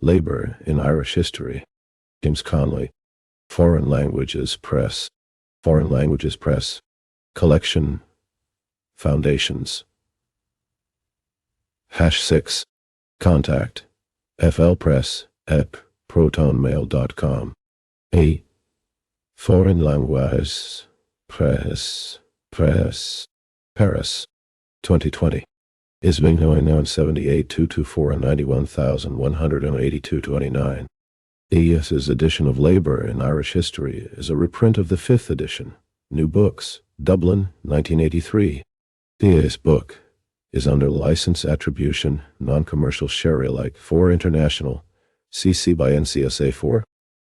Labor in Irish History. James Connolly. Foreign Languages Press. Foreign Languages Press. Collection. Foundations. #6. Contact. flpress@protonmail.com. A. Foreign Languages Press. Paris. 2020. ISBN 78 and 91,182-29. A.S.'s edition of Labour in Irish History is a reprint of the 5th edition. New Books, Dublin, 1983. This book is under license attribution, non-commercial share Alike 4 International, CC by NCSA 4,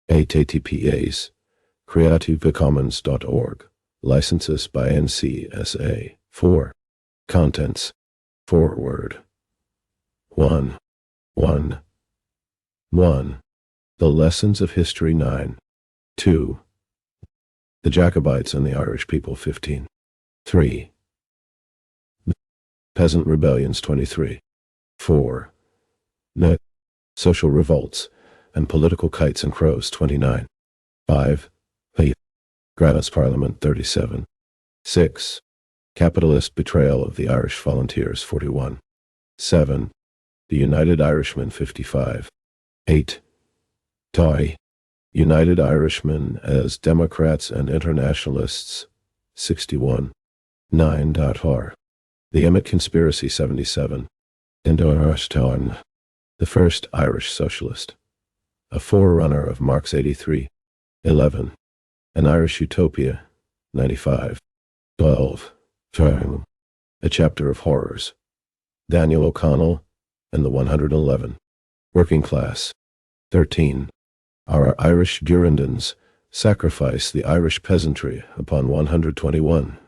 https creativecommons.org, licenses by NCSA 4. Contents. Forward. 1. The Lessons of History 9. 2. The Jacobites and the Irish People 15. 3. Peasant Rebellions 23. 4. Social Revolts and Political Kites and Crows 29. 5. Grattis Parliament 37. 6. Capitalist Betrayal of the Irish Volunteers 41. 7. The United Irishmen 55. 8. United Irishmen as Democrats and Internationalists 61. 9. The Emmett Conspiracy 77. Indoorstown, the first Irish socialist, a forerunner of Marx 83. 11. An Irish Utopia 95. 12. A Chapter of Horrors. Daniel O'Connell and the 111. Working Class. 13. Our Irish Girondins sacrifice the Irish peasantry upon 121,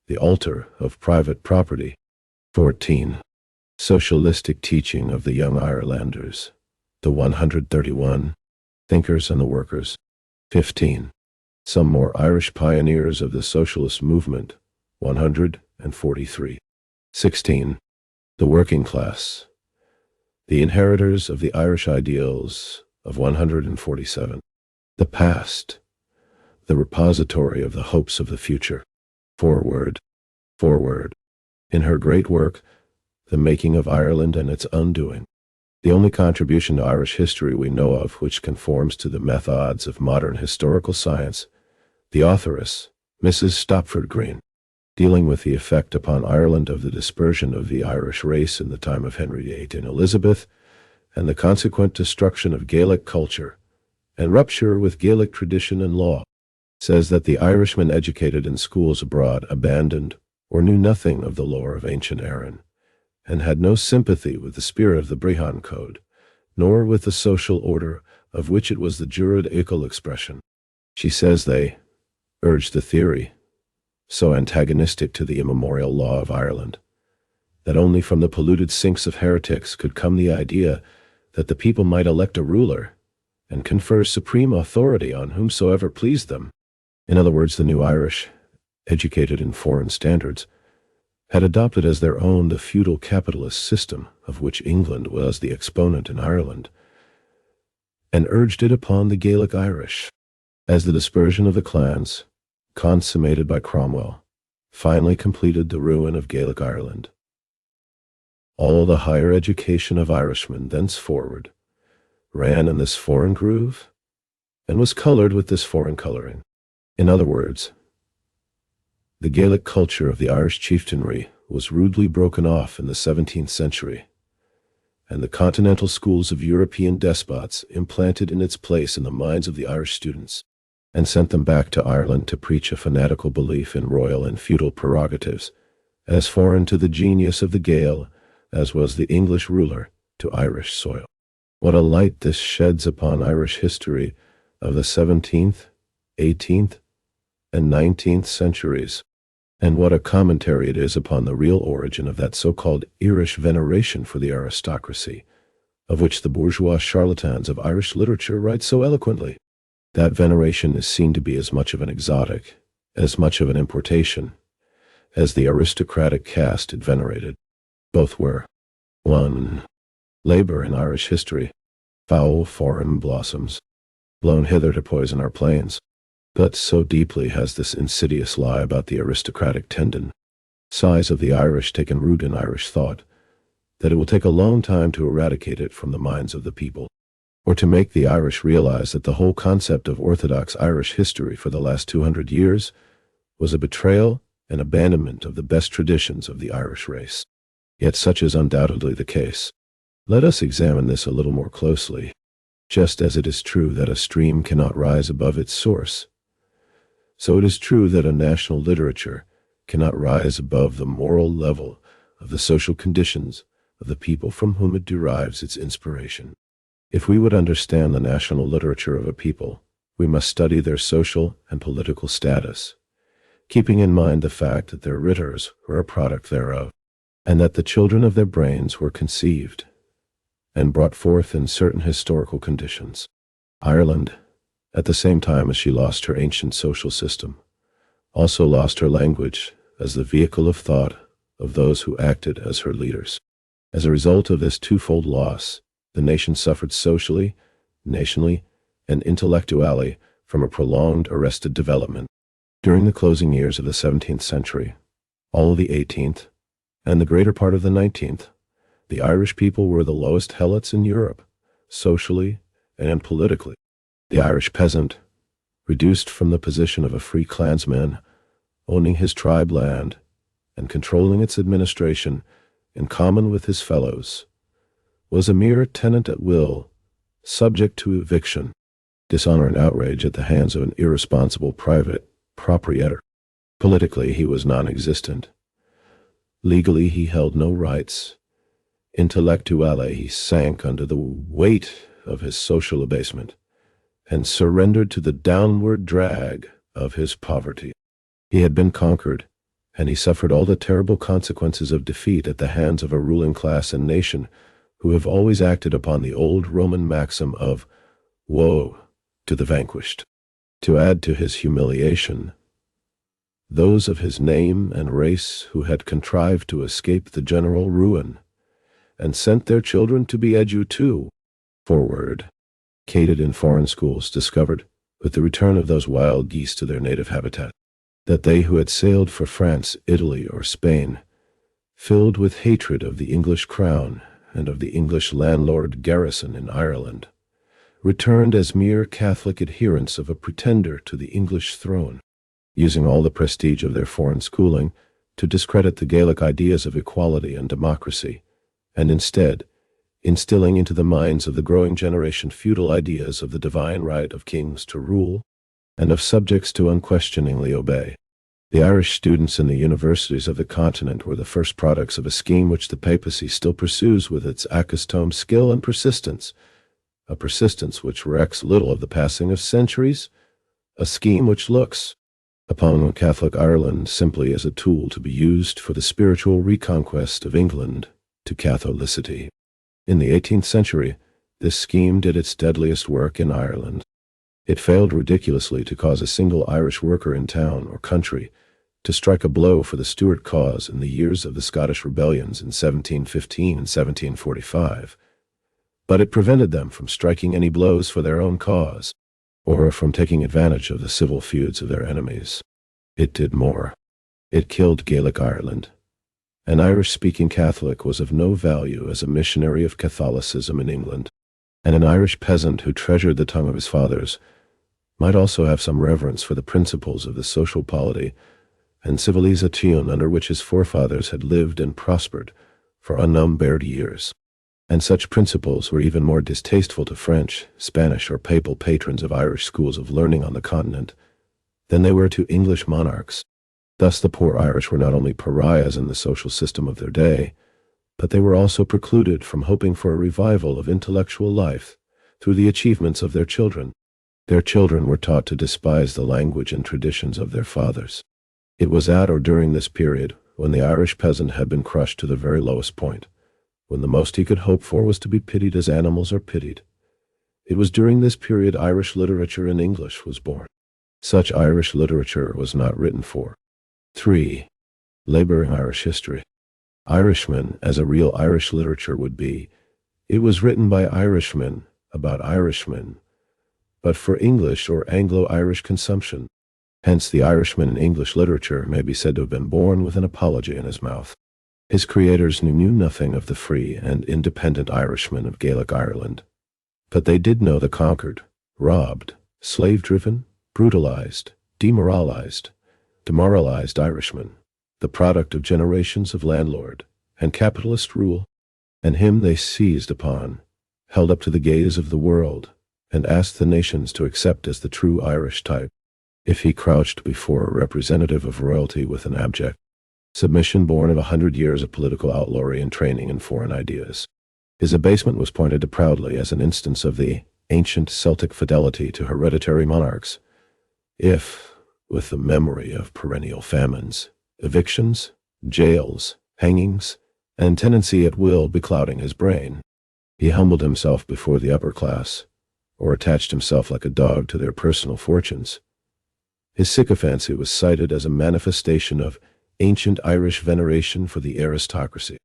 the altar of private property. 14. Socialistic teaching of the young Irelanders, the 131. Thinkers and the Workers. 15. Some more Irish pioneers of the socialist movement. 143. 16. The Working Class, the inheritors of the Irish ideals of 147. The Past, the repository of the hopes of the future. Forward. In her great work, The Making of Ireland and Its Undoing, the only contribution to Irish history we know of which conforms to the methods of modern historical science, the authoress, Mrs. Stopford Green, dealing with the effect upon Ireland of the dispersion of the Irish race in the time of Henry VIII and Elizabeth, and the consequent destruction of Gaelic culture and rupture with Gaelic tradition and law, says that the Irishmen educated in schools abroad abandoned or knew nothing of the lore of ancient Erin, and had no sympathy with the spirit of the Brehon Code, nor with the social order of which it was the juridical expression. She says they urged the theory, so antagonistic to the immemorial law of Ireland, that only from the polluted sinks of heretics could come the idea that the people might elect a ruler and confer supreme authority on whomsoever pleased them. In other words, the new Irish, educated in foreign standards, had adopted as their own the feudal capitalist system of which England was the exponent in Ireland, and urged it upon the Gaelic Irish, as the dispersion of the clans, consummated by Cromwell, finally completed the ruin of Gaelic Ireland. All the higher education of Irishmen thenceforward ran in this foreign groove and was colored with this foreign coloring. In other words, the Gaelic culture of the Irish chieftainry was rudely broken off in the 17th century, and the continental schools of European despots implanted in its place in the minds of the Irish students, and sent them back to Ireland to preach a fanatical belief in royal and feudal prerogatives, as foreign to the genius of the Gael as was the English ruler to Irish soil. What a light this sheds upon Irish history of the 17th, 18th, and 19th centuries, and what a commentary it is upon the real origin of that so-called Irish veneration for the aristocracy, of which the bourgeois charlatans of Irish literature write so eloquently. That veneration is seen to be as much of an exotic, as much of an importation, as the aristocratic caste it venerated. Both were. 1. Labor in Irish History. foul foreign blossoms, blown hither to poison our plains. But so deeply has this insidious lie about the aristocratic size of the Irish taken root in Irish thought, that it will take a long time to eradicate it from the minds of the people, or to make the Irish realize that the whole concept of Orthodox Irish history for the last 200 years was a betrayal and abandonment of the best traditions of the Irish race. Yet such is undoubtedly the case. Let us examine this a little more closely. Just as it is true that a stream cannot rise above its source, so it is true that a national literature cannot rise above the moral level of the social conditions of the people from whom it derives its inspiration. If we would understand the national literature of a people, we must study their social and political status, keeping in mind the fact that their writers were a product thereof, and that the children of their brains were conceived and brought forth in certain historical conditions. Ireland, at the same time as she lost her ancient social system, also lost her language as the vehicle of thought of those who acted as her leaders. As a result of this twofold loss, the nation suffered socially, nationally, and intellectually from a prolonged arrested development. During the closing years of the 17th century, all of the 18th, and the greater part of the 19th, the Irish people were the lowest helots in Europe, socially and politically. The Irish peasant, reduced from the position of a free clansman, owning his tribe land and controlling its administration in common with his fellows, was a mere tenant at will, subject to eviction, dishonor, and outrage at the hands of an irresponsible private proprietor. Politically, he was non-existent. Legally, he held no rights. Intellectually, he sank under the weight of his social abasement and surrendered to the downward drag of his poverty. He had been conquered, and he suffered all the terrible consequences of defeat at the hands of a ruling class and nation who have always acted upon the old Roman maxim of woe to the vanquished. To add to his humiliation, those of his name and race who had contrived to escape the general ruin and sent their children to be forward, educated in foreign schools, discovered, with the return of those wild geese to their native habitat, that they who had sailed for France, Italy, or Spain, filled with hatred of the English crown and of the English landlord garrison in Ireland, returned as mere Catholic adherents of a pretender to the English throne, using all the prestige of their foreign schooling to discredit the Gaelic ideas of equality and democracy, and instead instilling into the minds of the growing generation feudal ideas of the divine right of kings to rule and of subjects to unquestioningly obey. The Irish students in the universities of the continent were the first products of a scheme which the papacy still pursues with its accustomed skill and persistence, a persistence which recks little of the passing of centuries, a scheme which looks upon Catholic Ireland simply as a tool to be used for the spiritual reconquest of England to Catholicity. In the 18th century, this scheme did its deadliest work in Ireland. It failed ridiculously to cause a single Irish worker in town or country to strike a blow for the Stuart cause in the years of the Scottish rebellions in 1715 and 1745, but it prevented them from striking any blows for their own cause, or from taking advantage of the civil feuds of their enemies. It did more. It killed Gaelic Ireland. An Irish-speaking Catholic was of no value as a missionary of Catholicism in England, and an Irish peasant who treasured the tongue of his fathers might also have some reverence for the principles of the social polity and civilization under which his forefathers had lived and prospered for unnumbered years. And such principles were even more distasteful to French, Spanish, or papal patrons of Irish schools of learning on the continent than they were to English monarchs. Thus the poor Irish were not only pariahs in the social system of their day, but they were also precluded from hoping for a revival of intellectual life through the achievements of their children. Their children were taught to despise the language and traditions of their fathers. It was at or during this period, when the Irish peasant had been crushed to the very lowest point, when the most he could hope for was to be pitied as animals are pitied. It was during this period Irish literature in English was born. Such Irish literature was not written for 3. Laboring Irish history. Irishmen, as a real Irish literature would be, it was written by Irishmen about Irishmen, but for English or Anglo-Irish consumption. Hence the Irishman in English literature may be said to have been born with an apology in his mouth. His creators knew nothing of the free and independent Irishmen of Gaelic Ireland, but they did know the conquered, robbed, slave-driven, brutalized, demoralized Irishman, the product of generations of landlord and capitalist rule, and him they seized upon, held up to the gaze of the world, and asked the nations to accept as the true Irish type, if he crouched before a representative of royalty with an abject submission born of 100 years of political outlawry and training in foreign ideas. His abasement was pointed to proudly as an instance of the ancient Celtic fidelity to hereditary monarchs, if, with the memory of perennial famines, evictions, jails, hangings, and tenancy at will beclouding his brain, he humbled himself before the upper class, or attached himself like a dog to their personal fortunes. His sycophancy was cited as a manifestation of ancient Irish veneration for the aristocracy,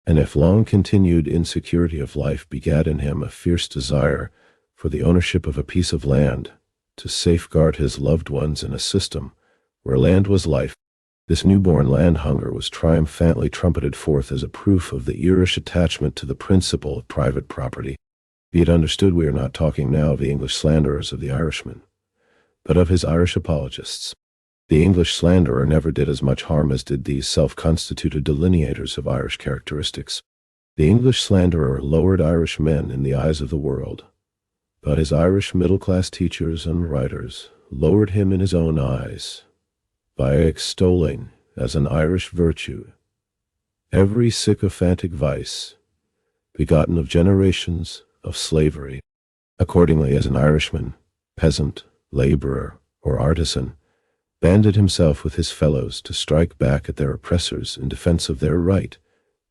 and if long-continued insecurity of life begat in him a fierce desire for the ownership of a piece of land, to safeguard his loved ones in a system where land was life, this newborn land hunger was triumphantly trumpeted forth as a proof of the Irish attachment to the principle of private property. Be it understood, we are not talking now of the English slanderers of the Irishman, but of his Irish apologists. The English slanderer never did as much harm as did these self-constituted delineators of Irish characteristics. The English slanderer lowered Irish men in the eyes of the world, but his Irish middle-class teachers and writers lowered him in his own eyes by extolling as an Irish virtue every sycophantic vice begotten of generations of slavery. Accordingly, as an Irishman, peasant, laborer, or artisan, banded himself with his fellows to strike back at their oppressors in defense of their right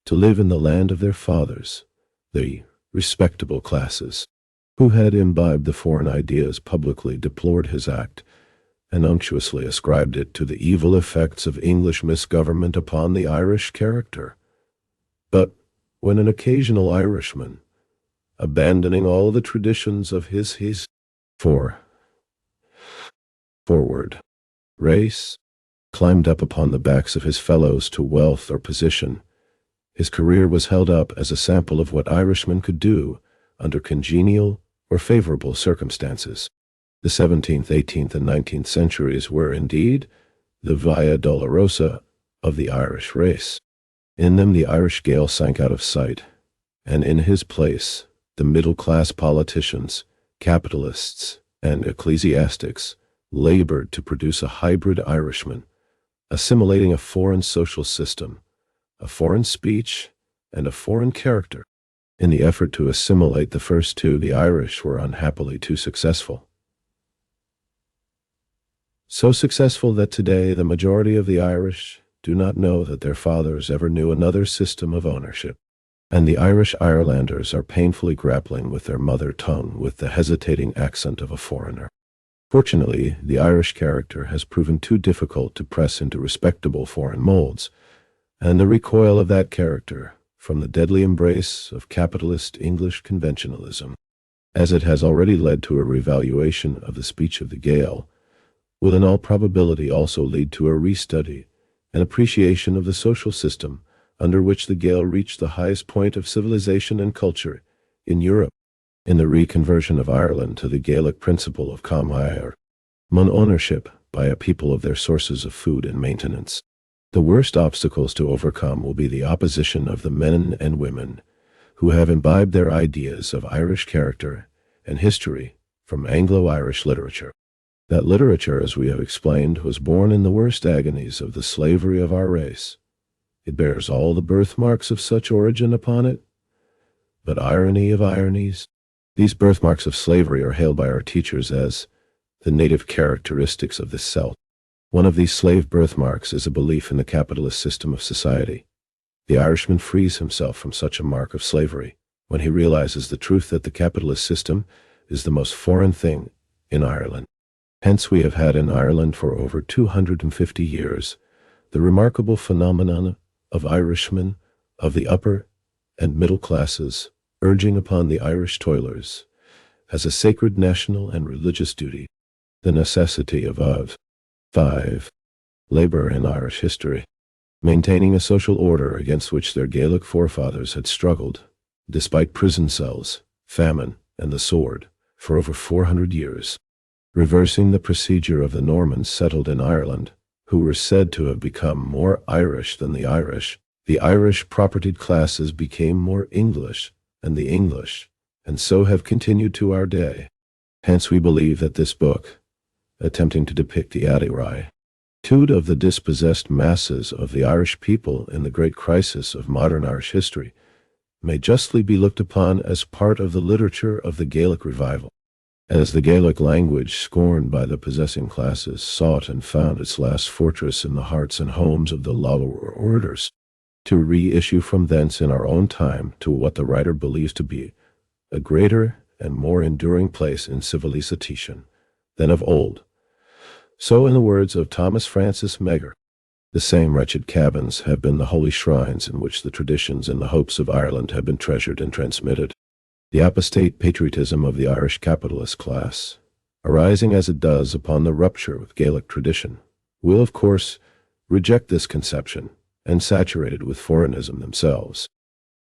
to live in the land of their fathers, the respectable classes, who had imbibed the foreign ideas, publicly deplored his act, and unctuously ascribed it to the evil effects of English misgovernment upon the Irish character. But when an occasional Irishman, abandoning all the traditions of his forward race, climbed up upon the backs of his fellows to wealth or position, his career was held up as a sample of what Irishmen could do under congenial or favorable circumstances. The 17th, 18th, and 19th centuries were indeed the Via Dolorosa of the Irish race. In them the Irish Gael sank out of sight, and in his place the middle-class politicians, capitalists, and ecclesiastics labored to produce a hybrid Irishman, assimilating a foreign social system, a foreign speech, and a foreign character. In the effort to assimilate the first two, the Irish were unhappily too successful. So successful that today the majority of the Irish do not know that their fathers ever knew another system of ownership, and the Irish Irelanders are painfully grappling with their mother tongue with the hesitating accent of a foreigner. Fortunately, the Irish character has proven too difficult to press into respectable foreign molds, and the recoil of that character from the deadly embrace of capitalist English conventionalism, as it has already led to a revaluation of the speech of the Gael, will in all probability also lead to a restudy and appreciation of the social system under which the Gael reached the highest point of civilization and culture in Europe, in the reconversion of Ireland to the Gaelic principle of Comhair, mon ownership by a people of their sources of food and maintenance. The worst obstacles to overcome will be the opposition of the men and women who have imbibed their ideas of Irish character and history from Anglo-Irish literature. That literature, as we have explained, was born in the worst agonies of the slavery of our race. It bears all the birthmarks of such origin upon it. But irony of ironies, these birthmarks of slavery are hailed by our teachers as the native characteristics of the Celt. One of these slave birthmarks is a belief in the capitalist system of society. The Irishman frees himself from such a mark of slavery when he realizes the truth that the capitalist system is the most foreign thing in Ireland. Hence we have had in Ireland for over 250 years the remarkable phenomenon of Irishmen of the upper and middle classes urging upon the Irish toilers as a sacred national and religious duty, the necessity of 5. Labor in Irish history, maintaining a social order against which their Gaelic forefathers had struggled, despite prison cells, famine, and the sword, for over 400 years. Reversing the procedure of the Normans settled in Ireland, who were said to have become more Irish than the Irish propertied classes became more English than the English, and so have continued to our day. Hence we believe that this book, attempting to depict the attitude of the dispossessed masses of the Irish people in the great crisis of modern Irish history, may justly be looked upon as part of the literature of the Gaelic revival. As the Gaelic language, scorned by the possessing classes, sought and found its last fortress in the hearts and homes of the lower orders, to reissue from thence in our own time to what the writer believes to be a greater and more enduring place in civilization than of old. So, in the words of Thomas Francis Meagher, the same wretched cabins have been the holy shrines in which the traditions and the hopes of Ireland have been treasured and transmitted. The apostate patriotism of the Irish capitalist class, arising as it does upon the rupture with Gaelic tradition, will of course reject this conception and saturate it with foreignism themselves.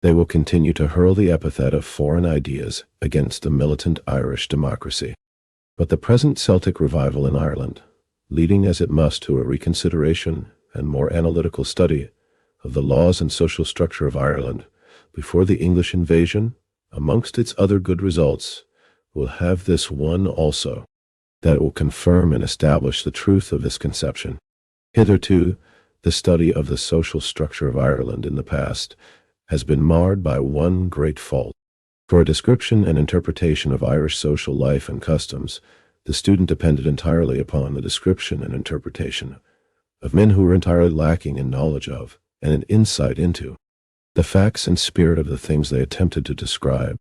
They will continue to hurl the epithet of foreign ideas against the militant Irish democracy. But the present Celtic revival in Ireland, leading as it must to a reconsideration and more analytical study of the laws and social structure of Ireland before the English invasion, amongst its other good results, will have this one also, that it will confirm and establish the truth of this conception. Hitherto, the study of the social structure of Ireland in the past has been marred by one great fault. For a description and interpretation of Irish social life and customs, the student depended entirely upon the description and interpretation of men who were entirely lacking in knowledge of and in insight into the facts and spirit of the things they attempted to describe.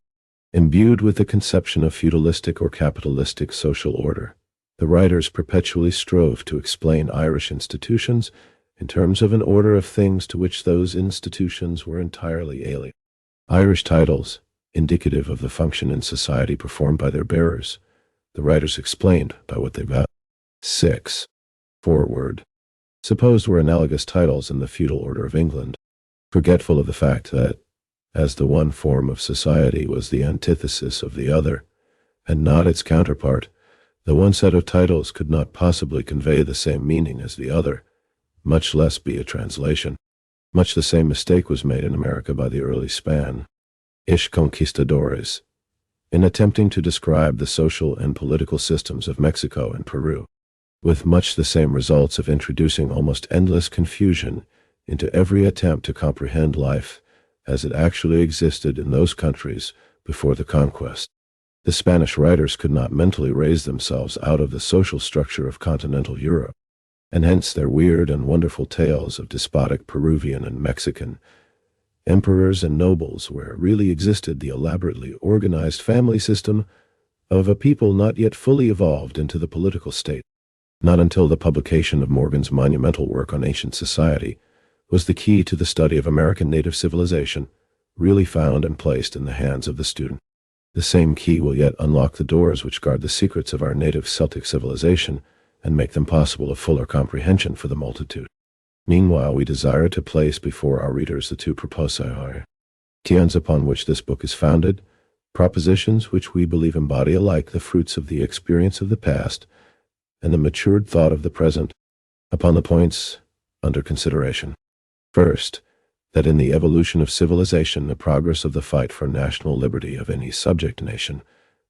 Imbued with the conception of feudalistic or capitalistic social order, the writers perpetually strove to explain Irish institutions in terms of an order of things to which those institutions were entirely alien. Irish titles, indicative of the function in society performed by their bearers, the writers explained by what they value. 6. Forward. Supposed were analogous titles in the feudal order of England, forgetful of the fact that, as the one form of society was the antithesis of the other, and not its counterpart, the one set of titles could not possibly convey the same meaning as the other, much less be a translation. Much the same mistake was made in America by the early Spanish conquistadores, in attempting to describe the social and political systems of Mexico and Peru, with much the same results of introducing almost endless confusion into every attempt to comprehend life as it actually existed in those countries before the conquest. The Spanish writers could not mentally raise themselves out of the social structure of continental Europe, and hence their weird and wonderful tales of despotic Peruvian and Mexican emperors and nobles, where really existed the elaborately organized family system of a people not yet fully evolved into the political state. Not until the publication of Morgan's monumental work on ancient society was the key to the study of American native civilization really found and placed in the hands of the student. The same key will yet unlock the doors which guard the secrets of our native Celtic civilization and make them possible of fuller comprehension for the multitude. Meanwhile, we desire to place before our readers the two propositions upon which this book is founded, propositions which we believe embody alike the fruits of the experience of the past and the matured thought of the present, upon the points under consideration. First, that in the evolution of civilization, the progress of the fight for national liberty of any subject nation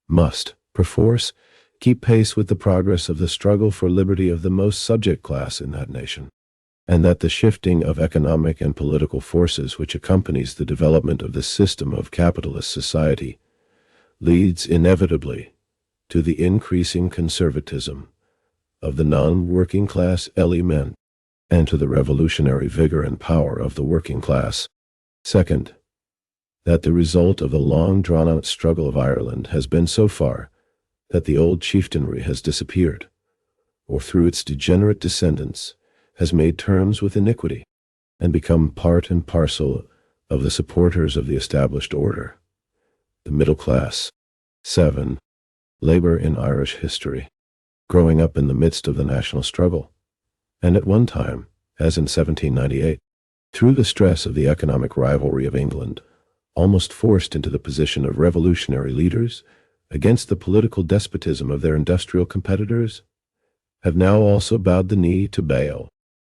must, perforce, keep pace with the progress of the struggle for liberty of the most subject class in that nation, and that the shifting of economic and political forces which accompanies the development of the system of capitalist society leads inevitably to the increasing conservatism of the non-working class element and to the revolutionary vigor and power of the working class. Second, that the result of the long drawn-out struggle of Ireland has been so far that the old chieftainry has disappeared, or through its degenerate descendants has made terms with iniquity, and become part and parcel of the supporters of the established order, the middle class. 7. Labour in Irish History. Growing up in the midst of the national struggle, and at one time, as in 1798, through the stress of the economic rivalry of England, almost forced into the position of revolutionary leaders against the political despotism of their industrial competitors, have now also bowed the knee to Baal,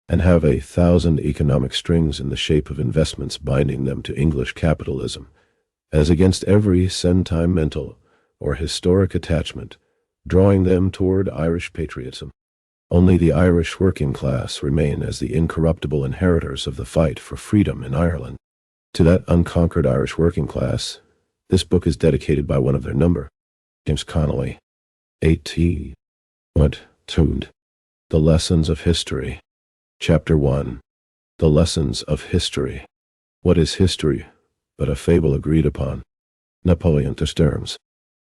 and have 1,000 economic strings in the shape of investments binding them to English capitalism, as against every sentimental or historic attachment, drawing them toward Irish patriotism. Only the Irish working class remain as the incorruptible inheritors of the fight for freedom in Ireland. To that unconquered Irish working class, this book is dedicated by one of their number, James Connolly. A.T. Tuned. The Lessons of History. Chapter 1. The Lessons of History. What is history but a fable agreed upon? Napoleon terms.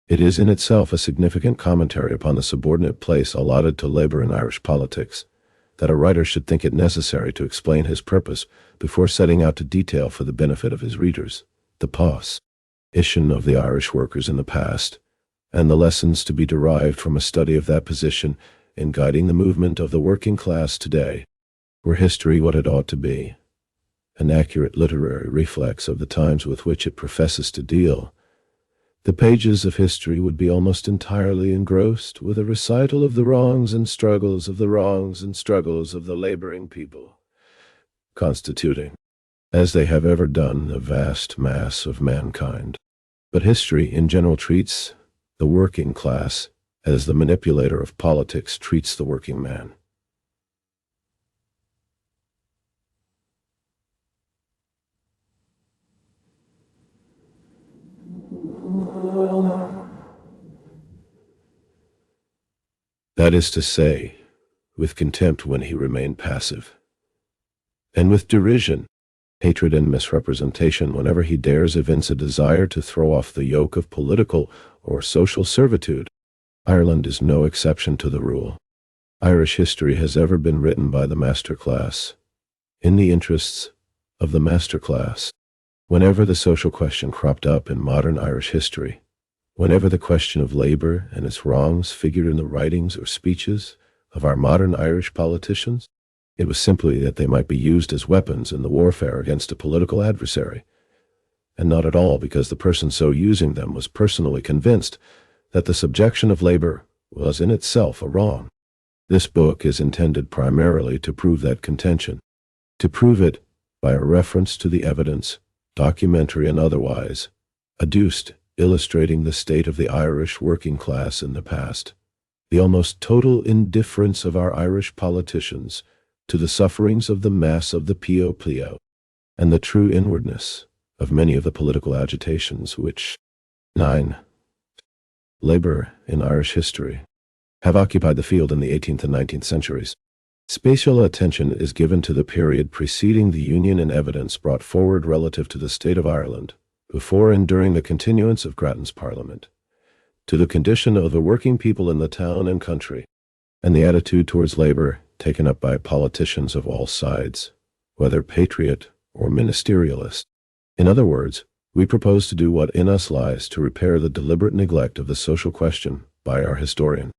It is in itself a significant commentary upon the subordinate place allotted to labor in Irish politics, that a writer should think it necessary to explain his purpose before setting out to detail for the benefit of his readers the position of the Irish workers in the past, and the lessons to be derived from a study of that position in guiding the movement of the working class today. Were history what it ought to be, an accurate literary reflex of the times with which it professes to deal, the pages of history would be almost entirely engrossed with a recital of the wrongs and struggles of the laboring people, constituting, as they have ever done, the vast mass of mankind. But history in general treats the working class as the manipulator of politics treats the working man. That is to say, with contempt when he remained passive, and with derision, hatred, and misrepresentation whenever he dares evince a desire to throw off the yoke of political or social servitude. Ireland is no exception to the rule. Irish history has ever been written by the master class, in the interests of the master class. Whenever the social question cropped up in modern Irish history, whenever the question of labor and its wrongs figured in the writings or speeches of our modern Irish politicians, it was simply that they might be used as weapons in the warfare against a political adversary, and not at all because the person so using them was personally convinced that the subjection of labor was in itself a wrong. This book is intended primarily to prove that contention, to prove it by a reference to the evidence, documentary and otherwise, adduced illustrating the state of the Irish working class in the past, the almost total indifference of our Irish politicians to the sufferings of the mass of the P.O., and the true inwardness of many of the political agitations which 9. Labor in Irish history have occupied the field in the 18th and 19th centuries. Special attention is given to the period preceding the Union and evidence brought forward relative to the state of Ireland before and during the continuance of Grattan's Parliament, to the condition of the working people in the town and country, and the attitude towards labor taken up by politicians of all sides, whether patriot or ministerialist. In other words, we propose to do what in us lies to repair the deliberate neglect of the social question by our historian,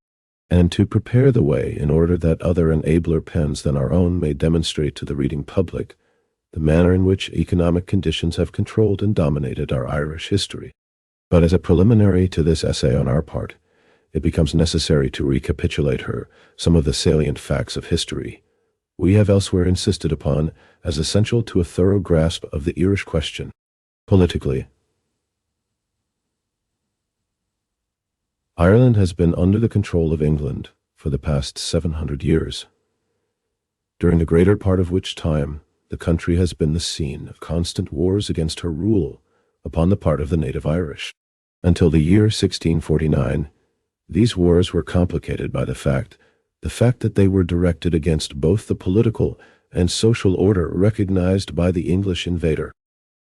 and to prepare the way in order that other and abler pens than our own may demonstrate to the reading public the manner in which economic conditions have controlled and dominated our Irish history. But as a preliminary to this essay on our part, it becomes necessary to recapitulate some of the salient facts of history we have elsewhere insisted upon as essential to a thorough grasp of the Irish question. Politically, Ireland has been under the control of England for the past 700 years, during the greater part of which time the country has been the scene of constant wars against her rule upon the part of the native Irish. Until the year 1649, these wars were complicated by the fact that they were directed against both the political and social order recognized by the English invader.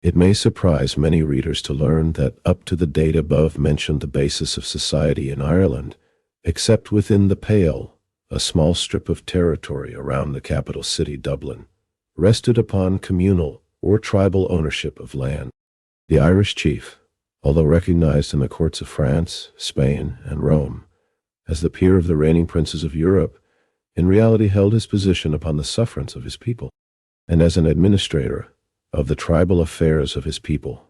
It may surprise many readers to learn that up to the date above mentioned the basis of society in Ireland, except within the Pale, a small strip of territory around the capital city Dublin, rested upon communal or tribal ownership of land. The Irish chief, Although recognized in the courts of France, Spain, and Rome as the peer of the reigning princes of Europe, in reality held his position upon the sufferance of his people, and as an administrator of the tribal affairs of his people,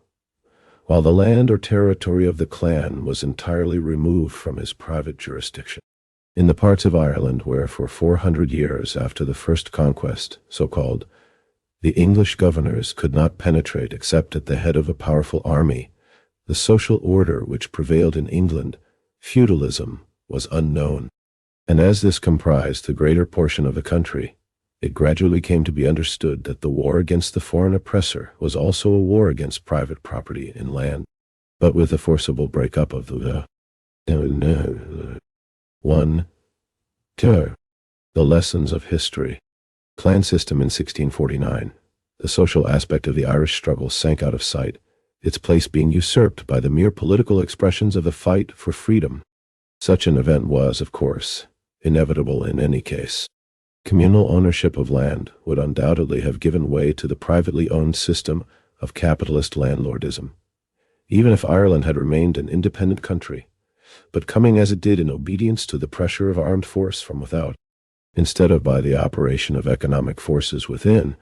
while the land or territory of the clan was entirely removed from his private jurisdiction. In the parts of Ireland where for 400 years after the first conquest, so-called, the English governors could not penetrate except at the head of a powerful army, the social order which prevailed in England, feudalism, was unknown. And as this comprised the greater portion of the country, it gradually came to be understood that the war against the foreign oppressor was also a war against private property in land, but with a forcible break-up of the 1. 2. The lessons of history. Clan system in 1649. The social aspect of the Irish struggle sank out of sight, its place being usurped by the mere political expressions of the fight for freedom. Such an event was, of course, inevitable in any case. Communal ownership of land would undoubtedly have given way to the privately owned system of capitalist landlordism, even if Ireland had remained an independent country, but coming as it did in obedience to the pressure of armed force from without, instead of by the operation of economic forces within.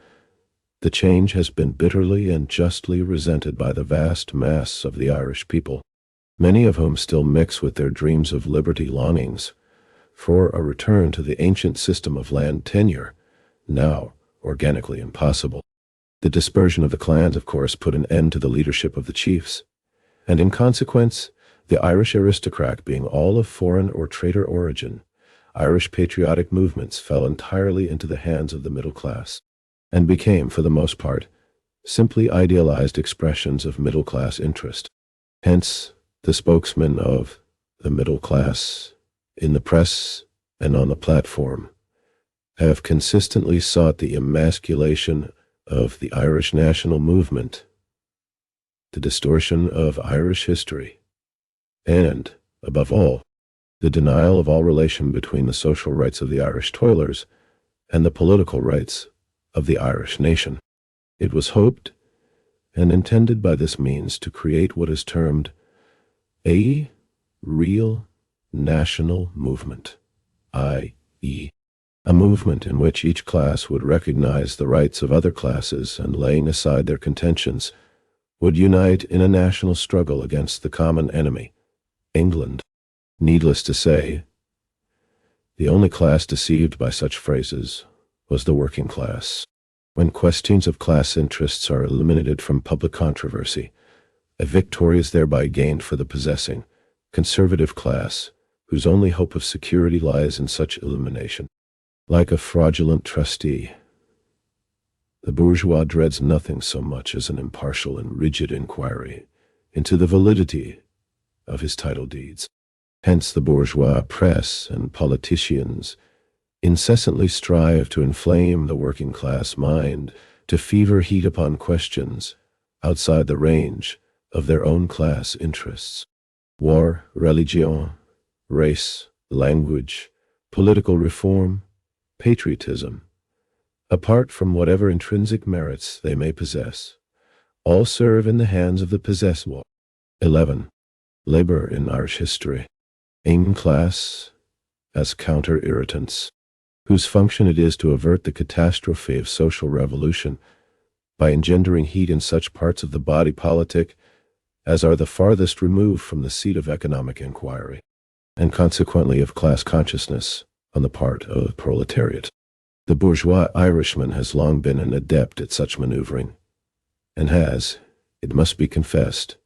The change has been bitterly and justly resented by the vast mass of the Irish people, many of whom still mix with their dreams of liberty longings for a return to the ancient system of land tenure, now organically impossible. The dispersion of the clans, of course, put an end to the leadership of the chiefs, and in consequence, the Irish aristocrat being all of foreign or trader origin, Irish patriotic movements fell entirely into the hands of the middle class, and became, for the most part, simply idealized expressions of middle-class interest. Hence, the spokesmen of the middle class, in the press and on the platform, have consistently sought the emasculation of the Irish national movement, the distortion of Irish history, and, above all, the denial of all relation between the social rights of the Irish toilers and the political rights of the Irish nation. It was hoped and intended by this means to create what is termed a real national movement, i.e., a movement in which each class would recognize the rights of other classes and, laying aside their contentions, would unite in a national struggle against the common enemy, England. Needless to say, the only class deceived by such phrases was the working class. When questions of class interests are eliminated from public controversy, a victory is thereby gained for the possessing, conservative class, whose only hope of security lies in such elimination. Like a fraudulent trustee, the bourgeois dreads nothing so much as an impartial and rigid inquiry into the validity of his title deeds. Hence the bourgeois press and politicians incessantly strive to inflame the working class mind to fever heat upon questions outside the range of their own class interests. War, religion, race, language, political reform, patriotism, apart from whatever intrinsic merits they may possess, all serve in the hands of the possessor. 11. Labor in Irish history. Aim class as counter-irritants, whose function it is to avert the catastrophe of social revolution by engendering heat in such parts of the body politic as are the farthest removed from the seat of economic inquiry, and consequently of class consciousness on the part of the proletariat. The bourgeois Irishman has long been an adept at such maneuvering, and has, it must be confessed,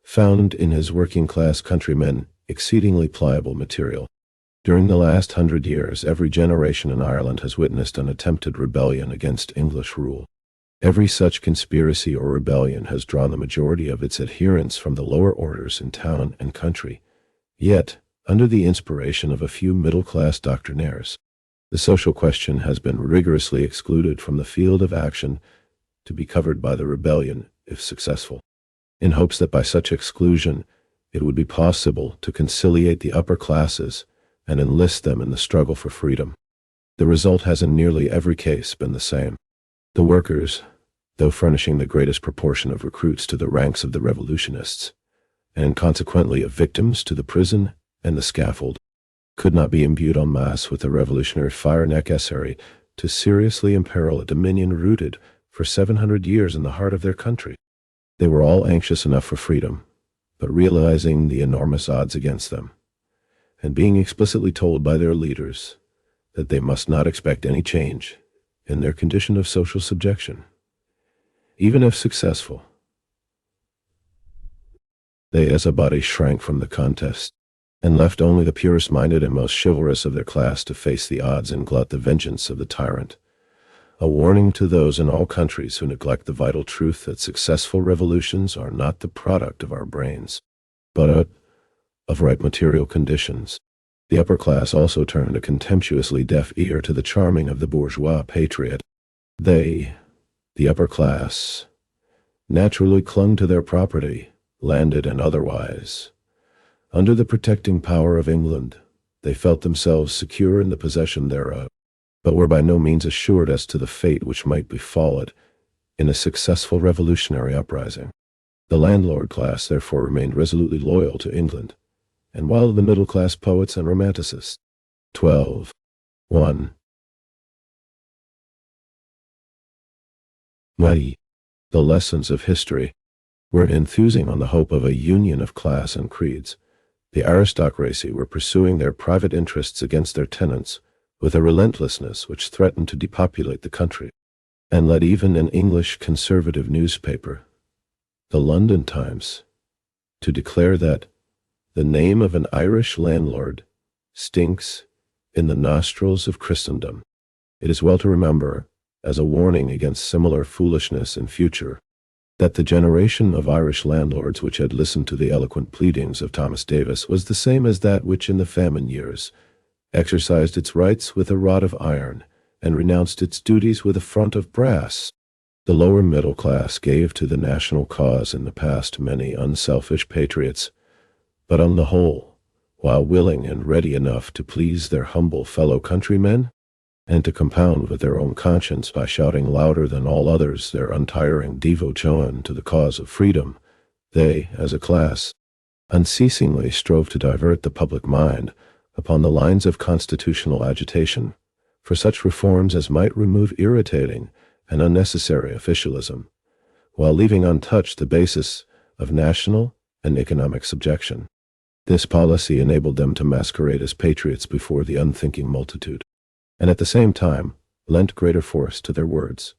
found in his working-class countrymen exceedingly pliable material. During the last 100 years, every generation in Ireland has witnessed an attempted rebellion against English rule. Every such conspiracy or rebellion has drawn the majority of its adherents from the lower orders in town and country. Yet, under the inspiration of a few middle-class doctrinaires, the social question has been rigorously excluded from the field of action to be covered by the rebellion, if successful, in hopes that by such exclusion it would be possible to conciliate the upper classes and enlist them in the struggle for freedom. The result has in nearly every case been the same. The workers, though furnishing the greatest proportion of recruits to the ranks of the revolutionists, and consequently of victims to the prison and the scaffold, could not be imbued en masse with the revolutionary fire necessary to seriously imperil a dominion rooted for 700 years in the heart of their country. They were all anxious enough for freedom, but realizing the enormous odds against them, and being explicitly told by their leaders that they must not expect any change in their condition of social subjection, even if successful. They as a body shrank from the contest, and left only the purest minded and most chivalrous of their class to face the odds and glut the vengeance of the tyrant. A warning to those in all countries who neglect the vital truth that successful revolutions are not the product of our brains, but of right material conditions. The upper class also turned a contemptuously deaf ear to the charming of the bourgeois patriot. They, the upper class, naturally clung to their property, landed and otherwise. Under the protecting power of England, they felt themselves secure in the possession thereof, but were by no means assured as to the fate which might befall it in a successful revolutionary uprising. The landlord class therefore remained resolutely loyal to England, and while the middle-class poets and romanticists, 12.1. The lessons of history were enthusing on the hope of a union of class and creeds. The aristocracy were pursuing their private interests against their tenants with a relentlessness which threatened to depopulate the country, and led even an English conservative newspaper, the London Times, to declare that the name of an Irish landlord stinks in the nostrils of Christendom. It is well to remember, as a warning against similar foolishness in future, that the generation of Irish landlords which had listened to the eloquent pleadings of Thomas Davis was the same as that which in the famine years exercised its rights with a rod of iron and renounced its duties with a front of brass. The lower middle class gave to the national cause in the past many unselfish patriots, but on the whole, while willing and ready enough to please their humble fellow countrymen, and to compound with their own conscience by shouting louder than all others their untiring devotion to the cause of freedom, they, as a class, unceasingly strove to divert the public mind upon the lines of constitutional agitation for such reforms as might remove irritating and unnecessary officialism, while leaving untouched the basis of national and economic subjection. This policy enabled them to masquerade as patriots before the unthinking multitude, and at the same time lent greater force to their words,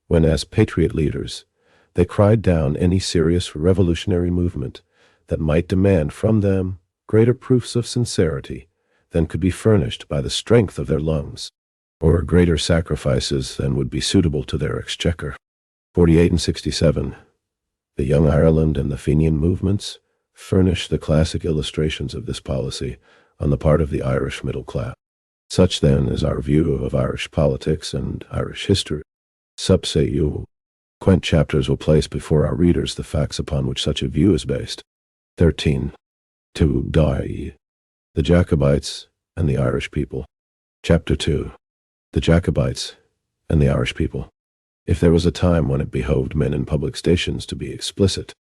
when as patriot leaders they cried down any serious revolutionary movement that might demand from them greater proofs of sincerity than could be furnished by the strength of their lungs, or greater sacrifices than would be suitable to their exchequer. 48 and 67. The Young Ireland and the Fenian movements furnish the classic illustrations of this policy on the part of the Irish middle class. Such, then, is our view of Irish politics and Irish history. Subsequent chapters will place before our readers the facts upon which such a view is based. 13. The Jacobites and the Irish people. Chapter 2. The Jacobites and the Irish people. If there was a time when it behoved men in public stations to be explicit,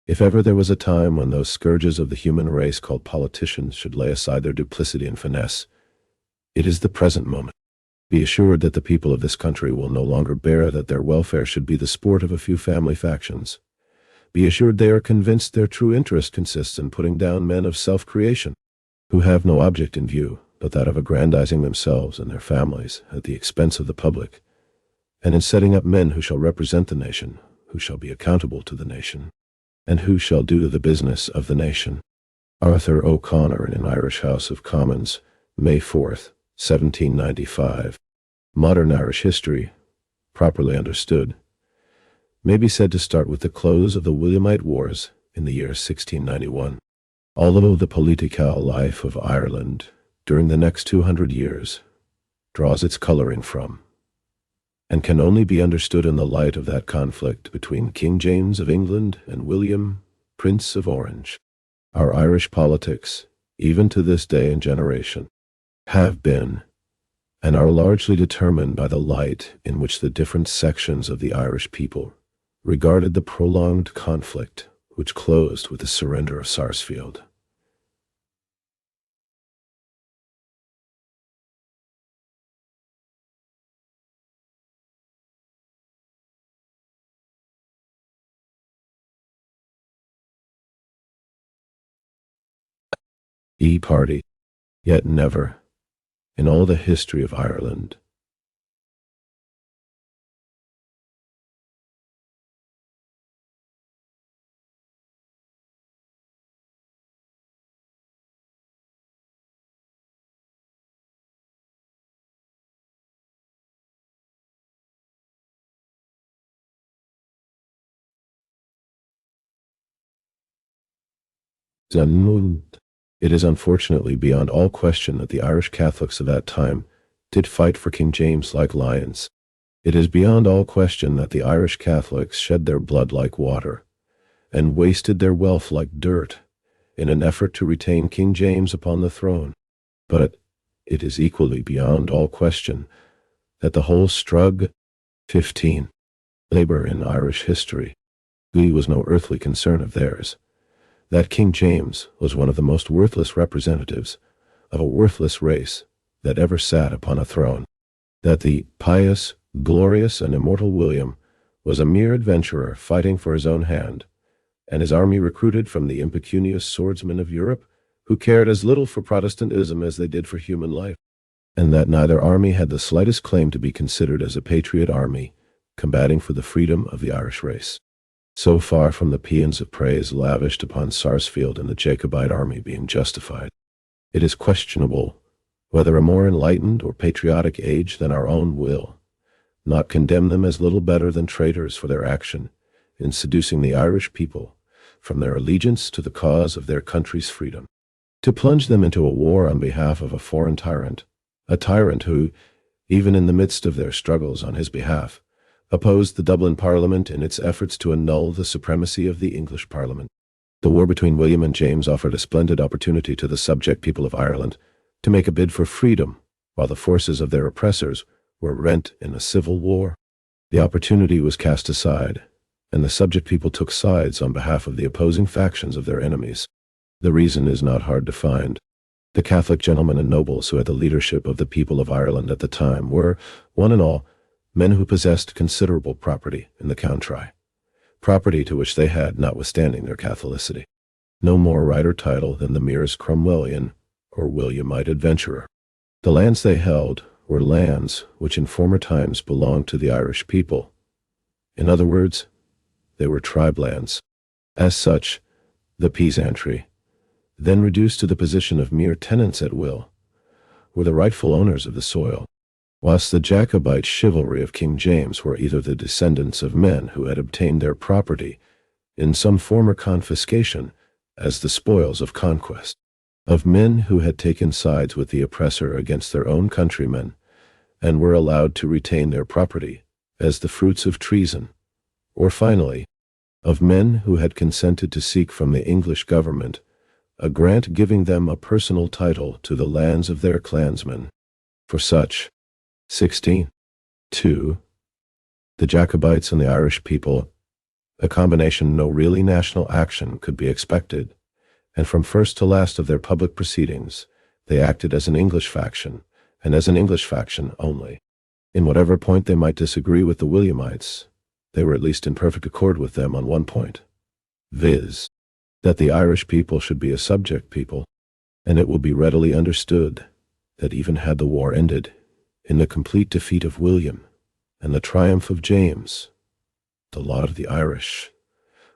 if ever there was a time when those scourges of the human race called politicians should lay aside their duplicity and finesse, it is the present moment. Be assured that the people of this country will no longer bear that their welfare should be the sport of a few family factions. Be assured they are convinced their true interest consists in putting down men of self-creation, who have no object in view but that of aggrandizing themselves and their families at the expense of the public, and in setting up men who shall represent the nation, who shall be accountable to the nation, and who shall do the business of the nation. Arthur O'Connor in an Irish House of Commons, May 4th, 1795. Modern Irish history, properly understood, may be said to start with the close of the Williamite Wars in the year 1691. Although the political life of Ireland during the next 200 years draws its coloring from, and can only be understood in the light of that conflict between King James of England and William, Prince of Orange, our Irish politics, even to this day and generation, have been and are largely determined by the light in which the different sections of the Irish people regarded the prolonged conflict which closed with the surrender of Sarsfield. Party, yet never, in all the history of Ireland, it is unfortunately beyond all question that the Irish Catholics of that time did fight for King James like lions. It is beyond all question that the Irish Catholics shed their blood like water and wasted their wealth like dirt in an effort to retain King James upon the throne. But it is equally beyond all question that the whole strug 15 labor in Irish history was no earthly concern of theirs. That King James was one of the most worthless representatives of a worthless race that ever sat upon a throne. That the pious, glorious, and immortal William was a mere adventurer fighting for his own hand, and his army recruited from the impecunious swordsmen of Europe, who cared as little for Protestantism as they did for human life, and that neither army had the slightest claim to be considered as a patriot army combating for the freedom of the Irish race. So far from the paeans of praise lavished upon Sarsfield and the Jacobite army being justified, it is questionable whether a more enlightened or patriotic age than our own will not condemn them as little better than traitors for their action in seducing the Irish people from their allegiance to the cause of their country's freedom, to plunge them into a war on behalf of a foreign tyrant, a tyrant who, even in the midst of their struggles on his behalf, opposed the Dublin Parliament in its efforts to annul the supremacy of the English Parliament. The war between William and James offered a splendid opportunity to the subject people of Ireland to make a bid for freedom, while the forces of their oppressors were rent in a civil war. The opportunity was cast aside, and the subject people took sides on behalf of the opposing factions of their enemies. The reason is not hard to find. The Catholic gentlemen and nobles who had the leadership of the people of Ireland at the time were, one and all, men who possessed considerable property in the country, property to which they had, notwithstanding their Catholicity, no more right or title than the merest Cromwellian or Williamite adventurer. The lands they held were lands which in former times belonged to the Irish people. In other words, they were tribe lands. As such, the peasantry, then reduced to the position of mere tenants at will, were the rightful owners of the soil, whilst the Jacobite chivalry of King James were either the descendants of men who had obtained their property in some former confiscation as the spoils of conquest, of men who had taken sides with the oppressor against their own countrymen and were allowed to retain their property as the fruits of treason, or finally, of men who had consented to seek from the English government a grant giving them a personal title to the lands of their clansmen. For such, 16. 2. The Jacobites and the Irish people, a combination no really national action could be expected, and from first to last of their public proceedings, they acted as an English faction, and as an English faction only. In whatever point they might disagree with the Williamites, they were at least in perfect accord with them on one point, viz., that the Irish people should be a subject people, and it will be readily understood that even had the war ended in the complete defeat of William and the triumph of James, the lot of the Irish,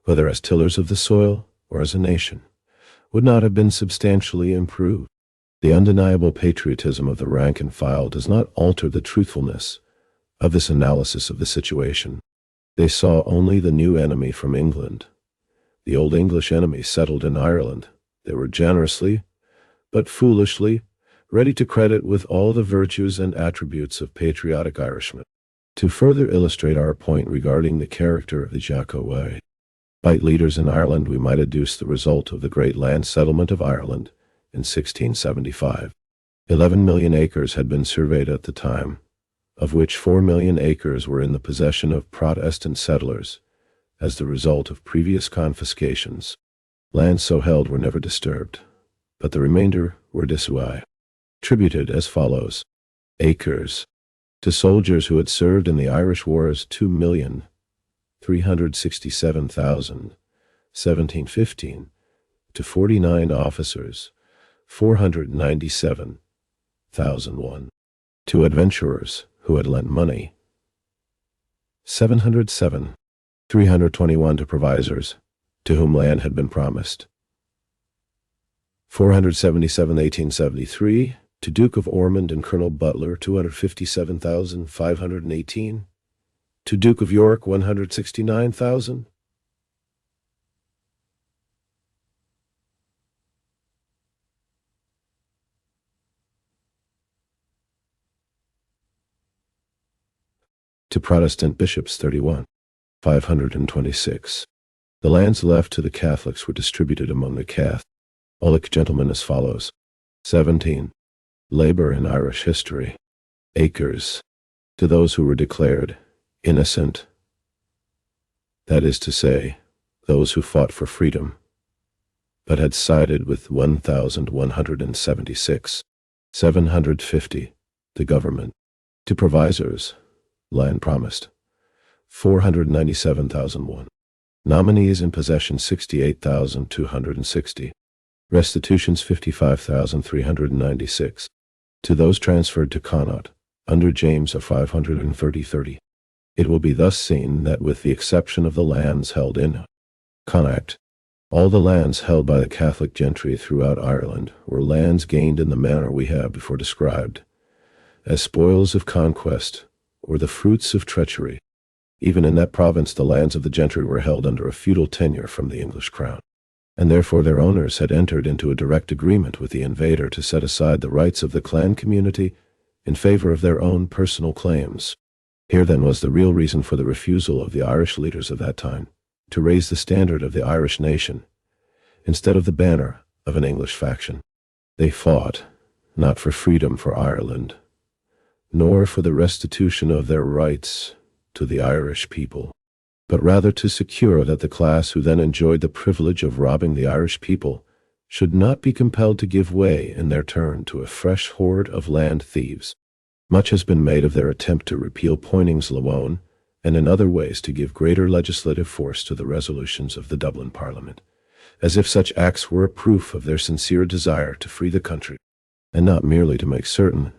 whether as tillers of the soil or as a nation, would not have been substantially improved. The undeniable patriotism of the rank and file does not alter the truthfulness of this analysis of the situation. They saw only the new enemy from England. The old English enemy settled in Ireland. They were generously, but foolishly, ready to credit with all the virtues and attributes of patriotic Irishmen. To further illustrate our point regarding the character of the Jacobite leaders in Ireland, we might adduce the result of the great land settlement of Ireland in 1675. 11 million acres had been surveyed at the time, of which 4 million acres were in the possession of Protestant settlers, as the result of previous confiscations. Lands so held were never disturbed, but the remainder were disui, tributed as follows. Acres. To soldiers who had served in the Irish Wars, 2,367,1715. To 49 officers, 497,001. To adventurers who had lent money, 707. 321 to provisors, to whom land had been promised. 477, 1873. To Duke of Ormond and Colonel Butler, 257,518. To Duke of York, 169,000. To Protestant bishops, 31. 526. The lands left to the Catholics were distributed among the Catholic gentlemen as follows. 17. Labor in Irish history. Acres. To those who were declared innocent, that is to say, those who fought for freedom, but had sided with 1,176. 750. The government. To provisors, land promised, 497,001. Nominees in possession, 68,260. Restitutions, 55,396. To those transferred to Connaught, under James of 530. It will be thus seen that with the exception of the lands held in Connaught, all the lands held by the Catholic gentry throughout Ireland were lands gained in the manner we have before described, as spoils of conquest or the fruits of treachery. Even in that province the lands of the gentry were held under a feudal tenure from the English crown, and therefore their owners had entered into a direct agreement with the invader to set aside the rights of the clan community in favor of their own personal claims. Here then was the real reason for the refusal of the Irish leaders of that time to raise the standard of the Irish nation instead of the banner of an English faction. They fought not for freedom for Ireland, nor for the restitution of their rights to the Irish people, but rather to secure that the class who then enjoyed the privilege of robbing the Irish people should not be compelled to give way in their turn to a fresh horde of land thieves. Much has been made of their attempt to repeal Poynings Lewone, and in other ways to give greater legislative force to the resolutions of the Dublin Parliament, as if such acts were a proof of their sincere desire to free the country, and not merely to make certain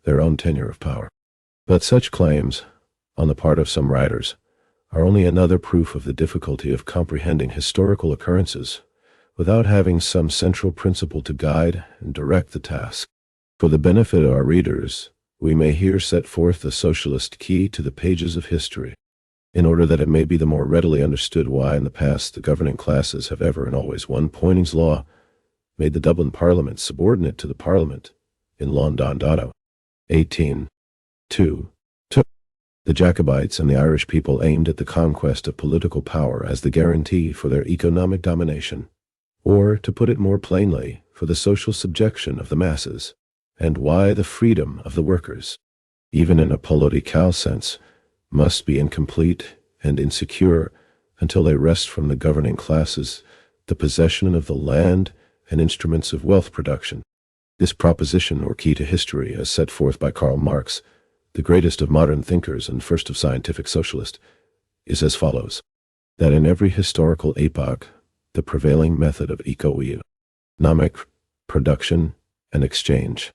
their own tenure of power. But such claims, on the part of some writers, are only another proof of the difficulty of comprehending historical occurrences without having some central principle to guide and direct the task. For the benefit of our readers, we may here set forth the socialist key to the pages of history, in order that it may be the more readily understood why in the past the governing classes have ever and always won Poynings law, made the Dublin Parliament subordinate to the Parliament in London Dado. 18. 2. The Jacobites and the Irish people aimed at the conquest of political power as the guarantee for their economic domination, or, to put it more plainly, for the social subjection of the masses. And why the freedom of the workers, even in a political sense, must be incomplete and insecure until they wrest from the governing classes the possession of the land and instruments of wealth production. This proposition, or key to history, as set forth by Karl Marx, the greatest of modern thinkers and first of scientific socialists, is as follows: that in every historical epoch, the prevailing method of economic production and exchange,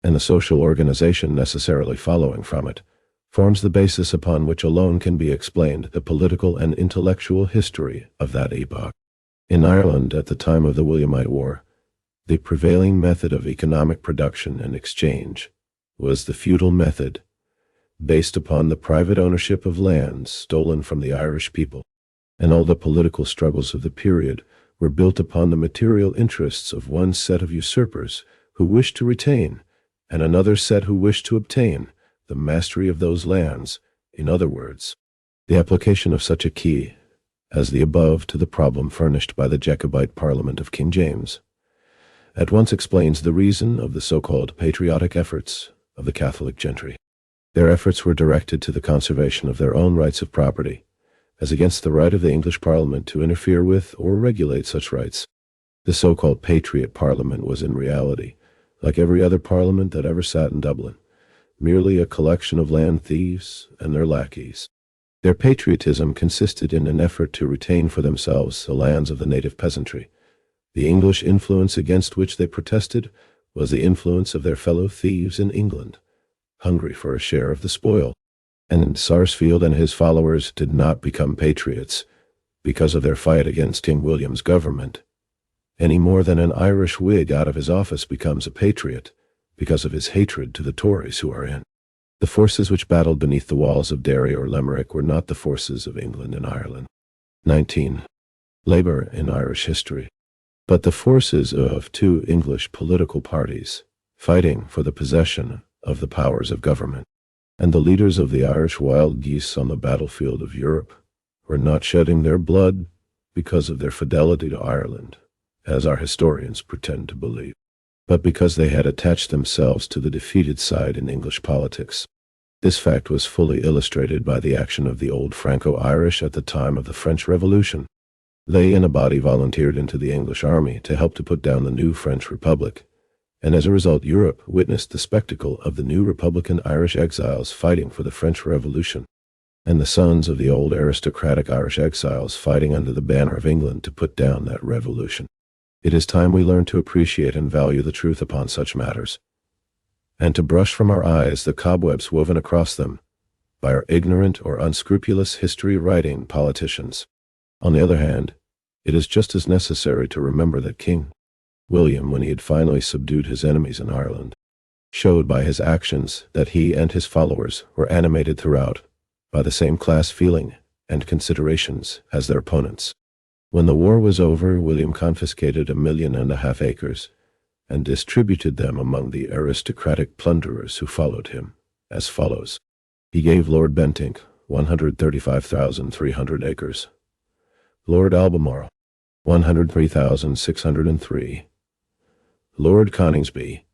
and the social organization necessarily following from it, forms the basis upon which alone can be explained the political and intellectual history of that epoch. In Ireland at the time of the Williamite War, the prevailing method of economic production and exchange was the feudal method, based upon the private ownership of lands stolen from the Irish people, and all the political struggles of the period were built upon the material interests of one set of usurpers who wished to retain, and another set who wished to obtain, the mastery of those lands. In other words, the application of such a key as the above to the problem furnished by the Jacobite Parliament of King James at once explains the reason of the so-called patriotic efforts of the Catholic gentry. Their efforts were directed to the conservation of their own rights of property, as against the right of the English Parliament to interfere with or regulate such rights. The so-called Patriot Parliament was in reality, like every other parliament that ever sat in Dublin, merely a collection of land thieves and their lackeys. Their patriotism consisted in an effort to retain for themselves the lands of the native peasantry. The English influence against which they protested was the influence of their fellow thieves in England, hungry for a share of the spoil. And Sarsfield and his followers did not become patriots because of their fight against King William's government, any more than an Irish Whig out of his office becomes a patriot because of his hatred to the Tories who are in. The forces which battled beneath the walls of Derry or Limerick were not the forces of England and Ireland. 19. Labour in Irish history. But the forces of two English political parties fighting for the possession of the powers of government, and the leaders of the Irish wild geese on the battlefield of Europe were not shedding their blood because of their fidelity to Ireland, as our historians pretend to believe, but because they had attached themselves to the defeated side in English politics. This fact was fully illustrated by the action of the old Franco-Irish at the time of the French Revolution. They in a body volunteered into the English army to help to put down the new French Republic, and as a result Europe witnessed the spectacle of the new Republican Irish exiles fighting for the French Revolution, and the sons of the old aristocratic Irish exiles fighting under the banner of England to put down that revolution. It is time we learn to appreciate and value the truth upon such matters, and to brush from our eyes the cobwebs woven across them by our ignorant or unscrupulous history-writing politicians. On the other hand, it is just as necessary to remember that King William, when he had finally subdued his enemies in Ireland, showed by his actions that he and his followers were animated throughout by the same class feeling and considerations as their opponents. When the war was over, William confiscated 1.5 million acres and distributed them among the aristocratic plunderers who followed him, as follows. He gave Lord Bentinck 135,300 acres, Lord Albemarle 103,603, Lord Coningsby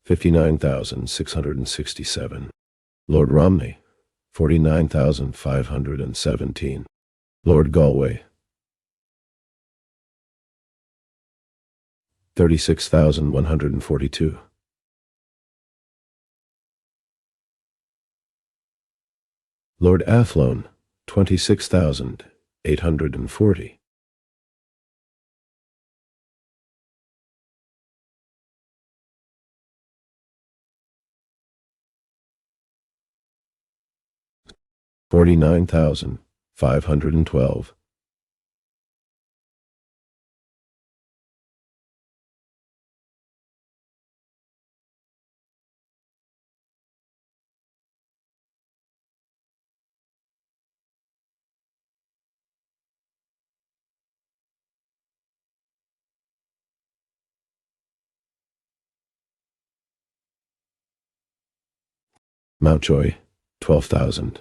59,667, Lord Romney 49,517, Lord Galway 36,142. Lord Athlone, 26,840. $49,512. Mountjoy, 12,000.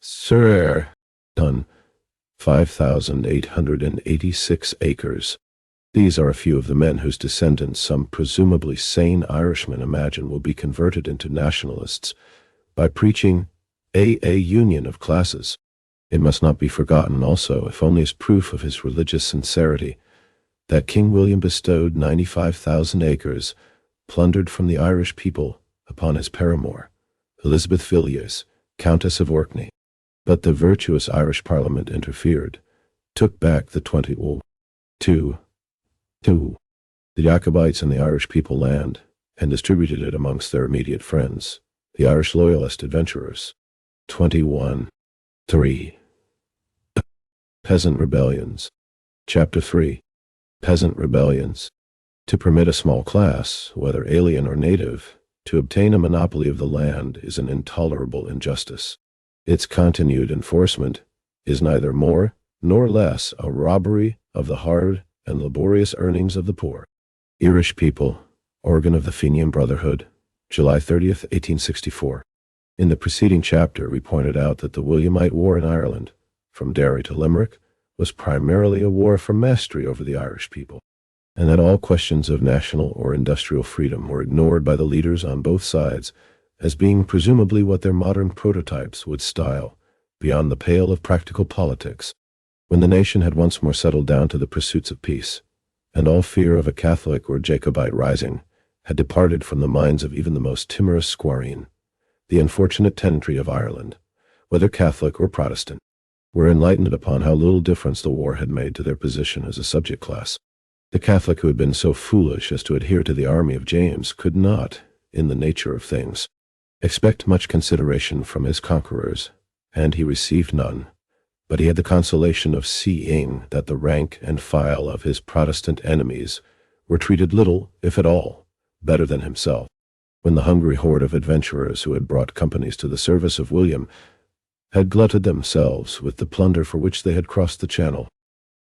Sir, done 5,886 acres. These are a few of the men whose descendants some presumably sane Irishmen imagine will be converted into nationalists by preaching a union of classes. It must not be forgotten also, if only as proof of his religious sincerity, that King William bestowed 95,000 acres, plundered from the Irish people, upon his paramour, Elizabeth Villiers, Countess of Orkney. But the virtuous Irish Parliament interfered, took back the 22 the Jacobites and the Irish people land, and distributed it amongst their immediate friends, the Irish loyalist adventurers. 21.3. Peasant rebellions. Chapter 3. Peasant rebellions. To permit a small class, whether alien or native, to obtain a monopoly of the land is an intolerable injustice. Its continued enforcement is neither more nor less a robbery of the hard and laborious earnings of the poor. Irish people, organ of the Fenian Brotherhood, July 30th, 1864. In the preceding chapter, we pointed out that the Williamite War in Ireland, from Derry to Limerick, was primarily a war for mastery over the Irish people, and that all questions of national or industrial freedom were ignored by the leaders on both sides as being presumably what their modern prototypes would style beyond the pale of practical politics. When the nation had once more settled down to the pursuits of peace, and all fear of a Catholic or Jacobite rising had departed from the minds of even the most timorous squireen, the unfortunate tenantry of Ireland, whether Catholic or Protestant, were enlightened upon how little difference the war had made to their position as a subject class. The Catholic who had been so foolish as to adhere to the army of James could not, in the nature of things, expect much consideration from his conquerors, and he received none. But he had the consolation of seeing that the rank and file of his Protestant enemies were treated little, if at all, better than himself. When the hungry horde of adventurers who had brought companies to the service of William had glutted themselves with the plunder for which they had crossed the Channel,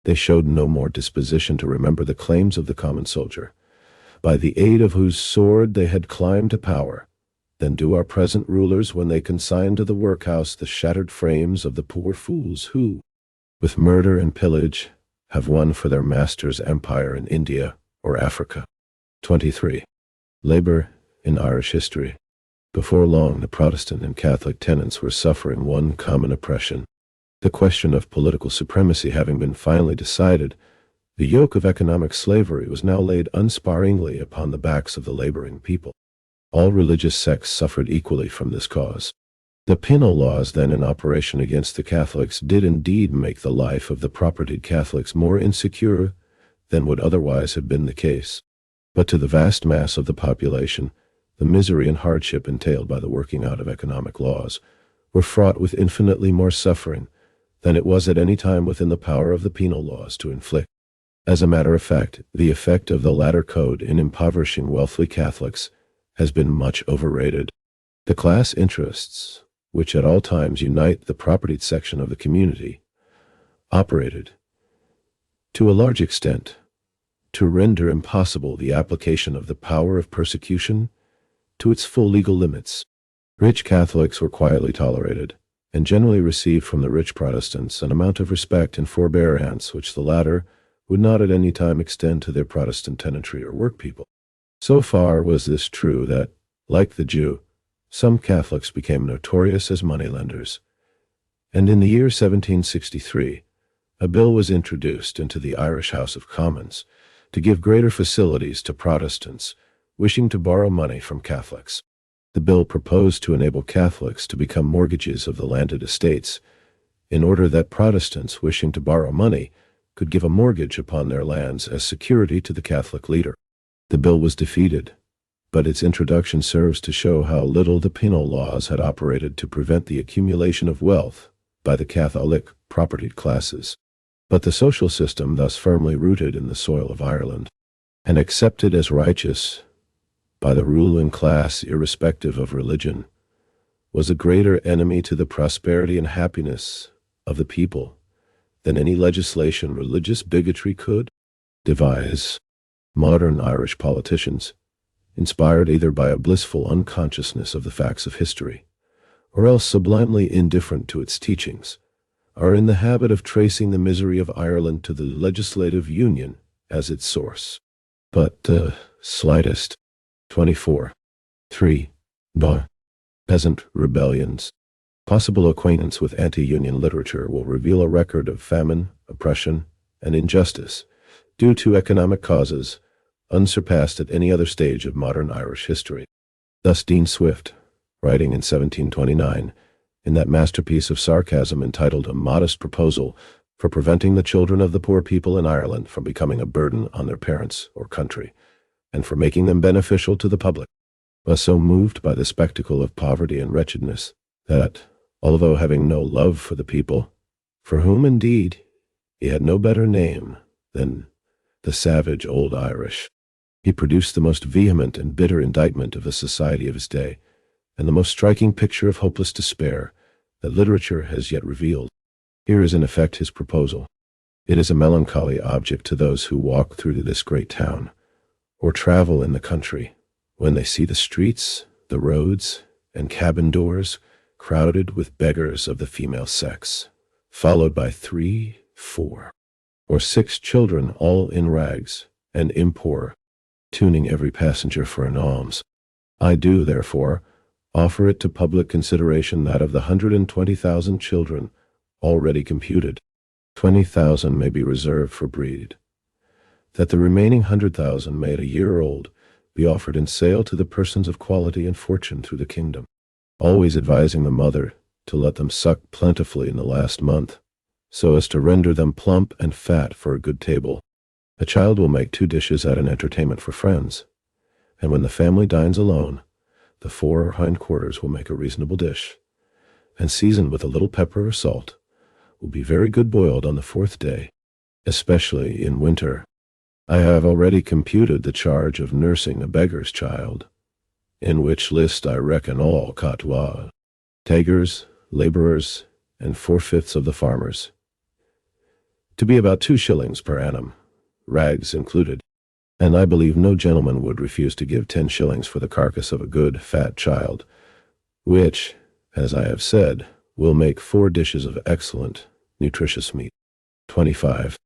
they showed no more disposition to remember the claims of the common soldier, by the aid of whose sword they had climbed to power, than do our present rulers when they consign to the workhouse the shattered frames of the poor fools who, with murder and pillage, have won for their masters empire in India or Africa. 23. Labor in Irish history. Before long, the Protestant and Catholic tenants were suffering one common oppression. The question of political supremacy having been finally decided, the yoke of economic slavery was now laid unsparingly upon the backs of the laboring people. All religious sects suffered equally from this cause. The penal laws then in operation against the Catholics did indeed make the life of the propertied Catholics more insecure than would otherwise have been the case. But to the vast mass of the population, the misery and hardship entailed by the working out of economic laws were fraught with infinitely more suffering than it was at any time within the power of the penal laws to inflict. As a matter of fact, the effect of the latter code in impoverishing wealthy Catholics has been much overrated. The class interests, which at all times unite the propertied section of the community, operated, to a large extent, to render impossible the application of the power of persecution to its full legal limits. Rich Catholics were quietly tolerated, and generally received from the rich Protestants an amount of respect and forbearance which the latter would not at any time extend to their Protestant tenantry or workpeople. So far was this true that, like the Jew, some Catholics became notorious as moneylenders, and in the year 1763, a bill was introduced into the Irish House of Commons to give greater facilities to Protestants wishing to borrow money from Catholics. The bill proposed to enable Catholics to become mortgages of the landed estates, in order that Protestants wishing to borrow money could give a mortgage upon their lands as security to the Catholic leader. The bill was defeated, but its introduction serves to show how little the penal laws had operated to prevent the accumulation of wealth by the Catholic propertied classes. But the social system thus firmly rooted in the soil of Ireland, and accepted as righteous by the ruling class irrespective of religion, was a greater enemy to the prosperity and happiness of the people than any legislation religious bigotry could devise. Modern Irish politicians, inspired either by a blissful unconsciousness of the facts of history, or else sublimely indifferent to its teachings, are in the habit of tracing the misery of Ireland to the legislative union as its source. But the slightest 24. 3. Peasant rebellions. Possible acquaintance with anti-union literature will reveal a record of famine, oppression, and injustice due to economic causes unsurpassed at any other stage of modern Irish history. Thus Dean Swift, writing in 1729, in that masterpiece of sarcasm entitled A Modest Proposal for Preventing the Children of the Poor People in Ireland from becoming a burden on their parents or country, and for making them beneficial to the public, was so moved by the spectacle of poverty and wretchedness that, although having no love for the people, for whom indeed he had no better name than the savage old Irish, he produced the most vehement and bitter indictment of the society of his day, and the most striking picture of hopeless despair that literature has yet revealed. Here is in effect his proposal. It is a melancholy object to those who walk through this great town, or travel in the country, when they see the streets, the roads, and cabin doors crowded with beggars of the female sex, followed by 3, 4, or 6 children all in rags and impor, tuning every passenger for an alms. I do, therefore, offer it to public consideration that of the 120,000 children already computed, 20,000 may be reserved for breed, that the remaining 100,000 made a year old be offered in sale to the persons of quality and fortune through the kingdom, always advising the mother to let them suck plentifully in the last month, so as to render them plump and fat for a good table. A child will make 2 dishes at an entertainment for friends, and when the family dines alone, the fore or hind quarters will make a reasonable dish, and seasoned with a little pepper or salt, will be very good boiled on the 4th day, especially in winter. I have already computed the charge of nursing a beggar's child, in which list I reckon all catois, taggers, laborers, and 4/5 of the farmers, to be about 2 shillings per annum, rags included, and I believe no gentleman would refuse to give 10 shillings for the carcass of a good, fat child, which, as I have said, will make 4 dishes of excellent, nutritious meat. 25.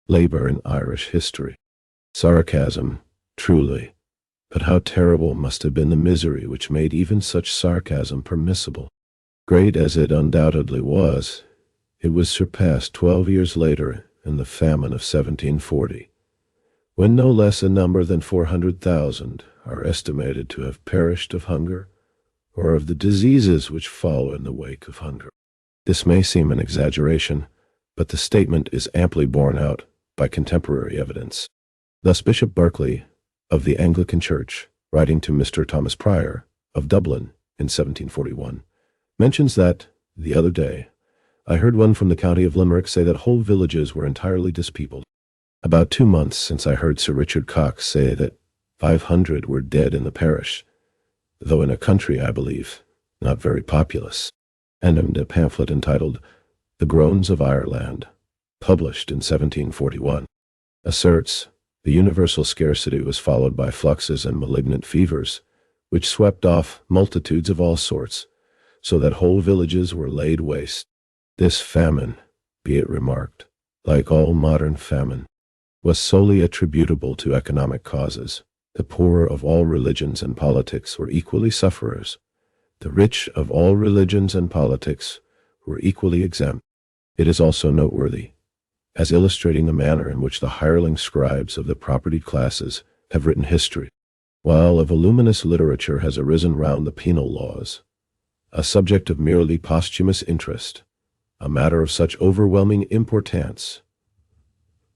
Labor in Irish history. Sarcasm, truly, but how terrible must have been the misery which made even such sarcasm permissible. Great as it undoubtedly was, it was surpassed 12 years later in the famine of 1740, when no less a number than 400,000 are estimated to have perished of hunger or of the diseases which follow in the wake of hunger. This may seem an exaggeration, but the statement is amply borne out by contemporary evidence. Thus Bishop Berkeley of the Anglican Church, writing to Mr. Thomas Prior of Dublin in 1741, mentions that, the other day, I heard one from the county of Limerick say that whole villages were entirely dispeopled. About 2 months since I heard Sir Richard Cox say that 500 were dead in the parish, though in a country, I believe, not very populous, and in a pamphlet entitled The Groans of Ireland, published in 1741, asserts the universal scarcity was followed by fluxes and malignant fevers, which swept off multitudes of all sorts, so that whole villages were laid waste. This famine, be it remarked, like all modern famine, was solely attributable to economic causes. The poor of all religions and politics were equally sufferers. The rich of all religions and politics were equally exempt. It is also noteworthy, as illustrating the manner in which the hireling scribes of the propertied classes have written history, while a voluminous literature has arisen round the penal laws, a subject of merely posthumous interest, a matter of such overwhelming importance,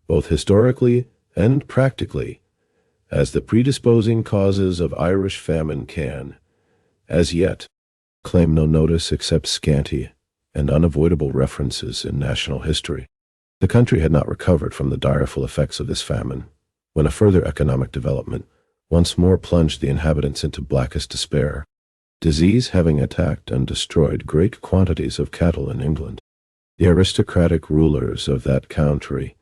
both historically and practically, as the predisposing causes of Irish famine can, as yet, claim no notice except scanty and unavoidable references in national history. The country had not recovered from the direful effects of this famine, when a further economic development once more plunged the inhabitants into blackest despair, disease having attacked and destroyed great quantities of cattle in England. The aristocratic rulers of that country,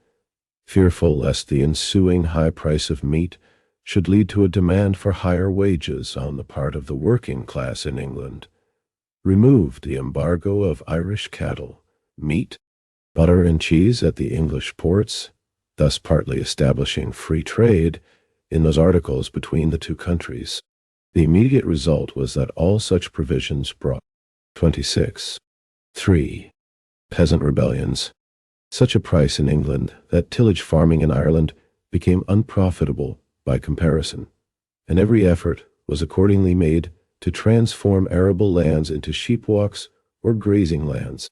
fearful lest the ensuing high price of meat should lead to a demand for higher wages on the part of the working class in England, removed the embargo of Irish cattle, meat, butter, and cheese at the English ports, thus partly establishing free trade in those articles between the 2 countries. The immediate result was that all such provisions brought 26. 3. Peasant rebellions. Such a price in England that tillage farming in Ireland became unprofitable by comparison, and every effort was accordingly made to transform arable lands into sheepwalks or grazing lands.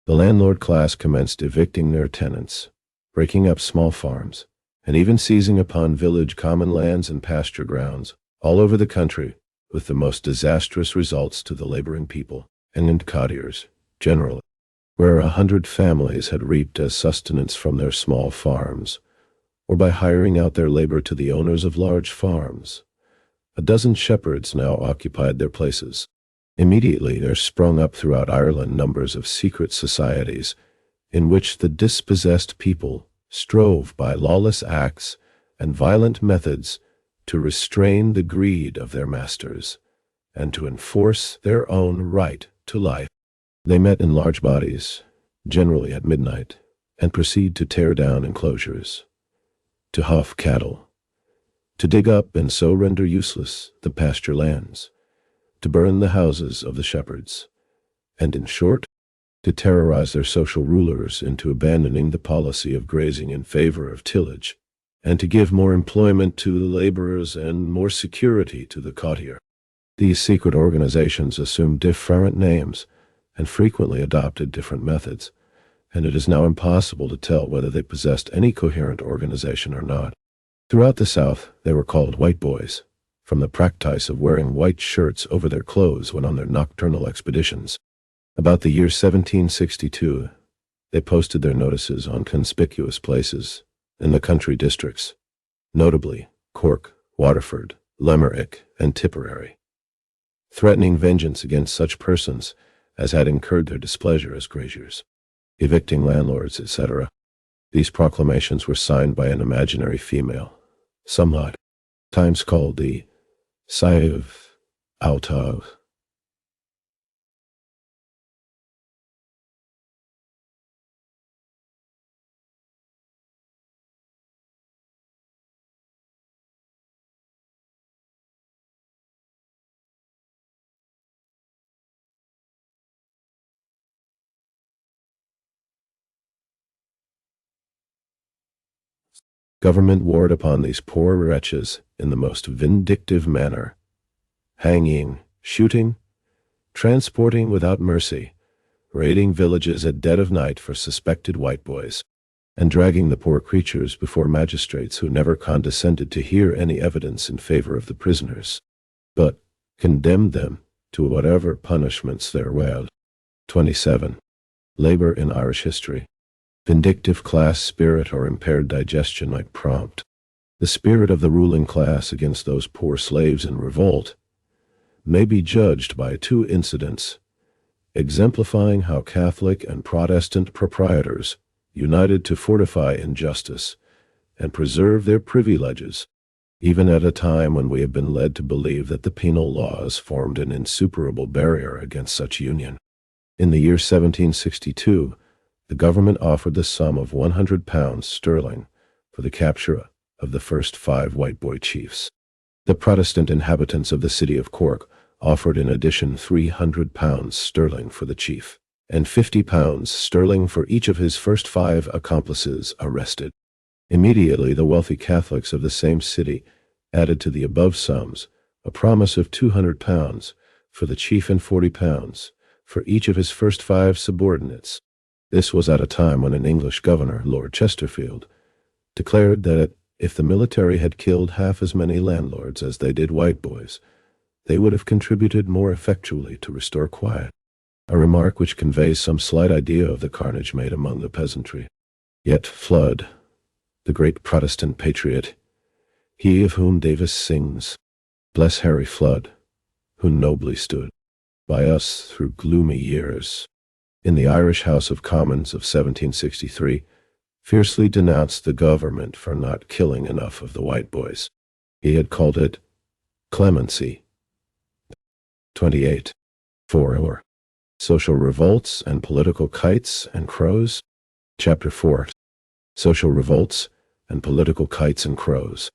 The landlord class commenced evicting their tenants, breaking up small farms, and even seizing upon village common lands and pasture grounds all over the country, with the most disastrous results to the laboring people and cottiers generally, where 100 families had reaped as sustenance from their small farms, or by hiring out their labor to the owners of large farms. A dozen shepherds now occupied their places. Immediately there sprung up throughout Ireland numbers of secret societies, in which the dispossessed people strove by lawless acts and violent methods to restrain the greed of their masters, and to enforce their own right to life. They met in large bodies, generally at midnight, and proceed to tear down enclosures, to huff cattle, to dig up and so render useless the pasture lands, to burn the houses of the shepherds, and in short, to terrorize their social rulers into abandoning the policy of grazing in favor of tillage, and to give more employment to the laborers and more security to the courtier. These secret organizations assumed different names and frequently adopted different methods, and it is now impossible to tell whether they possessed any coherent organization or not. Throughout the South, they were called white boys, from the practice of wearing white shirts over their clothes when on their nocturnal expeditions. About the year 1762, they posted their notices on conspicuous places in the country districts, notably Cork, Waterford, Limerick, and Tipperary, threatening vengeance against such persons as had incurred their displeasure as graziers, evicting landlords, etc. These proclamations were signed by an imaginary female, sometimes called the Saiv Autav. Government warred upon these poor wretches in the most vindictive manner, hanging, shooting, transporting without mercy, raiding villages at dead of night for suspected white boys, and dragging the poor creatures before magistrates who never condescended to hear any evidence in favor of the prisoners, but condemned them to whatever punishments there were. 27. Labor in Irish history. Vindictive class spirit or impaired digestion might prompt the spirit of the ruling class against those poor slaves in revolt may be judged by two incidents, exemplifying how Catholic and Protestant proprietors united to fortify injustice and preserve their privileges, even at a time when we have been led to believe that the penal laws formed an insuperable barrier against such union. In the year 1762, the government offered the sum of £100 sterling for the capture of the first 5 white boy chiefs. The Protestant inhabitants of the city of Cork offered in addition £300 sterling for the chief, and £50 sterling for each of his first 5 accomplices arrested. Immediately the wealthy Catholics of the same city added to the above sums a promise of £200 for the chief and £40 for each of his first 5 subordinates. This was at a time when an English governor, Lord Chesterfield, declared that if the military had killed half as many landlords as they did white boys, they would have contributed more effectually to restore quiet, a remark which conveys some slight idea of the carnage made among the peasantry. Yet Flood, the great Protestant patriot, he of whom Davis sings, "Bless Harry Flood, who nobly stood by us through gloomy years," in the Irish House of Commons of 1763, fiercely denounced the government for not killing enough of the white boys. He had called it clemency. 28. 4. Social revolts and political kites and crows. Chapter 4. Social revolts and political kites and crows.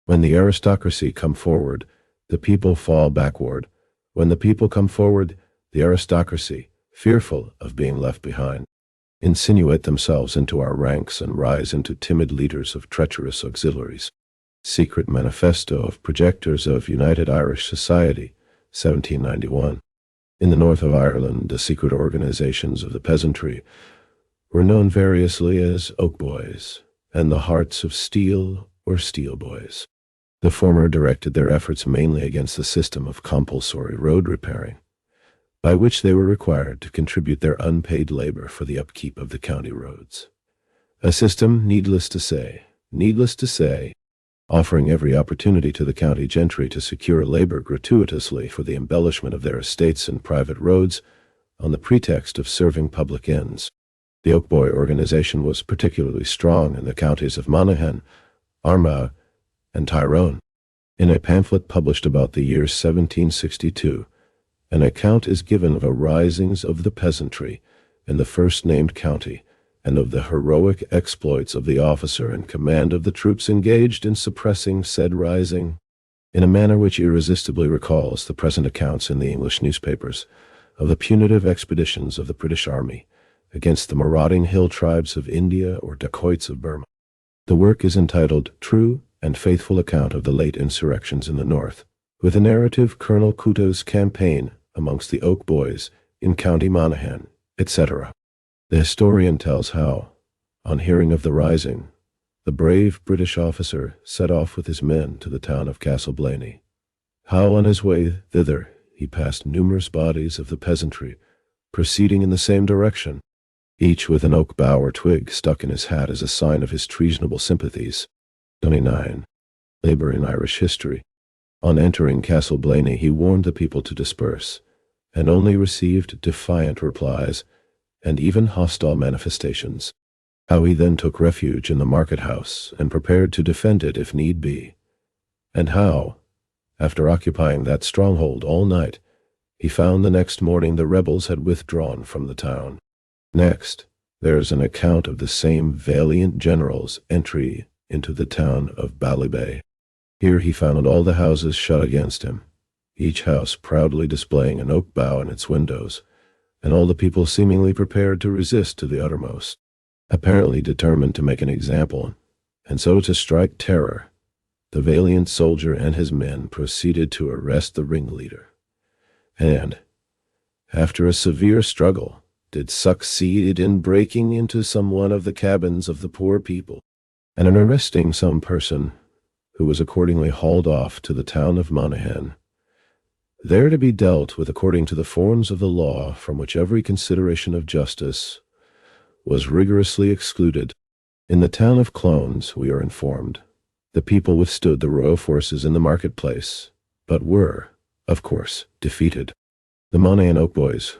When the aristocracy come forward, the people fall backward. When the people come forward, the aristocracy, fearful of being left behind, insinuate themselves into our ranks and rise into timid leaders of treacherous auxiliaries. Secret Manifesto of Projectors of United Irish Society, 1791. In the north of Ireland, the secret organizations of the peasantry were known variously as Oak Boys and the Hearts of Steel or Steel Boys. The former directed their efforts mainly against the system of compulsory road repairing, by which they were required to contribute their unpaid labor for the upkeep of the county roads. A system, needless to say, offering every opportunity to the county gentry to secure labor gratuitously for the embellishment of their estates and private roads on the pretext of serving public ends. The Oak Boy organization was particularly strong in the counties of Monaghan, Armagh, and Tyrone. In a pamphlet published about the year 1762, an account is given of a risings of the peasantry in the first-named county, and of the heroic exploits of the officer in command of the troops engaged in suppressing said rising, in a manner which irresistibly recalls the present accounts in the English newspapers of the punitive expeditions of the British Army against the marauding hill tribes of India or dacoits of Burma. The work is entitled True and Faithful Account of the Late Insurrections in the North, with a narrative Colonel Couteau's campaign amongst the Oak Boys in County Monaghan, etc. The historian tells how, on hearing of the rising, the brave British officer set off with his men to the town of Castleblaney. How on his way thither he passed numerous bodies of the peasantry proceeding in the same direction, each with an oak bough or twig stuck in his hat as a sign of his treasonable sympathies. 29. Labor in Irish History. On entering Castleblaney he warned the people to disperse, and only received defiant replies and even hostile manifestations. How he then took refuge in the market house and prepared to defend it if need be, and how, after occupying that stronghold all night, he found the next morning the rebels had withdrawn from the town. Next, there is an account of the same valiant general's entry into the town of Ballybay. Here he found all the houses shut against him, each house proudly displaying an oak bough in its windows, and all the people seemingly prepared to resist to the uttermost, apparently determined to make an example, and so to strike terror. The valiant soldier and his men proceeded to arrest the ringleader, and, after a severe struggle, did succeed in breaking into some one of the cabins of the poor people, and in arresting some person, who was accordingly hauled off to the town of Monaghan, there to be dealt with according to the forms of the law, from which every consideration of justice was rigorously excluded. In the town of Clones, we are informed, the people withstood the royal forces in the marketplace, but were, of course, defeated. The Monaghan Oak Boys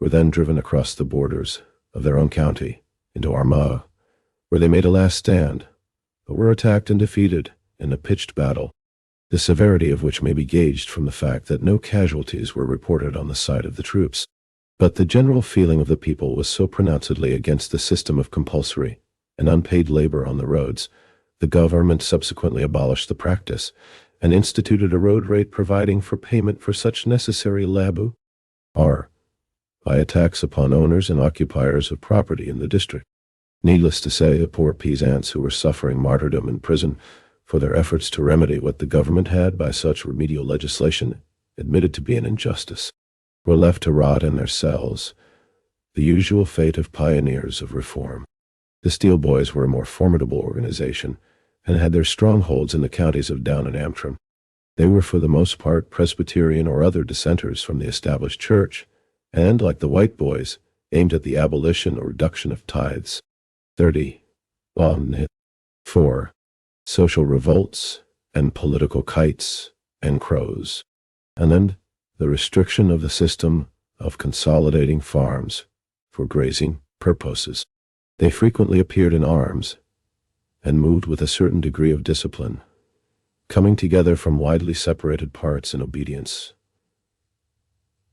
were then driven across the borders of their own county into Armagh, where they made a last stand, but were attacked and defeated in a pitched battle, the severity of which may be gauged from the fact that no casualties were reported on the side of the troops. But the general feeling of the people was so pronouncedly against the system of compulsory and unpaid labor on the roads, the government subsequently abolished the practice and instituted a road rate providing for payment for such necessary labour by attacks upon owners and occupiers of property in the district. Needless to say, the poor peasants who were suffering martyrdom in prison for their efforts to remedy what the government had, by such remedial legislation, admitted to be an injustice, were left to rot in their cells, the usual fate of pioneers of reform. The Steel Boys were a more formidable organization, and had their strongholds in the counties of Down and Antrim. They were for the most part Presbyterian or other dissenters from the established church, and, like the White Boys, aimed at the abolition or reduction of tithes. 30. 4. Social revolts and political kites and crows. And then the restriction of the system of consolidating farms for grazing purposes. They frequently appeared in arms and moved with a certain degree of discipline, coming together from widely separated parts in obedience,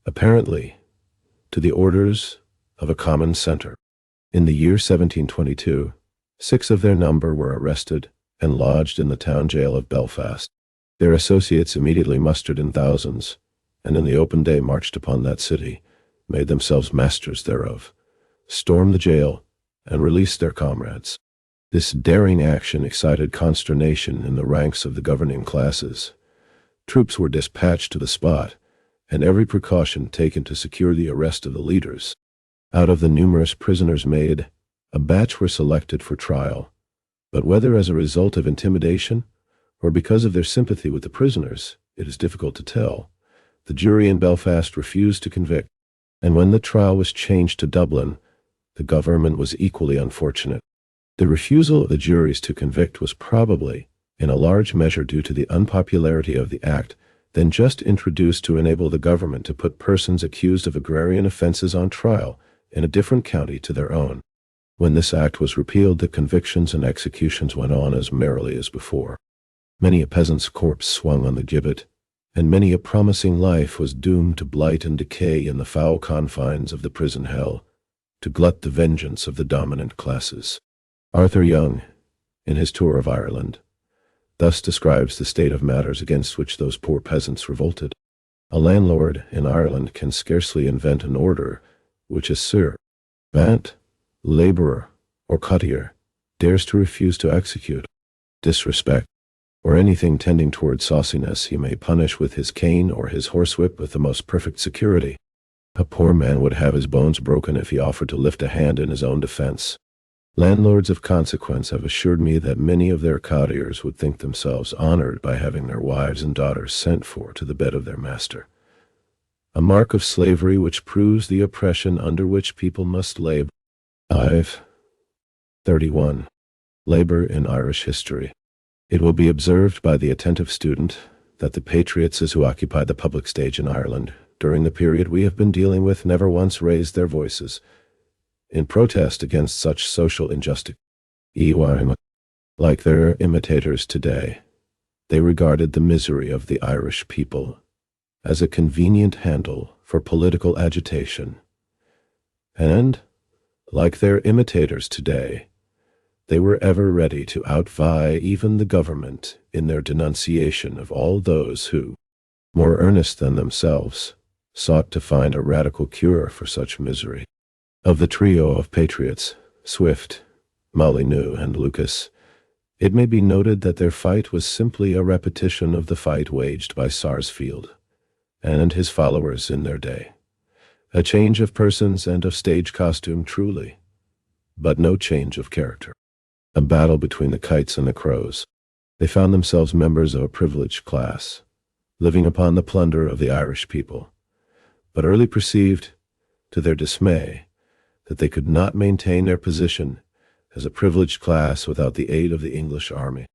apparently, to the orders of a common center. In the year 1722, 6 of their number were arrested and lodged in the town jail of Belfast. Their associates immediately mustered in thousands, and in the open day marched upon that city, made themselves masters thereof, stormed the jail, and released their comrades. This daring action excited consternation in the ranks of the governing classes. Troops were dispatched to the spot, and every precaution taken to secure the arrest of the leaders. Out of the numerous prisoners made, a batch were selected for trial, but whether as a result of intimidation or because of their sympathy with the prisoners, it is difficult to tell. The jury in Belfast refused to convict, and when the trial was changed to Dublin, the government was equally unfortunate. The refusal of the juries to convict was probably, in a large measure, due to the unpopularity of the act then just introduced to enable the government to put persons accused of agrarian offenses on trial in a different county to their own. When this act was repealed, the convictions and executions went on as merrily as before. Many a peasant's corpse swung on the gibbet, and many a promising life was doomed to blight and decay in the foul confines of the prison hell, to glut the vengeance of the dominant classes. Arthur Young, in his tour of Ireland, thus describes the state of matters against which those poor peasants revolted. A landlord in Ireland can scarcely invent an order which a servant, laborer, or cottier dares to refuse to execute. Disrespect, or anything tending toward sauciness, he may punish with his cane or his horsewhip with the most perfect security. A poor man would have his bones broken if he offered to lift a hand in his own defense. Landlords of consequence have assured me that many of their cottiers would think themselves honored by having their wives and daughters sent for to the bed of their master. A mark of slavery which proves the oppression under which people must labor. 31. Labor in Irish history. It will be observed by the attentive student that the patriots who occupied the public stage in Ireland during the period we have been dealing with never once raised their voices in protest against such social injustice. Like their imitators today, they regarded the misery of the Irish people as a convenient handle for political agitation, and, like their imitators today, they were ever ready to outvie even the government in their denunciation of all those who, more earnest than themselves, sought to find a radical cure for such misery. Of the trio of patriots, Swift, Molyneux, and Lucas, it may be noted that their fight was simply a repetition of the fight waged by Sarsfield and his followers in their day. A change of persons and of stage costume truly, but no change of character. A battle between the kites and the crows. They found themselves members of a privileged class, living upon the plunder of the Irish people, but early perceived, to their dismay, that they could not maintain their position as a privileged class without the aid of the English army.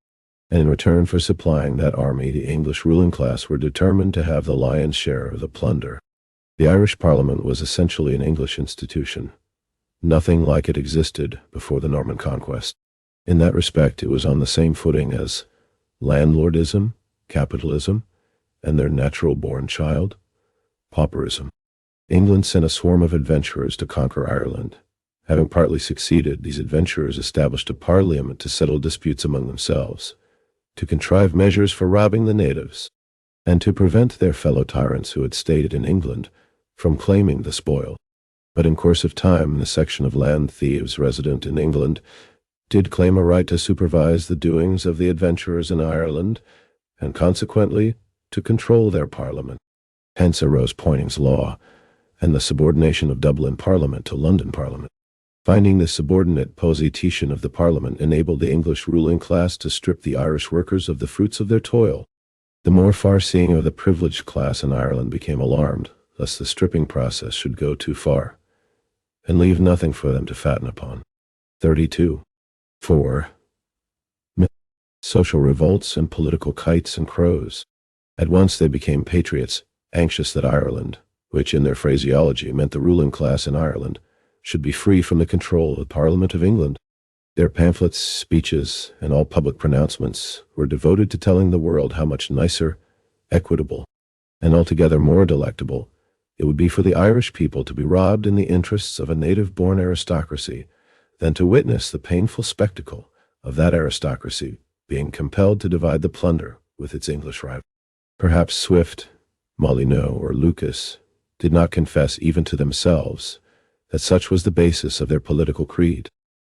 And in return for supplying that army, the English ruling class were determined to have the lion's share of the plunder. The Irish Parliament was essentially an English institution. Nothing like it existed before the Norman Conquest. In that respect, it was on the same footing as landlordism, capitalism, and their natural-born child, pauperism. England sent a swarm of adventurers to conquer Ireland. Having partly succeeded, these adventurers established a parliament to settle disputes among themselves, to contrive measures for robbing the natives, and to prevent their fellow tyrants who had stayed in England from claiming the spoil. But in course of time, the section of land thieves resident in England did claim a right to supervise the doings of the adventurers in Ireland, and consequently to control their parliament. Hence arose Poyning's Law, and the subordination of Dublin Parliament to London Parliament. Finding this subordinate position of the Parliament enabled the English ruling class to strip the Irish workers of the fruits of their toil. The more far-seeing of the privileged class in Ireland became alarmed, lest the stripping process should go too far, and leave nothing for them to fatten upon. 32. 4. Social revolts and political kites and crows. At once they became patriots, anxious that Ireland, which in their phraseology meant the ruling class in Ireland, should be free from the control of the Parliament of England. Their pamphlets, speeches, and all public pronouncements were devoted to telling the world how much nicer, equitable, and altogether more delectable it would be for the Irish people to be robbed in the interests of a native-born aristocracy than to witness the painful spectacle of that aristocracy being compelled to divide the plunder with its English rival. Perhaps Swift, Molyneux, or Lucas did not confess even to themselves that such was the basis of their political creed.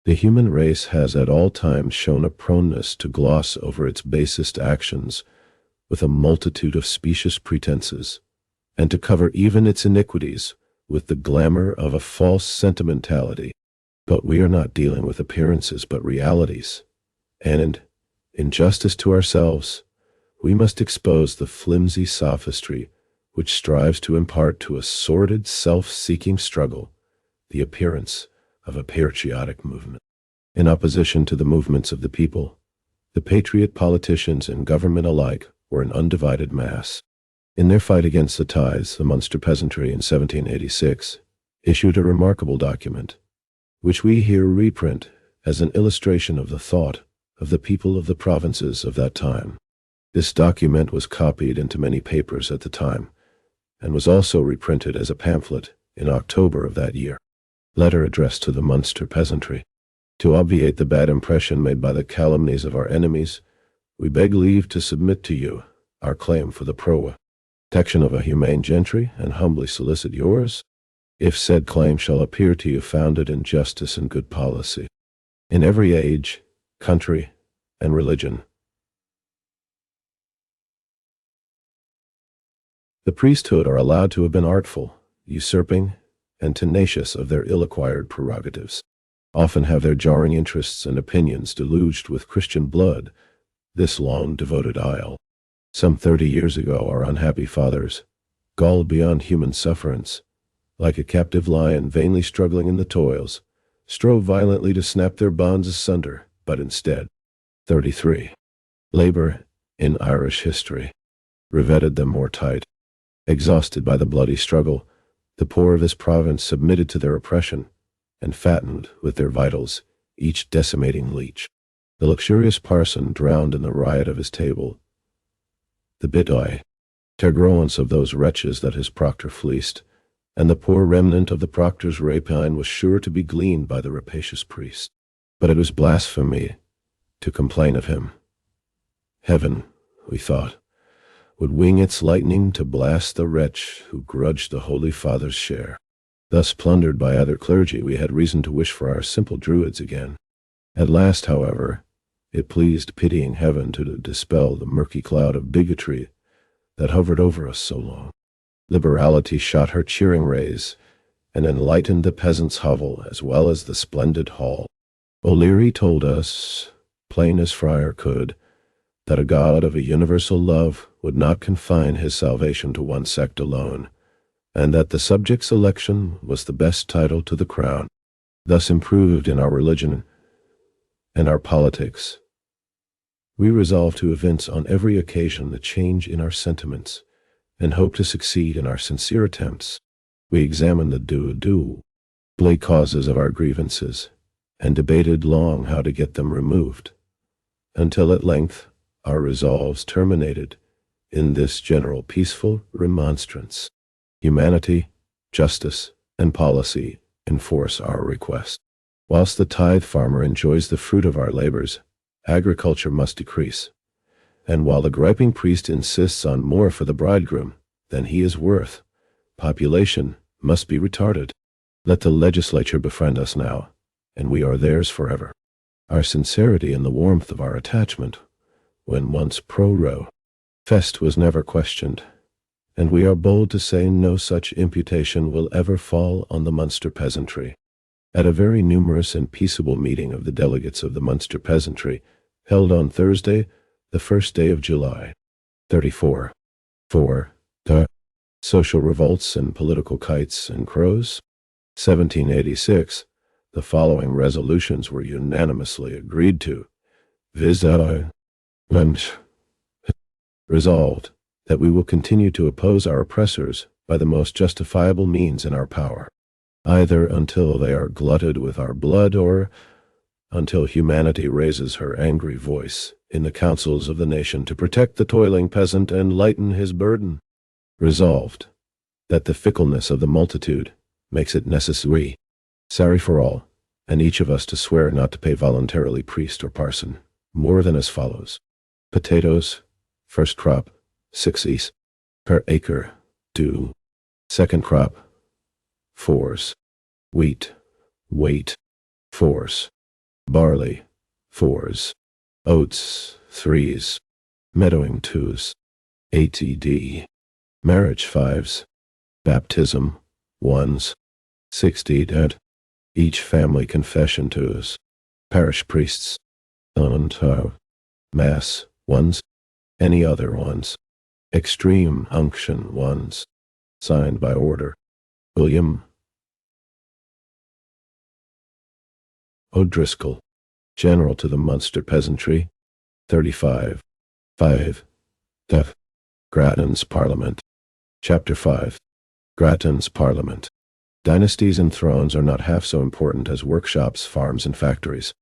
The human race has at all times shown a proneness to gloss over its basest actions with a multitude of specious pretenses, and to cover even its iniquities with the glamour of a false sentimentality. But we are not dealing with appearances but realities, and, in justice to ourselves, we must expose the flimsy sophistry which strives to impart to a sordid, self-seeking struggle the appearance of a patriotic movement. In opposition to the movements of the people, the patriot politicians and government alike were an undivided mass. In their fight against the tithes, the Munster peasantry in 1786 issued a remarkable document, which we here reprint as an illustration of the thought of the people of the provinces of that time. This document was copied into many papers at the time, and was also reprinted as a pamphlet in October of that year. Letter addressed to the Munster peasantry. To obviate the bad impression made by the calumnies of our enemies, we beg leave to submit to you our claim for the protection of a humane gentry, and humbly solicit yours, if said claim shall appear to you founded in justice and good policy, in every age, country, and religion. The priesthood are allowed to have been artful, usurping, and tenacious of their ill-acquired prerogatives, often have their jarring interests and opinions deluged with Christian blood, this long devoted isle. Some 30 years ago our unhappy fathers, galled beyond human sufferance, like a captive lion vainly struggling in the toils, strove violently to snap their bonds asunder, but instead, 33. Labor, in Irish history, riveted them more tight. Exhausted by the bloody struggle, the poor of this province submitted to their oppression, and fattened with their vitals each decimating leech. The luxurious parson drowned in the riot of his table. The bitoi, tergroance of those wretches that his proctor fleeced, and the poor remnant of the proctor's rapine was sure to be gleaned by the rapacious priest. But it was blasphemy to complain of him. Heaven, we thought, would wing its lightning to blast the wretch who grudged the Holy Father's share. Thus plundered by other clergy, we had reason to wish for our simple Druids again. At last, however, it pleased pitying heaven to dispel the murky cloud of bigotry that hovered over us so long. Liberality shot her cheering rays, and enlightened the peasant's hovel as well as the splendid hall. O'Leary told us, plain as friar could, that a God of a universal love would not confine his salvation to one sect alone, and that the subject's election was the best title to the crown. Thus improved in our religion and our politics, we resolve to evince on every occasion the change in our sentiments, and hope to succeed in our sincere attempts. We examined the doubly causes of our grievances, and debated long how to get them removed, until at length our resolves terminated in this general peaceful remonstrance. Humanity, justice, and policy enforce our request. Whilst the tithe farmer enjoys the fruit of our labors, agriculture must decrease. And while the griping priest insists on more for the bridegroom than he is worth, population must be retarded. Let the legislature befriend us now, and we are theirs forever. Our sincerity and the warmth of our attachment, when once pro-fest, was never questioned, and we are bold to say no such imputation will ever fall on the Munster peasantry. At a very numerous and peaceable meeting of the delegates of the Munster peasantry, held on Thursday, the 1st day of July, 34. 4. The social revolts and political kites and crows. 1786, the following resolutions were unanimously agreed to, viz. Resolved, that we will continue to oppose our oppressors by the most justifiable means in our power, either until they are glutted with our blood, or until humanity raises her angry voice in the councils of the nation to protect the toiling peasant and lighten his burden. Resolved, that the fickleness of the multitude makes it necessary for all, and each of us to swear not to pay voluntarily priest or parson more than as follows: potatoes, first crop, 6 ease per acre, due. Second crop, 4s. Wheat, weight, 4s. Barley, 4s. Oats, 3s. Meadowing, 2s. ATD. Marriage, 5s. Baptism, 1s. 60 dead. Each family confession, 2s. Parish priests, Mass, 1s. Any other 1s. Extreme unction, 1s. Signed by order, William O'Driscoll, General to the Munster peasantry. 35. 5. Def. Grattan's Parliament. Chapter 5. Grattan's Parliament. Dynasties and thrones are not half so important as workshops, farms, and factories.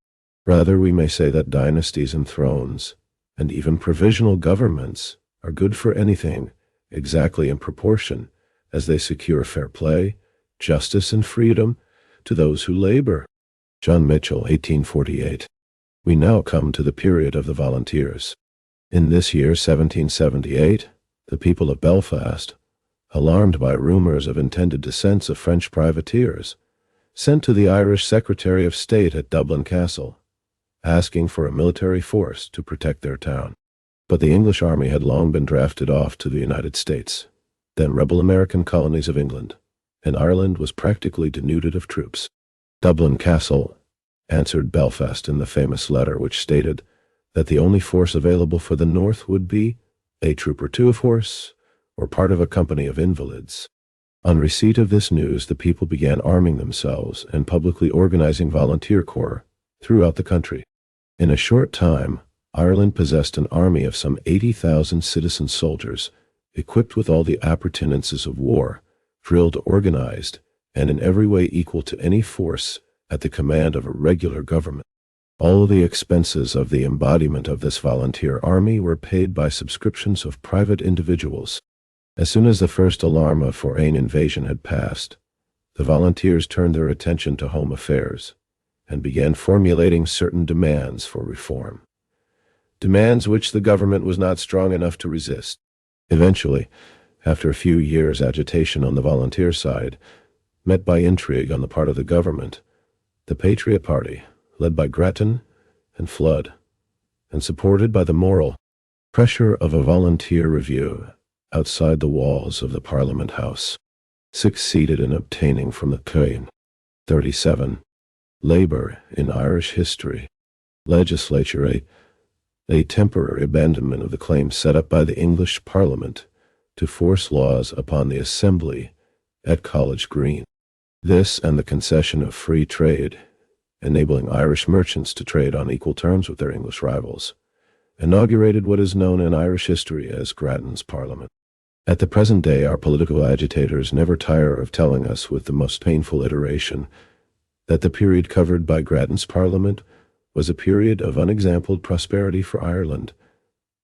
Rather, we may say that dynasties and thrones and even provisional governments are good for anything exactly in proportion as they secure fair play, justice, and freedom to those who labor. John Mitchell, 1848. We now come to the period of the volunteers. In this year, 1778, the people of Belfast, alarmed by rumors of intended descents of French privateers, sent to the Irish Secretary of State at Dublin Castle, asking for a military force to protect their town. But the English army had long been drafted off to the United States, then rebel American colonies of England, and Ireland was practically denuded of troops. Dublin Castle answered Belfast in the famous letter which stated that the only force available for the North would be a troop or two of horse, or part of a company of invalids. On receipt of this news, the people began arming themselves and publicly organizing volunteer corps throughout the country. In a short time, Ireland possessed an army of some 80,000 citizen soldiers, equipped with all the appurtenances of war, drilled, organized, and in every way equal to any force at the command of a regular government. All the expenses of the embodiment of this volunteer army were paid by subscriptions of private individuals. As soon as the first alarm of foreign invasion had passed, the volunteers turned their attention to home affairs and began formulating certain demands for reform, demands which the government was not strong enough to resist. Eventually, after a few years' agitation on the volunteer side, met by intrigue on the part of the government, the Patriot Party, led by Grattan and Flood, and supported by the moral pressure of a volunteer review outside the walls of the Parliament House, succeeded in obtaining from the Queen. 37. Labor in Irish history. Legislature, a temporary abandonment of the claims set up by the English Parliament to force laws upon the Assembly at College Green. This and the concession of free trade, enabling Irish merchants to trade on equal terms with their English rivals, inaugurated what is known in Irish history as Grattan's Parliament. At the present day, our political agitators never tire of telling us with the most painful iteration that the period covered by Grattan's Parliament was a period of unexampled prosperity for Ireland,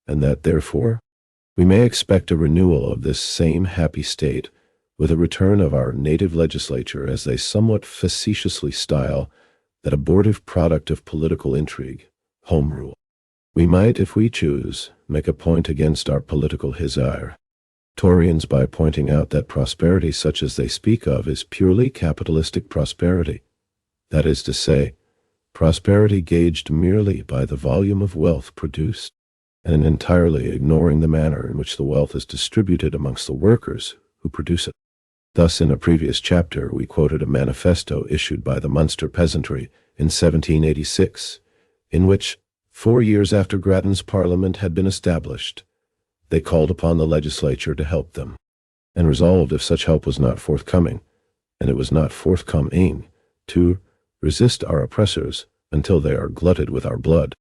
and that, therefore, we may expect a renewal of this same happy state with a return of our native legislature, as they somewhat facetiously style that abortive product of political intrigue, Home Rule. We might, if we choose, make a point against our political hizar Tories by pointing out that prosperity such as they speak of is purely capitalistic prosperity, that is to say, prosperity gauged merely by the volume of wealth produced, and entirely ignoring the manner in which the wealth is distributed amongst the workers who produce it. Thus, in a previous chapter, we quoted a manifesto issued by the Munster peasantry in 1786, in which, 4 years after Grattan's Parliament had been established, they called upon the legislature to help them, and resolved, if such help was not forthcoming, and it was not forthcoming, to resist our oppressors until they are glutted with our blood,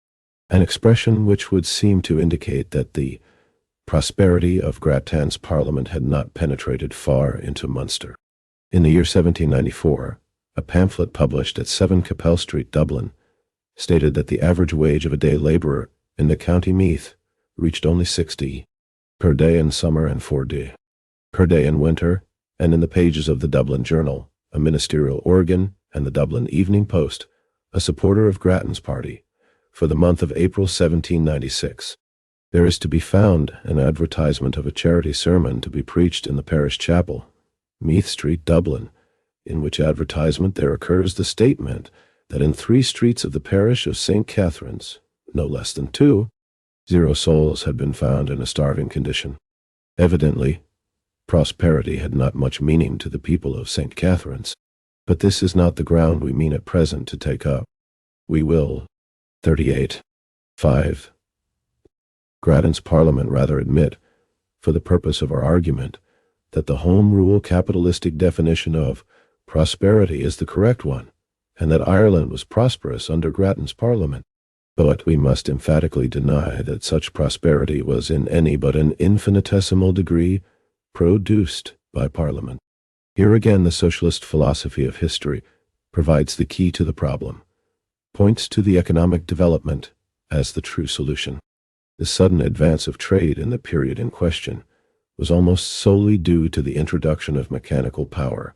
an expression which would seem to indicate that the prosperity of Grattan's Parliament had not penetrated far into Munster. In the year 1794, a pamphlet published at 7 Capel Street, Dublin, stated that the average wage of a day labourer in the County Meath reached only 60 per day in summer and 40 per day in winter, and in the pages of the Dublin Journal, a ministerial organ, and the Dublin Evening Post, a supporter of Grattan's party, for the month of April 1796. There is to be found an advertisement of a charity sermon to be preached in the parish chapel, Meath Street, Dublin, in which advertisement there occurs the statement that in 3 streets of the parish of St. Catherine's, no less than 2, 0 souls had been found in a starving condition. Evidently, prosperity had not much meaning to the people of St. Catherine's, but this is not the ground we mean at present to take up. We will. 38. 5. Grattan's Parliament rather admit, for the purpose of our argument, that the Home Rule capitalistic definition of prosperity is the correct one, and that Ireland was prosperous under Grattan's Parliament. But we must emphatically deny that such prosperity was in any but an infinitesimal degree produced by Parliament. Here again the socialist philosophy of history provides the key to the problem, points to the economic development as the true solution. The sudden advance of trade in the period in question was almost solely due to the introduction of mechanical power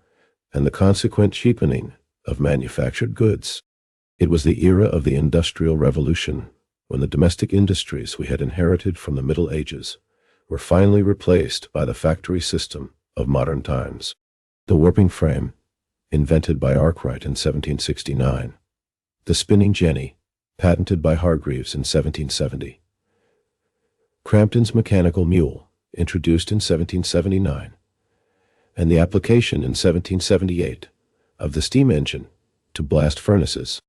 and the consequent cheapening of manufactured goods. It was the era of the Industrial Revolution, when the domestic industries we had inherited from the Middle Ages were finally replaced by the factory system of modern times. The warping frame, invented by Arkwright in 1769, the spinning jenny, patented by Hargreaves in 1770, Crampton's mechanical mule, introduced in 1779, and the application in 1778 of the steam engine to blast furnaces,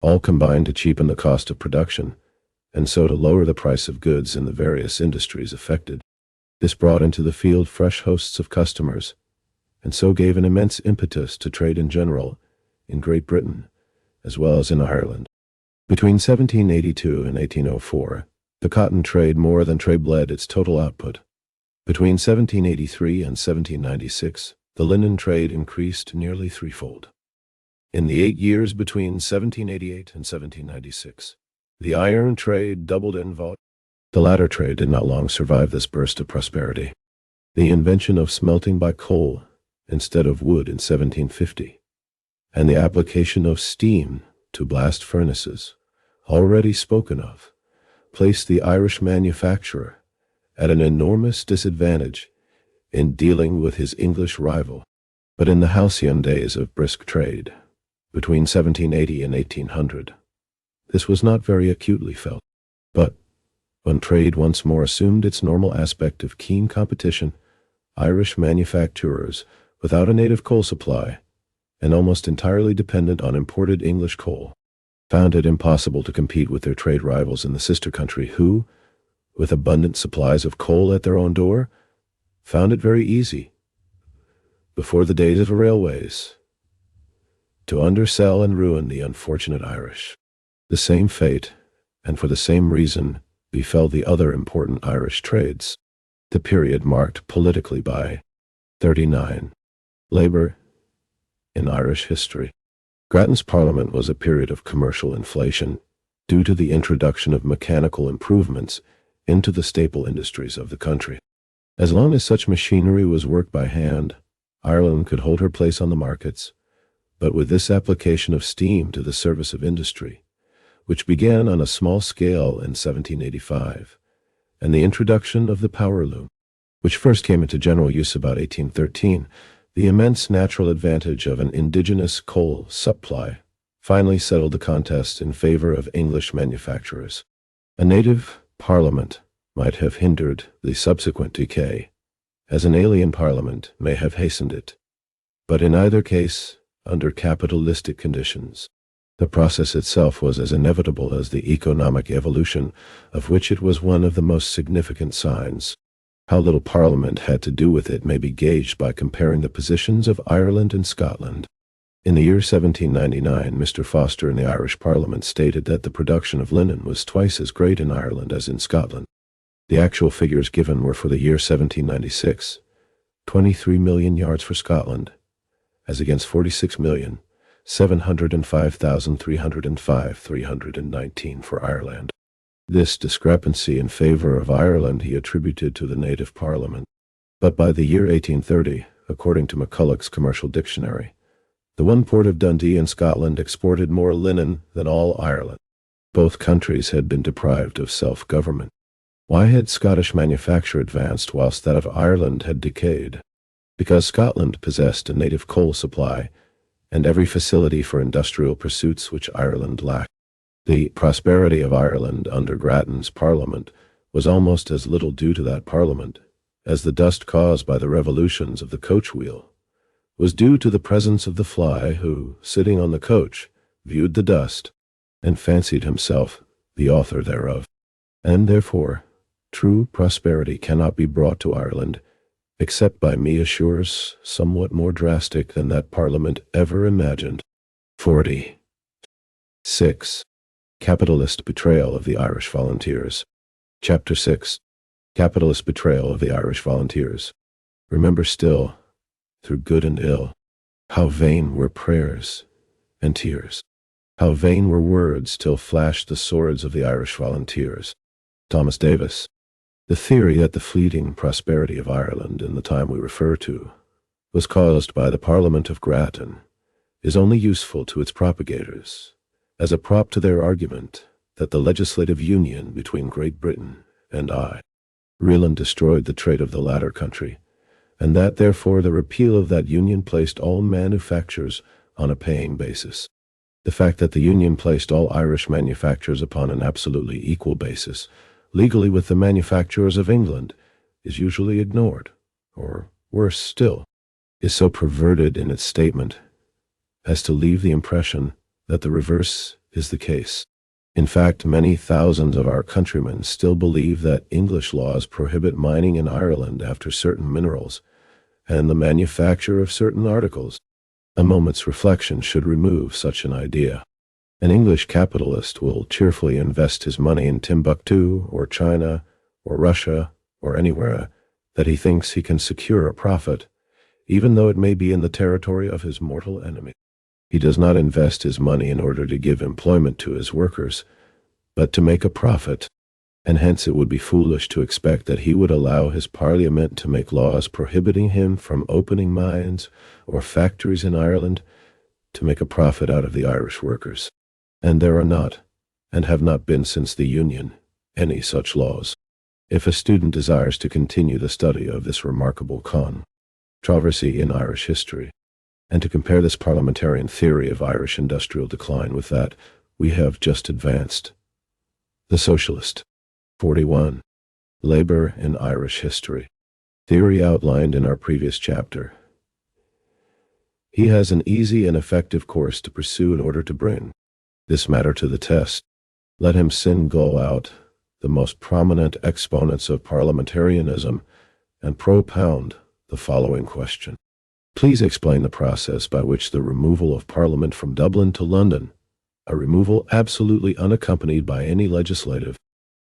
all combined to cheapen the cost of production and so to lower the price of goods in the various industries affected. This brought into the field fresh hosts of customers, and so gave an immense impetus to trade in general in Great Britain as well as in Ireland. Between 1782 and 1804, the cotton trade more than trebled its total output. Between 1783 and 1796, the linen trade increased nearly threefold. In the 8 years between 1788 and 1796, the iron trade doubled in volume. The latter trade did not long survive this burst of prosperity. The invention of smelting by coal instead of wood in 1750, and the application of steam to blast furnaces, already spoken of, placed the Irish manufacturer at an enormous disadvantage in dealing with his English rival. But in the halcyon days of brisk trade, between 1780 and 1800, this was not very acutely felt. But when trade once more assumed its normal aspect of keen competition, Irish manufacturers, without a native coal supply, and almost entirely dependent on imported English coal, found it impossible to compete with their trade rivals in the sister country who, with abundant supplies of coal at their own door, found it very easy, before the days of railways, to undersell and ruin the unfortunate Irish. The same fate, and for the same reason, befell the other important Irish trades. The period marked politically by 39. Labor in Irish history. Grattan's Parliament was a period of commercial inflation due to the introduction of mechanical improvements into the staple industries of the country. As long as such machinery was worked by hand, Ireland could hold her place on the markets, but with this application of steam to the service of industry, which began on a small scale in 1785, and the introduction of the power loom, which first came into general use about 1813, the immense natural advantage of an indigenous coal supply finally settled the contest in favor of English manufacturers. A native parliament might have hindered the subsequent decay, as an alien parliament may have hastened it. But in either case, under capitalistic conditions, the process itself was as inevitable as the economic evolution, of which it was one of the most significant signs. How little Parliament had to do with it may be gauged by comparing the positions of Ireland and Scotland. In the year 1799, Mr. Foster in the Irish Parliament stated that the production of linen was twice as great in Ireland as in Scotland. The actual figures given were for the year 1796, 23 million yards for Scotland, as against 46,705,305 for Ireland. This discrepancy in favor of Ireland he attributed to the native parliament. But by the year 1830, according to McCulloch's Commercial Dictionary, the one port of Dundee in Scotland exported more linen than all Ireland. Both countries had been deprived of self-government. Why had Scottish manufacture advanced whilst that of Ireland had decayed? Because Scotland possessed a native coal supply and every facility for industrial pursuits which Ireland lacked. The prosperity of Ireland under Grattan's Parliament was almost as little due to that Parliament as the dust caused by the revolutions of the coach wheel was due to the presence of the fly who, sitting on the coach, viewed the dust and fancied himself the author thereof. And therefore, true prosperity cannot be brought to Ireland except by measures somewhat more drastic than that Parliament ever imagined. 46. Capitalist Betrayal of the Irish Volunteers. Chapter 6. Capitalist Betrayal of the Irish Volunteers. Remember still, through good and ill, how vain were prayers and tears. How vain were words till flashed the swords of the Irish Volunteers. Thomas Davis. The theory that the fleeting prosperity of Ireland in the time we refer to was caused by the Parliament of Grattan is only useful to its propagators as a prop to their argument that the legislative union between Great Britain and Ireland destroyed the trade of the latter country, and that therefore the repeal of that union placed all manufactures on a paying basis. The fact that the union placed all Irish manufactures upon an absolutely equal basis, legally with the manufacturers of England, is usually ignored, or worse still, is so perverted in its statement as to leave the impression that the reverse is the case. In fact, many thousands of our countrymen still believe that English laws prohibit mining in Ireland after certain minerals and the manufacture of certain articles. A moment's reflection should remove such an idea. An English capitalist will cheerfully invest his money in Timbuktu or China or Russia or anywhere that he thinks he can secure a profit, even though it may be in the territory of his mortal enemy. He does not invest his money in order to give employment to his workers, but to make a profit, and hence it would be foolish to expect that he would allow his parliament to make laws prohibiting him from opening mines or factories in Ireland to make a profit out of the Irish workers. And there are not, and have not been since the Union, any such laws. If a student desires to continue the study of this remarkable controversy in Irish history, and to compare this parliamentarian theory of Irish industrial decline with that we have just advanced, the Socialist. 41. Labor in Irish History. Theory outlined in our previous chapter. He has an easy and effective course to pursue in order to bring this matter to the test. Let him single out the most prominent exponents of parliamentarianism and propound the following question. Please explain the process by which the removal of Parliament from Dublin to London, a removal absolutely unaccompanied by any legislative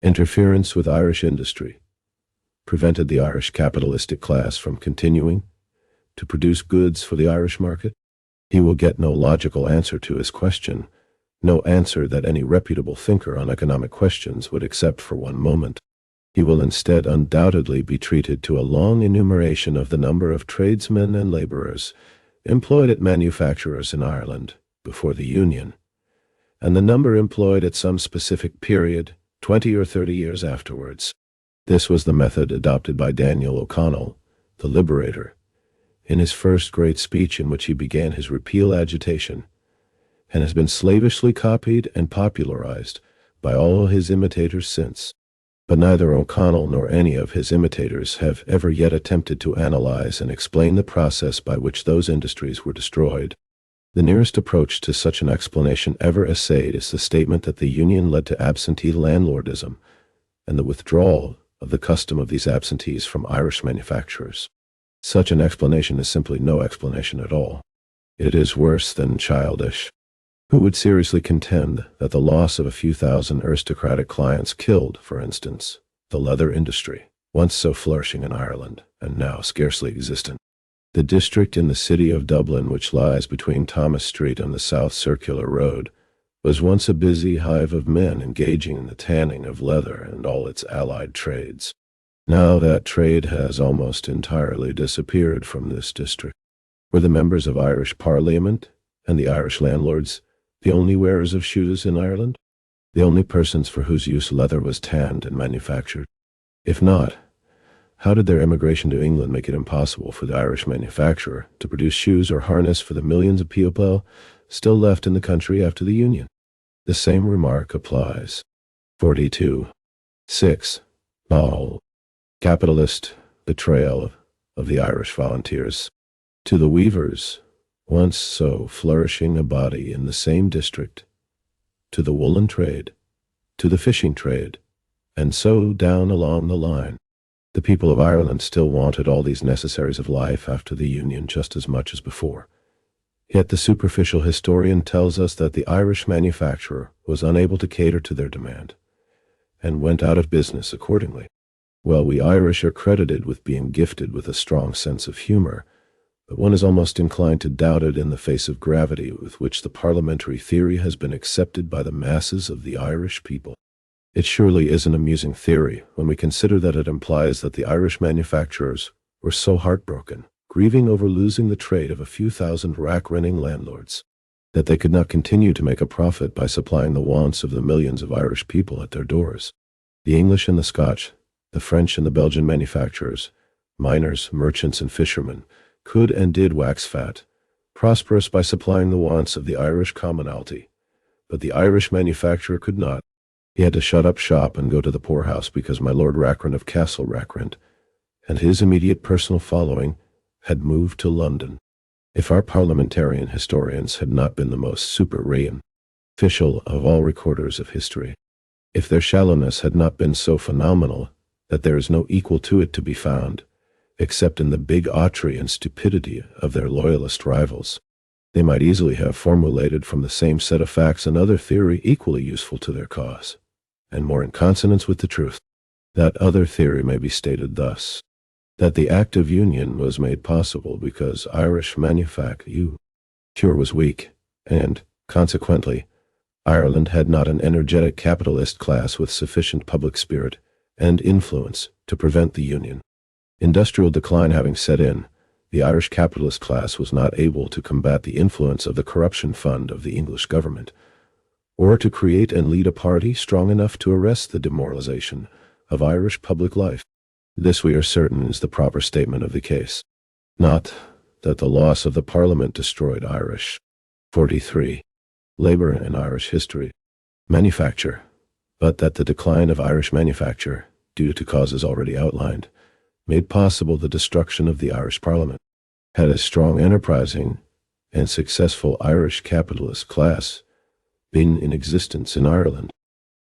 interference with Irish industry, prevented the Irish capitalistic class from continuing to produce goods for the Irish market. He will get no logical answer to his question, no answer that any reputable thinker on economic questions would accept for one moment. He will instead undoubtedly be treated to a long enumeration of the number of tradesmen and laborers employed at manufacturers in Ireland before the Union, and the number employed at some specific period, 20 or 30 years afterwards. This was the method adopted by Daniel O'Connell, the Liberator, in his first great speech in which he began his repeal agitation, and has been slavishly copied and popularized by all his imitators since. But neither O'Connell nor any of his imitators have ever yet attempted to analyze and explain the process by which those industries were destroyed. The nearest approach to such an explanation ever essayed is the statement that the Union led to absentee landlordism and the withdrawal of the custom of these absentees from Irish manufacturers. Such an explanation is simply no explanation at all. It is worse than childish. Who would seriously contend that the loss of a few thousand aristocratic clients killed, for instance, the leather industry, once so flourishing in Ireland and now scarcely existent? The district in the city of Dublin, which lies between Thomas Street and the South Circular Road, was once a busy hive of men engaging in the tanning of leather and all its allied trades. Now that trade has almost entirely disappeared from this district. Were the members of Irish Parliament and the Irish landlords the only wearers of shoes in Ireland? The only persons for whose use leather was tanned and manufactured? If not, how did their emigration to England make it impossible for the Irish manufacturer to produce shoes or harness for the millions of people still left in the country after the Union? The same remark applies. 42. 6. All. Capitalist betrayal of the Irish volunteers. To the weavers, once so flourishing a body in the same district, to the woolen trade, to the fishing trade, and so down along the line. The people of Ireland still wanted all these necessaries of life after the Union just as much as before. Yet the superficial historian tells us that the Irish manufacturer was unable to cater to their demand, and went out of business accordingly. Well, we Irish are credited with being gifted with a strong sense of humor, but one is almost inclined to doubt it in the face of gravity with which the parliamentary theory has been accepted by the masses of the Irish people. It surely is an amusing theory when we consider that it implies that the Irish manufacturers were so heartbroken, grieving over losing the trade of a few thousand rack-renting landlords, that they could not continue to make a profit by supplying the wants of the millions of Irish people at their doors. The English and the Scotch, the French and the Belgian manufacturers, miners, merchants, and fishermen, could and did wax fat, prosperous by supplying the wants of the Irish commonalty. But the Irish manufacturer could not. He had to shut up shop and go to the poorhouse because my Lord Rackrent of Castle Rackrent and his immediate personal following had moved to London. If our parliamentarian historians had not been the most superficial of all recorders of history, if their shallowness had not been so phenomenal that there is no equal to it to be found, except in the bigotry and stupidity of their loyalist rivals, they might easily have formulated from the same set of facts another theory equally useful to their cause, and more in consonance with the truth. That other theory may be stated thus: that the Act of Union was made possible because Irish manufacture was weak, and, consequently, Ireland had not an energetic capitalist class with sufficient public spirit and influence to prevent the Union. Industrial decline having set in, the Irish capitalist class was not able to combat the influence of the corruption fund of the English government, or to create and lead a party strong enough to arrest the demoralization of Irish public life. This, we are certain, is the proper statement of the case. Not that the loss of the Parliament destroyed Irish 43 labor and Irish history manufacture, but that the decline of Irish manufacture, due to causes already outlined, made possible the destruction of the Irish Parliament. Had a strong, enterprising, and successful Irish capitalist class been in existence in Ireland,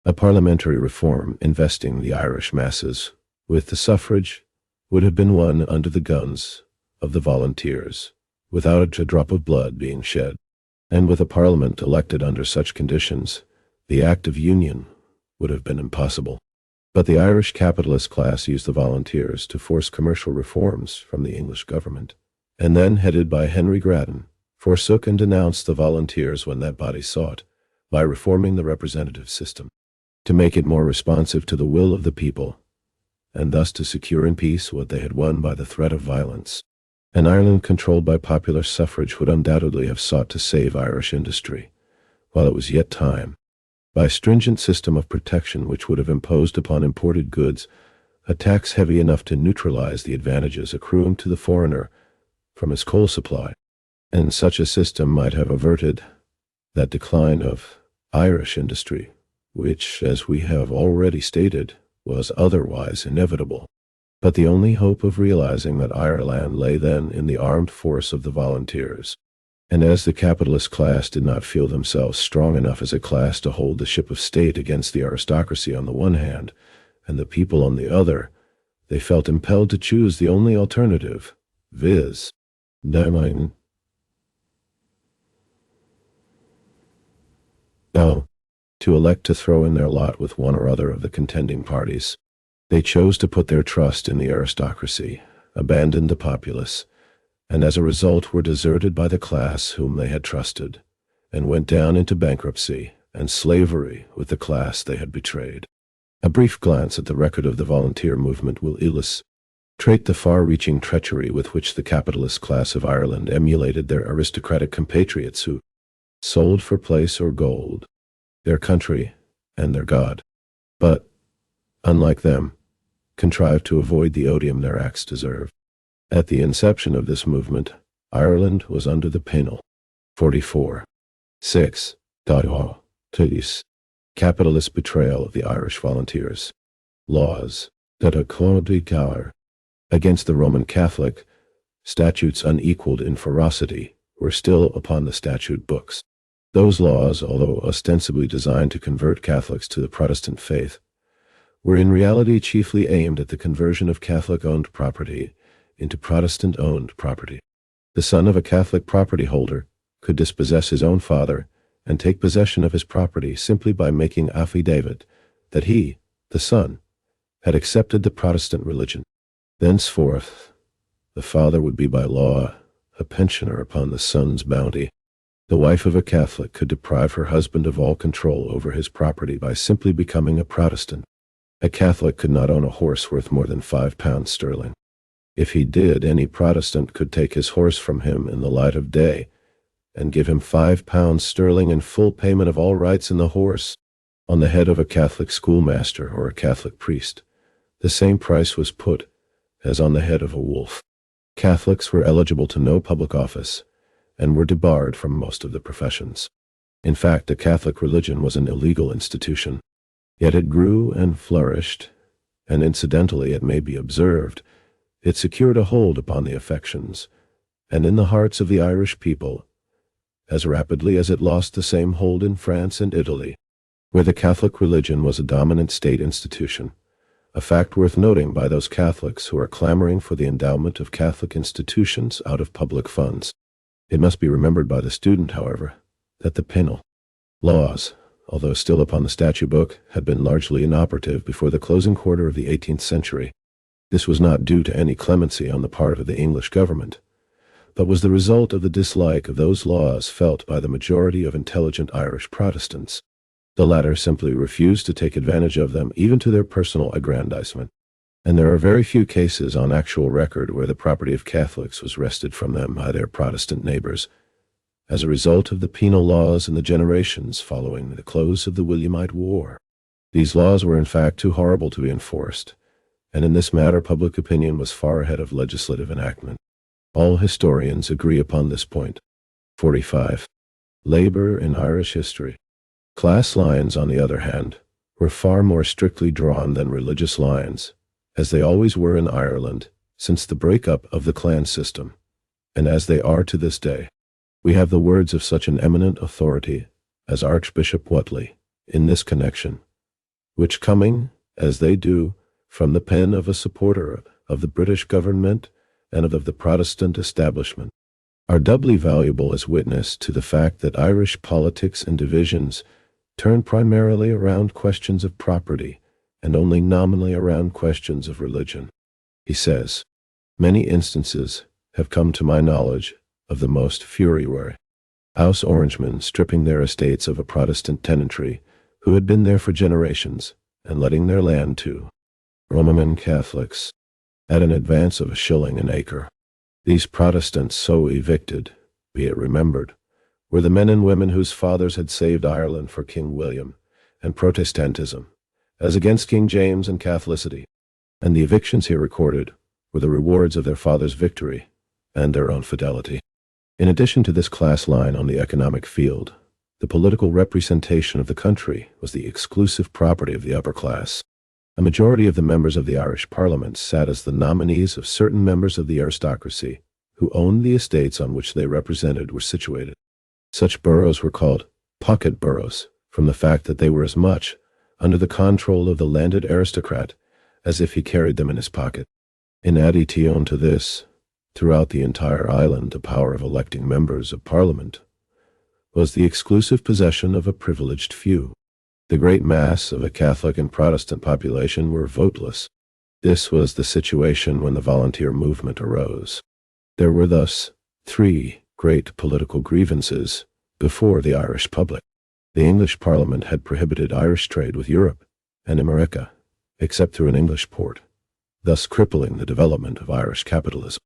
a parliamentary reform investing the Irish masses with the suffrage would have been won under the guns of the volunteers, without a drop of blood being shed. And with a parliament elected under such conditions, the Act of Union would have been impossible. But the Irish capitalist class used the volunteers to force commercial reforms from the English government, and then, headed by Henry Grattan, forsook and denounced the volunteers when that body sought, by reforming the representative system, to make it more responsive to the will of the people, and thus to secure in peace what they had won by the threat of violence. An Ireland controlled by popular suffrage would undoubtedly have sought to save Irish industry, while it was yet time, by a stringent system of protection which would have imposed upon imported goods a tax heavy enough to neutralize the advantages accruing to the foreigner from his coal supply. And such a system might have averted that decline of Irish industry, which, as we have already stated, was otherwise inevitable. But the only hope of realizing that Ireland lay then in the armed force of the volunteers. And as the capitalist class did not feel themselves strong enough as a class to hold the ship of state against the aristocracy on the one hand, and the people on the other, they felt impelled to choose the only alternative, viz. Now, to elect to throw in their lot with one or other of the contending parties. They chose to put their trust in the aristocracy, abandoned the populace, and as a result were deserted by the class whom they had trusted, and went down into bankruptcy and slavery with the class they had betrayed. A brief glance at the record of the volunteer movement will illustrate the far-reaching treachery with which the capitalist class of Ireland emulated their aristocratic compatriots who sold for place or gold their country and their God, but, unlike them, contrived to avoid the odium their acts deserved. At the inception of this movement, Ireland was under the penal 44.6 capitalist betrayal of the Irish volunteers. Laws that are against the Roman Catholic, statutes unequaled in ferocity, were still upon the statute books. Those laws, although ostensibly designed to convert Catholics to the Protestant faith, were in reality chiefly aimed at the conversion of Catholic-owned property into Protestant-owned property. The son of a Catholic property holder could dispossess his own father and take possession of his property simply by making affidavit that he, the son, had accepted the Protestant religion. Thenceforth, the father would be by law a pensioner upon the son's bounty. The wife of a Catholic could deprive her husband of all control over his property by simply becoming a Protestant. A Catholic could not own a horse worth more than £5 sterling. If he did, any Protestant could take his horse from him in the light of day and give him £5 sterling in full payment of all rights in the horse. On the head of a Catholic schoolmaster or a Catholic priest, the same price was put as on the head of a wolf. Catholics were eligible to no public office and were debarred from most of the professions. In fact, the Catholic religion was an illegal institution. Yet it grew and flourished, and incidentally, it may be observed, it secured a hold upon the affections and in the hearts of the Irish people as rapidly as it lost the same hold in France and Italy, where the Catholic religion was a dominant state institution, a fact worth noting by those Catholics who are clamoring for the endowment of Catholic institutions out of public funds. It must be remembered by the student, however, that the penal laws, although still upon the statute book, had been largely inoperative before the closing quarter of the 18th century. This was not due to any clemency on the part of the English government, but was the result of the dislike of those laws felt by the majority of intelligent Irish Protestants. The latter simply refused to take advantage of them, even to their personal aggrandizement, and there are very few cases on actual record where the property of Catholics was wrested from them by their Protestant neighbors as a result of the penal laws in the generations following the close of the Williamite War. These laws were in fact too horrible to be enforced, and in this matter public opinion was far ahead of legislative enactment. All historians agree upon this point. 45. Labor in Irish history. Class lines, on the other hand, were far more strictly drawn than religious lines, as they always were in Ireland since the breakup of the clan system, and as they are to this day. We have the words of such an eminent authority as Archbishop Whately in this connection, which, coming, as they do, from the pen of a supporter of the British government and of the Protestant establishment, are doubly valuable as witness to the fact that Irish politics and divisions turn primarily around questions of property and only nominally around questions of religion. He says, "Many instances have come to my knowledge of the most furiwary house orangemen stripping their estates of a Protestant tenantry who had been there for generations and letting their land to Roman Catholics at an advance of £1 an acre. These Protestants so evicted, be it remembered, were the men and women whose fathers had saved Ireland for King William and Protestantism, as against King James and Catholicity, and the evictions here recorded were the rewards of their fathers' victory and their own fidelity." In addition to this class line on the economic field, the political representation of the country was the exclusive property of the upper class. A majority of the members of the Irish Parliament sat as the nominees of certain members of the aristocracy who owned the estates on which they represented were situated. Such boroughs were called pocket boroughs, from the fact that they were as much under the control of the landed aristocrat as if he carried them in his pocket. In addition to this, throughout the entire island, the power of electing members of Parliament was the exclusive possession of a privileged few. The great mass of a Catholic and Protestant population were voteless. This was the situation when the volunteer movement arose. There were thus 3 great political grievances before the Irish public. The English Parliament had prohibited Irish trade with Europe and America, except through an English port, thus crippling the development of Irish capitalism.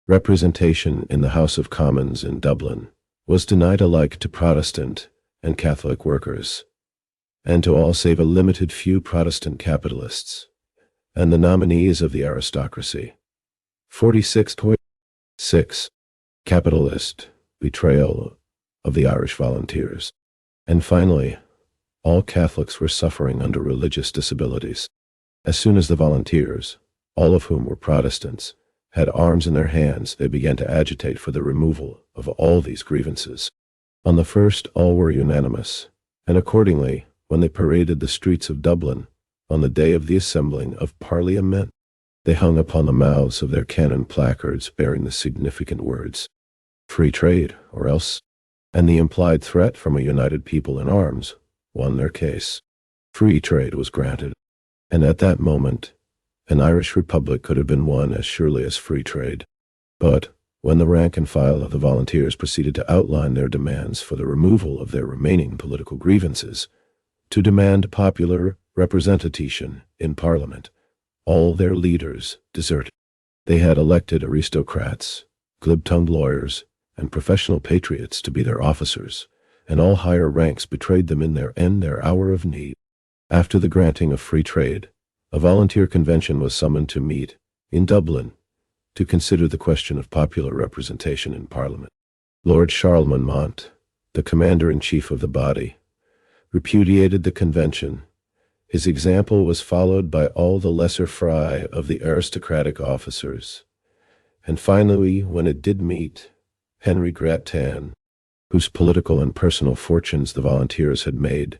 Representation in the House of Commons in Dublin was denied alike to Protestant and Catholic workers, and to all save a limited few Protestant capitalists, and the nominees of the aristocracy. 46.6. Capitalist betrayal of the Irish volunteers. And finally, all Catholics were suffering under religious disabilities. As soon as the volunteers, all of whom were Protestants, had arms in their hands, they began to agitate for the removal of all these grievances. On the first, all were unanimous, and accordingly, when they paraded the streets of Dublin on the day of the assembling of Parliament, they hung upon the mouths of their cannon placards bearing the significant words, "Free trade, or else," and the implied threat from a united people in arms won their case. Free trade was granted, and at that moment, an Irish republic could have been won as surely as free trade. But When the rank and file of the volunteers proceeded to outline their demands for the removal of their remaining political grievances, to demand popular representation in Parliament, all their leaders deserted. They had elected aristocrats, glib-tongued lawyers, and professional patriots to be their officers, and all higher ranks betrayed them in their hour of need. After the granting of free trade, a volunteer convention was summoned to meet in Dublin to consider the question of popular representation in Parliament. Lord Charlemont, the commander-in-chief of the body, repudiated the convention. His example was followed by all the lesser fry of the aristocratic officers. And finally, when it did meet, Henry Grattan, whose political and personal fortunes the volunteers had made,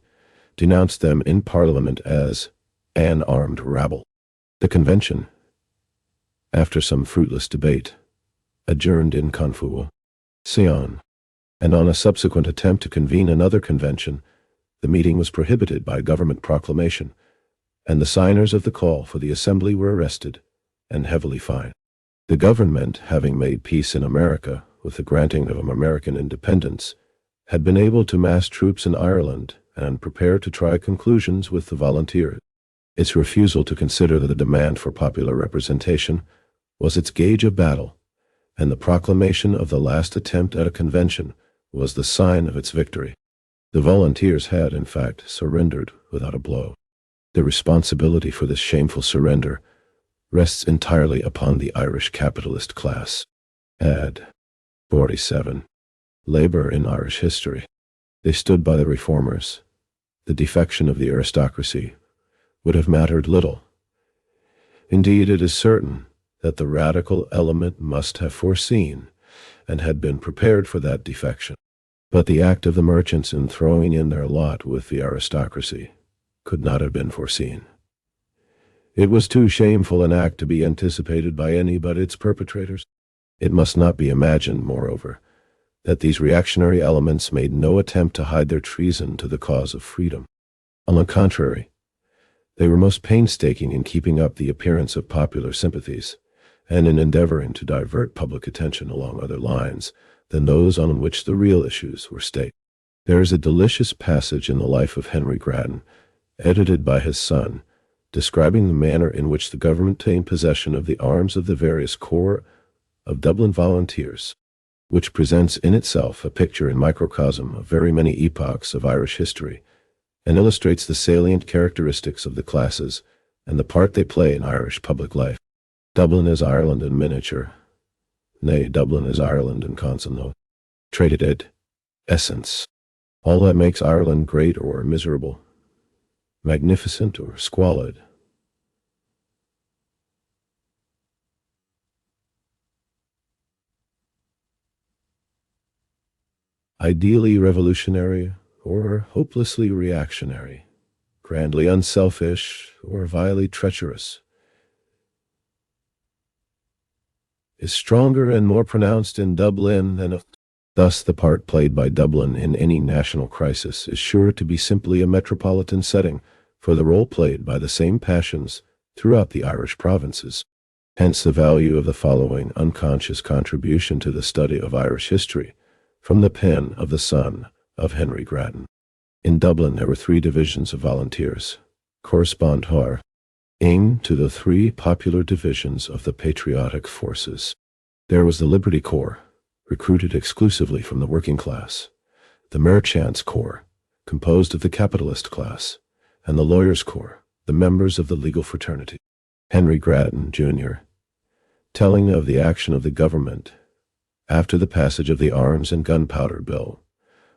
denounced them in Parliament as an armed rabble. The convention, after some fruitless debate, adjourned in confusion, and on a subsequent attempt to convene another convention, the meeting was prohibited by government proclamation, and the signers of the call for the assembly were arrested and heavily fined. The government, having made peace in America with the granting of American independence, had been able to mass troops in Ireland and prepare to try conclusions with the volunteers. Its refusal to consider the demand for popular representation was its gauge of battle, and the proclamation of the last attempt at a convention was the sign of its victory. The volunteers had, in fact, surrendered without a blow. The responsibility for this shameful surrender rests entirely upon the Irish capitalist class. Ad 47. Labor in Irish history. They stood by the reformers. The defection of the aristocracy would have mattered little. Indeed, it is certain that the radical element must have foreseen and had been prepared for that defection. But the act of the merchants in throwing in their lot with the aristocracy could not have been foreseen. It was too shameful an act to be anticipated by any but its perpetrators. It must not be imagined, moreover, that these reactionary elements made no attempt to hide their treason to the cause of freedom. On the contrary, they were most painstaking in keeping up the appearance of popular sympathies, and in endeavoring to divert public attention along other lines than those on which the real issues were staked. There is a delicious passage in the life of Henry Grattan, edited by his son, describing the manner in which the government obtained possession of the arms of the various corps of Dublin volunteers, which presents in itself a picture in microcosm of very many epochs of Irish history, and illustrates the salient characteristics of the classes and the part they play in Irish public life. Dublin is Ireland in miniature, nay, Dublin is Ireland in consonant, traded ed, essence, all that makes Ireland great or miserable, magnificent or squalid. Ideally revolutionary or hopelessly reactionary, grandly unselfish or vilely treacherous, is stronger and more pronounced in Dublin than thus the part played by Dublin in any national crisis is sure to be simply a metropolitan setting for the role played by the same passions throughout the Irish provinces. Hence the value of the following unconscious contribution to the study of Irish history from the pen of the son of Henry Grattan. In Dublin there were 3 divisions of volunteers, correspond aimed to the 3 popular divisions of the patriotic forces. There was the Liberty Corps, recruited exclusively from the working class, the Merchants Corps, composed of the capitalist class, and the Lawyers Corps, the members of the legal fraternity. Henry Grattan, Jr., telling of the action of the government after the passage of the Arms and Gunpowder Bill,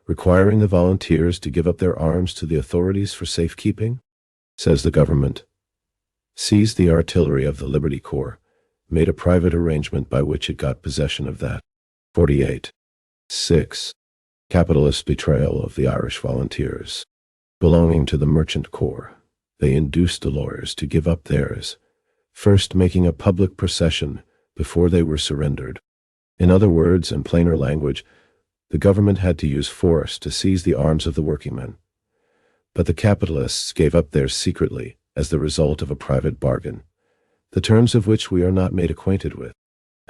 requiring the volunteers to give up their arms to the authorities for safekeeping, says the government seized the artillery of the Liberty Corps, made a private arrangement by which it got possession of that. 48. 6. Capitalist betrayal of the Irish volunteers. Belonging to the Merchant Corps, they induced the lawyers to give up theirs, first making a public procession before they were surrendered. In other words, and plainer language, the government had to use force to seize the arms of the workingmen. But the capitalists gave up theirs secretly as the result of a private bargain, the terms of which we are not made acquainted with.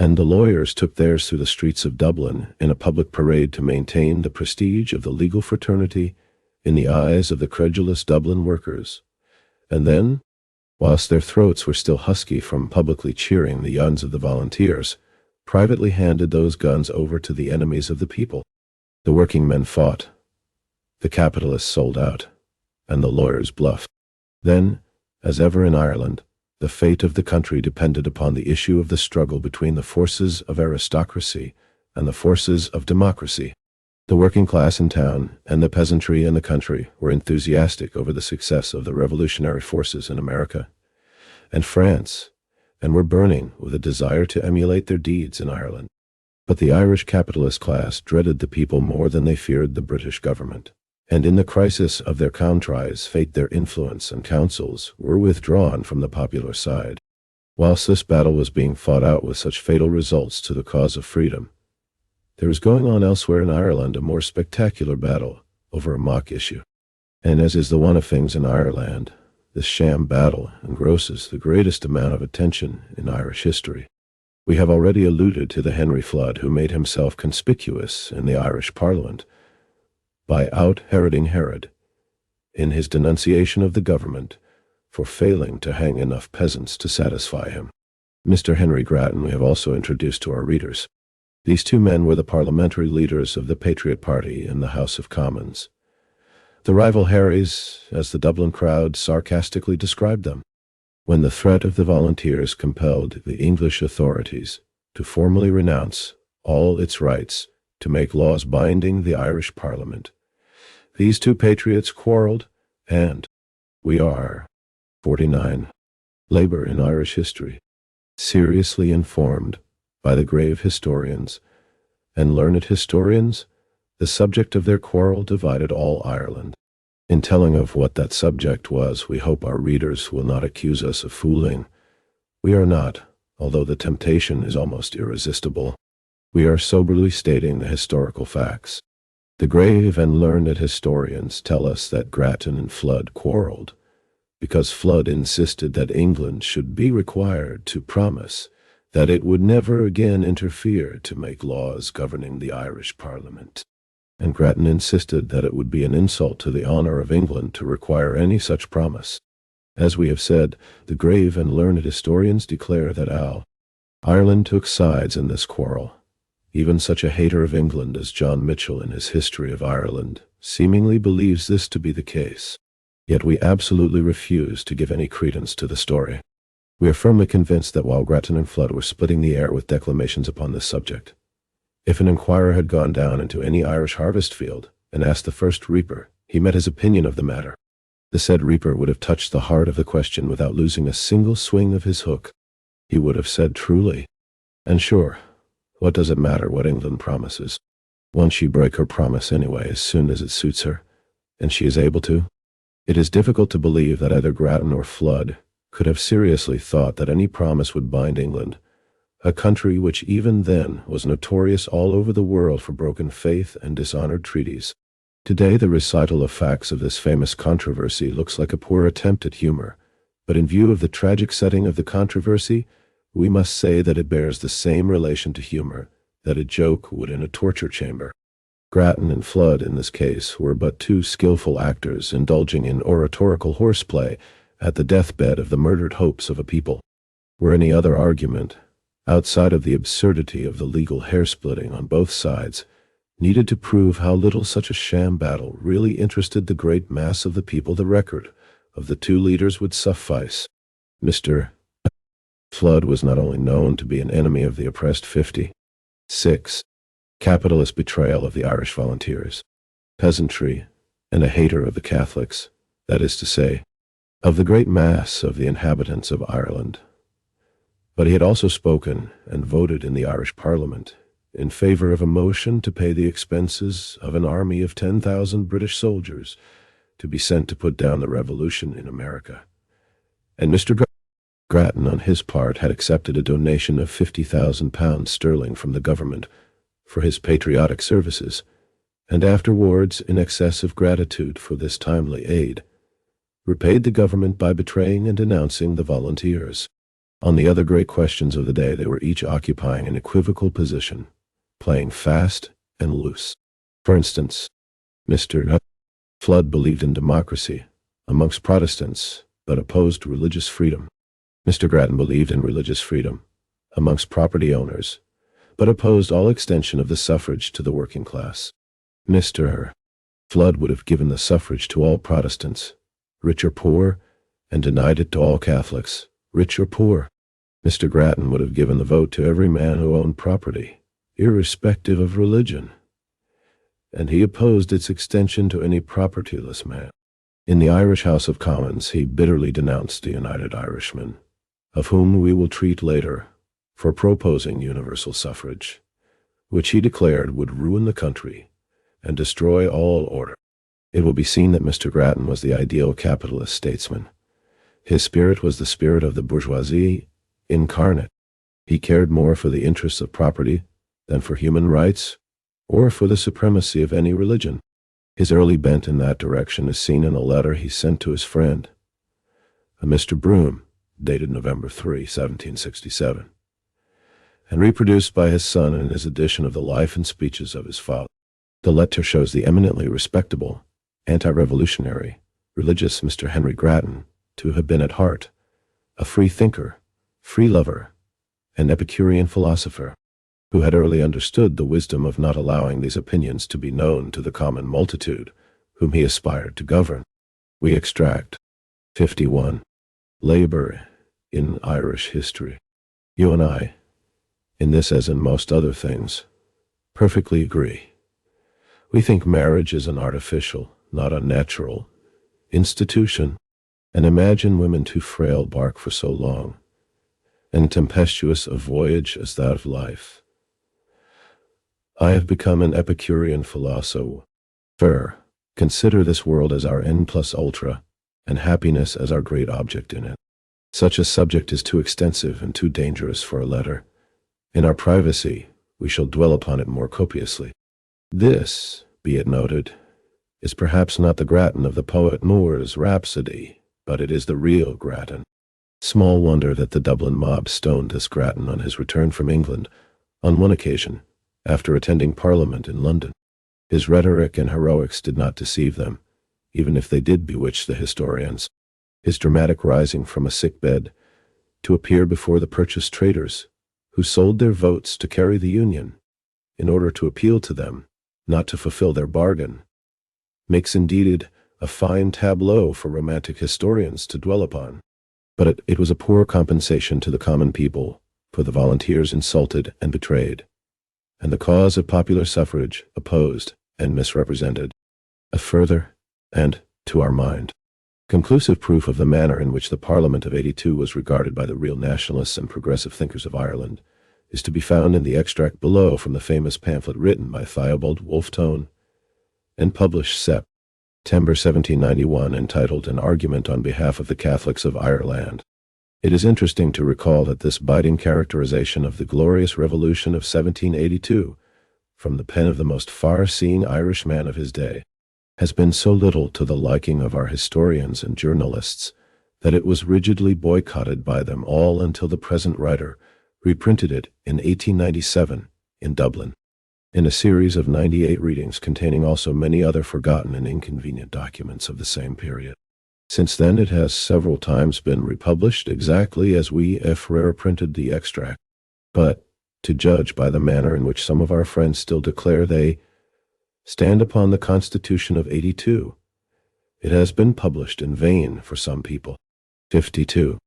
and the lawyers took theirs through the streets of Dublin in a public parade to maintain the prestige of the legal fraternity in the eyes of the credulous Dublin workers. And then, whilst their throats were still husky from publicly cheering the guns of the volunteers, privately handed those guns over to the enemies of the people. The working men fought, the capitalists sold out, and the lawyers bluffed. Then, as ever in Ireland, the fate of the country depended upon the issue of the struggle between the forces of aristocracy and the forces of democracy. The working class in town and the peasantry in the country were enthusiastic over the success of the revolutionary forces in America and France, and were burning with a desire to emulate their deeds in Ireland. But the Irish capitalist class dreaded the people more than they feared the British government, and in the crisis of their country's fate their influence and counsels were withdrawn from the popular side. Whilst this battle was being fought out with such fatal results to the cause of freedom, there was going on elsewhere in Ireland a more spectacular battle over a mock issue. And as is the one of things in Ireland, this sham battle engrosses the greatest amount of attention in Irish history. We have already alluded to the Henry Flood who made himself conspicuous in the Irish Parliament by out-Heroding Herod in his denunciation of the government for failing to hang enough peasants to satisfy him. Mr. Henry Grattan we have also introduced to our readers. These two men were the parliamentary leaders of the Patriot Party in the House of Commons. The rival Harrys, as the Dublin crowd sarcastically described them, when the threat of the volunteers compelled the English authorities to formally renounce all its rights to make laws binding the Irish Parliament. These two patriots quarreled, and we are 49. Labor in Irish history, seriously informed by the grave historians and learned historians, the subject of their quarrel divided all Ireland. In telling of what that subject was, we hope our readers will not accuse us of fooling. We are not, although the temptation is almost irresistible. We are soberly stating the historical facts. The grave and learned historians tell us that Grattan and Flood quarreled because Flood insisted that England should be required to promise that it would never again interfere to make laws governing the Irish Parliament, and Grattan insisted that it would be an insult to the honor of England to require any such promise. As we have said, the grave and learned historians declare that Ireland took sides in this quarrel. Even such a hater of England as John Mitchell in his History of Ireland seemingly believes this to be the case. Yet we absolutely refuse to give any credence to the story. We are firmly convinced that while Grattan and Flood were splitting the air with declamations upon this subject, if an inquirer had gone down into any Irish harvest field and asked the first reaper, he met his opinion of the matter. The said reaper would have touched the heart of the question without losing a single swing of his hook. He would have said truly, and sure, what does it matter what England promises? Won't she break her promise anyway as soon as it suits her, and she is able to? It is difficult to believe that either Grattan or Flood could have seriously thought that any promise would bind England, a country which even then was notorious all over the world for broken faith and dishonored treaties. Today the recital of facts of this famous controversy looks like a poor attempt at humor, but in view of the tragic setting of the controversy, we must say that it bears the same relation to humor that a joke would in a torture chamber. Grattan and Flood in this case were but two skillful actors indulging in oratorical horseplay at the deathbed of the murdered hopes of a people. Were any other argument, outside of the absurdity of the legal hair-splitting on both sides, needed to prove how little such a sham battle really interested the great mass of the people, the record of the two leaders would suffice. Mr. Flood was not only known to be an enemy of the oppressed 56, capitalist betrayal of the Irish volunteers, peasantry, and a hater of the Catholics, that is to say, of the great mass of the inhabitants of Ireland. But he had also spoken and voted in the Irish Parliament in favor of a motion to pay the expenses of an army of 10,000 British soldiers to be sent to put down the revolution in America. And Mr. Grattan, on his part, had accepted a donation of £50,000 from the government for his patriotic services, and afterwards, in excess of gratitude for this timely aid, repaid the government by betraying and denouncing the volunteers. On the other great questions of the day, they were each occupying an equivocal position, playing fast and loose. For instance, Mr. Flood believed in democracy amongst Protestants, but opposed religious freedom. Mr. Grattan believed in religious freedom amongst property owners, but opposed all extension of the suffrage to the working class. Mr. Flood would have given the suffrage to all Protestants, rich or poor, and denied it to all Catholics, rich or poor. Mr. Grattan would have given the vote to every man who owned property, irrespective of religion, and he opposed its extension to any propertyless man. In the Irish House of Commons, he bitterly denounced the United Irishmen, of whom we will treat later, for proposing universal suffrage, which he declared would ruin the country and destroy all order. It will be seen that Mr. Grattan was the ideal capitalist statesman. His spirit was the spirit of the bourgeoisie incarnate. He cared more for the interests of property than for human rights or for the supremacy of any religion. His early bent in that direction is seen in a letter he sent to his friend, a Mr. Broome, dated November 3, 1767, and reproduced by his son in his edition of the Life and Speeches of his father. The letter shows the eminently respectable, anti-revolutionary, religious Mr. Henry Grattan to have been at heart a free thinker, free lover, and Epicurean philosopher, who had early understood the wisdom of not allowing these opinions to be known to the common multitude whom he aspired to govern. We extract 51. Labor in Irish history. You and I, in this as in most other things, perfectly agree. We think marriage is an artificial, not a natural, institution, and imagine women too frail bark for so long, and tempestuous a voyage as that of life. I have become an Epicurean philosopher. Consider this world as our n plus ultra, and happiness as our great object in it. Such a subject is too extensive and too dangerous for a letter. In our privacy, we shall dwell upon it more copiously. This, be it noted, is perhaps not the Grattan of the poet Moore's Rhapsody, but it is the real Grattan. Small wonder that the Dublin mob stoned this Grattan on his return from England, on one occasion, after attending Parliament in London. His rhetoric and heroics did not deceive them, even if they did bewitch the historians. His dramatic rising from a sick bed to appear before the purchased traders, who sold their votes to carry the Union, in order to appeal to them, not to fulfill their bargain, makes indeed a fine tableau for romantic historians to dwell upon. But it was a poor compensation to the common people for the volunteers insulted and betrayed, and the cause of popular suffrage opposed and misrepresented. A further, and, to our mind, conclusive proof of the manner in which the Parliament of '82 was regarded by the real nationalists and progressive thinkers of Ireland is to be found in the extract below from the famous pamphlet written by Theobald Wolfe and published September 1791, entitled An Argument on Behalf of the Catholics of Ireland. It is interesting to recall that this biting characterization of the glorious revolution of 1782, from the pen of the most far-seeing Irishman of his day, has been so little to the liking of our historians and journalists that it was rigidly boycotted by them all until the present writer reprinted it in 1897 in Dublin, in a series of 98 readings containing also many other forgotten and inconvenient documents of the same period. Since then it has several times been republished exactly as we Frere printed the extract, but, to judge by the manner in which some of our friends still declare they stand upon the Constitution of '82, it has been published in vain for some people. 52.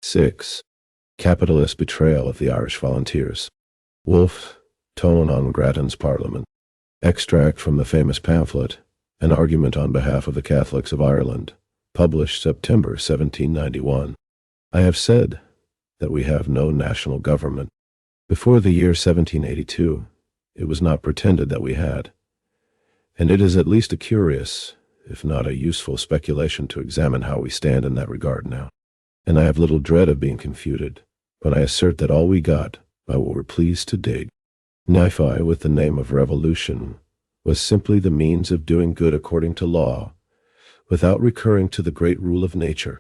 6. Capitalist betrayal of the Irish volunteers. Wolfe, Tone on Grattan's Parliament. Extract from the famous pamphlet, An Argument on Behalf of the Catholics of Ireland, published September 1791. I have said that we have no national government. Before the year 1782, it was not pretended that we had, and it is at least a curious, if not a useful speculation to examine how we stand in that regard now. And I have little dread of being confuted when I assert that all we got by what we're pleased to dig, Nephi with the name of revolution, was simply the means of doing good according to law, without recurring to the great rule of nature,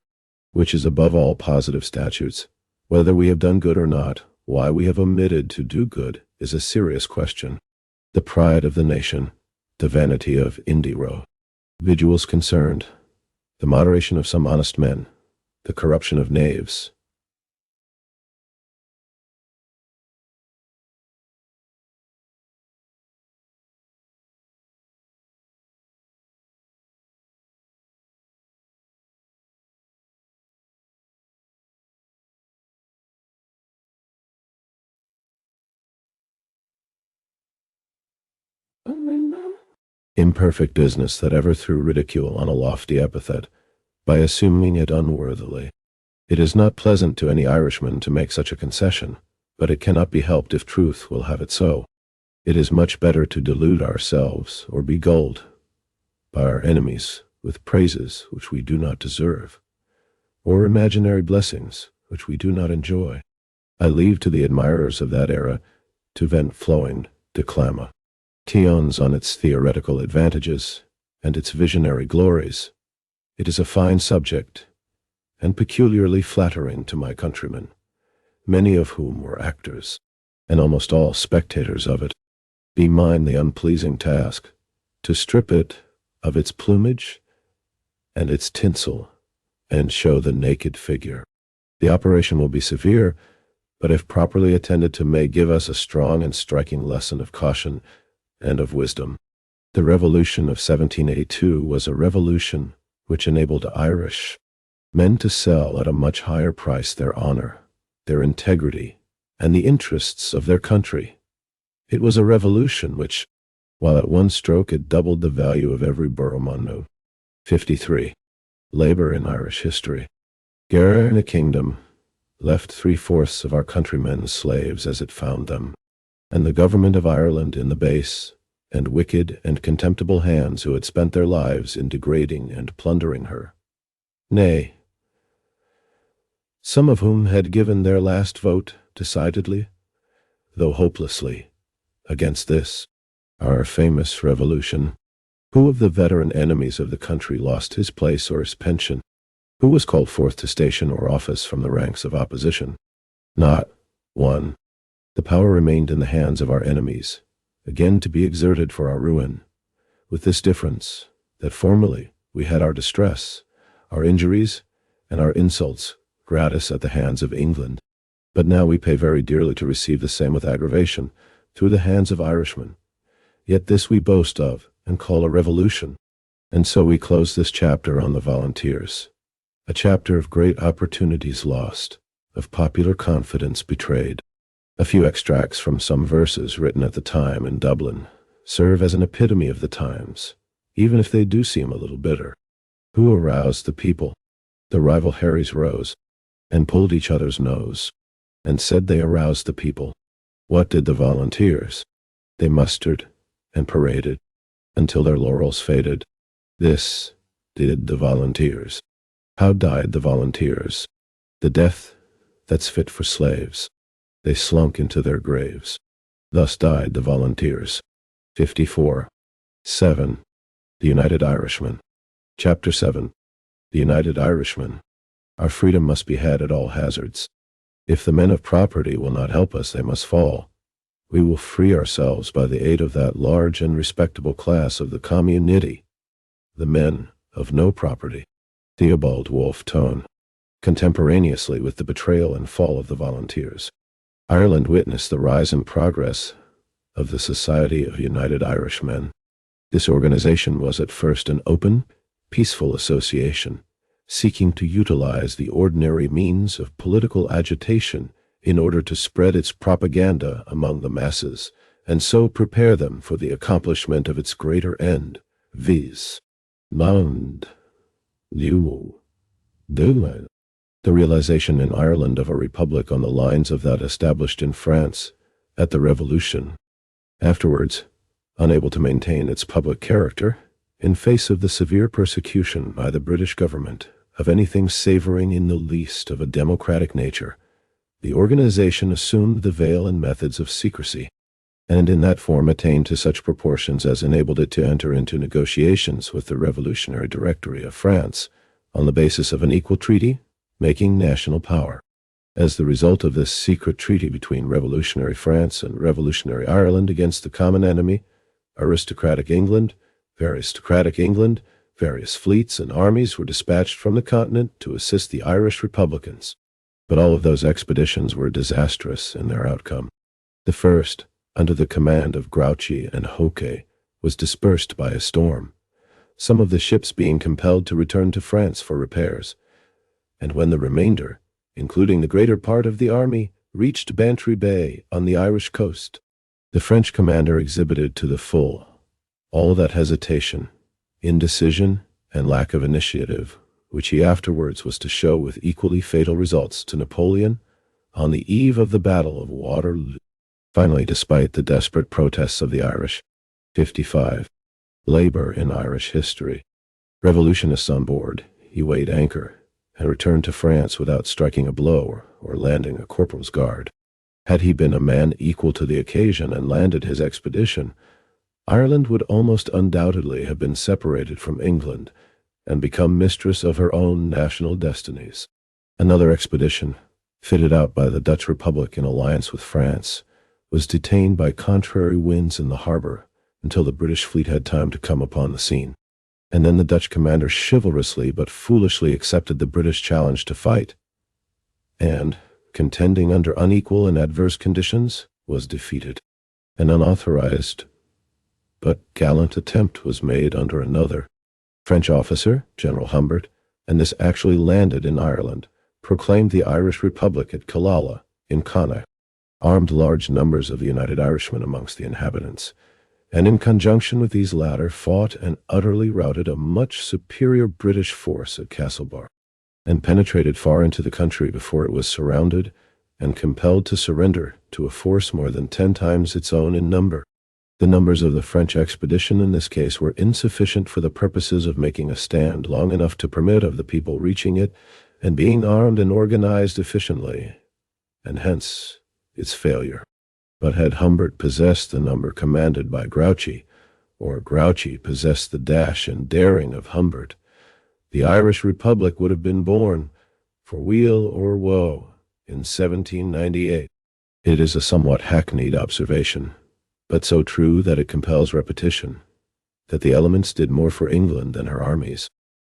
which is above all positive statutes, Whether we have done good or not, why we have omitted to do good, is a serious question. The pride of the nation, the vanity of individuals concerned, the moderation of some honest men, the corruption of knaves. Imperfect business that ever threw ridicule on a lofty epithet, by assuming it unworthily. It is not pleasant to any Irishman to make such a concession, but it cannot be helped if truth will have it so. It is much better to delude ourselves, or be gulled by our enemies with praises which we do not deserve, or imaginary blessings which we do not enjoy. I leave to the admirers of that era to vent flowing declama tions on its theoretical advantages and its visionary glories. It is a fine subject, and peculiarly flattering to my countrymen, many of whom were actors, and almost all spectators of it. Be mine the unpleasing task, to strip it of its plumage and its tinsel, and show the naked figure. The operation will be severe, but if properly attended to may give us a strong and striking lesson of caution and of wisdom. The revolution of 1782 was a revolution which enabled Irish men to sell at a much higher price their honor, their integrity, and the interests of their country. It was a revolution which, while at one stroke it doubled the value of every borough. 53. Labor in Irish history. Guerre in a kingdom left 3/4 of our countrymen slaves as it found them, and the government of Ireland in the base and wicked and contemptible hands who had spent their lives in degrading and plundering her. Nay, some of whom had given their last vote decidedly, though hopelessly, against this, our famous revolution. Who of the veteran enemies of the country lost his place or his pension? Who was called forth to station or office from the ranks of opposition? Not one. The power remained in the hands of our enemies, again to be exerted for our ruin, with this difference, that formerly we had our distress, our injuries, and our insults gratis at the hands of England, but now we pay very dearly to receive the same with aggravation, through the hands of Irishmen. Yet this we boast of, and call a revolution. And so we close this chapter on the volunteers, a chapter of great opportunities lost, of popular confidence betrayed. A few extracts from some verses written at the time in Dublin serve as an epitome of the times, even if they do seem a little bitter. Who aroused the people? The rival Harrys rose, and pulled each other's nose, and said they aroused the people. What did the volunteers? They mustered and paraded, until their laurels faded. This did the volunteers. How died the volunteers? The death that's fit for slaves. They slunk into their graves. Thus died the volunteers. 54. 7. The United Irishmen. Chapter 7. The United Irishmen. Our freedom must be had at all hazards. If the men of property will not help us, they must fall. We will free ourselves by the aid of that large and respectable class of the community, the men of no property. Theobald Wolfe Tone. Contemporaneously with the betrayal and fall of the volunteers, Ireland witnessed the rise and progress of the Society of United Irishmen. This organization was at first an open, peaceful association, seeking to utilize the ordinary means of political agitation in order to spread its propaganda among the masses, and so prepare them for the accomplishment of its greater end, viz. The realization in Ireland of a republic on the lines of that established in France at the Revolution. Afterwards, unable to maintain its public character, in face of the severe persecution by the British government of anything savoring in the least of a democratic nature, the organization assumed the veil and methods of secrecy, and in that form attained to such proportions as enabled it to enter into negotiations with the Revolutionary Directory of France on the basis of an equal treaty, making national power. As the result of this secret treaty between revolutionary France and revolutionary Ireland against the common enemy, aristocratic England, various fleets and armies were dispatched from the continent to assist the Irish Republicans. But all of those expeditions were disastrous in their outcome. The first, under the command of Grouchy and Hoche, was dispersed by a storm, some of the ships being compelled to return to France for repairs. And when the remainder, including the greater part of the army, reached Bantry Bay on the Irish coast, the French commander exhibited to the full all that hesitation, indecision, and lack of initiative, which he afterwards was to show with equally fatal results to Napoleon on the eve of the Battle of Waterloo. Finally, despite the desperate protests of the Irish, 55. Labor in Irish history. Revolutionists on board, he weighed anchor and returned to France without striking a blow or landing a corporal's guard. Had he been a man equal to the occasion and landed his expedition, Ireland would almost undoubtedly have been separated from England and become mistress of her own national destinies. Another expedition, fitted out by the Dutch Republic in alliance with France, was detained by contrary winds in the harbor until the British fleet had time to come upon the scene. And then the Dutch commander chivalrously but foolishly accepted the British challenge to fight, and, contending under unequal and adverse conditions, was defeated. An unauthorized but gallant attempt was made under another French officer, General Humbert, and this actually landed in Ireland, proclaimed the Irish Republic at Killala, in Connacht, armed large numbers of the United Irishmen amongst the inhabitants, and in conjunction with these latter fought and utterly routed a much superior British force at Castlebar, and penetrated far into the country before it was surrounded and compelled to surrender to a force more than 10 times its own in number. The numbers of the French expedition in this case were insufficient for the purposes of making a stand long enough to permit of the people reaching it and being armed and organized efficiently, and hence its failure. But had Humbert possessed the number commanded by Grouchy, or Grouchy possessed the dash and daring of Humbert, the Irish Republic would have been born, for weal or woe, in 1798. It is a somewhat hackneyed observation, but so true that it compels repetition, that the elements did more for England than her armies.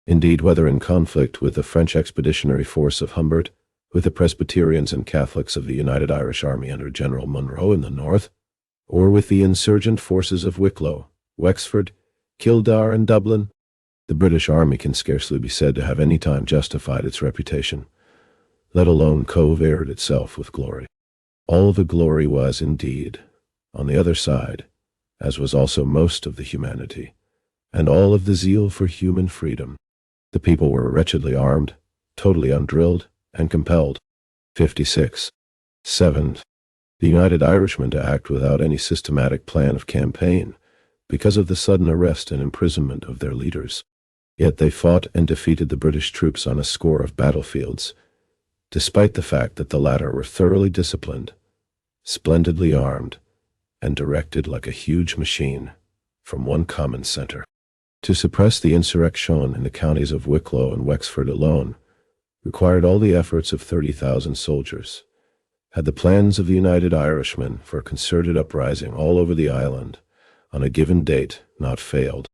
Indeed, whether in conflict with the French expeditionary force of Humbert, with the Presbyterians and Catholics of the United Irish Army under General Munro in the north, or with the insurgent forces of Wicklow, Wexford, Kildare, and Dublin, the British Army can scarcely be said to have any time justified its reputation, let alone covered itself with glory. All the glory was, indeed, on the other side, as was also most of the humanity, and all of the zeal for human freedom. The people were wretchedly armed, totally undrilled, and compelled. 56. 7. The United Irishmen to act without any systematic plan of campaign, because of the sudden arrest and imprisonment of their leaders. Yet they fought and defeated the British troops on a score of battlefields, despite the fact that the latter were thoroughly disciplined, splendidly armed, and directed like a huge machine from one common center. To suppress the insurrection in the counties of Wicklow and Wexford alone required all the efforts of 30,000 soldiers. Had the plans of the United Irishmen for a concerted uprising all over the island on a given date not failed,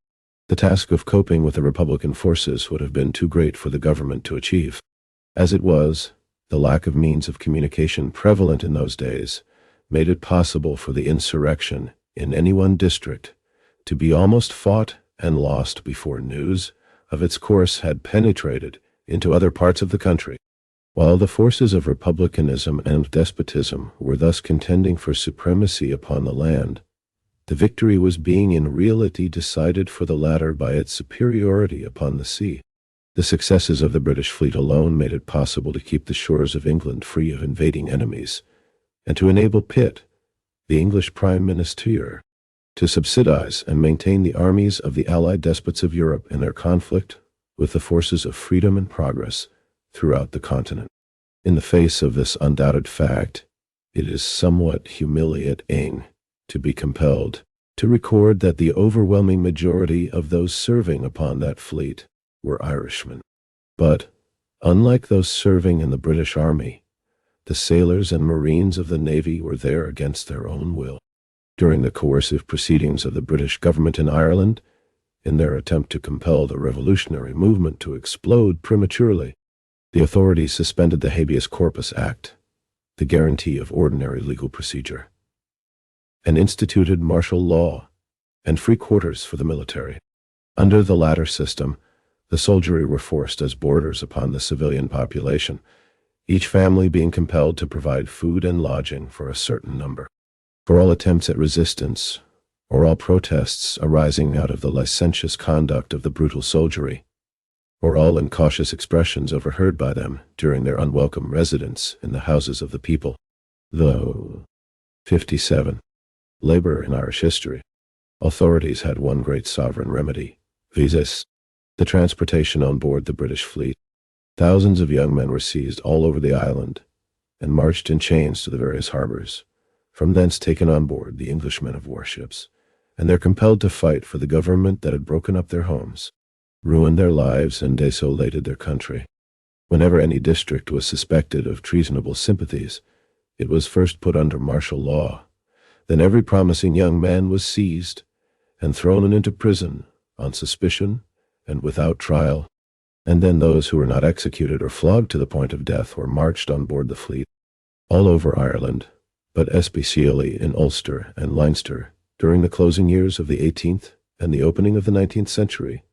the task of coping with the Republican forces would have been too great for the government to achieve. As it was, the lack of means of communication prevalent in those days made it possible for the insurrection in any one district to be almost fought and lost before news of its course had penetrated into other parts of the country. While the forces of republicanism and despotism were thus contending for supremacy upon the land, the victory was being in reality decided for the latter by its superiority upon the sea. The successes of the British fleet alone made it possible to keep the shores of England free of invading enemies, and to enable Pitt, the English Prime Minister, to subsidize and maintain the armies of the allied despots of Europe in their conflict with the forces of freedom and progress throughout the continent. In the face of this undoubted fact, it is somewhat humiliating to be compelled to record that the overwhelming majority of those serving upon that fleet were Irishmen. But, unlike those serving in the British Army, The sailors and marines of the Navy were there against their own will. During the coercive proceedings of the British government in Ireland, in their attempt to compel the revolutionary movement to explode prematurely, the authorities suspended the Habeas Corpus Act, the guarantee of ordinary legal procedure, and instituted martial law and free quarters for the military. Under the latter system, the soldiery were forced as boarders upon the civilian population, each family being compelled to provide food and lodging for a certain number. For all attempts at resistance, or all protests arising out of the licentious conduct of the brutal soldiery, or all incautious expressions overheard by them during their unwelcome residence in the houses of the people. Though 57. Labor in Irish history. Authorities had one great sovereign remedy, viz. the transportation on board the British fleet. Thousands of young men were seized all over the island and marched in chains to the various harbors, from thence taken on board the English men of warships, and they're compelled to fight for the government that had broken up their homes, ruined their lives, and desolated their country. Whenever any district was suspected of treasonable sympathies, it was first put under martial law. Then every promising young man was seized and thrown into prison on suspicion and without trial, and then those who were not executed or flogged to the point of death were marched on board the fleet. All over Ireland, but especially in Ulster and Leinster, during the closing years of the 18th and the opening of the 19th century,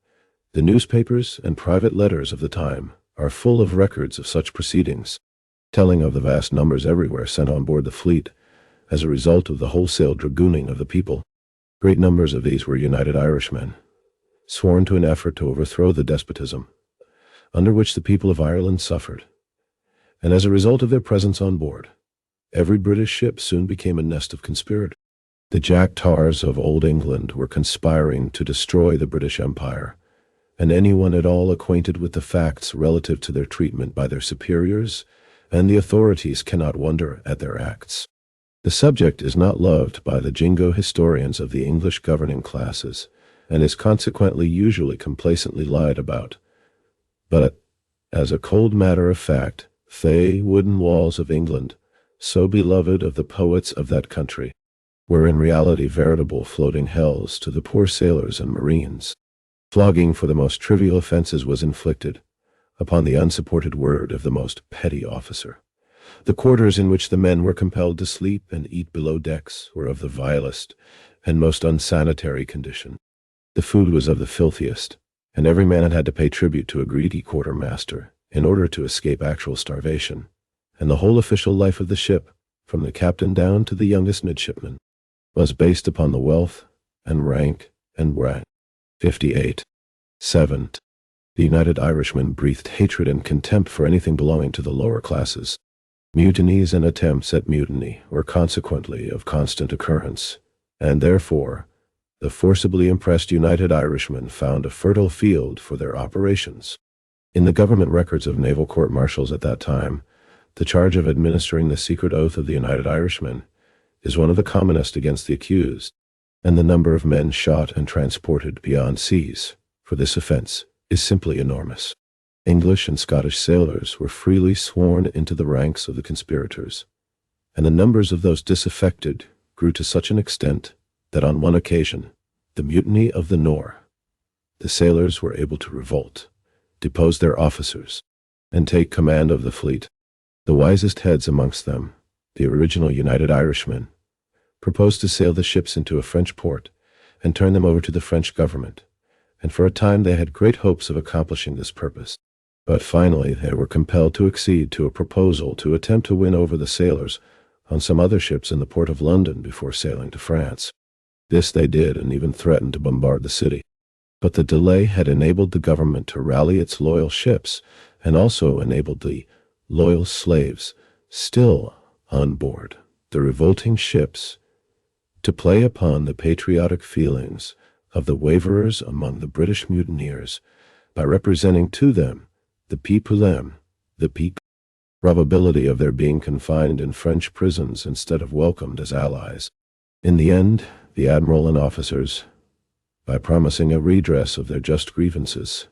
the newspapers and private letters of the time are full of records of such proceedings, telling of the vast numbers everywhere sent on board the fleet as a result of the wholesale dragooning of the people. Great numbers of these were United Irishmen, sworn to an effort to overthrow the despotism under which the people of Ireland suffered, and as a result of their presence on board, every British ship soon became a nest of conspirators. The Jack Tars of Old England were conspiring to destroy the British Empire, and anyone at all acquainted with the facts relative to their treatment by their superiors and the authorities cannot wonder at their acts. The subject is not loved by the jingo historians of the English governing classes, and is consequently usually complacently lied about. But, as a cold matter of fact, they wooden walls of England, so beloved of the poets of that country, were in reality veritable floating hells to the poor sailors and marines. Flogging for the most trivial offenses was inflicted upon the unsupported word of the most petty officer. The quarters in which the men were compelled to sleep and eat below decks were of the vilest and most unsanitary condition. The food was of the filthiest, and every man had to pay tribute to a greedy quartermaster in order to escape actual starvation, and the whole official life of the ship, from the captain down to the youngest midshipman, was based upon the wealth and rank and rank. 58. 7. The United Irishmen breathed hatred and contempt for anything belonging to the lower classes. Mutinies and attempts at mutiny were consequently of constant occurrence, and therefore the forcibly impressed United Irishmen found a fertile field for their operations. In the government records of naval court-martials at that time, the charge of administering the secret oath of the United Irishmen is one of the commonest against the accused, and the number of men shot and transported beyond seas for this offense is simply enormous. English and Scottish sailors were freely sworn into the ranks of the conspirators, and the numbers of those disaffected grew to such an extent that on one occasion, the mutiny of the Nore, the sailors were able to revolt, depose their officers, and take command of the fleet. The wisest heads amongst them, the original United Irishmen, proposed to sail the ships into a French port and turn them over to the French government, and for a time they had great hopes of accomplishing this purpose. But finally they were compelled to accede to a proposal to attempt to win over the sailors on some other ships in the port of London before sailing to France. This they did, and even threatened to bombard the city. But the delay had enabled the government to rally its loyal ships, and also enabled the loyal slaves still on board the revolting ships to play upon the patriotic feelings of the waverers among the British mutineers by representing to them the peuple, the people, probability of their being confined in French prisons instead of welcomed as allies. In the end, the admiral and officers, by promising a redress of their just grievances,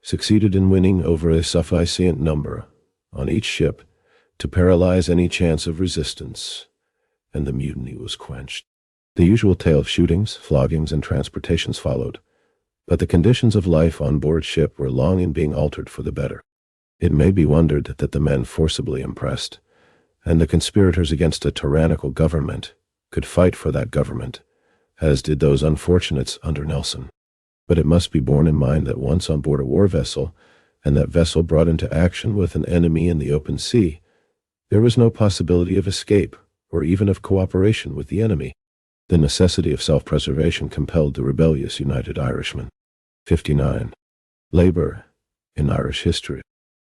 succeeded in winning over a sufficient number on each ship to paralyze any chance of resistance, and the mutiny was quenched. The usual tale of shootings, floggings, and transportations followed, but the conditions of life on board ship were long in being altered for the better. It may be wondered that the men forcibly impressed, and the conspirators against a tyrannical government, could fight for that government, as did those unfortunates under Nelson. But it must be borne in mind that once on board a war vessel, and that vessel brought into action with an enemy in the open sea, there was no possibility of escape, or even of cooperation with the enemy. The necessity of self-preservation compelled the rebellious United Irishmen. 59. Labor in Irish history.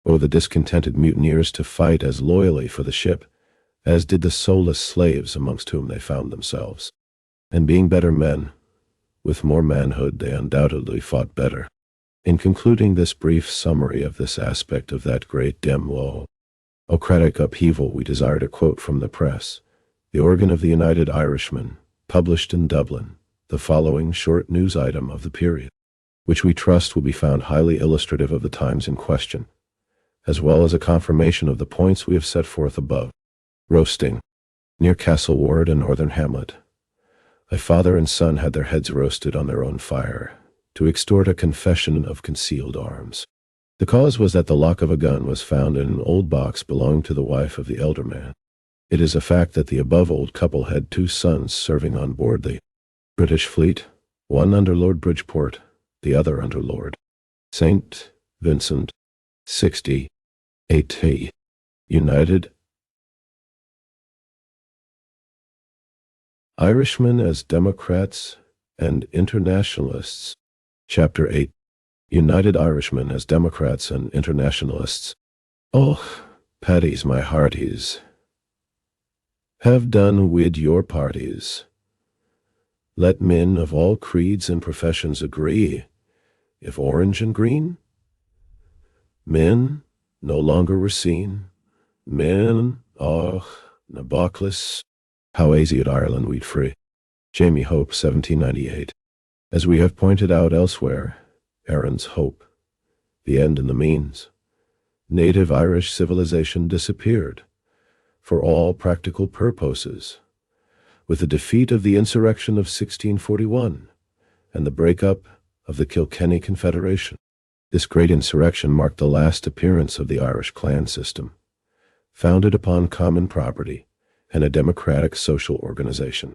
The discontented mutineers to fight as loyally for the ship as did the soulless slaves amongst whom they found themselves. And being better men, with more manhood, they undoubtedly fought better. In concluding this brief summary of this aspect of that great democratic upheaval, we desire to quote from the press, the organ of the United Irishmen, published in Dublin, the following short news item of the period, which we trust will be found highly illustrative of the times in question, as well as a confirmation of the points we have set forth above. Roasting. Near Castle Ward, a northern hamlet, a father and son had their heads roasted on their own fire, to extort a confession of concealed arms. The cause was that the lock of a gun was found in an old box belonging to the wife of the elder man. It is a fact that the above old couple had 2 sons serving on board the British fleet, one under Lord Bridgeport, the other under Lord St. Vincent. 60. A.T. United Irishmen as Democrats and Internationalists. Chapter 8. United Irishmen as Democrats and Internationalists. Oh, Paddies, my hearties, have done wid your parties. Let men of all creeds and professions agree, if orange and green, men no longer were seen. Men, naboclis, how easy at Ireland we'd free. Jamie Hope, 1798. As we have pointed out elsewhere, Aaron's hope, the end and the means. Native Irish civilization disappeared, for all practical purposes, with the defeat of the insurrection of 1641 and the breakup of the Kilkenny Confederation. This great insurrection marked the last appearance of the Irish clan system, founded upon common property and a democratic social organization,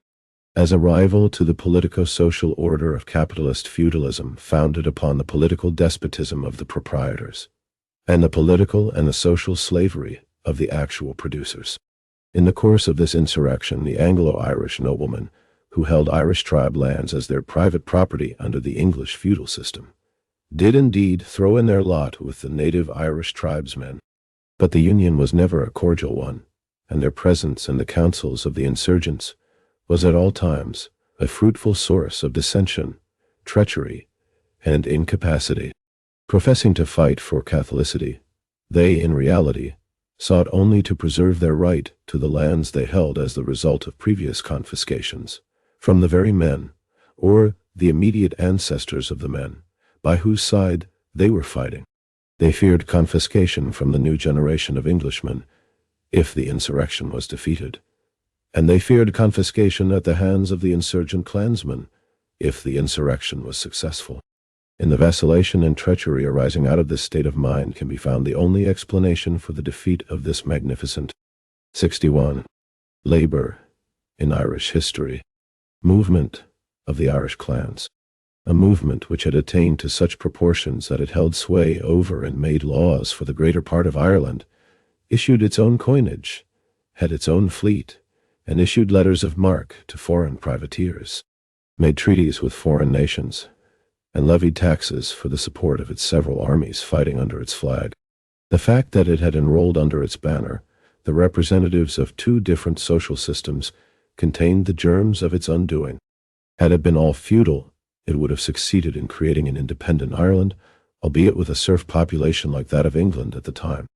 as a rival to the politico-social order of capitalist feudalism founded upon the political despotism of the proprietors, and the political and the social slavery of the actual producers. In the course of this insurrection, the Anglo-Irish noblemen, who held Irish tribe lands as their private property under the English feudal system, did indeed throw in their lot with the native Irish tribesmen. But the union was never a cordial one, and their presence in the councils of the insurgents was at all times a fruitful source of dissension, treachery, and incapacity. Professing to fight for Catholicity, they, in reality, sought only to preserve their right to the lands they held as the result of previous confiscations from the very men, or the immediate ancestors of the men, by whose side they were fighting. They feared confiscation from the new generation of Englishmen if the insurrection was defeated, and they feared confiscation at the hands of the insurgent clansmen if the insurrection was successful. In the vacillation and treachery arising out of this state of mind can be found the only explanation for the defeat of this magnificent 61. Labor in Irish history. Movement of the Irish clans. A movement which had attained to such proportions that it held sway over and made laws for the greater part of Ireland, issued its own coinage, had its own fleet, and issued letters of marque to foreign privateers, made treaties with foreign nations, and levied taxes for the support of its several armies fighting under its flag. The fact that it had enrolled under its banner the representatives of 2 different social systems contained the germs of its undoing. Had it been all feudal, it would have succeeded in creating an independent Ireland, albeit with a serf population like that of England at the time.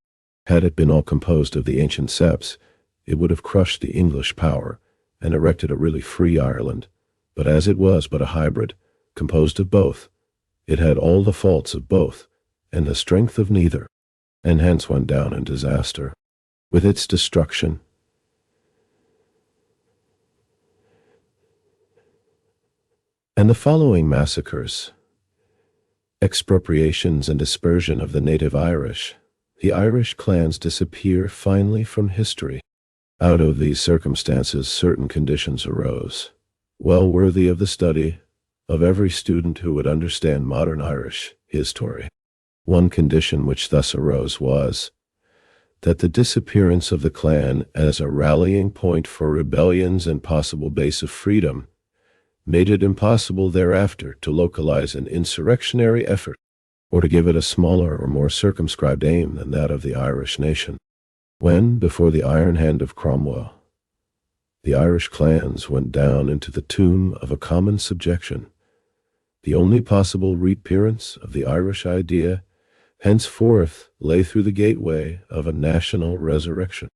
Had it been all composed of the ancient septs, it would have crushed the English power and erected a really free Ireland. But as it was but a hybrid, composed of both, it had all the faults of both and the strength of neither, and hence went down in disaster. with its destruction. And the following massacres, expropriations and dispersion of the native Irish, the Irish clans disappear finally from history. Out of these circumstances, certain conditions arose, well worthy of the study of every student who would understand modern Irish history. One condition which thus arose was that the disappearance of the clan as a rallying point for rebellions and possible base of freedom made it impossible thereafter to localize an insurrectionary effort, or to give it a smaller or more circumscribed aim than that of the Irish nation. When, before the iron hand of Cromwell, the Irish clans went down into the tomb of a common subjection, the only possible reappearance of the Irish idea henceforth lay through the gateway of a national resurrection.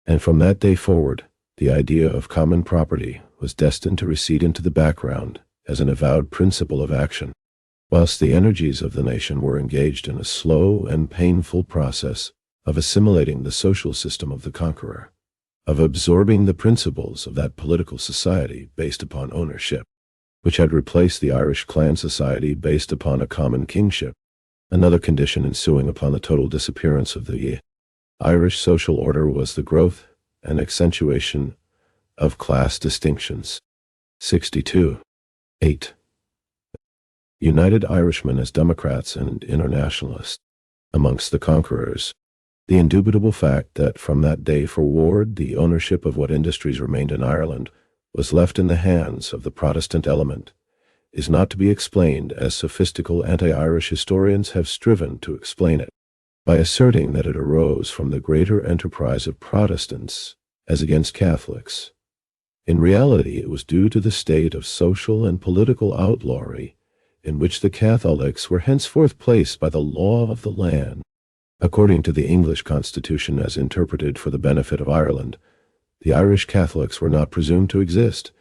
And from that day forward, the idea of common property was destined to recede into the background as an avowed principle of action, whilst the energies of the nation were engaged in a slow and painful process of assimilating the social system of the conqueror, of absorbing the principles of that political society based upon ownership, which had replaced the Irish clan society based upon a common kingship. Another condition ensuing upon the total disappearance of the Irish social order was the growth and accentuation of class distinctions. 62.8. United Irishmen as Democrats and Internationalists amongst the conquerors. The indubitable fact that from that day forward the ownership of what industries remained in Ireland was left in the hands of the Protestant element is not to be explained as sophistical anti-Irish historians have striven to explain it, by asserting that it arose from the greater enterprise of Protestants as against Catholics. In reality, it was due to the state of social and political outlawry in which the Catholics were henceforth placed by the law of the land. According to the English Constitution as interpreted for the benefit of Ireland, the Irish Catholics were not presumed to exist,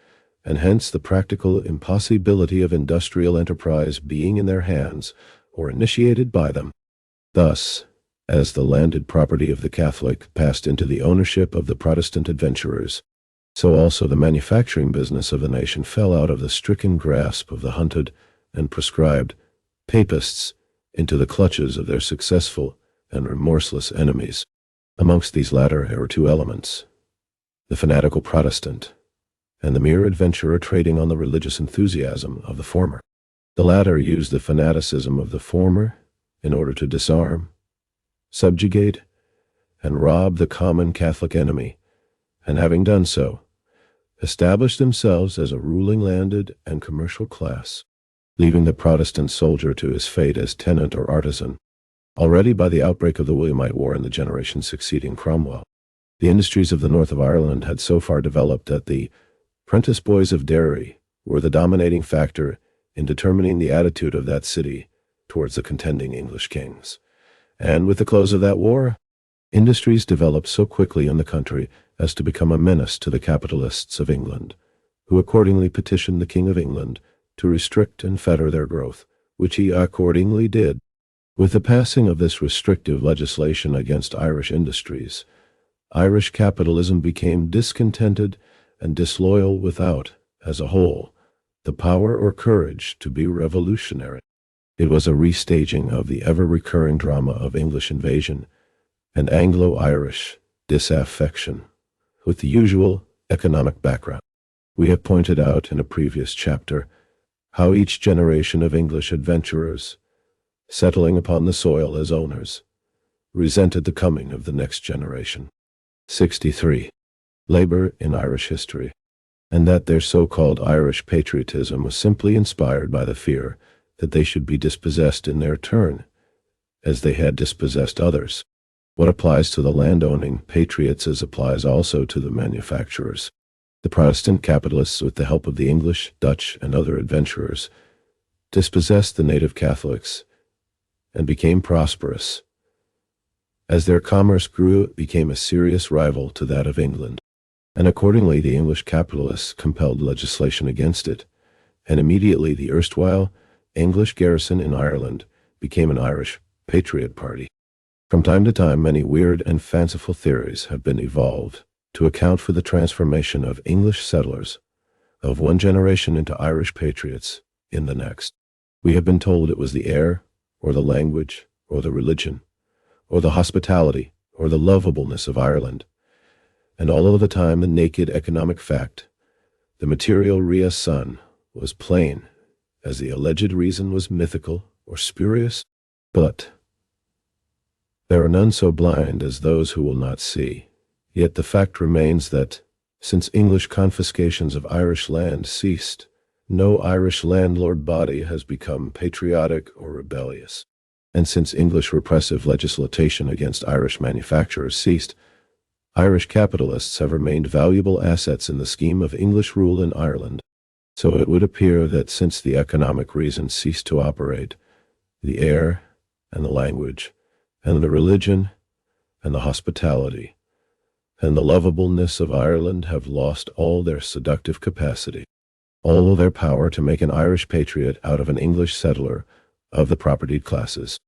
and hence the practical impossibility of industrial enterprise being in their hands or initiated by them. Thus, as the landed property of the Catholic passed into the ownership of the Protestant adventurers, so also the manufacturing business of the nation fell out of the stricken grasp of the hunted and proscribed Papists into the clutches of their successful and remorseless enemies. Amongst these latter there were two elements, the fanatical Protestant, and the mere adventurer trading on the religious enthusiasm of the former. The latter used the fanaticism of the former in order to disarm, subjugate, and rob the common Catholic enemy, and having done so, established themselves as a ruling landed and commercial class, leaving the Protestant soldier to his fate as tenant or artisan. Already by the outbreak of the Williamite War in the generation succeeding Cromwell, the industries of the north of Ireland had so far developed that the prentice boys of Derry were the dominating factor in determining the attitude of that city towards the contending English kings. And with the close of that war, industries developed so quickly in the country as to become a menace to the capitalists of England, who accordingly petitioned the King of England to restrict and fetter their growth, which he accordingly did. With the passing of this restrictive legislation against Irish industries, Irish capitalism became discontented and disloyal without, as a whole, the power or courage to be revolutionary. It was a restaging of the ever-recurring drama of English invasion and Anglo-Irish disaffection, with the usual economic background. We have pointed out in a previous chapter how each generation of English adventurers, settling upon the soil as owners, resented the coming of the next generation. 63. Labor in Irish history, and that their so-called Irish patriotism was simply inspired by the fear that they should be dispossessed in their turn, as they had dispossessed others. What applies to the land-owning patriots as applies also to the manufacturers. The Protestant capitalists, with the help of the English, Dutch, and other adventurers, dispossessed the native Catholics and became prosperous. As their commerce grew, it became a serious rival to that of England, and accordingly the English capitalists compelled legislation against it, and immediately the erstwhile English garrison in Ireland became an Irish patriot party. From time to time, many weird and fanciful theories have been evolved to account for the transformation of English settlers of one generation into Irish patriots in the next. We have been told it was the air, or the language, or the religion, or the hospitality, or the lovableness of Ireland, and all of the time the naked economic fact, the material rea sun, was plain, as the alleged reason was mythical or spurious. But there are none so blind as those who will not see. Yet the fact remains that, since English confiscations of Irish land ceased, no Irish landlord body has become patriotic or rebellious. And since English repressive legislation against Irish manufacturers ceased, Irish capitalists have remained valuable assets in the scheme of English rule in Ireland. So it would appear that since the economic reason ceased to operate, the air and the language and the religion and the hospitality and the lovableness of Ireland have lost all their seductive capacity, all their power to make an Irish patriot out of an English settler of the propertied classes.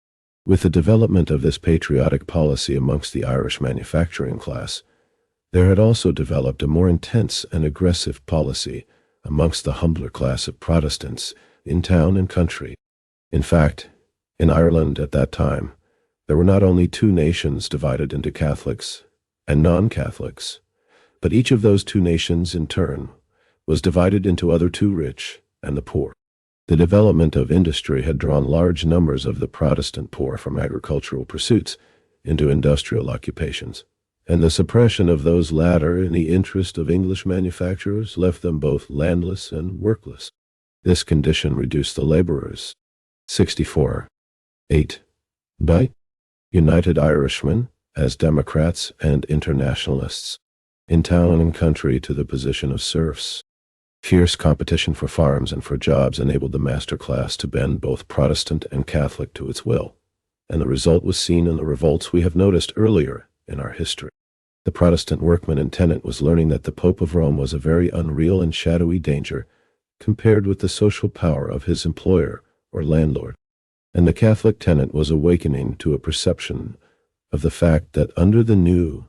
With the development of this patriotic policy amongst the Irish manufacturing class, there had also developed a more intense and aggressive policy amongst the humbler class of Protestants in town and country. In fact, in Ireland at that time, there were not only two nations divided into Catholics and non-Catholics, but each of those two nations in turn was divided into other two rich and the poor. The development of industry had drawn large numbers of the Protestant poor from agricultural pursuits into industrial occupations, and the suppression of those latter in the interest of English manufacturers left them both landless and workless. This condition reduced the laborers, 64.8, by United Irishmen, as Democrats and internationalists, in town and country to the position of serfs. Fierce competition for farms and for jobs enabled the master class to bend both Protestant and Catholic to its will, and the result was seen in the revolts we have noticed earlier in our history. The Protestant workman and tenant was learning that the Pope of Rome was a very unreal and shadowy danger compared with the social power of his employer or landlord, and the Catholic tenant was awakening to a perception of the fact that under the new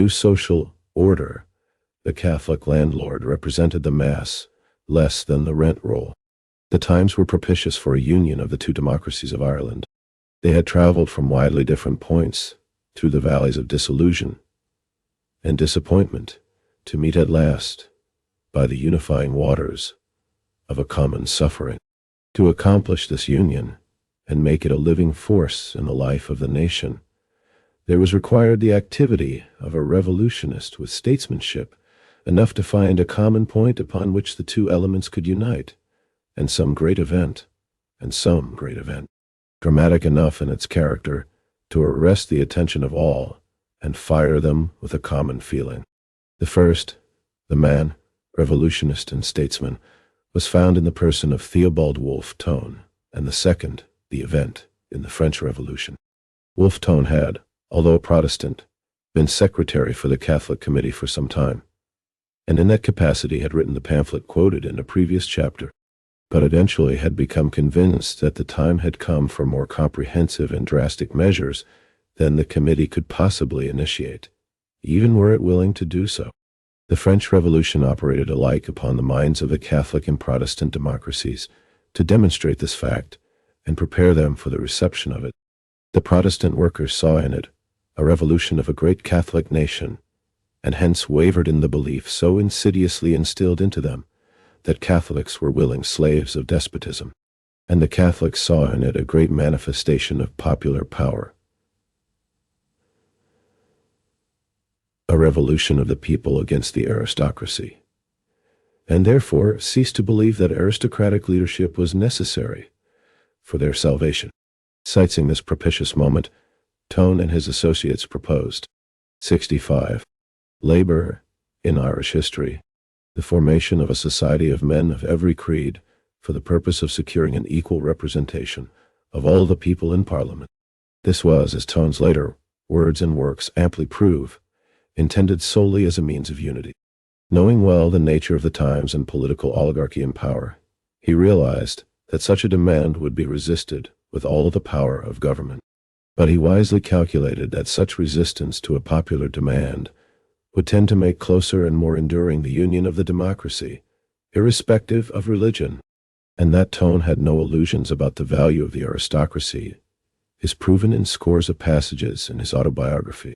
social order, the Catholic landlord represented the mass less than the rent roll. The times were propitious for a union of the two democracies of Ireland. They had traveled from widely different points through the valleys of disillusion and disappointment to meet at last by the unifying waters of a common suffering. To accomplish this union and make it a living force in the life of the nation, there was required the activity of a revolutionist with statesmanship enough to find a common point upon which the two elements could unite, and some great event, dramatic enough in its character to arrest the attention of all and fire them with a common feeling. The first, the man, revolutionist and statesman, was found in the person of Theobald Wolfe Tone, and the second, the event, in the French Revolution. Wolfe Tone had, although a Protestant, been secretary for the Catholic Committee for some time, and in that capacity had written the pamphlet quoted in a previous chapter, but eventually had become convinced that the time had come for more comprehensive and drastic measures than the committee could possibly initiate, even were it willing to do so. The French Revolution operated alike upon the minds of the Catholic and Protestant democracies to demonstrate this fact and prepare them for the reception of it. The Protestant workers saw in it a revolution of a great Catholic nation, and hence wavered in the belief so insidiously instilled into them that Catholics were willing slaves of despotism, and the Catholics saw in it a great manifestation of popular power, a revolution of the people against the aristocracy, and therefore ceased to believe that aristocratic leadership was necessary for their salvation. Citing this propitious moment, Tone and his associates proposed, 65, labor in Irish history, the formation of a society of men of every creed for the purpose of securing an equal representation of all the people in Parliament. This was, as Tone's later words and works amply prove, intended solely as a means of unity. Knowing well the nature of the times and political oligarchy in power, he realized that such a demand would be resisted with all the power of government. But he wisely calculated that such resistance to a popular demand would tend to make closer and more enduring the union of the democracy, irrespective of religion, and that Tone had no illusions about the value of the aristocracy is proven in scores of passages in his autobiography.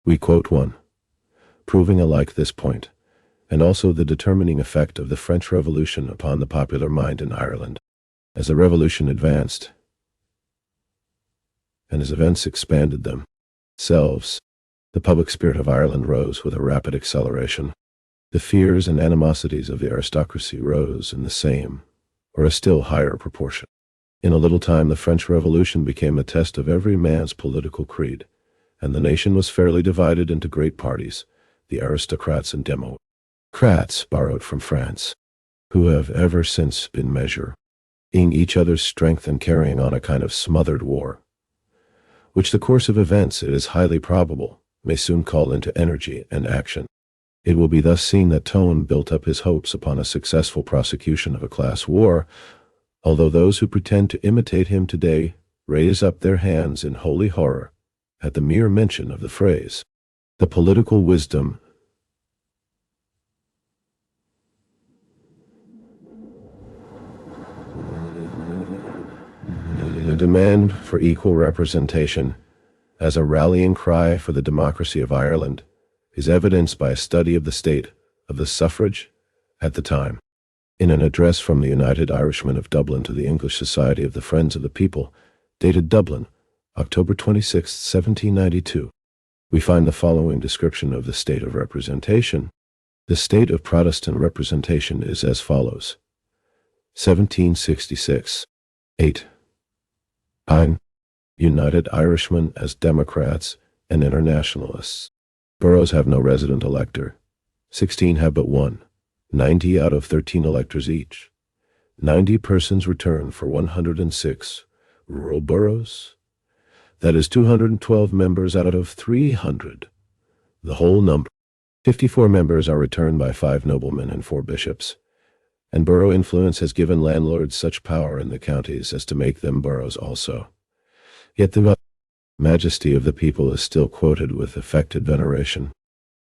We quote one, proving alike this point, and also the determining effect of the French Revolution upon the popular mind in Ireland. As the revolution advanced, and as events expanded themselves, the public spirit of Ireland rose with a rapid acceleration. The fears and animosities of the aristocracy rose in the same, or a still higher proportion. In a little time the French Revolution became a test of every man's political creed, and the nation was fairly divided into great parties, the aristocrats and democrats borrowed from France, who have ever since been measuring each other's strength and carrying on a kind of smothered war, which the course of events, it is highly probable, may soon call into energy and action. It will be thus seen that Tone built up his hopes upon a successful prosecution of a class war, although those who pretend to imitate him today raise up their hands in holy horror at the mere mention of the phrase. The political wisdom the demand for equal representation as a rallying cry for the democracy of Ireland is evidenced by a study of the state of the suffrage at the time. In an address from the United Irishmen of Dublin to the English Society of the Friends of the People, dated Dublin, October 26, 1792, we find the following description of the state of representation. The state of Protestant representation is as follows. 1766. 8. United Irishmen as Democrats and Internationalists. Boroughs have no resident elector. 16 have but one. 90 out of 13 electors each. 90 persons return for 106 rural boroughs. That is 212 members out of 300. The whole number. 54 members are returned by 5 noblemen and 4 bishops. And borough influence has given landlords such power in the counties as to make them boroughs also. Yet the majesty of the people is still quoted with affected veneration.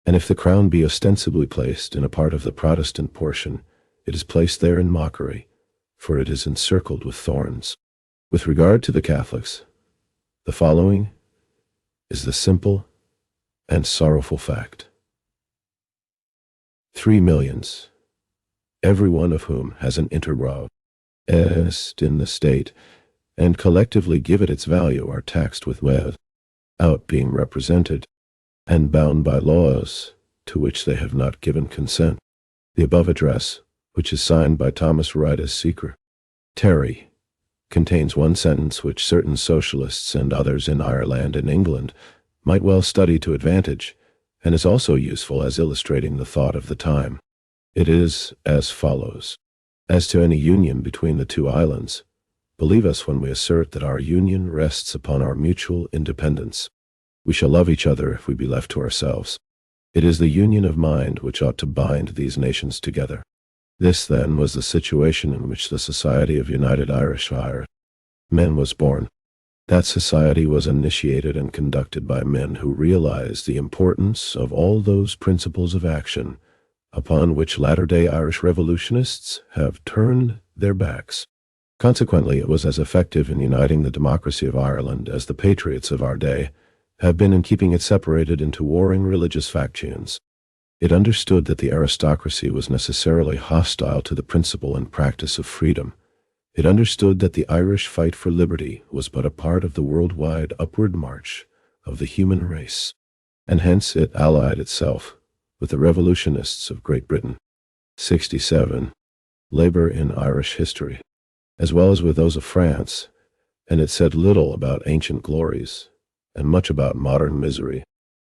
And if the crown be ostensibly placed in a part of the Protestant portion, it is placed there in mockery, for it is encircled with thorns. With regard to the Catholics, the following is the simple and sorrowful fact. 3 millions, every one of whom has an interbrow est in the state, and collectively give it its value, are taxed with without being represented, and bound by laws to which they have not given consent. The above address, which is signed by Thomas Wright as Secretary, contains one sentence which certain socialists and others in Ireland and England might well study to advantage, and is also useful as illustrating the thought of the time. It is as follows. As to any union between the two islands, believe us when we assert that our union rests upon our mutual independence. We shall love each other if we be left to ourselves. It is the union of mind which ought to bind these nations together. This, then, was the situation in which the Society of United Irishmen was born. That society was initiated and conducted by men who realized the importance of all those principles of action upon which latter-day Irish revolutionists have turned their backs. Consequently, it was as effective in uniting the democracy of Ireland as the patriots of our day have been in keeping it separated into warring religious factions. It understood that the aristocracy was necessarily hostile to the principle and practice of freedom. It understood that the Irish fight for liberty was but a part of the worldwide upward march of the human race, and hence it allied itself with the revolutionists of Great Britain. 67. Labor in Irish history, as well as with those of France, and it said little about ancient glories, and much about modern misery.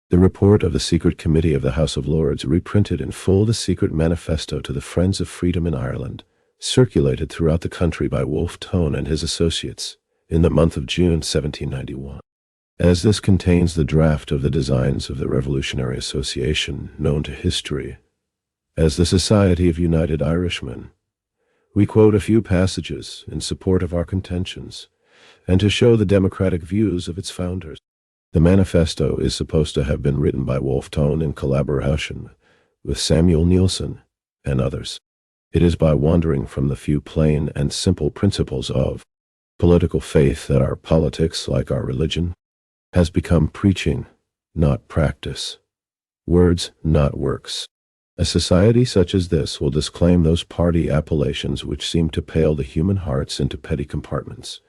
The report of the Secret Committee of the House of Lords reprinted in full the secret manifesto to the Friends of Freedom in Ireland, circulated throughout the country by Wolfe Tone and his associates in the month of June 1791. As this contains the draft of the designs of the Revolutionary Association known to history as the Society of United Irishmen, we quote a few passages in support of our contentions, and to show the democratic views of its founders. The manifesto is supposed to have been written by Wolf Tone in collaboration with Samuel Nielsen and others. It is by wandering from the few plain and simple principles of political faith that our politics, like our religion, has become preaching, not practice, words, not works. A society such as this will disclaim those party appellations which seem to pale the human hearts into petty compartments,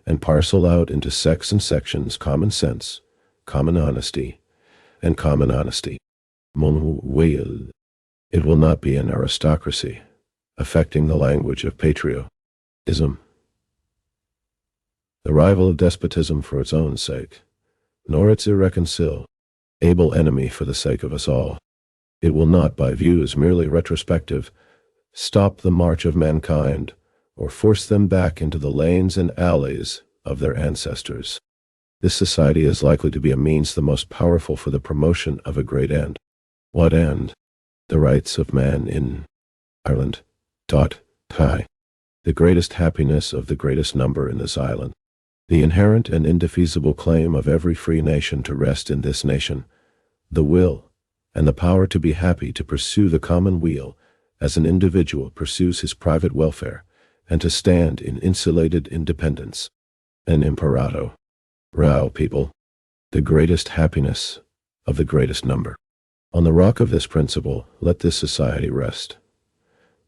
and parcel out into sects and sections common sense, common honesty, and common honesty. It will not be an aristocracy, affecting the language of patriotism, the rival of despotism for its own sake, nor its irreconcilable enemy for the sake of us all. It will not, by views merely retrospective, stop the march of mankind, or force them back into the lanes and alleys of their ancestors. This society is likely to be a means the most powerful for the promotion of a great end. What end? The rights of man in Ireland. The greatest happiness of the greatest number in this island. The inherent and indefeasible claim of every free nation to rest in this nation, the will and the power to be happy, to pursue the common weal as an individual pursues his private welfare, and to stand in insulated independence. An imperato. Row, people. The greatest happiness of the greatest number. On the rock of this principle, let this society rest.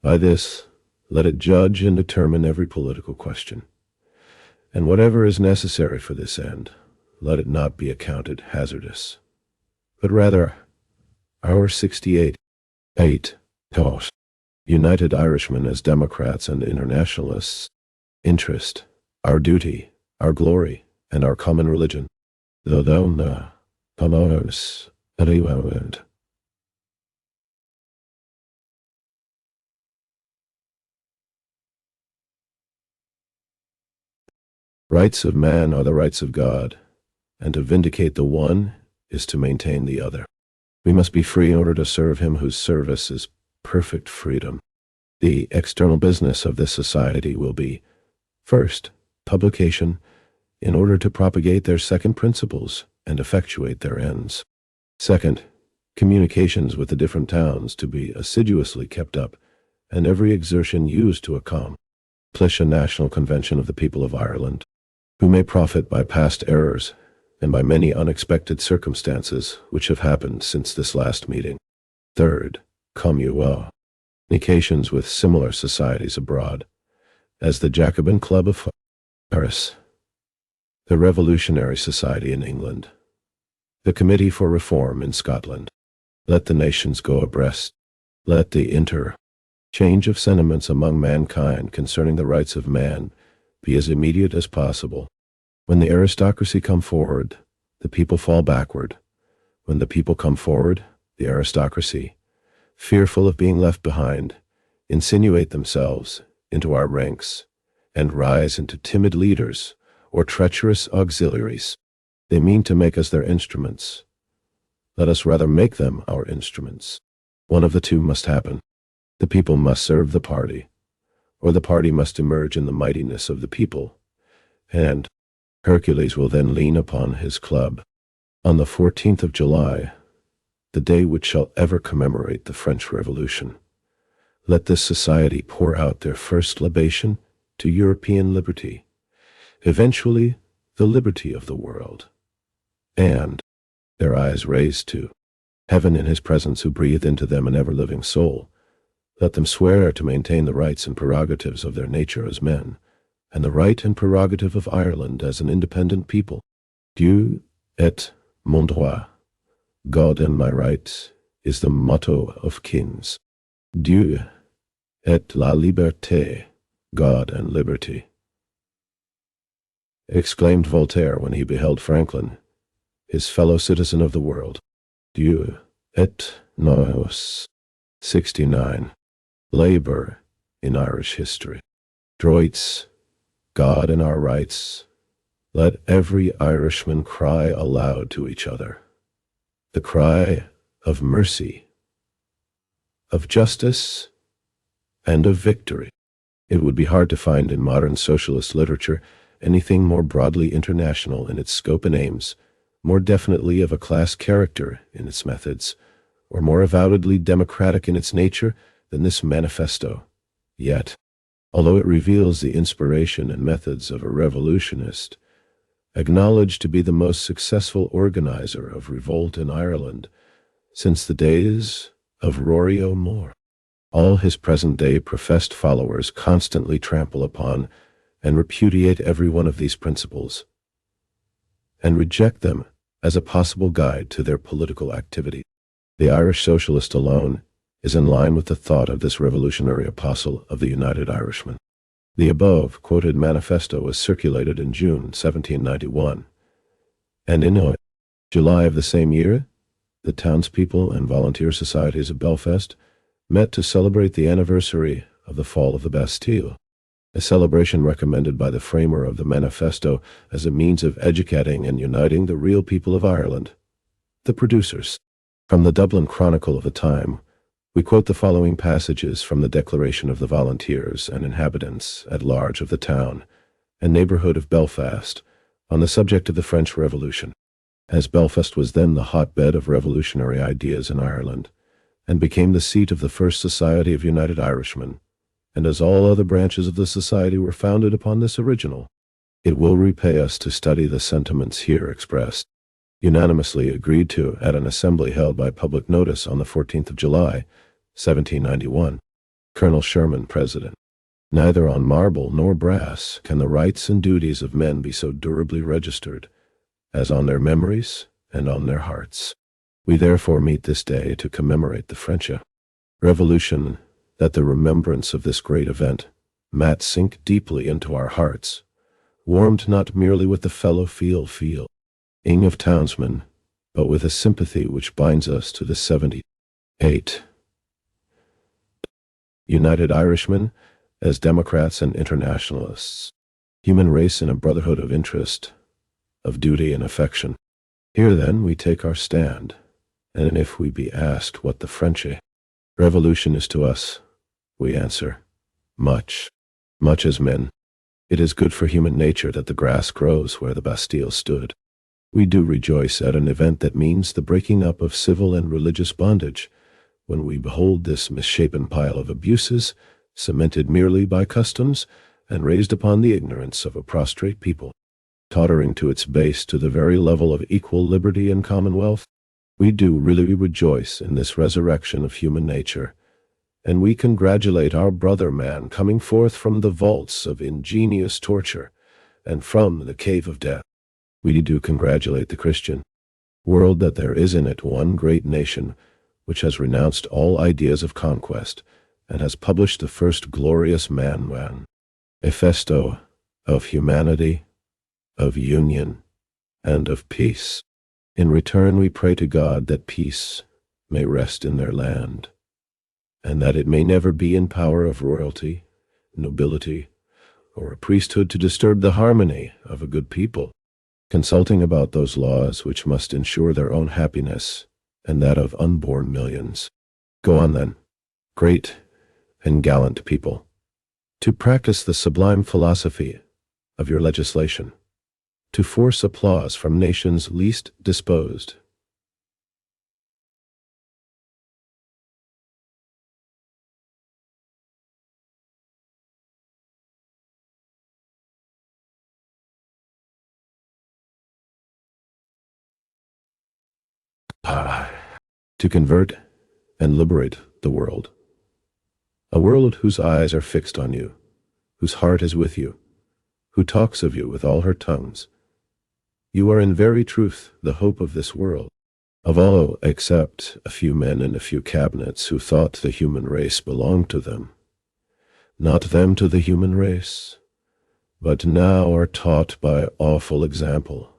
By this, let it judge and determine every political question. And whatever is necessary for this end, let it not be accounted hazardous, but rather our 68 United Irishmen as Democrats and internationalists, interest, our duty, our glory, and our common religion. Rights of man are the rights of God, and to vindicate the one is to maintain the other. We must be free in order to serve him whose service is perfect freedom. The external business of this society will be, first, publication, in order to propagate their second principles and effectuate their ends. Second, communications with the different towns to be assiduously kept up, and every exertion used to accomplish a national convention of the people of Ireland, who may profit by past errors and by many unexpected circumstances which have happened since this last meeting. Third, communications with similar societies abroad, as the Jacobin Club of Paris, the Revolutionary Society in England, the Committee for Reform in Scotland. Let the nations go abreast. Let the interchange of sentiments among mankind concerning the rights of man be as immediate as possible. When the aristocracy come forward, the people fall backward. When the people come forward, the aristocracy, fearful of being left behind, insinuate themselves into our ranks and rise into timid leaders or treacherous auxiliaries. They mean to make us their instruments. Let us rather make them our instruments. One of the two must happen. The people must serve the party, or the party must emerge in the mightiness of the people, and Hercules will then lean upon his club. On the 14th of July, the day which shall ever commemorate the French Revolution, let this society pour out their first libation to European liberty, eventually the liberty of the world, and, their eyes raised to heaven in his presence who breathed into them an ever-living soul, let them swear to maintain the rights and prerogatives of their nature as men, and the right and prerogative of Ireland as an independent people. Dieu est mon droit. God and my right is the motto of kings. Dieu et la liberté. God and liberty. Exclaimed Voltaire when he beheld Franklin, his fellow citizen of the world. Dieu et nos. 69. Labor in Irish history. Droits, God and our rights. Let every Irishman cry aloud to each other. The cry of mercy, of justice, and of victory. It would be hard to find in modern socialist literature anything more broadly international in its scope and aims, more definitely of a class character in its methods, or more avowedly democratic in its nature than this manifesto. Yet, although it reveals the inspiration and methods of a revolutionist, acknowledged to be the most successful organizer of revolt in Ireland since the days of Rory O'Moore, all his present-day professed followers constantly trample upon and repudiate every one of these principles, and reject them as a possible guide to their political activity. The Irish socialist alone is in line with the thought of this revolutionary apostle of the United Irishmen. The above-quoted manifesto was circulated in June 1791, and in July of the same year, the townspeople and volunteer societies of Belfast met to celebrate the anniversary of the fall of the Bastille, a celebration recommended by the framer of the manifesto as a means of educating and uniting the real people of Ireland, the producers. From the Dublin Chronicle of the time, we quote the following passages from the declaration of the volunteers and inhabitants at large of the town and neighborhood of Belfast on the subject of the French Revolution. As Belfast was then the hotbed of revolutionary ideas in Ireland, and became the seat of the first Society of United Irishmen, and as all other branches of the society were founded upon this original, it will repay us to study the sentiments here expressed, unanimously agreed to at an assembly held by public notice on the 14th of July, 1791, Colonel Sherman president. Neither on marble nor brass can the rights and duties of men be so durably registered as on their memories and on their hearts. We therefore meet this day to commemorate the French Revolution, that the remembrance of this great event might sink deeply into our hearts, warmed not merely with the fellow feeling of townsmen, but with a sympathy which binds us to the 78 United Irishmen as democrats and internationalists, human race in a brotherhood of interest, of duty and affection. Here then we take our stand, and if we be asked what the French Revolution is to us, we answer, much, much as men. It is good for human nature that the grass grows where the Bastille stood. We do rejoice at an event that means the breaking up of civil and religious bondage, when we behold this misshapen pile of abuses, cemented merely by customs, and raised upon the ignorance of a prostrate people, tottering to its base to the very level of equal liberty and commonwealth. We do really rejoice in this resurrection of human nature, and we congratulate our brother man coming forth from the vaults of ingenious torture, and from the cave of death. We do congratulate the Christian world that there is in it one great nation which has renounced all ideas of conquest, and has published the first glorious manifesto of humanity, of union, and of peace. In return we pray to God that peace may rest in their land, and that it may never be in power of royalty, nobility, or a priesthood to disturb the harmony of a good people, consulting about those laws which must ensure their own happiness and that of unborn millions. Go on then, great and gallant people, to practice the sublime philosophy of your legislation, to force applause from nations least disposed, to convert and liberate the world. A world whose eyes are fixed on you, whose heart is with you, who talks of you with all her tongues. You are in very truth the hope of this world, of all except a few men and a few cabinets who thought the human race belonged to them, not them to the human race, but now are taught by awful example,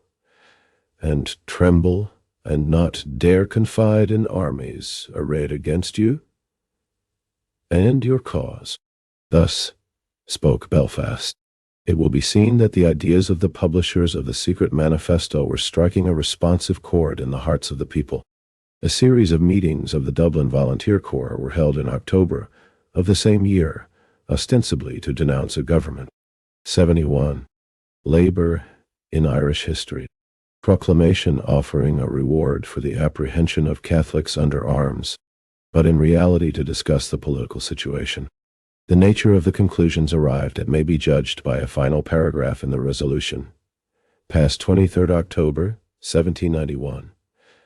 and tremble and not dare confide in armies arrayed against you and your cause. Thus spoke Belfast. It will be seen that the ideas of the publishers of the secret manifesto were striking a responsive chord in the hearts of the people. A series of meetings of the Dublin Volunteer Corps were held in October of the same year, ostensibly to denounce a government. 71. Labor in Irish History. Proclamation offering a reward for the apprehension of Catholics under arms, but in reality to discuss the political situation. The nature of the conclusions arrived at may be judged by a final paragraph in the resolution, passed 23rd October, 1791,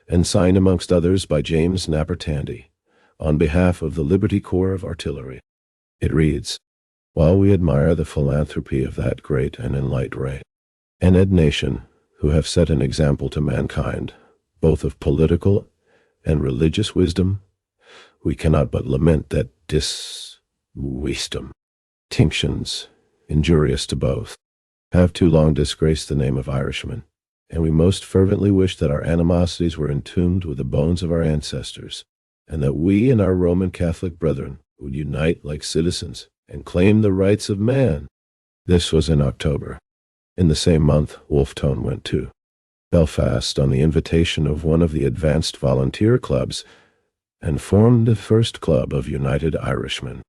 and signed amongst others by James Connolly, on behalf of the Liberty Corps of Artillery. It reads, "While we admire the philanthropy of that great and enlightened race and nation who have set an example to mankind, both of political and religious wisdom, we cannot but lament that wisdom, tinctions, injurious to both, have too long disgraced the name of Irishmen, and we most fervently wish that our animosities were entombed with the bones of our ancestors, and that we and our Roman Catholic brethren would unite like citizens and claim the rights of man." This was in October. In the same month, Wolfe went to Belfast on the invitation of one of the advanced volunteer clubs and formed the first club of United Irishmen.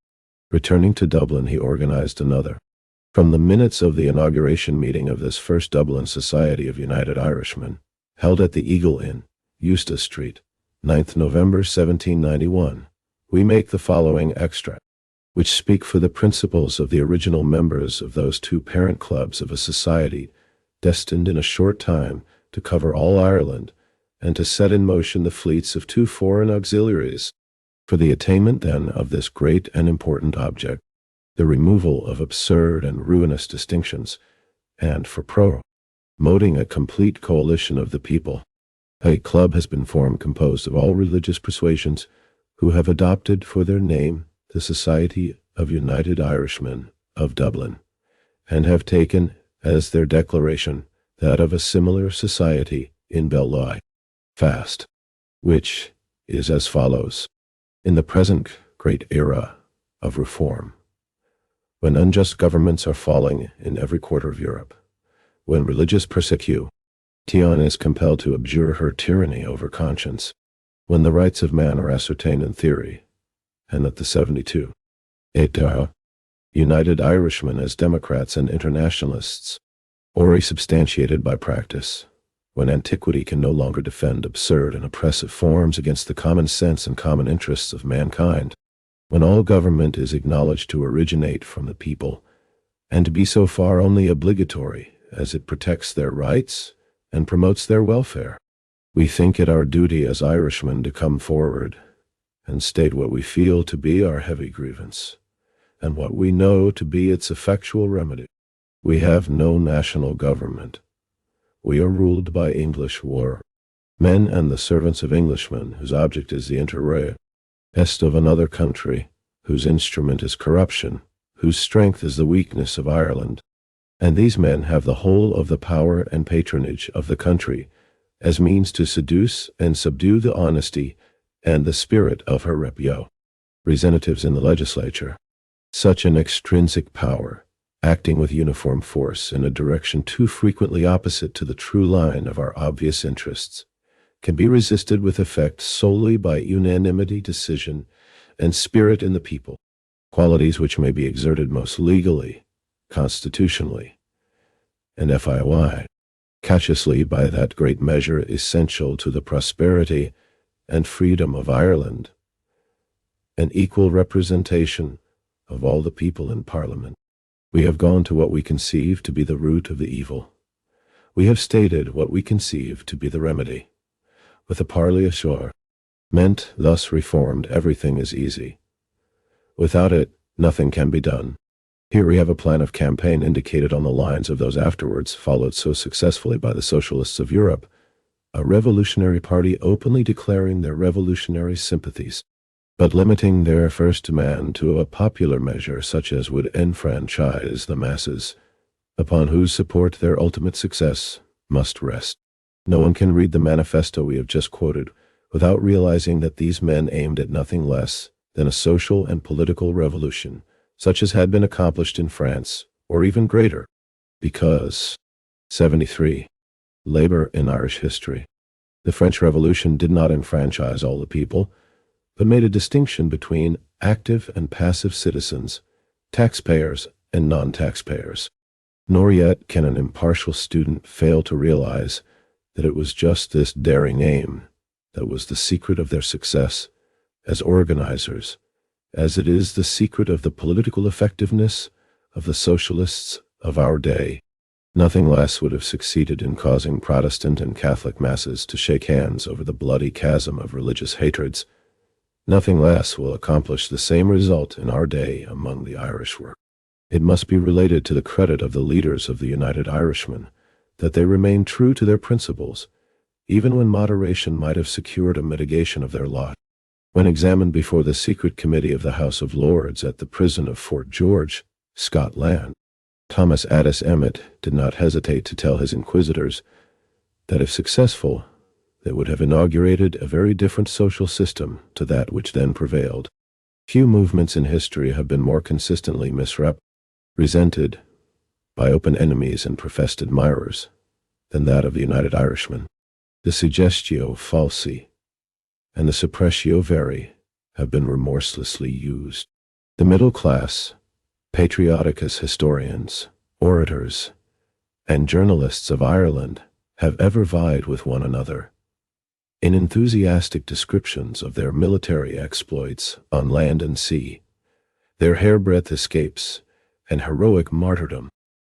Returning to Dublin, he organized another. From the minutes of the inauguration meeting of this first Dublin Society of United Irishmen, held at the Eagle Inn, Eustace Street, 9th November 1791, we make the following extract, which speak for the principles of the original members of those two parent clubs of a society destined in a short time to cover all Ireland and to set in motion the fleets of two foreign auxiliaries. For the attainment, then, of this great and important object, the removal of absurd and ruinous distinctions, and for promoting a complete coalition of the people, a club has been formed composed of all religious persuasions who have adopted for their name the Society of United Irishmen of Dublin, and have taken as their declaration that of a similar society in Belfast, which is as follows: "In the present great era of reform, when unjust governments are falling in every quarter of Europe, when religious persecution is compelled to abjure her tyranny over conscience, when the rights of man are ascertained in theory, and that the 72 United Irishmen as Democrats and Internationalists are substantiated by practice, when antiquity can no longer defend absurd and oppressive forms against the common sense and common interests of mankind, when all government is acknowledged to originate from the people, and to be so far only obligatory as it protects their rights and promotes their welfare, we think it our duty as Irishmen to come forward and state what we feel to be our heavy grievance, and what we know to be its effectual remedy. We have no national government. We are ruled by English men and the servants of Englishmen, whose object is the interest of another country, whose instrument is corruption, whose strength is the weakness of Ireland. And these men have the whole of the power and patronage of the country, as means to seduce and subdue the honesty and the spirit of her representatives in the legislature. Such an extrinsic power, acting with uniform force in a direction too frequently opposite to the true line of our obvious interests, can be resisted with effect solely by unanimity, decision, and spirit in the people, qualities which may be exerted most legally, constitutionally, and cautiously by that great measure essential to the prosperity and freedom of Ireland, an equal representation of all the people in Parliament. We have gone to what we conceive to be the root of the evil. We have stated what we conceive to be the remedy. With a parley ashore, meant thus reformed, everything is easy. Without it, nothing can be done. Here we have a plan of campaign indicated on the lines of those afterwards followed so successfully by the socialists of Europe, a revolutionary party openly declaring their revolutionary sympathies, but limiting their first demand to a popular measure such as would enfranchise the masses, upon whose support their ultimate success must rest. No one can read the manifesto we have just quoted without realizing that these men aimed at nothing less than a social and political revolution, such as had been accomplished in France, or even greater, because 73. Labor in Irish History. The French Revolution did not enfranchise all the people, but made a distinction between active and passive citizens, taxpayers and non-taxpayers. Nor yet can an impartial student fail to realize that it was just this daring aim that was the secret of their success as organizers, as it is the secret of the political effectiveness of the socialists of our day. Nothing less would have succeeded in causing Protestant and Catholic masses to shake hands over the bloody chasm of religious hatreds. Nothing less will accomplish the same result in our day among the Irish work. It must be related to the credit of the leaders of the United Irishmen that they remained true to their principles, even when moderation might have secured a mitigation of their lot. When examined before the secret committee of the House of Lords at the prison of Fort George, Scotland, Thomas Addis Emmet did not hesitate to tell his inquisitors that if successful, they would have inaugurated a very different social system to that which then prevailed. Few movements in history have been more consistently resented by open enemies and professed admirers than that of the United Irishmen. The suggestio falsi and the suppressio veri have been remorselessly used. The middle class, patrioticus historians, orators, and journalists of Ireland have ever vied with one another in enthusiastic descriptions of their military exploits on land and sea, their hairbreadth escapes, and heroic martyrdom,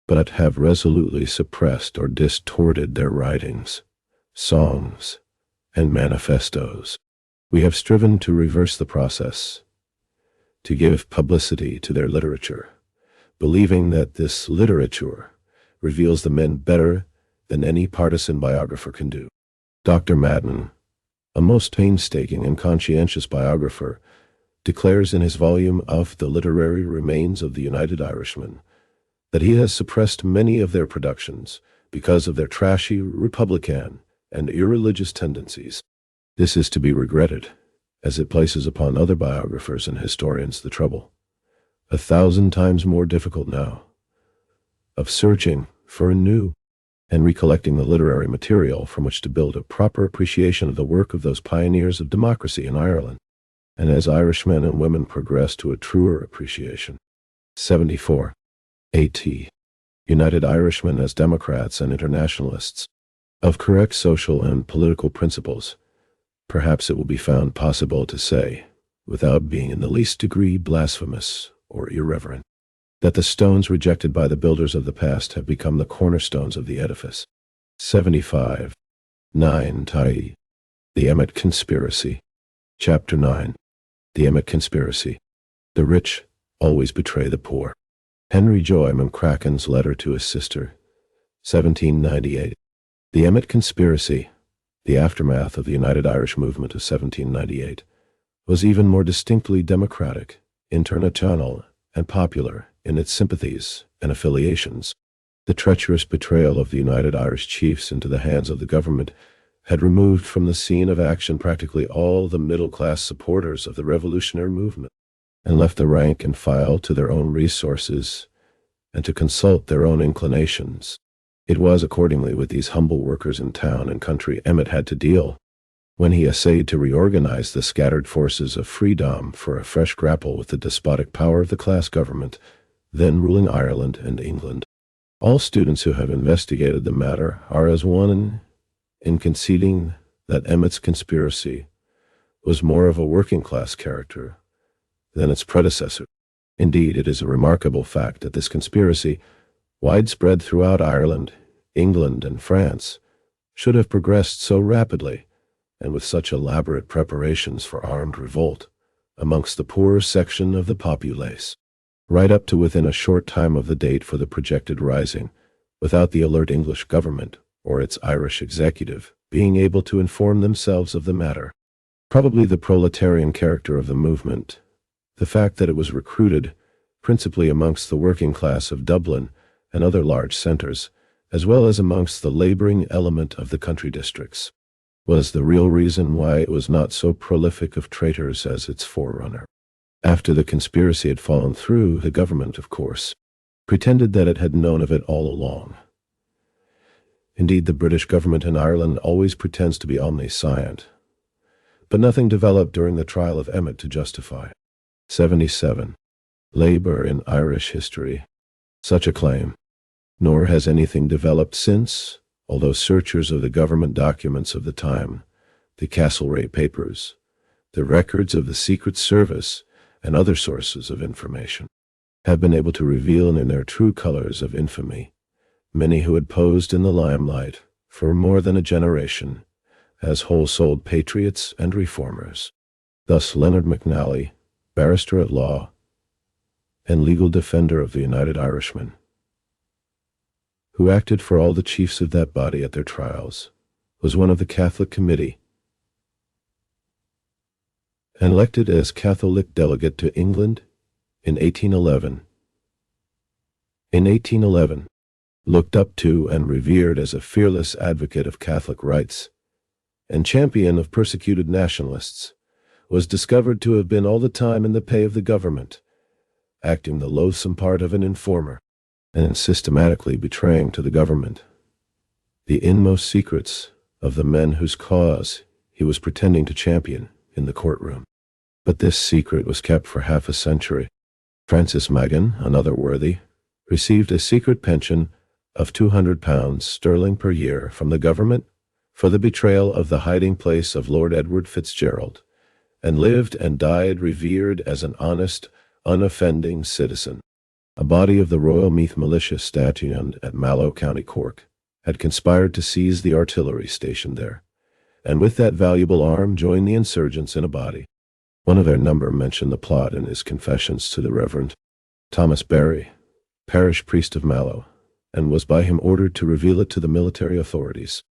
but have resolutely suppressed or distorted their writings, songs, and manifestos. We have striven to reverse the process, to give publicity to their literature, believing that this literature reveals the men better than any partisan biographer can do. Dr. Madden, a most painstaking and conscientious biographer, declares in his volume of The Literary Remains of the United Irishmen that he has suppressed many of their productions because of their trashy republican and irreligious tendencies. This is to be regretted, as it places upon other biographers and historians the trouble, 1,000 times more difficult now, of searching for a new and recollecting the literary material from which to build a proper appreciation of the work of those pioneers of democracy in Ireland, and as Irishmen and women progress to a truer appreciation. 74. A.T. United Irishmen as Democrats and Internationalists. Of correct social and political principles, perhaps it will be found possible to say, without being in the least degree blasphemous or irreverent, that the stones rejected by the builders of the past have become the cornerstones of the edifice. 75. 9. The Emmet Conspiracy. Chapter 9. The Emmet Conspiracy. The rich always betray the poor. Henry Joy McCracken's letter to his sister, 1798. The Emmet Conspiracy, the aftermath of the United Irish Movement of 1798, was even more distinctly democratic, international, and popular in its sympathies and affiliations. The treacherous betrayal of the United Irish chiefs into the hands of the government had removed from the scene of action practically all the middle-class supporters of the revolutionary movement, and left the rank and file to their own resources and to consult their own inclinations. It was accordingly with these humble workers in town and country Emmet had to deal, when he essayed to reorganize the scattered forces of freedom for a fresh grapple with the despotic power of the class government then ruling Ireland and England. All students who have investigated the matter are as one in conceding that Emmet's conspiracy was more of a working-class character than its predecessor. Indeed, it is a remarkable fact that this conspiracy, widespread throughout Ireland, England, and France, should have progressed so rapidly and with such elaborate preparations for armed revolt amongst the poorer section of the populace, right up to within a short time of the date for the projected rising, without the alert English government or its Irish executive being able to inform themselves of the matter. Probably the proletarian character of the movement, the fact that it was recruited principally amongst the working class of Dublin and other large centres, as well as amongst the labouring element of the country districts, was the real reason why it was not so prolific of traitors as its forerunner. After the conspiracy had fallen through, the government, of course, pretended that it had known of it all along. Indeed, the British government in Ireland always pretends to be omniscient, but nothing developed during the trial of Emmet to justify. 77. Labour in Irish history. Such a claim, Nor has anything developed since, although searchers of the government documents of the time, the Castlereagh papers, the records of the Secret Service, and other sources of information, have been able to reveal in their true colors of infamy many who had posed in the limelight for more than a generation as whole-souled patriots and reformers. Thus Leonard McNally, barrister at law and legal defender of the United Irishmen, who acted for all the chiefs of that body at their trials, was one of the Catholic Committee, and elected as Catholic delegate to England in 1811. In 1811, looked up to and revered as a fearless advocate of Catholic rights and champion of persecuted nationalists, was discovered to have been all the time in the pay of the government, acting the loathsome part of an informer, and systematically betraying to the government the inmost secrets of the men whose cause he was pretending to champion in the courtroom. But this secret was kept for half a century. Francis Magan, another worthy, received a secret pension of £200 per year from the government for the betrayal of the hiding place of Lord Edward Fitzgerald, and lived and died revered as an honest, unoffending citizen. A body of the Royal Meath Militia stationed at Mallow, County Cork, had conspired to seize the artillery stationed there, and with that valuable arm joined the insurgents in a body. One of their number mentioned the plot in his confessions to the Reverend Thomas Barry, parish priest of Mallow, and was by him ordered to reveal it to the military authorities.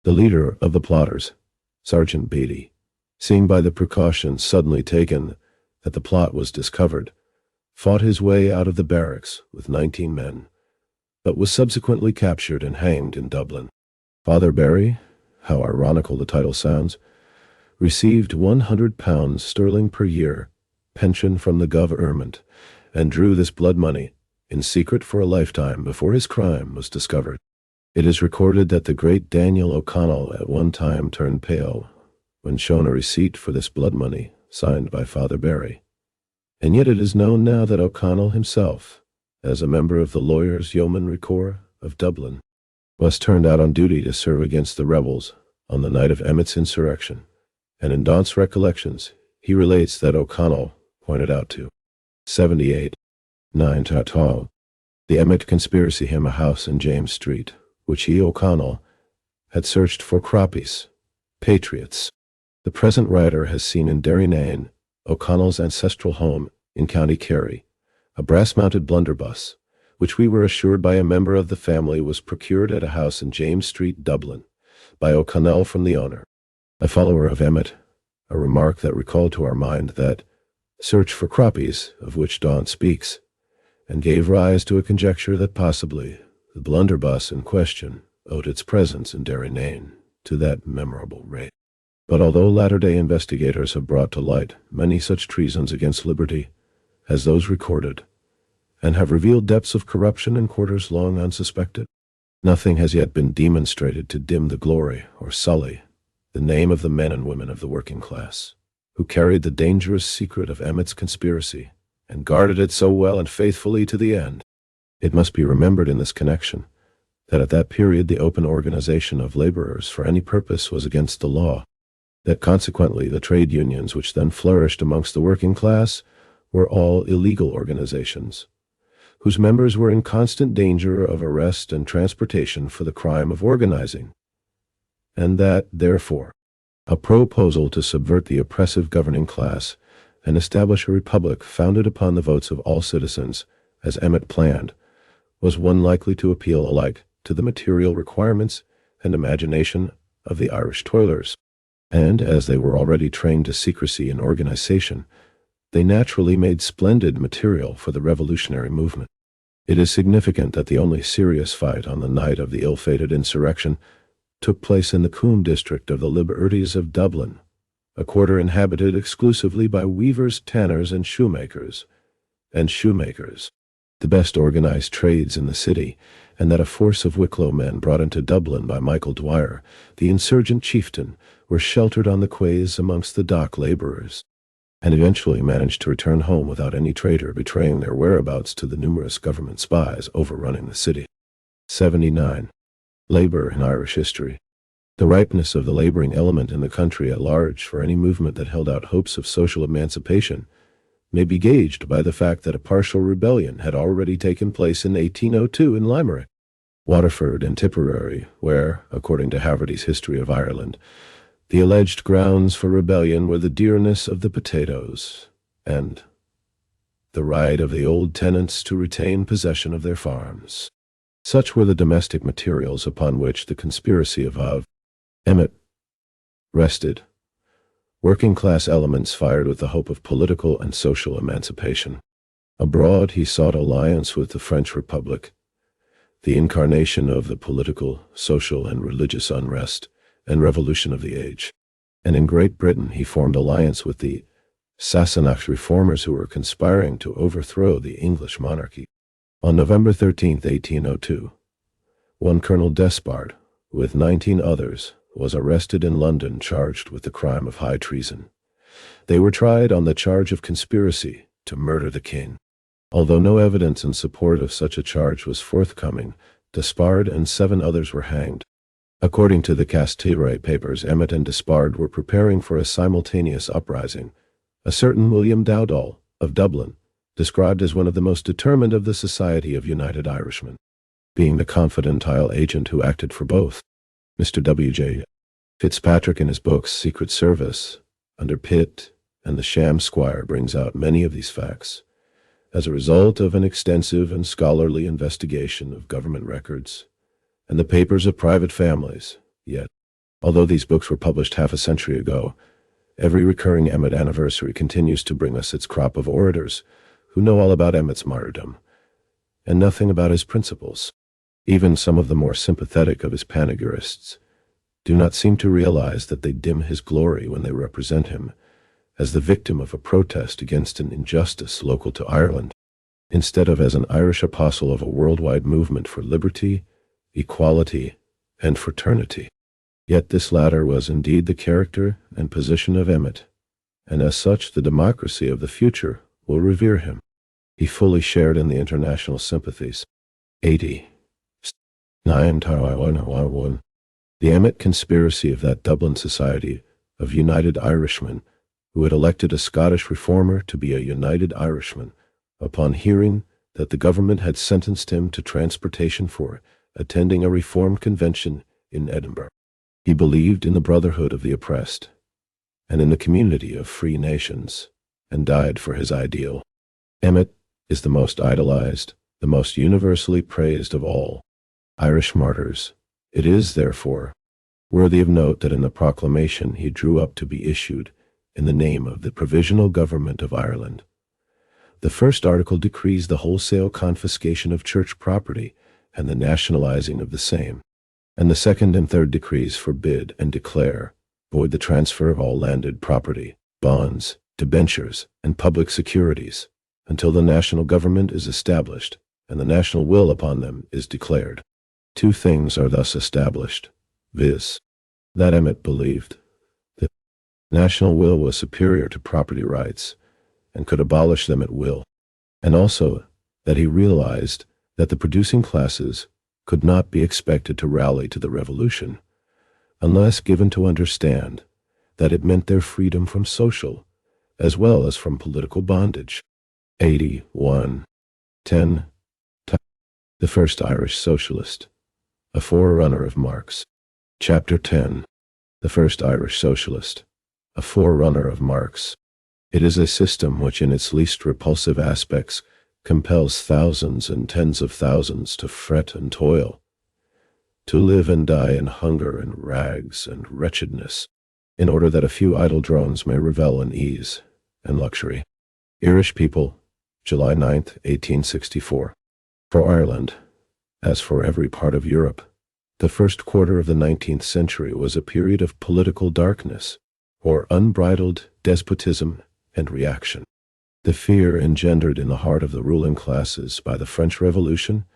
The leader of the plotters, Sergeant Beatty, seeing by the precautions suddenly taken that the plot was discovered, fought his way out of the barracks with 19 men, but was subsequently captured and hanged in Dublin. Father Barry, how ironical the title sounds, received £100 per year pension from the government, and drew this blood money in secret for a lifetime before his crime was discovered. It is recorded that the great Daniel O'Connell at one time turned pale when shown a receipt for this blood money signed by Father Barry. And yet it is known now that O'Connell himself, as a member of the Lawyers' Yeomanry Corps of Dublin, was turned out on duty to serve against the rebels on the night of Emmet's insurrection, and in Daunt's recollections he relates that O'Connell pointed out to 78 9 Tartal, the Emmet conspiracy him a house in James Street, which he, O'Connell, had searched for croppies, patriots. The present writer has seen in Derrynane, O'Connell's ancestral home in County Kerry, a brass-mounted blunderbuss, which we were assured by a member of the family was procured at a house in James Street, Dublin, by O'Connell from the owner, a follower of Emmet, a remark that recalled to our mind that search for croppies of which Daunt speaks, and gave rise to a conjecture that possibly the blunderbuss in question owed its presence in Derrynane to that memorable raid. But although latter-day investigators have brought to light many such treasons against liberty as those recorded, and have revealed depths of corruption in quarters long unsuspected, nothing has yet been demonstrated to dim the glory or sully the name of the men and women of the working class, who carried the dangerous secret of Emmet's conspiracy and guarded it so well and faithfully to the end. It must be remembered in this connection that at that period the open organization of laborers for any purpose was against the law, that consequently the trade unions which then flourished amongst the working class were all illegal organizations, whose members were in constant danger of arrest and transportation for the crime of organizing, and that, therefore, a proposal to subvert the oppressive governing class and establish a republic founded upon the votes of all citizens, as Emmet planned, was one likely to appeal alike to the material requirements and imagination of the Irish toilers. And, as they were already trained to secrecy and organization, they naturally made splendid material for the revolutionary movement. It is significant that the only serious fight on the night of the ill-fated insurrection took place in the Coombe district of the Liberties of Dublin, a quarter inhabited exclusively by weavers, tanners, and shoemakers, the best organized trades in the city, and that a force of Wicklow men brought into Dublin by Michael Dwyer, the insurgent chieftain, were sheltered on the quays amongst the dock laborers, and eventually managed to return home without any traitor betraying their whereabouts to the numerous government spies overrunning the city. 79. Labor in Irish history. The ripeness of the laboring element in the country at large for any movement that held out hopes of social emancipation may be gauged by the fact that a partial rebellion had already taken place in 1802 in Limerick, Waterford, and Tipperary, where, according to Haverty's History of Ireland, the alleged grounds for rebellion were the dearness of the potatoes and the right of the old tenants to retain possession of their farms. Such were the domestic materials upon which the conspiracy of Emmet rested. Working-class elements fired with the hope of political and social emancipation. Abroad, he sought alliance with the French Republic, the incarnation of the political, social, and religious unrest and revolution of the age. And in Great Britain, he formed alliance with the Sassenach reformers who were conspiring to overthrow the English monarchy. On November 13, 1802, one Colonel Despard, with 19 others, was arrested in London charged with the crime of high treason. They were tried on the charge of conspiracy to murder the king. Although no evidence in support of such a charge was forthcoming, Despard and 7 others were hanged. According to the Castlereagh papers, Emmet and Despard were preparing for a simultaneous uprising. A certain William Dowdall, of Dublin, described as one of the most determined of the Society of United Irishmen, being the confidential agent who acted for both. Mr. W.J. Fitzpatrick in his books Secret Service, under Pitt, and The Sham Squire brings out many of these facts. As a result of an extensive and scholarly investigation of government records and the papers of private families, yet, although these books were published half a century ago, every recurring Emmet anniversary continues to bring us its crop of orators who know all about Emmet's martyrdom and nothing about his principles. Even some of the more sympathetic of his panegyrists do not seem to realize that they dim his glory when they represent him as the victim of a protest against an injustice local to Ireland, instead of as an Irish apostle of a worldwide movement for liberty, equality, and fraternity. Yet this latter was indeed the character and position of Emmet, and as such the democracy of the future will revere him. He fully shared in the international sympathies. 80. The Emmet conspiracy of that Dublin Society of United Irishmen, who had elected a Scottish reformer to be a United Irishman, upon hearing that the government had sentenced him to transportation for attending a reform convention in Edinburgh. He believed in the brotherhood of the oppressed, and in the community of free nations, and died for his ideal. Emmet is the most idolized, the most universally praised of all Irish martyrs. It is, therefore, worthy of note that in the proclamation he drew up to be issued in the name of the Provisional Government of Ireland, the first article decrees the wholesale confiscation of church property and the nationalizing of the same, and the second and third decrees forbid and declare void the transfer of all landed property, bonds, debentures, and public securities, until the national government is established and the national will upon them is declared. 2 things are thus established, viz., that Emmet believed the national will was superior to property rights and could abolish them at will, and also that he realized that the producing classes could not be expected to rally to the revolution unless given to understand that it meant their freedom from social as well as from political bondage. 81. 10. The First Irish Socialist, a forerunner of Marx. Chapter 10. The First Irish Socialist, a forerunner of Marx. It is a system which in its least repulsive aspects compels thousands and tens of thousands to fret and toil, to live and die in hunger and rags and wretchedness, in order that a few idle drones may revel in ease and luxury. Irish People, July 9, 1864. For Ireland, as for every part of Europe, the first quarter of the 19th century was a period of political darkness, or unbridled despotism and reaction. The fear engendered in the heart of the ruling classes by the French Revolution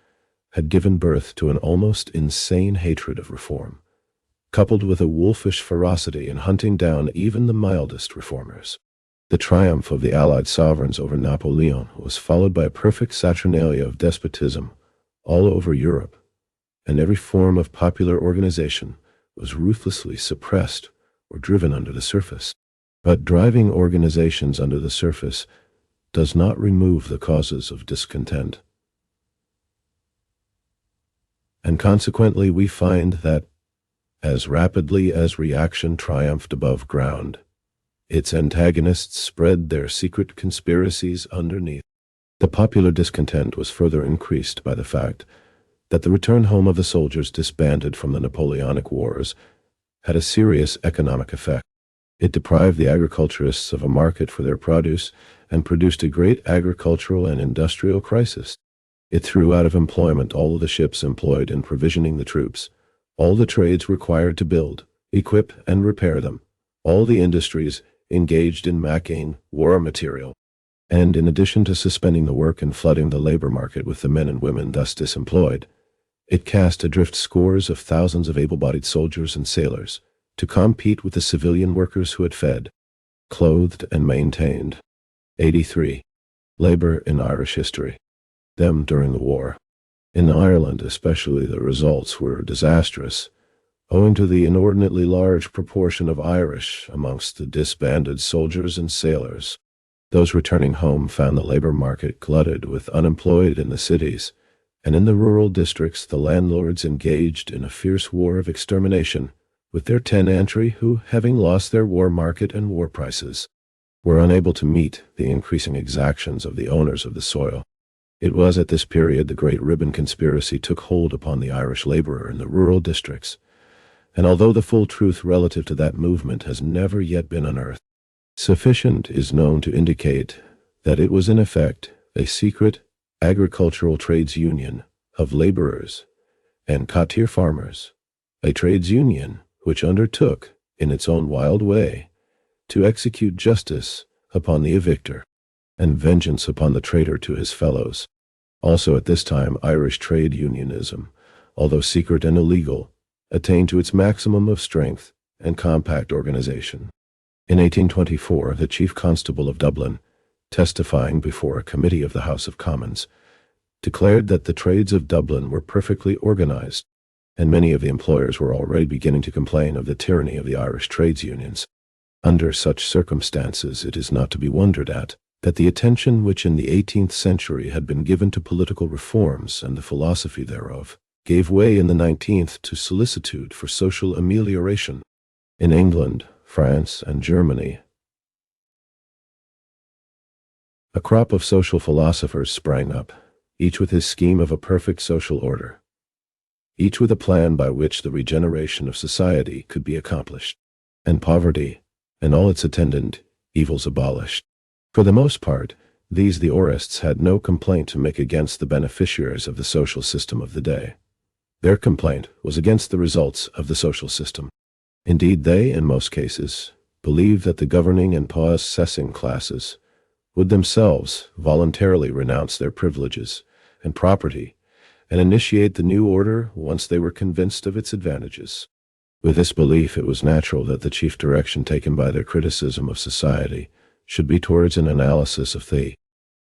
had given birth to an almost insane hatred of reform, coupled with a wolfish ferocity in hunting down even the mildest reformers. The triumph of the Allied sovereigns over Napoleon was followed by a perfect saturnalia of despotism all over Europe, and every form of popular organization was ruthlessly suppressed or driven under the surface. But driving organizations under the surface does not remove the causes of discontent. And consequently, we find that as rapidly as reaction triumphed above ground, its antagonists spread their secret conspiracies underneath. The popular discontent was further increased by the fact that the return home of the soldiers disbanded from the Napoleonic Wars had a serious economic effect. It deprived the agriculturists of a market for their produce and produced a great agricultural and industrial crisis. It threw out of employment all of the ships employed in provisioning the troops, all the trades required to build, equip, and repair them, all the industries engaged in making war material. And in addition to suspending the work and flooding the labor market with the men and women thus disemployed, it cast adrift scores of thousands of able-bodied soldiers and sailors to compete with the civilian workers who had fed, clothed, and maintained. 83. Labor in Irish history. Them during the war. In Ireland especially, the results were disastrous, owing to the inordinately large proportion of Irish amongst the disbanded soldiers and sailors. Those returning home found the labor market glutted with unemployed in the cities, and in the rural districts the landlords engaged in a fierce war of extermination with their tenantry who, having lost their war market and war prices, were unable to meet the increasing exactions of the owners of the soil. It was at this period the Great Ribbon Conspiracy took hold upon the Irish laborer in the rural districts, and although the full truth relative to that movement has never yet been unearthed, sufficient is known to indicate that it was in effect a secret agricultural trades union of laborers and cotier farmers, a trades union which undertook, in its own wild way, to execute justice upon the evictor and vengeance upon the traitor to his fellows. Also at this time, Irish trade unionism, although secret and illegal, attained to its maximum of strength and compact organization. In 1824, the Chief Constable of Dublin, testifying before a committee of the House of Commons, declared that the trades of Dublin were perfectly organized, and many of the employers were already beginning to complain of the tyranny of the Irish trades unions. Under such circumstances, it is not to be wondered at that the attention which in the 18th century had been given to political reforms and the philosophy thereof gave way in the 19th to solicitude for social amelioration. In England, France, and Germany, a crop of social philosophers sprang up, each with his scheme of a perfect social order, each with a plan by which the regeneration of society could be accomplished, and poverty and all its attendant evils abolished. For the most part, these the aurists had no complaint to make against the beneficiaries of the social system of the day. Their complaint was against the results of the social system. Indeed, they, in most cases, believed that the governing and possessing classes would themselves voluntarily renounce their privileges and property and initiate the new order once they were convinced of its advantages. With this belief, it was natural that the chief direction taken by their criticism of society should be towards an analysis of the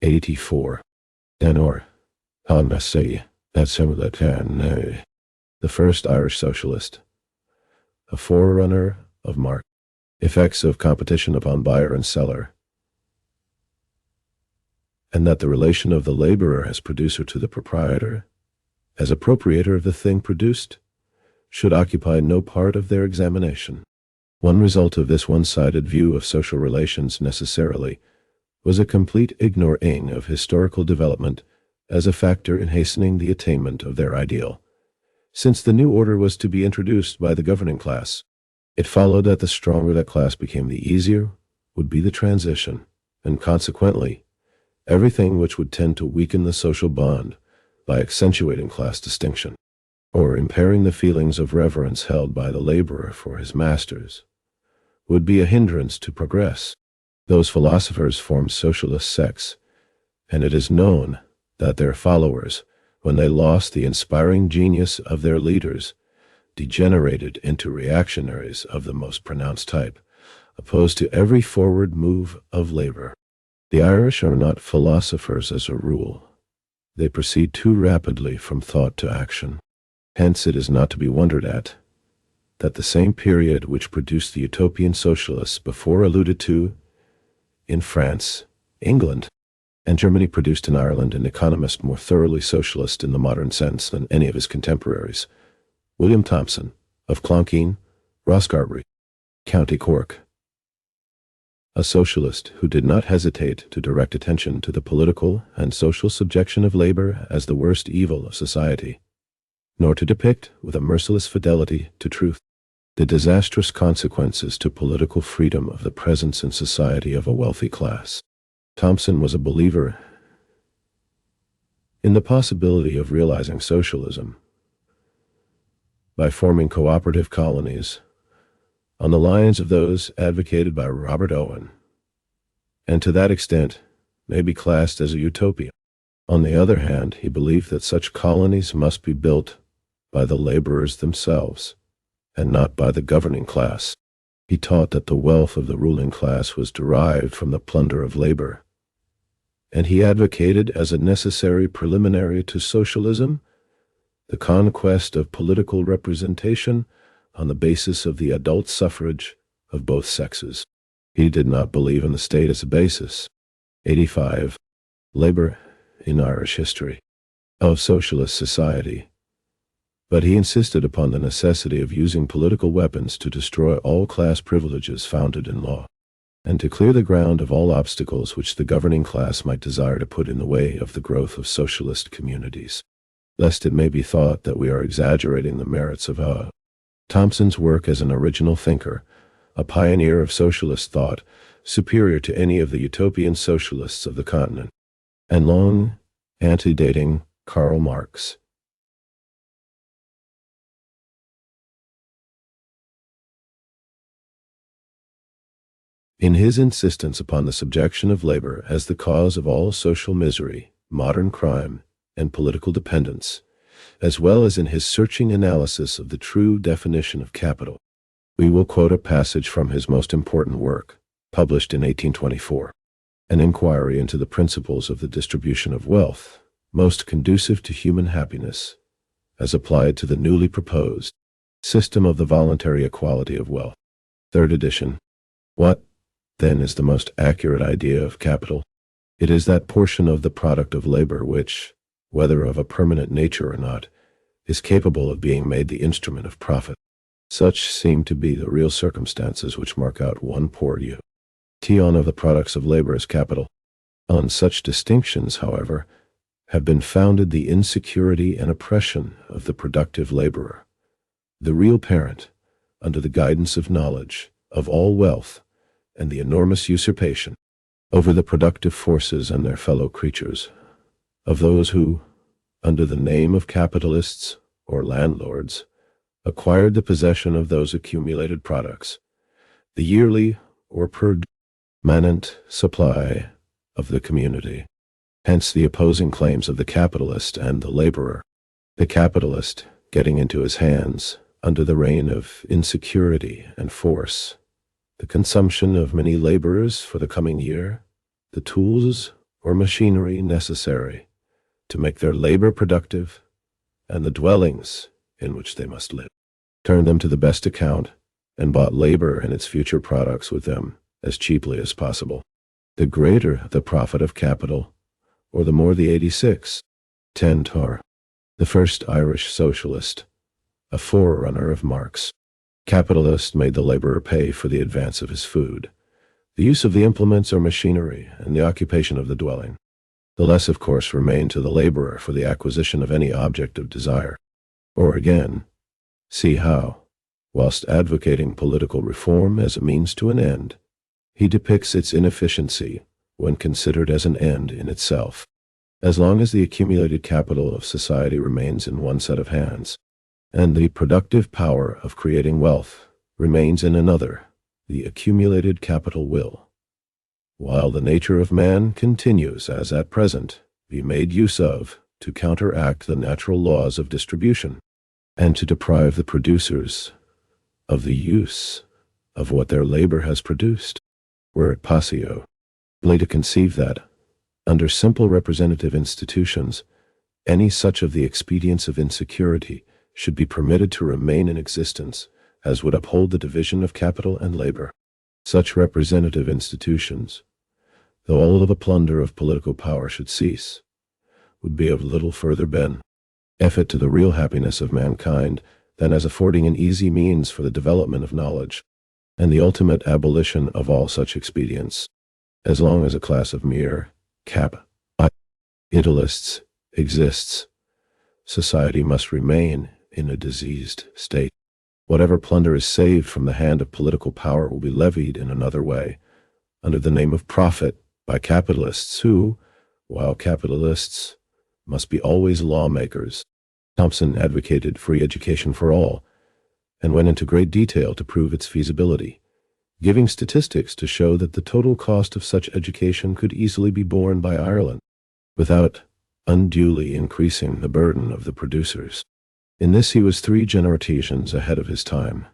84. The first Irish socialist, a forerunner of Marx, effects of competition upon buyer and seller, and that the relation of the laborer as producer to the proprietor, as appropriator of the thing produced, should occupy no part of their examination. One result of this one-sided view of social relations necessarily was a complete ignoring of historical development as a factor in hastening the attainment of their ideal. Since the new order was to be introduced by the governing class, it followed that the stronger that class became, the easier would be the transition, and consequently, everything which would tend to weaken the social bond by accentuating class distinction, or impairing the feelings of reverence held by the laborer for his masters, would be a hindrance to progress. Those philosophers formed socialist sects, and it is known that their followers, when they lost the inspiring genius of their leaders, degenerated into reactionaries of the most pronounced type, opposed to every forward move of labor. The Irish are not philosophers as a rule. They proceed too rapidly from thought to action. Hence it is not to be wondered at that the same period which produced the utopian socialists before alluded to in France, England, and Germany produced in Ireland an economist more thoroughly socialist in the modern sense than any of his contemporaries, William Thomson, of Clonkeen, Rosscarbery, County Cork. A socialist who did not hesitate to direct attention to the political and social subjection of labor as the worst evil of society, nor to depict, with a merciless fidelity to truth, the disastrous consequences to political freedom of the presence in society of a wealthy class. Thomson was a believer in the possibility of realizing socialism by forming cooperative colonies on the lines of those advocated by Robert Owen, and to that extent may be classed as a utopia. On the other hand, he believed that such colonies must be built by the laborers themselves, and not by the governing class. He taught that the wealth of the ruling class was derived from the plunder of labor, and he advocated as a necessary preliminary to socialism the conquest of political representation on the basis of the adult suffrage of both sexes. He did not believe in the state as a basis. 85. Labor in Irish history of socialist society. But he insisted upon the necessity of using political weapons to destroy all class privileges founded in law, and to clear the ground of all obstacles which the governing class might desire to put in the way of the growth of socialist communities, lest it may be thought that we are exaggerating the merits of Thomson's work as an original thinker, a pioneer of socialist thought, superior to any of the utopian socialists of the continent, and long antedating Karl Marx. In his insistence upon the subjection of labor as the cause of all social misery, modern crime, and political dependence, as well as in his searching analysis of the true definition of capital, we will quote a passage from his most important work, published in 1824, an inquiry into the principles of the distribution of wealth, most conducive to human happiness, as applied to the newly proposed system of the voluntary equality of wealth. Third edition. What, then, is the most accurate idea of capital? It is that portion of the product of labor which, whether of a permanent nature or not, is capable of being made the instrument of profit. Such seem to be the real circumstances which mark out one portion of the products of labor as capital. On such distinctions, however, have been founded the insecurity and oppression of the productive laborer, the real parent, under the guidance of knowledge, of all wealth, and the enormous usurpation over the productive forces and their fellow creatures of those who, under the name of capitalists or landlords, acquired the possession of those accumulated products, the yearly or permanent supply of the community. Hence the opposing claims of the capitalist and the laborer. The capitalist getting into his hands, under the reign of insecurity and force, the consumption of many laborers for the coming year, the tools or machinery necessary to make their labor productive, and the dwellings in which they must live, turned them to the best account, and bought labor and its future products with them as cheaply as possible. The greater the profit of capital, or the more the 86. 10 Tar, the first Irish socialist, a forerunner of Marx. Capitalist made the laborer pay for the advance of his food, the use of the implements or machinery, and the occupation of the dwelling. The less, of course, remained to the laborer for the acquisition of any object of desire. Or again, see how, whilst advocating political reform as a means to an end, he depicts its inefficiency when considered as an end in itself. As long as the accumulated capital of society remains in one set of hands, and the productive power of creating wealth remains in another, the accumulated capital will, while the nature of man continues as at present, be made use of to counteract the natural laws of distribution, and to deprive the producers of the use of what their labor has produced. Were it possible to conceive that, under simple representative institutions, any such of the expedients of insecurity should be permitted to remain in existence, as would uphold the division of capital and labor. Such representative institutions, though all of the plunder of political power should cease, would be of little further benefit to the real happiness of mankind than as affording an easy means for the development of knowledge, and the ultimate abolition of all such expedients. As long as a class of mere capitalists exists, society must remain in a diseased state. Whatever plunder is saved from the hand of political power will be levied in another way, under the name of profit, by capitalists who, while capitalists, must be always lawmakers. Thompson advocated free education for all, and went into great detail to prove its feasibility, giving statistics to show that the total cost of such education could easily be borne by Ireland, without unduly increasing the burden of the producers. In this he was 3 generations ahead of his time.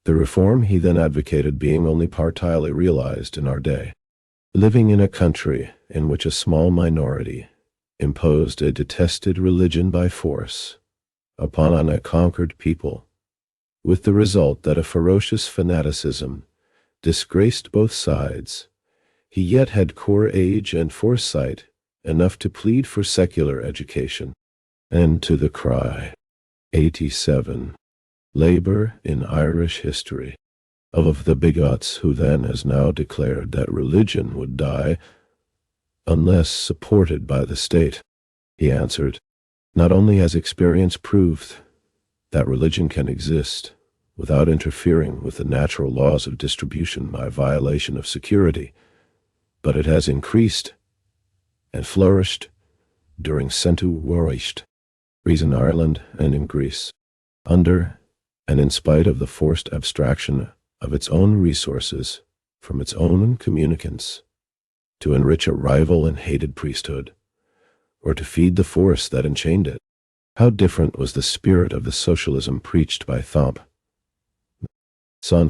The reform he then advocated being only partly realized in our day. Living in a country in which a small minority imposed a detested religion by force upon a conquered people, with the result that a ferocious fanaticism disgraced both sides, he yet had courage and foresight enough to plead for secular education, and to the cry, 87, labor in Irish history, of the bigots who then as now declared that religion would die unless supported by the state. He answered, not only has experience proved that religion can exist without interfering with the natural laws of distribution by violation of security, but it has increased and flourished during centuries in Ireland and in Greece, under and in spite of the forced abstraction of its own resources from its own communicants, to enrich a rival and hated priesthood, or to feed the force that enchained it. How different was the spirit of the socialism preached by Thompson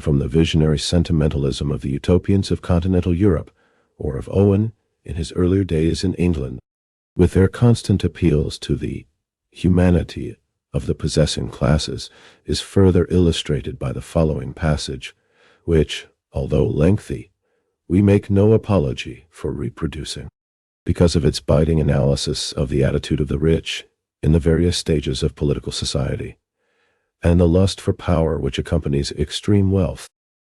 from the visionary sentimentalism of the utopians of continental Europe, or of Owen in his earlier days in England, with their constant appeals to the humanity of the possessing classes, is further illustrated by the following passage, which, although lengthy, we make no apology for reproducing, because of its biting analysis of the attitude of the rich in the various stages of political society, and the lust for power which accompanies extreme wealth.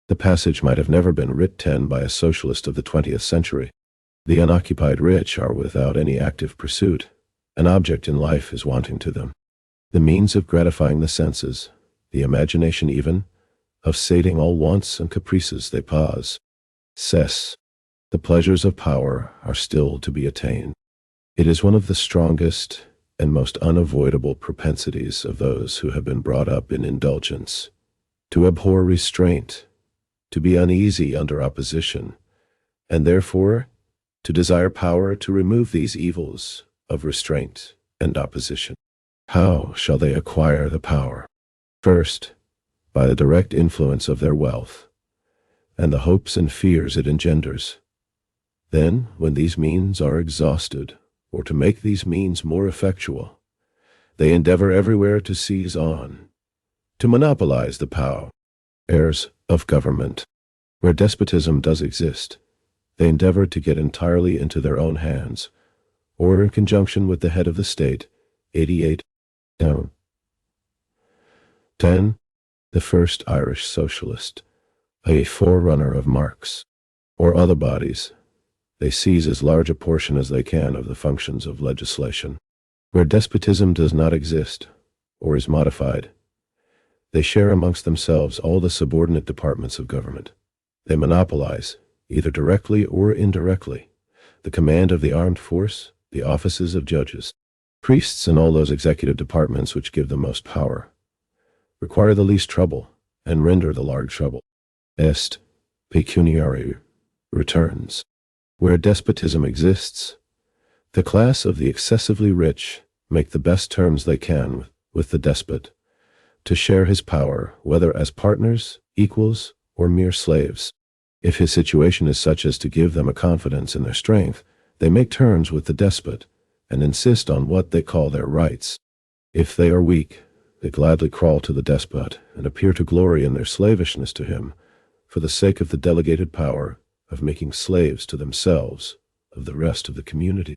The passage might have never been written by a socialist of the 20th century. The unoccupied rich are without any active pursuit. An object in life is wanting to them. The means of gratifying the senses, the imagination even, of sating all wants and caprices they possess. The pleasures of power are still to be attained. It is one of the strongest and most unavoidable propensities of those who have been brought up in indulgence, to abhor restraint, to be uneasy under opposition, and therefore to desire power to remove these evils of restraint and opposition. How shall they acquire the power? First, by the direct influence of their wealth, and the hopes and fears it engenders. Then, when these means are exhausted, or to make these means more effectual, they endeavor everywhere to seize on, to monopolize the powers of government. Where despotism does exist, they endeavor to get entirely into their own hands, or in conjunction with the head of the state. 88. 10. The first Irish socialist, a forerunner of Marx, or other bodies, they seize as large a portion as they can of the functions of legislation. Where despotism does not exist, or is modified, they share amongst themselves all the subordinate departments of government. They monopolize, either directly or indirectly, the command of the armed force, the offices of judges, priests, and all those executive departments which give the most power, require the least trouble, and render the large trouble. Est. Pecuniary returns. Where despotism exists, the class of the excessively rich make the best terms they can with the despot, to share his power, whether as partners, equals, or mere slaves. If his situation is such as to give them a confidence in their strength, they make terms with the despot, and insist on what they call their rights. If they are weak, they gladly crawl to the despot and appear to glory in their slavishness to him for the sake of the delegated power of making slaves to themselves of the rest of the community.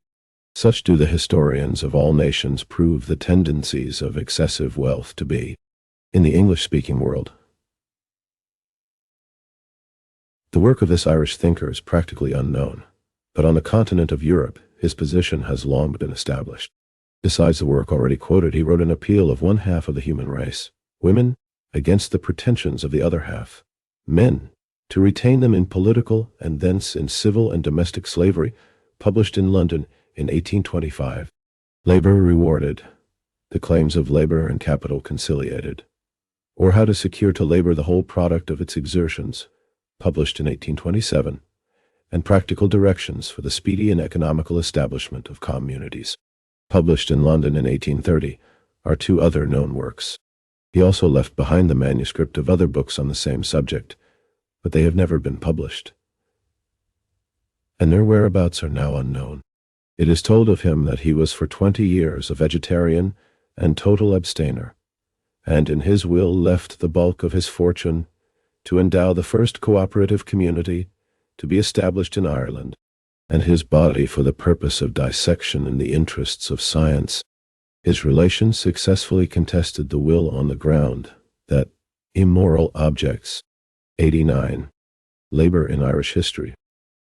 Such do the historians of all nations prove the tendencies of excessive wealth to be in the English-speaking world. The work of this Irish thinker is practically unknown, but on the continent of Europe his position has long been established. Besides the work already quoted, he wrote an appeal of one half of the human race, women, against the pretensions of the other half, men, to retain them in political and thence in civil and domestic slavery, published in London in 1825. Labor rewarded, the claims of labor and capital conciliated, or how to secure to labor the whole product of its exertions, published in 1827, and practical directions for the speedy and economical establishment of communities, published in London in 1830, are two other known works. He also left behind the manuscript of other books on the same subject, but they have never been published, and their whereabouts are now unknown. It is told of him that he was for 20 years a vegetarian and total abstainer, and in his will left the bulk of his fortune to endow the first cooperative community to be established in Ireland, and his body for the purpose of dissection in the interests of science. His relations successfully contested the will on the ground that immoral objects, 89, labor in Irish history,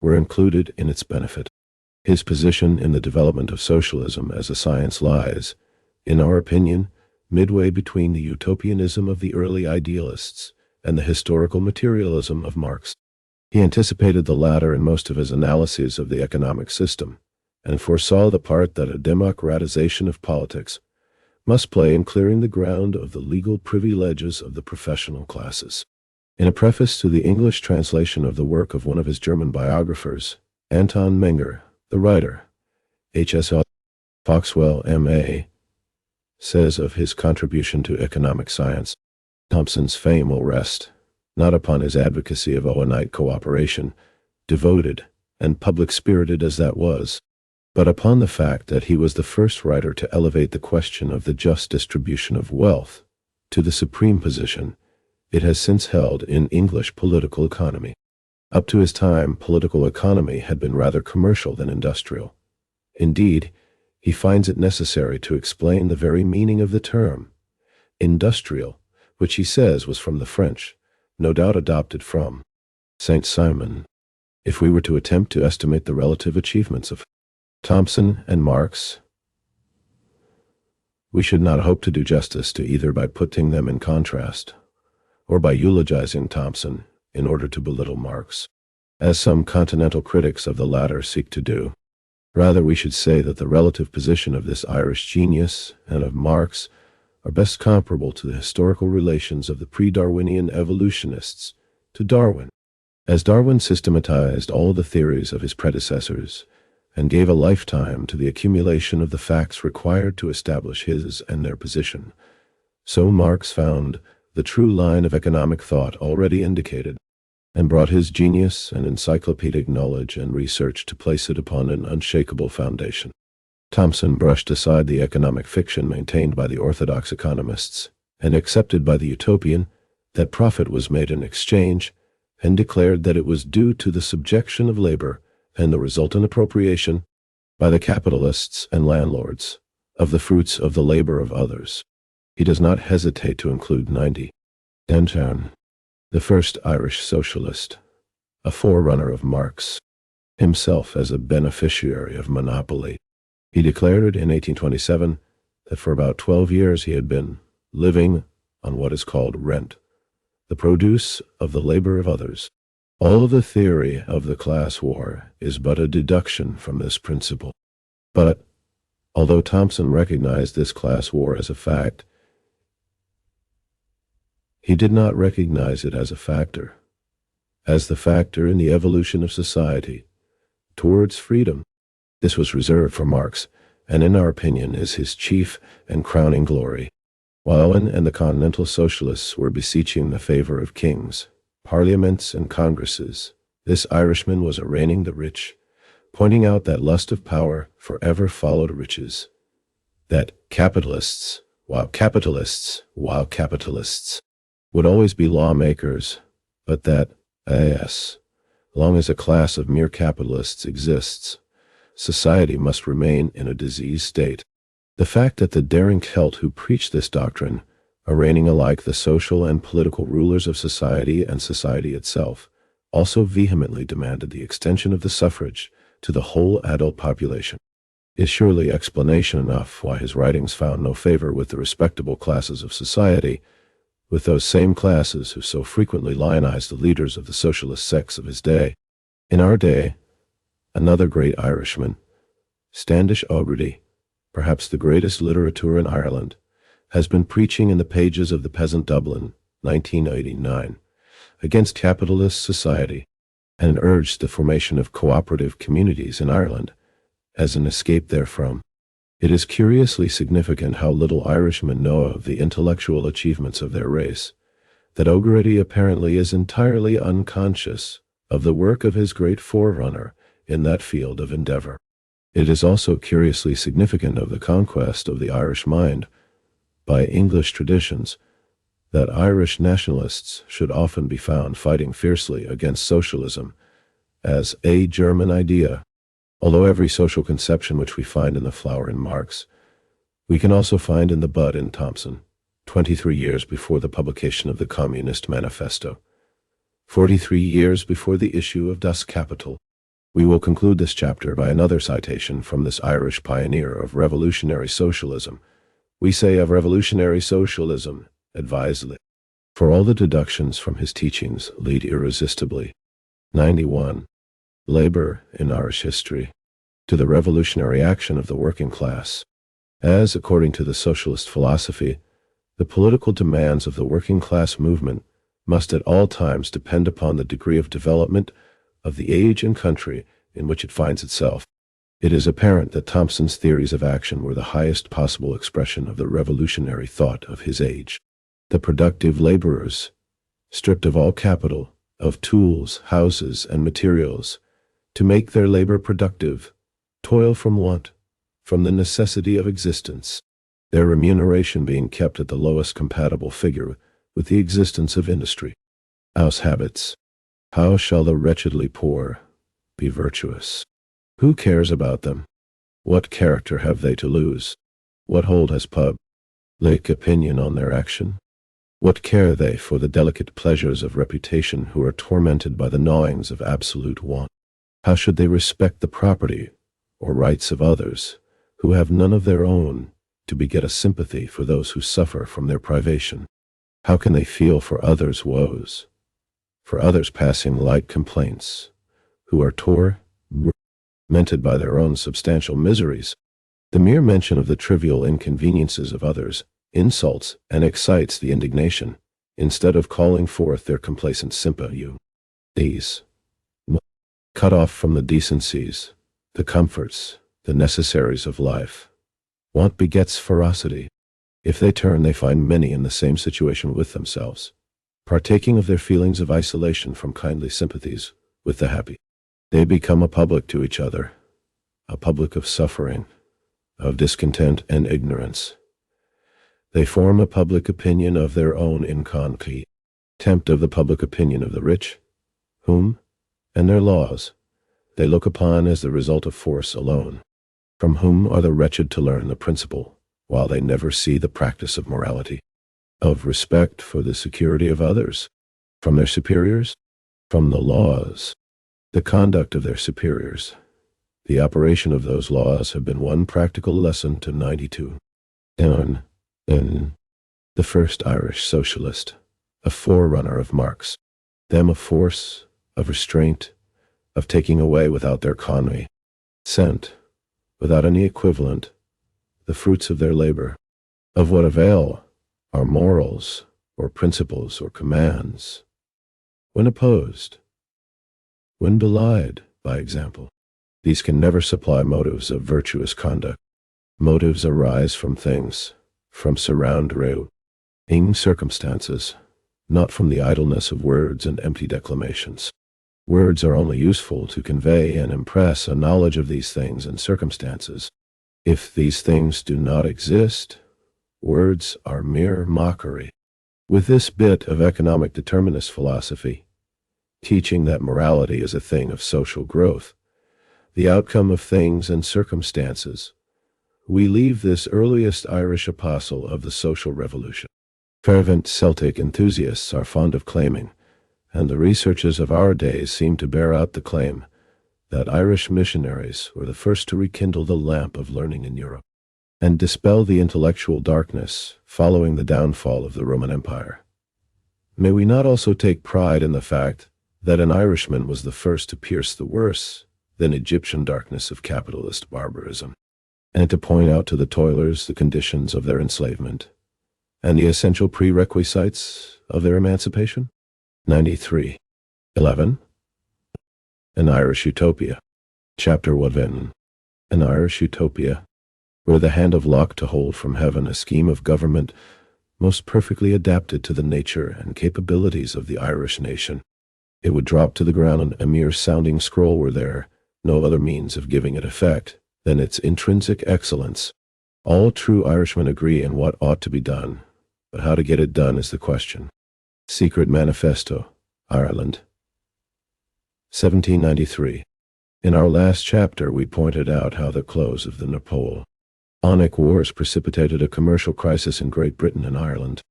were included in its benefit. His position in the development of socialism as a science lies, in our opinion, midway between the utopianism of the early idealists and the historical materialism of Marx. He anticipated the latter in most of his analyses of the economic system, and foresaw the part that a democratization of politics must play in clearing the ground of the legal privileges of the professional classes. In a preface to the English translation of the work of one of his German biographers, Anton Menger, the writer, H.S. Foxwell, M.A., says of his contribution to economic science, Thompson's fame will rest not upon his advocacy of Owenite cooperation, devoted and public-spirited as that was, but upon the fact that he was the first writer to elevate the question of the just distribution of wealth to the supreme position it has since held in English political economy. Up to his time, political economy had been rather commercial than industrial. Indeed, he finds it necessary to explain the very meaning of the term industrial, which he says was from the French, no doubt adopted from Saint-Simon. If we were to attempt to estimate the relative achievements of Thompson and Marx, we should not hope to do justice to either by putting them in contrast, or by eulogizing Thompson in order to belittle Marx, as some continental critics of the latter seek to do. Rather, we should say that the relative position of this Irish genius and of Marx are best comparable to the historical relations of the pre-Darwinian evolutionists to Darwin. As Darwin systematized all the theories of his predecessors and gave a lifetime to the accumulation of the facts required to establish his and their position, so Marx found the true line of economic thought already indicated, and brought his genius and encyclopedic knowledge and research to place it upon an unshakable foundation. Thompson brushed aside the economic fiction maintained by the orthodox economists and accepted by the utopian that profit was made in exchange, and declared that it was due to the subjection of labor and the resultant appropriation by the capitalists and landlords of the fruits of the labor of others. He does not hesitate to include 90. Danton, the first Irish socialist, a forerunner of Marx, himself as a beneficiary of monopoly. He declared in 1827 that for about 12 years he had been living on what is called rent, the produce of the labor of others. All of the theory of the class war is but a deduction from this principle. But, although Thompson recognized this class war as a fact, he did not recognize it as a factor, as the factor in the evolution of society towards freedom. This was reserved for Marx, and in our opinion is his chief and crowning glory. While Owen and the continental socialists were beseeching the favor of kings, parliaments, and congresses, this Irishman was arraigning the rich, pointing out that lust of power forever followed riches, that capitalists while capitalists, would always be lawmakers, but that, as long as a class of mere capitalists exists, society must remain in a diseased state. The fact that the daring Celt who preached this doctrine, arraigning alike the social and political rulers of society and society itself, also vehemently demanded the extension of the suffrage to the whole adult population, is surely explanation enough why his writings found no favor with the respectable classes of society, with those same classes who so frequently lionized the leaders of the socialist sects of his day. In our day, another great Irishman, Standish O'Grady, perhaps the greatest literateur in Ireland, has been preaching in the pages of the Peasant Dublin, 1989, against capitalist society, and urged the formation of cooperative communities in Ireland as an escape therefrom. It is curiously significant how little Irishmen know of the intellectual achievements of their race, that O'Grady apparently is entirely unconscious of the work of his great forerunner in that field of endeavor. It is also curiously significant of the conquest of the Irish mind by English traditions that Irish nationalists should often be found fighting fiercely against socialism as a German idea. Although every social conception which we find in the flower in Marx, we can also find in the bud in Thompson, 23 years before the publication of the Communist Manifesto, 43 years before the issue of Das Kapital. We will conclude this chapter by another citation from this Irish pioneer of revolutionary socialism. We say of revolutionary socialism, advisedly, for all the deductions from his teachings lead irresistibly. 91. Labor in Irish history, to the revolutionary action of the working class. As, according to the socialist philosophy, the political demands of the working class movement must at all times depend upon the degree of development of the age and country in which it finds itself. It is apparent that Thompson's theories of action were the highest possible expression of the revolutionary thought of his age. The productive laborers, stripped of all capital, of tools, houses, and materials, to make their labor productive, toil from want, from the necessity of existence, their remuneration being kept at the lowest compatible figure with the existence of industry. House habits. How shall the wretchedly poor be virtuous? Who cares about them? What character have they to lose? What hold has public opinion on their action? What care they for the delicate pleasures of reputation who are tormented by the gnawings of absolute want? How should they respect the property or rights of others who have none of their own to beget a sympathy for those who suffer from their privation? How can they feel for others' woes, for others passing light complaints, who are tormented by their own substantial miseries? The mere mention of the trivial inconveniences of others insults and excites the indignation, instead of calling forth their complacent sympathy. These, cut off from the decencies, the comforts, the necessaries of life. Want begets ferocity. If they turn, they find many in the same situation with themselves, partaking of their feelings of isolation from kindly sympathies with the happy. They become a public to each other, a public of suffering, of discontent and ignorance. They form a public opinion of their own in contempt of the public opinion of the rich, whom, and their laws, they look upon as the result of force alone, from whom are the wretched to learn the principle, while they never see the practice of morality, of respect for the security of others, from their superiors, from the laws, the conduct of their superiors. The operation of those laws have been one practical lesson to 92. And the first Irish socialist, a forerunner of Marx, them of force, of restraint, of taking away without their economy, sent, without any equivalent, the fruits of their labor. Of what avail are morals, or principles, or commands, when opposed, when belied by example? These can never supply motives of virtuous conduct. Motives arise from things, from surrounding circumstances, not from the idleness of words and empty declamations. Words are only useful to convey and impress a knowledge of these things and circumstances. If these things do not exist, Words are mere mockery. With this bit of economic determinist philosophy, teaching that morality is a thing of social growth, the outcome of things and circumstances, we leave this earliest Irish apostle of the social revolution. Fervent Celtic enthusiasts are fond of claiming, and the researchers of our days seem to bear out the claim, that Irish missionaries were the first to rekindle the lamp of learning in Europe and dispel the intellectual darkness following the downfall of the Roman Empire. May we not also take pride in the fact that an Irishman was the first to pierce the worse than Egyptian darkness of capitalist barbarism, and to point out to the toilers the conditions of their enslavement and the essential prerequisites of their emancipation? 93. 11. An Irish Utopia. Chapter 1. An Irish Utopia, were the hand of luck to hold from heaven a scheme of government most perfectly adapted to the nature and capabilities of the Irish nation. It would drop to the ground a mere sounding scroll were there no other means of giving it effect than its intrinsic excellence. All true Irishmen agree in what ought to be done, but how to get it done is the question. Secret Manifesto, Ireland. 1793. In our last chapter we pointed out how the close of the Napoleonic Wars precipitated a commercial crisis in Great Britain and Ireland,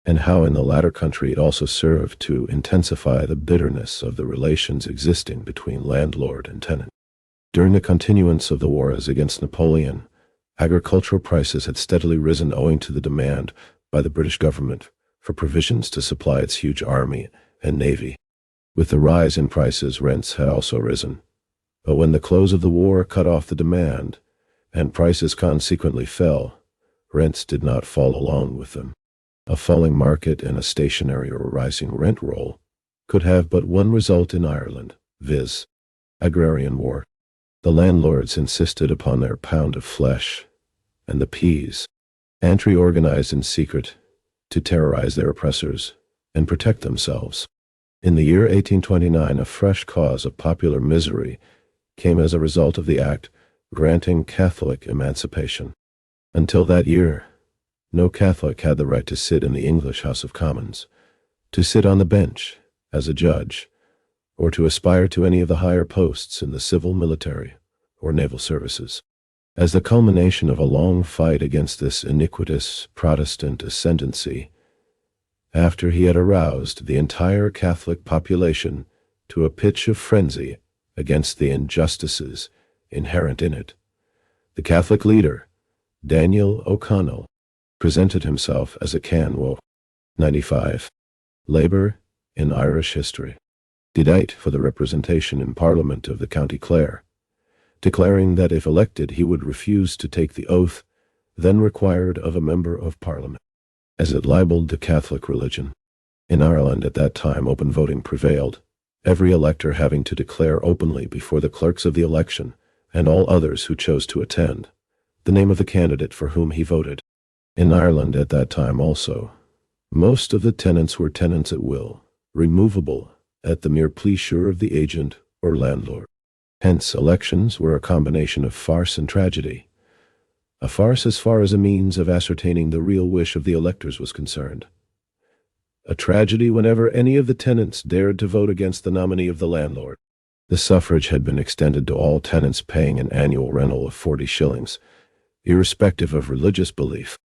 and how in the latter country it also served to intensify the bitterness of the relations existing between landlord and tenant. During the continuance of the wars against Napoleon, agricultural prices had steadily risen owing to the demand by the British government for provisions to supply its huge army and navy. With the rise in prices, rents had also risen. But when the close of the war cut off the demand, and prices consequently fell, rents did not fall along with them. A falling market and a stationary or rising rent roll could have but one result in Ireland, viz., agrarian war. The landlords insisted upon their pound of flesh, and the peas, Antry organized in secret to terrorize their oppressors and protect themselves. In the year 1829, a fresh cause of popular misery came as a result of the act granting Catholic emancipation. Until that year, no Catholic had the right to sit in the English House of Commons, to sit on the bench as a judge, or to aspire to any of the higher posts in the civil, military, or naval services. As the culmination of a long fight against this iniquitous Protestant ascendancy, after he had aroused the entire Catholic population to a pitch of frenzy against the injustices inherent in it, the Catholic leader, Daniel O'Connell, presented himself as a canwo. 95. Labour in Irish history. Didite for the representation in Parliament of the County Clare, declaring that if elected he would refuse to take the oath then required of a member of Parliament, as it libelled the Catholic religion. In Ireland at that time open voting prevailed, every elector having to declare openly before the clerks of the election, and all others who chose to attend, the name of the candidate for whom he voted. In Ireland at that time also, most of the tenants were tenants at will, removable at the mere pleasure of the agent or landlord. Hence elections were a combination of farce and tragedy. A farce as far as a means of ascertaining the real wish of the electors was concerned. A tragedy whenever any of the tenants dared to vote against the nominee of the landlord. The suffrage had been extended to all tenants paying an annual rental of 40 shillings, irrespective of religious belief.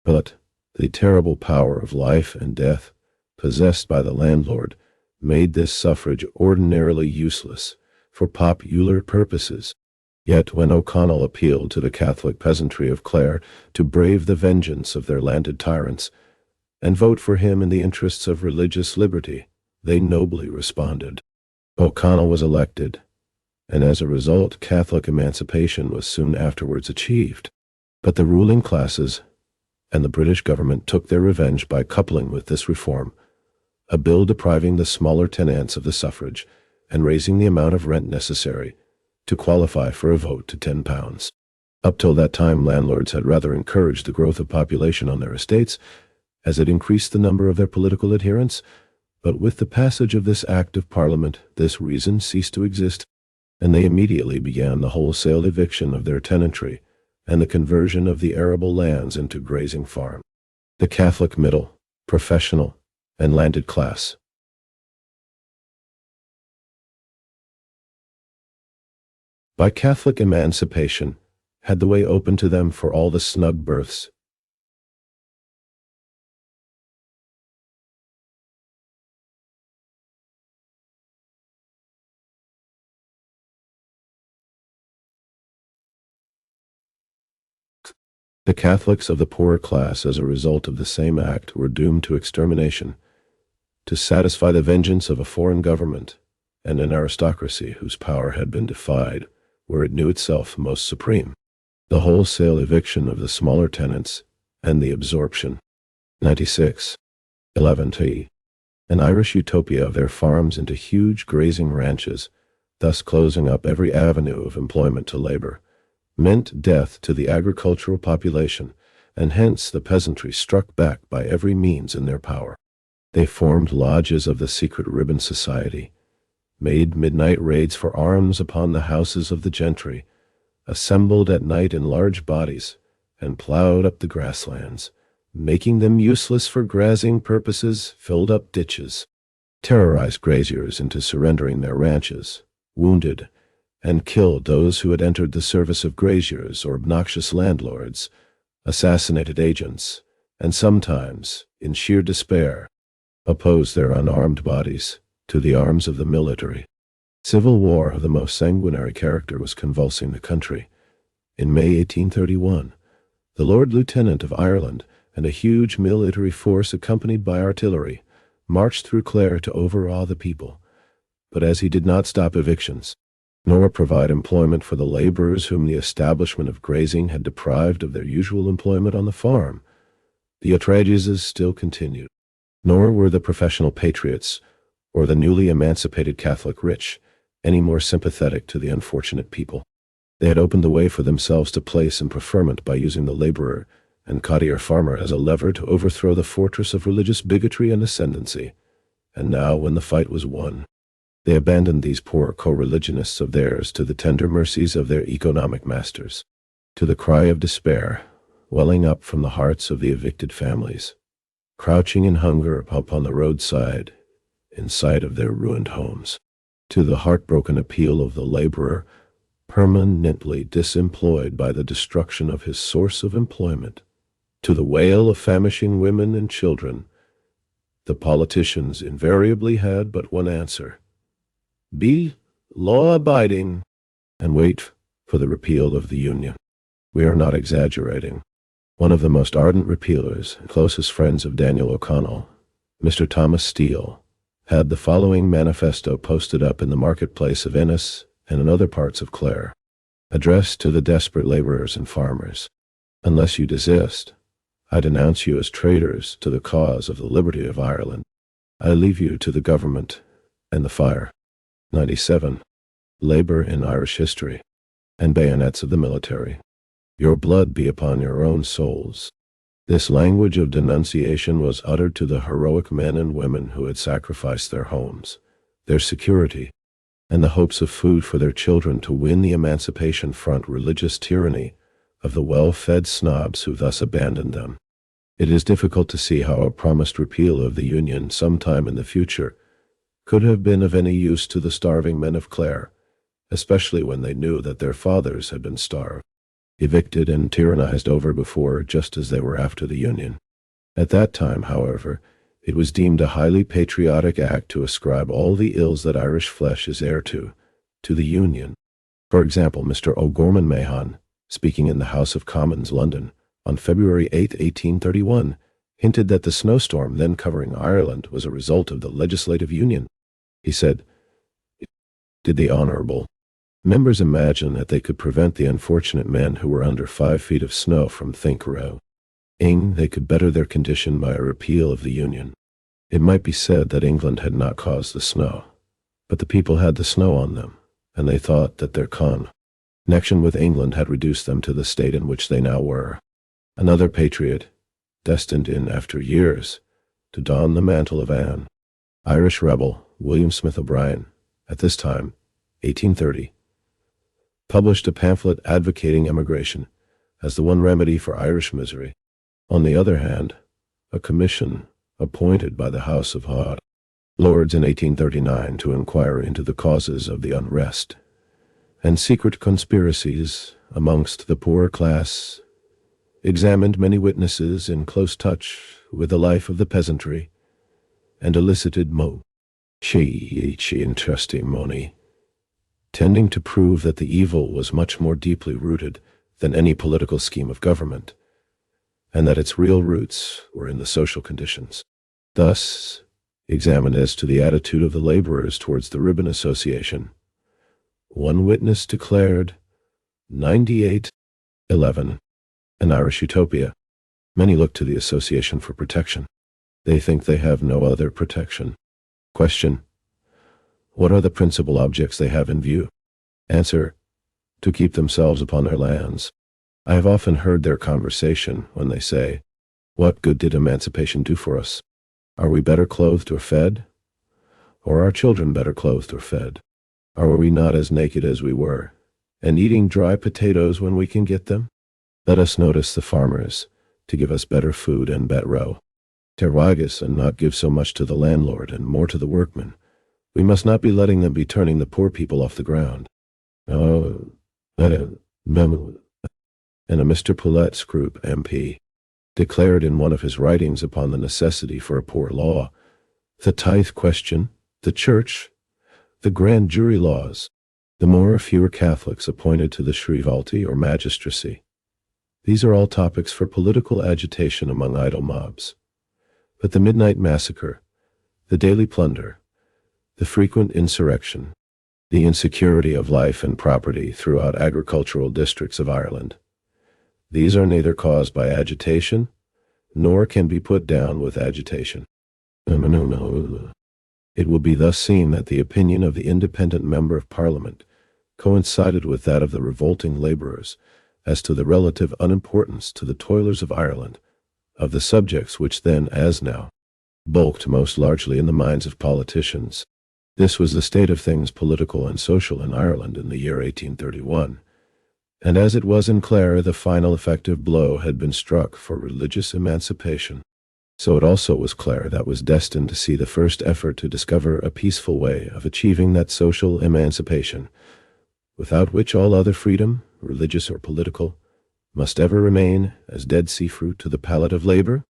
But the terrible power of life and death possessed by the landlord made this suffrage ordinarily useless for popular purposes. Yet when O'Connell appealed to the Catholic peasantry of Clare to brave the vengeance of their landed tyrants and vote for him in the interests of religious liberty, they nobly responded. O'Connell was elected, and as a result Catholic emancipation was soon afterwards achieved. But the ruling classes and the British government took their revenge by coupling with this reform a bill depriving the smaller tenants of the suffrage and raising the amount of rent necessary to qualify for a vote to £10. Up till that time landlords had rather encouraged the growth of population on their estates, as it increased the number of their political adherents, but with the passage of this Act of Parliament this reason ceased to exist, and they immediately began the wholesale eviction of their tenantry and the conversion of the arable lands into grazing farms. The Catholic middle, professional, and landed class. By Catholic emancipation, had the way open to them for all the snug berths. The Catholics of the poorer class, as a result of the same act, were doomed to extermination, to satisfy the vengeance of a foreign government and an aristocracy whose power had been defied where it knew itself most supreme. The wholesale eviction of the smaller tenants and the absorption. 96. 11t. An Irish utopia of their farms into huge grazing ranches, thus closing up every avenue of employment to labor, meant death to the agricultural population, and hence the peasantry struck back by every means in their power. They formed lodges of the secret ribbon society, made midnight raids for arms upon the houses of the gentry, assembled at night in large bodies, and plowed up the grasslands, making them useless for grazing purposes, filled up ditches, terrorized graziers into surrendering their ranches, wounded and killed those who had entered the service of graziers or obnoxious landlords, assassinated agents, and sometimes, in sheer despair, opposed their unarmed bodies to the arms of the military. Civil war of the most sanguinary character was convulsing the country. In May 1831, the Lord Lieutenant of Ireland and a huge military force accompanied by artillery marched through Clare to overawe the people. But as he did not stop evictions, nor provide employment for the laborers whom the establishment of grazing had deprived of their usual employment on the farm, the outrages still continued. Nor were the professional patriots or the newly emancipated Catholic rich any more sympathetic to the unfortunate people. They had opened the way for themselves to place in preferment by using the laborer and cottier farmer as a lever to overthrow the fortress of religious bigotry and ascendancy. And now, when the fight was won, they abandoned these poor co-religionists of theirs to the tender mercies of their economic masters, to the cry of despair welling up from the hearts of the evicted families, crouching in hunger upon the roadside in sight of their ruined homes, to the heartbroken appeal of the laborer permanently disemployed by the destruction of his source of employment, to the wail of famishing women and children. The politicians invariably had but one answer: be law-abiding and wait for the repeal of the Union. We are not exaggerating. One of the most ardent repealers and closest friends of Daniel O'Connell, Mr. Thomas Steele, had the following manifesto posted up in the marketplace of Ennis and in other parts of Clare, addressed to the desperate laborers and farmers. Unless you desist, I denounce you as traitors to the cause of the liberty of Ireland. I leave you to the government and the fire. 97. Labor in Irish history, and bayonets of the military. Your blood be upon your own souls. This language of denunciation was uttered to the heroic men and women who had sacrificed their homes, their security, and the hopes of food for their children to win the emancipation front religious tyranny of the well-fed snobs who thus abandoned them. It is difficult to see how a promised repeal of the Union sometime in the future could have been of any use to the starving men of Clare, especially when they knew that their fathers had been starved, evicted and tyrannized over before just as they were after the Union. At that time, however, it was deemed a highly patriotic act to ascribe all the ills that Irish flesh is heir to the Union. For example, Mr. O'Gorman Mahon, speaking in the House of Commons, London, on February 8, 1831, hinted that the snowstorm then covering Ireland was a result of the legislative union. He said, "Did the honorable members imagine that they could prevent the unfortunate men who were under 5 feet of snow from thinking they could better their condition by a repeal of the Union? It might be said that England had not caused the snow, but the people had the snow on them, and they thought that their connection with England had reduced them to the state in which they now were." Another patriot, destined in after years to don the mantle of Anne, Irish rebel William Smith O'Brien, at this time, 1830, published a pamphlet advocating emigration as the one remedy for Irish misery. On the other hand, a commission appointed by the House of Lords in 1839 to inquire into the causes of the unrest and secret conspiracies amongst the poorer class, examined many witnesses in close touch with the life of the peasantry, and elicited testimony, tending to prove that the evil was much more deeply rooted than any political scheme of government, and that its real roots were in the social conditions. Thus, examined as to the attitude of the laborers towards the Ribbon Association, one witness declared 9811 an Irish utopia. Many look to the association for protection. They think they have no other protection. Question: what are the principal objects they have in view? Answer: to keep themselves upon their lands. I have often heard their conversation when they say, "What good did emancipation do for us? Are we better clothed or fed? Or are children better clothed or fed? Are we not as naked as we were, and eating dry potatoes when we can get them? Let us notice the farmers, to give us better food and better wages, and not give so much to the landlord and more to the workmen. We must not be letting them be turning the poor people off the ground." And a Mr. Paulet's group MP declared in one of his writings upon the necessity for a poor law, the tithe question, the church, the grand jury laws, the more or fewer Catholics appointed to the shrievalty or magistracy. These are all topics for political agitation among idle mobs. But the midnight massacre, the daily plunder, the frequent insurrection, the insecurity of life and property throughout agricultural districts of Ireland, these are neither caused by agitation, nor can be put down with agitation. It will be thus seen that the opinion of the independent member of Parliament coincided with that of the revolting laborers as to the relative unimportance to the toilers of Ireland of the subjects which then, as now, bulked most largely in the minds of politicians. This was the state of things political and social in Ireland in the year 1831, and as it was in Clare the final effective blow had been struck for religious emancipation, so it also was Clare that was destined to see the first effort to discover a peaceful way of achieving that social emancipation, without which all other freedom, religious or political, must ever remain as Dead Sea fruit to the palate of labor.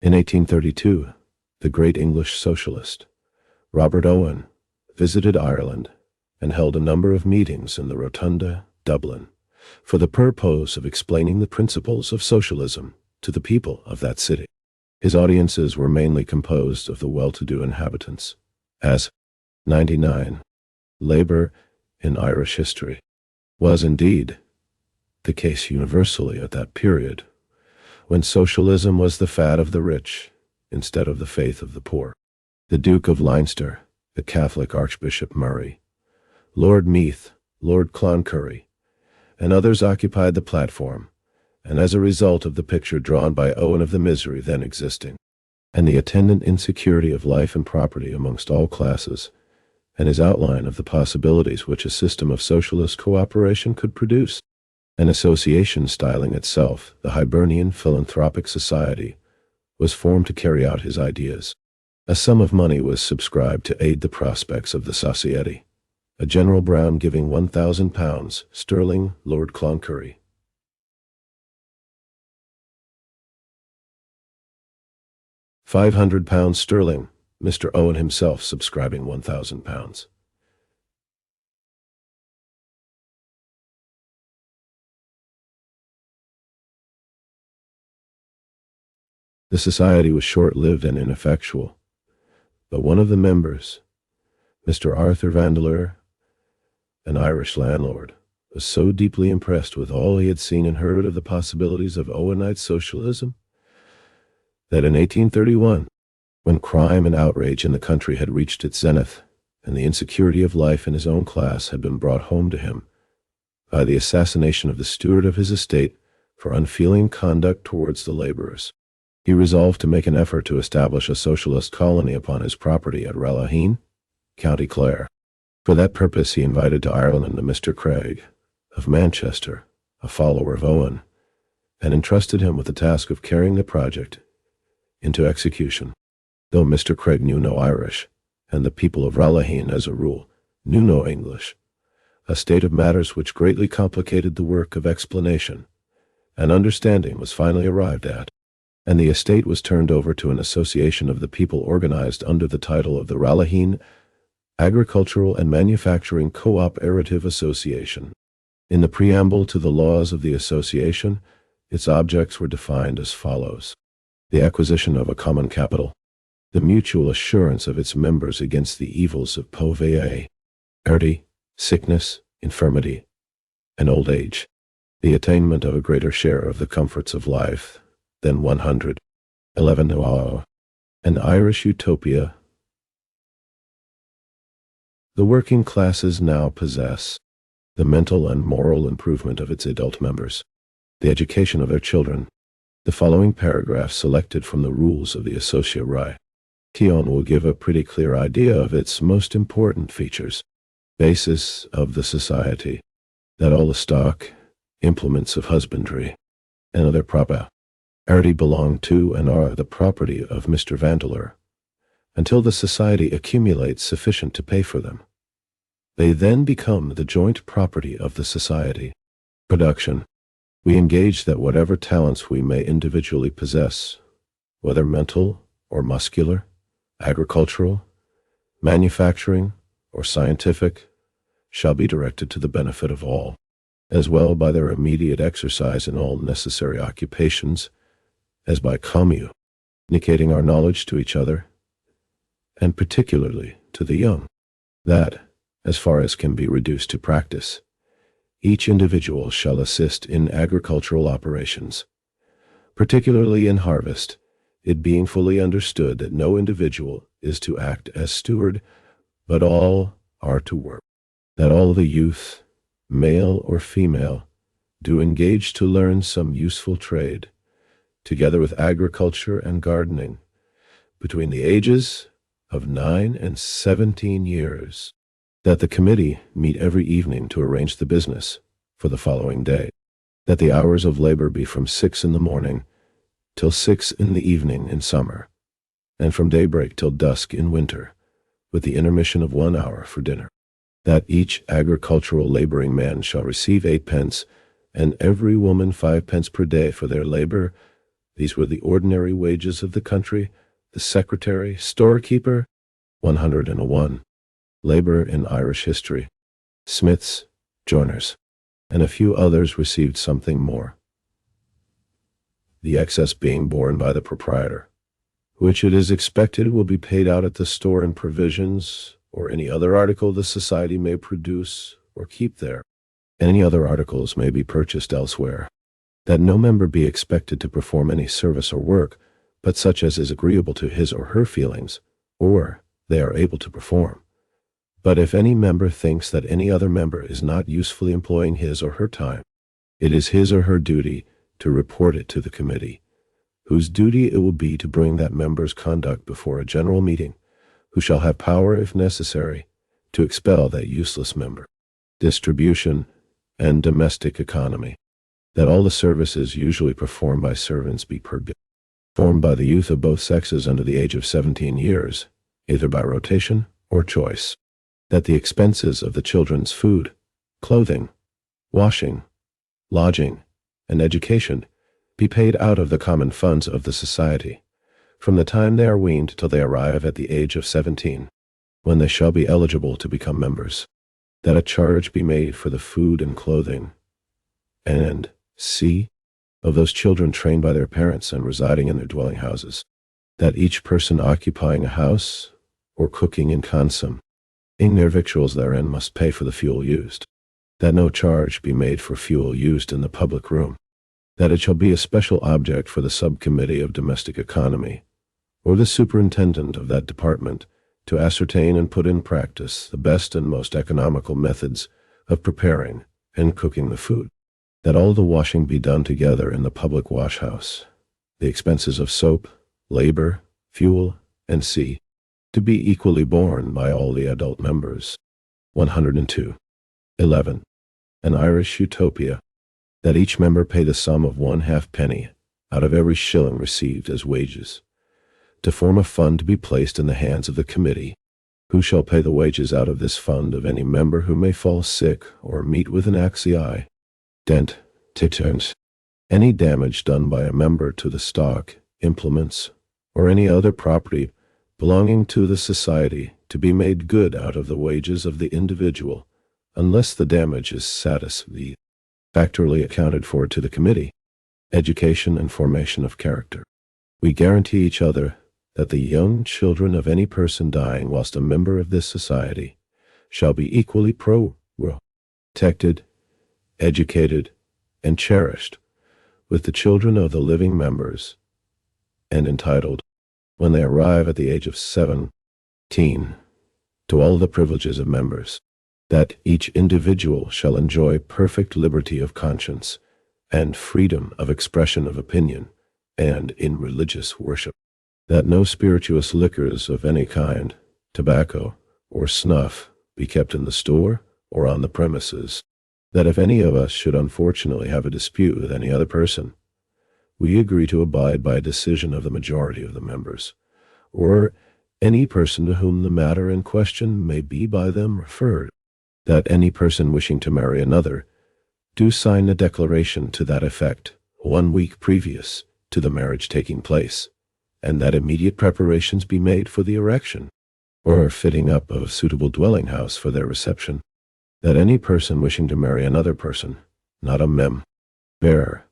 In 1832, the great English socialist, Robert Owen, visited Ireland and held a number of meetings in the Rotunda, Dublin, for the purpose of explaining the principles of socialism to the people of that city. His audiences were mainly composed of the well-to-do inhabitants, as 99. Labor in Irish history was indeed the case universally at that period, when socialism was the fad of the rich instead of the faith of the poor. The Duke of Leinster, the Catholic Archbishop Murray, Lord Meath, Lord Cloncurry, and others occupied the platform, and as a result of the picture drawn by Owen of the misery then existing, and the attendant insecurity of life and property amongst all classes, and his outline of the possibilities which a system of socialist cooperation could produce, an association styling itself the Hibernian Philanthropic Society, was formed to carry out his ideas. A sum of money was subscribed to aid the prospects of the society, a General Brown giving £1,000 sterling, Lord Cloncurry £500 sterling, Mr. Owen himself subscribing £1,000. The society was short-lived and ineffectual, but one of the members, Mr. Arthur Vandeleur, an Irish landlord, was so deeply impressed with all he had seen and heard of the possibilities of Owenite socialism that in 1831, when crime and outrage in the country had reached its zenith, and the insecurity of life in his own class had been brought home to him by the assassination of the steward of his estate for unfeeling conduct towards the laborers, he resolved to make an effort to establish a socialist colony upon his property at Rallaheen, County Clare. For that purpose he invited to Ireland a Mr. Craig, of Manchester, a follower of Owen, and entrusted him with the task of carrying the project into execution. Though Mr. Craig knew no Irish, and the people of Ralaheen, as a rule, knew no English, a state of matters which greatly complicated the work of explanation, an understanding was finally arrived at, and the estate was turned over to an association of the people organized under the title of the Ralaheen Agricultural and Manufacturing Co-operative Association. In the preamble to the laws of the association, its objects were defined as follows: the acquisition of a common capital, the mutual assurance of its members against the evils of poverty, sickness, infirmity, and old age, the attainment of a greater share of the comforts of life than 111. An Irish utopia. The working classes now possess the mental and moral improvement of its adult members, the education of their children. The following paragraph selected from the rules of the association will give a pretty clear idea of its most important features. Basis of the society: that all the stock, implements of husbandry, and other property belong to and are the property of Mr. Vandeleur, until the society accumulates sufficient to pay for them. They then become the joint property of the society. Production: we engage that whatever talents we may individually possess, whether mental or muscular, agricultural, manufacturing, or scientific, shall be directed to the benefit of all, as well by their immediate exercise in all necessary occupations, as by communicating our knowledge to each other, and particularly to the young, that, as far as can be reduced to practice, each individual shall assist in agricultural operations, particularly in harvest, it being fully understood that no individual is to act as steward, but all are to work, that all the youth, male or female, do engage to learn some useful trade, together with agriculture and gardening, between the ages of 9 and 17 years, that the committee meet every evening to arrange the business for the following day, that the hours of labor be from 6 in the morning till 6 in the evening in summer, and from daybreak till dusk in winter, with the intermission of 1 hour for dinner, that each agricultural laboring man shall receive 8 pence, and every woman 5 pence per day for their labor. These were the ordinary wages of the country. The secretary, storekeeper, 101. Labor in Irish history. Smiths, joiners, and a few others received something more, the excess being borne by the proprietor, which it is expected will be paid out at the store in provisions or any other article the society may produce or keep there. Any other articles may be purchased elsewhere. That no member be expected to perform any service or work, but such as is agreeable to his or her feelings, or they are able to perform. But if any member thinks that any other member is not usefully employing his or her time, it is his or her duty to report it to the committee, whose duty it will be to bring that member's conduct before a general meeting, who shall have power, if necessary, to expel that useless member. Distribution and domestic economy. That all the services usually performed by servants be performed by the youth of both sexes under the age of 17 years, either by rotation or choice. That the expenses of the children's food, clothing, washing, lodging, and education be paid out of the common funds of the society, from the time they are weaned till they arrive at the age of 17, when they shall be eligible to become members. That a charge be made for the food and clothing, and c. of those children trained by their parents and residing in their dwelling houses. That each person occupying a house, or cooking in consumming their victuals therein, must pay for the fuel used. That no charge be made for fuel used in the public room. That it shall be a special object for the subcommittee of domestic economy, or the superintendent of that department, to ascertain and put in practice the best and most economical methods of preparing and cooking the food. That all the washing be done together in the public wash house, the expenses of soap, labor, fuel, and c. to be equally borne by all the adult members. 102. 11. An Irish utopia. That each member pay the sum of 1/2 penny out of every shilling received as wages, to form a fund to be placed in the hands of the committee, who shall pay the wages out of this fund of any member who may fall sick or meet with an accident, titent, any damage done by a member to the stock, implements, or any other property belonging to the society to be made good out of the wages of the individual, unless the damage is satisfactorily accounted for to the committee. Education and formation of character. We guarantee each other that the young children of any person dying whilst a member of this society shall be equally protected, educated, and cherished with the children of the living members, and entitled, when they arrive at the age of 17, to all the privileges of members, that each individual shall enjoy perfect liberty of conscience and freedom of expression of opinion and in religious worship, that no spirituous liquors of any kind, tobacco, or snuff be kept in the store or on the premises, that if any of us should unfortunately have a dispute with any other person, we agree to abide by a decision of the majority of the members, or any person to whom the matter in question may be by them referred, that any person wishing to marry another do sign a declaration to that effect 1 week previous to the marriage taking place, and that immediate preparations be made for the erection or fitting up of a suitable dwelling house for their reception, that any person wishing to marry another person, not a bearer,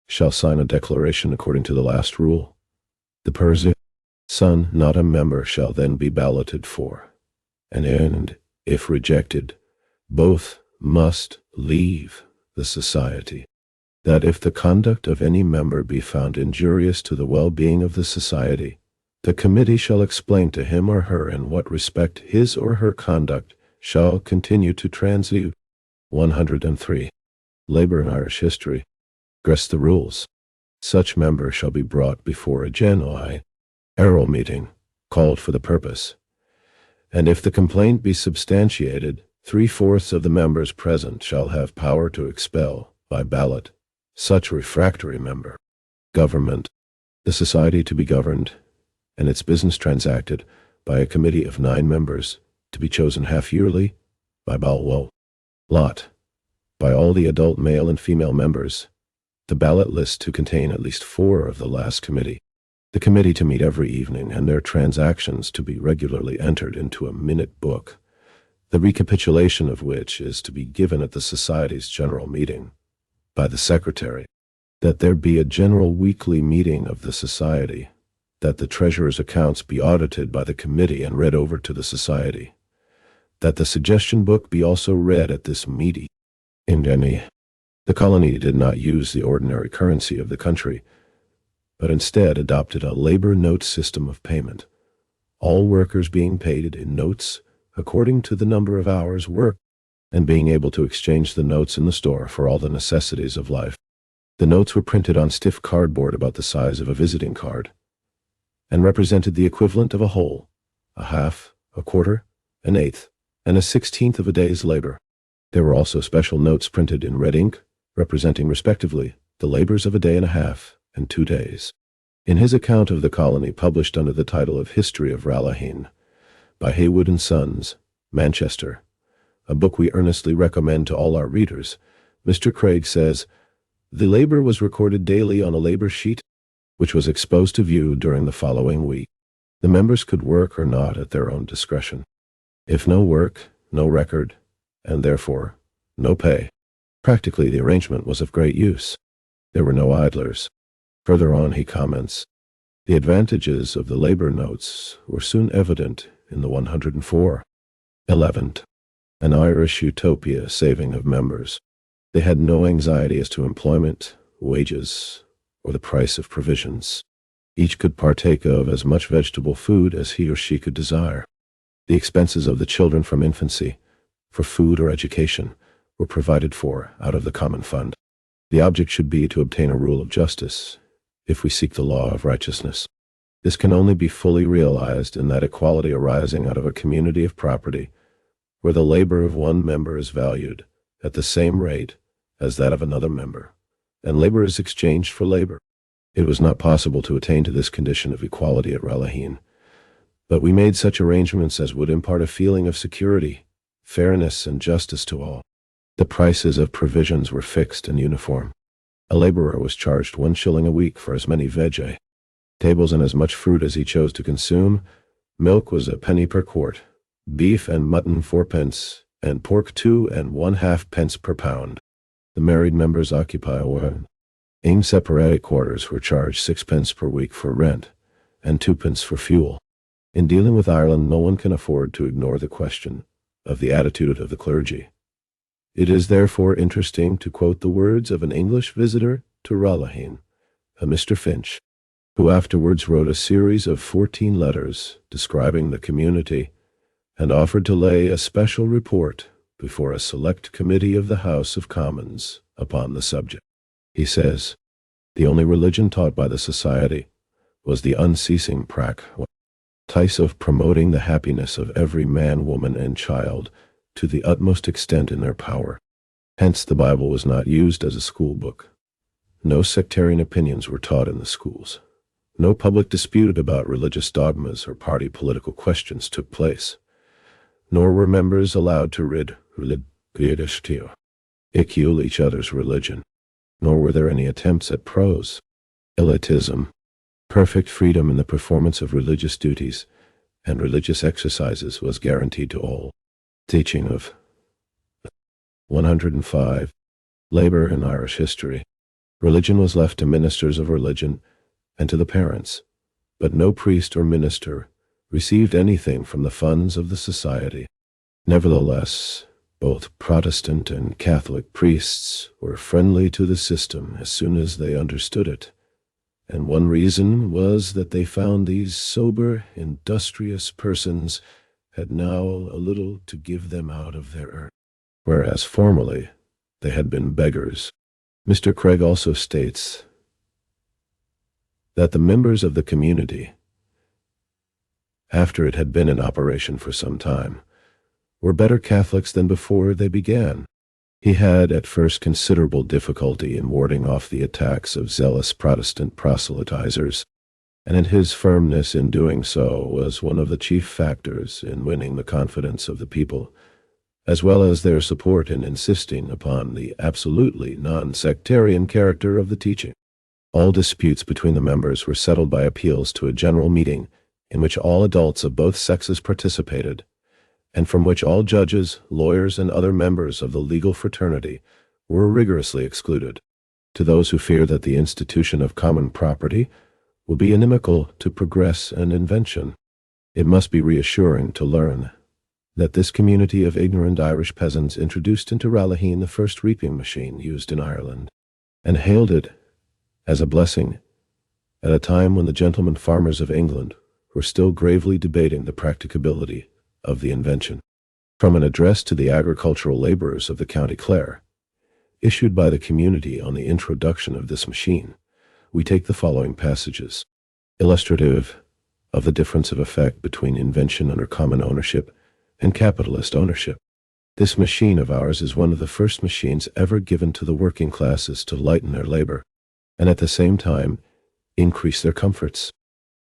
shall sign a declaration according to the last rule. The son, not a member, shall then be balloted for, and if rejected, both must leave the society. That if the conduct of any member be found injurious to the well-being of the society, the committee shall explain to him or her in what respect his or her conduct shall continue to transmute. 103. Labor in Irish history. The rules. Such member shall be brought before a general meeting, called for the purpose, and if the complaint be substantiated, 3/4 of the members present shall have power to expel, by ballot, such refractory member. Government. The society to be governed, and its business transacted, by a committee of 9 members, to be chosen half-yearly, by lot, by all the adult male and female members, the ballot list to contain at least 4 of the last committee, the committee to meet every evening, and their transactions to be regularly entered into a minute book, the recapitulation of which is to be given at the society's general meeting, by the secretary, that there be a general weekly meeting of the society, that the treasurer's accounts be audited by the committee and read over to the society, that the suggestion book be also read at this meeting. The colony did not use the ordinary currency of the country, but instead adopted a labor note system of payment, all workers being paid in notes according to the number of hours worked, and being able to exchange the notes in the store for all the necessities of life. The notes were printed on stiff cardboard about the size of a visiting card, and represented the equivalent of a whole, a half, a quarter, an eighth, and a 16th of a day's labor. There were also special notes printed in red ink, representing respectively the labors of a day and a half and 2 days. In his account of the colony, published under the title of History of Ralahine, by Haywood and Sons, Manchester, a book we earnestly recommend to all our readers, Mr. Craig says, "The labor was recorded daily on a labor sheet, which was exposed to view during the following week. The members could work or not at their own discretion. If no work, no record, and therefore no pay. Practically, the arrangement was of great use. There were no idlers." Further on he comments, "The advantages of the labor notes were soon evident in the 104. 11. An Irish utopia saving of members. They had no anxiety as to employment, wages, or the price of provisions. Each could partake of as much vegetable food as he or she could desire. The expenses of the children from infancy, for food or education, were provided for out of the common fund. The object should be to obtain a rule of justice, if we seek the law of righteousness. This can only be fully realized in that equality arising out of a community of property, where the labor of one member is valued at the same rate as that of another member, and labor is exchanged for labor. It was not possible to attain to this condition of equality at Ralaheen, but we made such arrangements as would impart a feeling of security, fairness, and justice to all. The prices of provisions were fixed and uniform. A laborer was charged 1 shilling a week for as many vegetables and as much fruit as he chose to consume. Milk was a penny per quart, beef and mutton 4 pence, and pork 2 1/2 pence per pound. The married members occupy one. Separate quarters were charged 6 pence per week for rent, and 2 pence for fuel. In dealing with Ireland, no one can afford to ignore the question of the attitude of the clergy. It is therefore interesting to quote the words of an English visitor to Ralaheen, a Mr. Finch, who afterwards wrote a series of 14 letters describing the community and offered to lay a special report before a select committee of the House of Commons upon the subject. He says, "The only religion taught by the society was the unceasing practice of promoting the happiness of every man, woman, and child to the utmost extent in their power. Hence the Bible was not used as a school book. No sectarian opinions were taught in the schools. No public dispute about religious dogmas or party political questions took place, nor were members allowed to ridicule each other's religion, nor were there any attempts at proselytism. Perfect freedom in the performance of religious duties and religious exercises was guaranteed to all." Teaching of 105. Labor in Irish history. Religion was left to ministers of religion and to the parents, but no priest or minister received anything from the funds of the society. Nevertheless, both Protestant and Catholic priests were friendly to the system as soon as they understood it, and one reason was that they found these sober, industrious persons had now a little to give them out of their earnings, whereas formerly they had been beggars. Mr. Craig also states that the members of the community, after it had been in operation for some time, were better Catholics than before they began. He had at first considerable difficulty in warding off the attacks of zealous Protestant proselytizers, and his firmness in doing so was one of the chief factors in winning the confidence of the people, as well as their support in insisting upon the absolutely non-sectarian character of the teaching. All disputes between the members were settled by appeals to a general meeting in which all adults of both sexes participated, and from which all judges, lawyers, and other members of the legal fraternity were rigorously excluded. To those who fear that the institution of common property will be inimical to progress and invention, it must be reassuring to learn that this community of ignorant Irish peasants introduced into Ralaheen the first reaping machine used in Ireland, and hailed it as a blessing at a time when the gentlemen farmers of England were still gravely debating the practicability of the invention. From an address to the agricultural laborers of the County Clare, issued by the community on the introduction of this machine, we take the following passages, illustrative of the difference of effect between invention under common ownership and capitalist ownership. This machine of ours is one of the first machines ever given to the working classes to lighten their labor, and at the same time increase their comforts.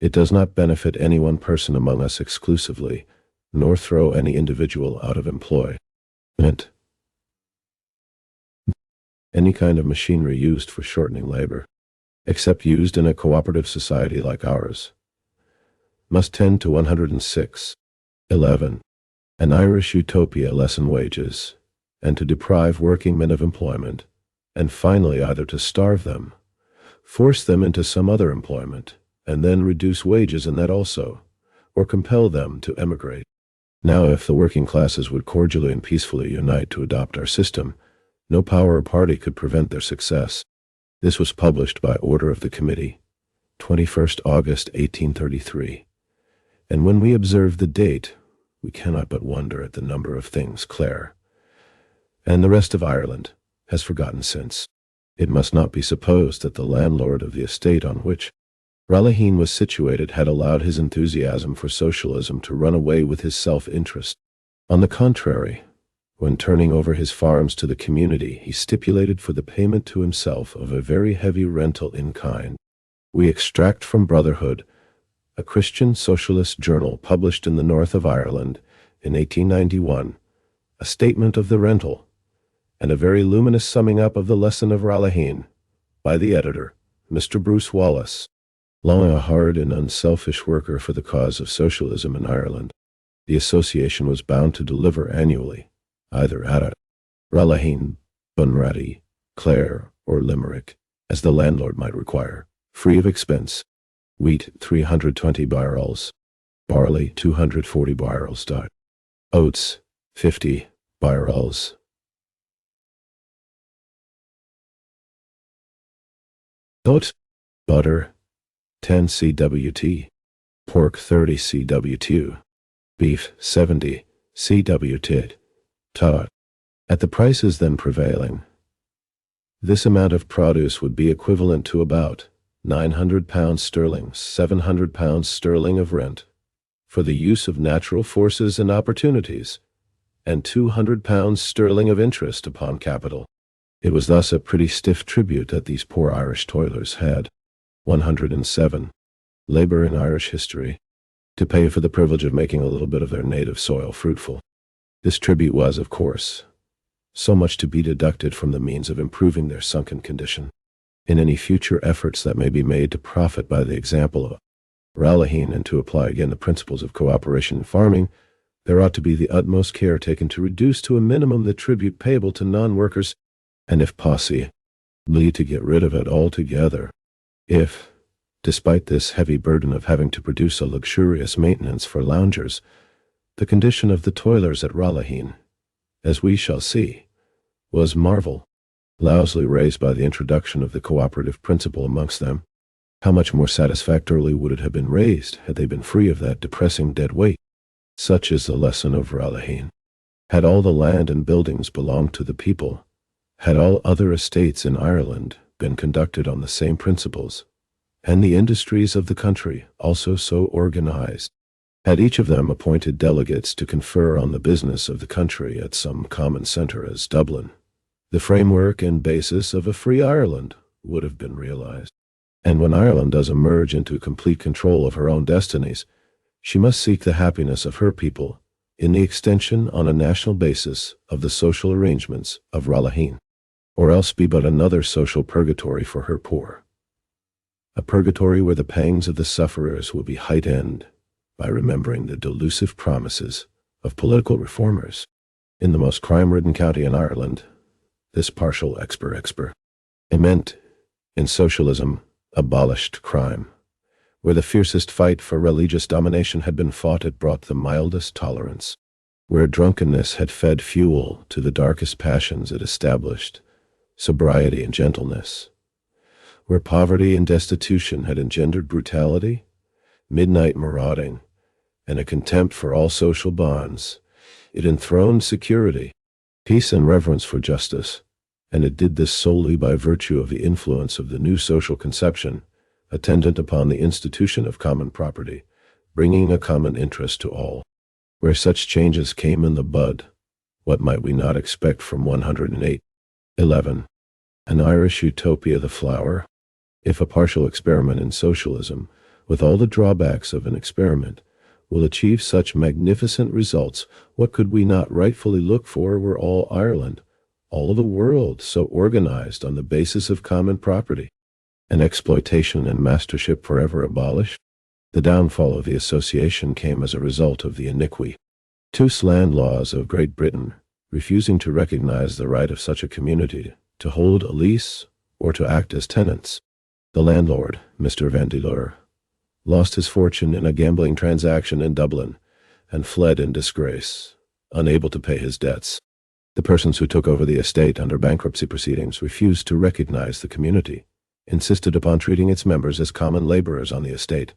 It does not benefit any one person among us exclusively, nor throw any individual out of employment. Any kind of machinery used for shortening labor, except used in a cooperative society like ours, must tend to 106. 11. An Irish utopia lessen wages, and to deprive working men of employment, and finally either to starve them, force them into some other employment, and then reduce wages in that also, or compel them to emigrate. Now, if the working classes would cordially and peacefully unite to adopt our system, no power or party could prevent their success. This was published by order of the committee, 21st August 1833. And when we observe the date, we cannot but wonder at the number of things Clare, and the rest of Ireland, has forgotten since. It must not be supposed that the landlord of the estate on which Ralaheen was situated had allowed his enthusiasm for socialism to run away with his self-interest. On the contrary, when turning over his farms to the community, he stipulated for the payment to himself of a very heavy rental in kind, We extract from Brotherhood, a Christian socialist journal published in the north of Ireland in 1891, a statement of the rental, and a very luminous summing up of the lesson of Ralaheen, by the editor, Mr. Bruce Wallace. Long a hard and unselfish worker for the cause of socialism in Ireland, the association was bound to deliver annually, either at Ralaheen, Bunratty, Clare, or Limerick, as the landlord might require, free of expense, wheat 320 barrels, barley 240 barrels, oats 50 barrels, oat, butter 10 cwt, pork 30 cwt, beef 70 cwt, at the prices then prevailing. This amount of produce would be equivalent to about £900 sterling, £700 sterling of rent, for the use of natural forces and opportunities, and £200 sterling of interest upon capital. It was thus a pretty stiff tribute that these poor Irish toilers had, 107, labor in Irish history, to pay for the privilege of making a little bit of their native soil fruitful. This tribute was, of course, so much to be deducted from the means of improving their sunken condition. In any future efforts that may be made to profit by the example of Ralaheen and to apply again the principles of cooperation in farming, there ought to be the utmost care taken to reduce to a minimum the tribute payable to non-workers, and if possible, to get rid of it altogether. If, despite this heavy burden of having to produce a luxurious maintenance for loungers, the condition of the toilers at Ralaheen, as we shall see, was marvel, lousily raised by the introduction of the cooperative principle amongst them, how much more satisfactorily would it have been raised had they been free of that depressing dead weight? Such is the lesson of Ralaheen. Had all the land and buildings belonged to the people, had all other estates in Ireland been conducted on the same principles, and the industries of the country also so organized, had each of them appointed delegates to confer on the business of the country at some common center as Dublin, the framework and basis of a free Ireland would have been realized. And when Ireland does emerge into complete control of her own destinies, she must seek the happiness of her people in the extension on a national basis of the social arrangements of Ralaheen, or else be but another social purgatory for her poor. A purgatory where the pangs of the sufferers will be heightened by remembering the delusive promises of political reformers. In the most crime-ridden county in Ireland, this partial meant, in socialism, abolished crime. Where the fiercest fight for religious domination had been fought, it brought the mildest tolerance. Where drunkenness had fed fuel to the darkest passions, it established sobriety and gentleness. Where poverty and destitution had engendered brutality, midnight marauding, and a contempt for all social bonds, it enthroned security, peace, and reverence for justice, and it did this solely by virtue of the influence of the new social conception attendant upon the institution of common property, bringing a common interest to all. Where such changes came in the bud, what might we not expect from 108? 11. An Irish utopia the flower? If a partial experiment in socialism, with all the drawbacks of an experiment, will achieve such magnificent results, what could we not rightfully look for were all Ireland, all the world, so organized on the basis of common property, and exploitation and mastership forever abolished? The downfall of the association came as a result of the iniquitous land laws of Great Britain, refusing to recognize the right of such a community to hold a lease or to act as tenants. The landlord, Mr. Vandeleur, lost his fortune in a gambling transaction in Dublin and fled in disgrace, unable to pay his debts. The persons who took over the estate under bankruptcy proceedings refused to recognize the community, insisted upon treating its members as common laborers on the estate,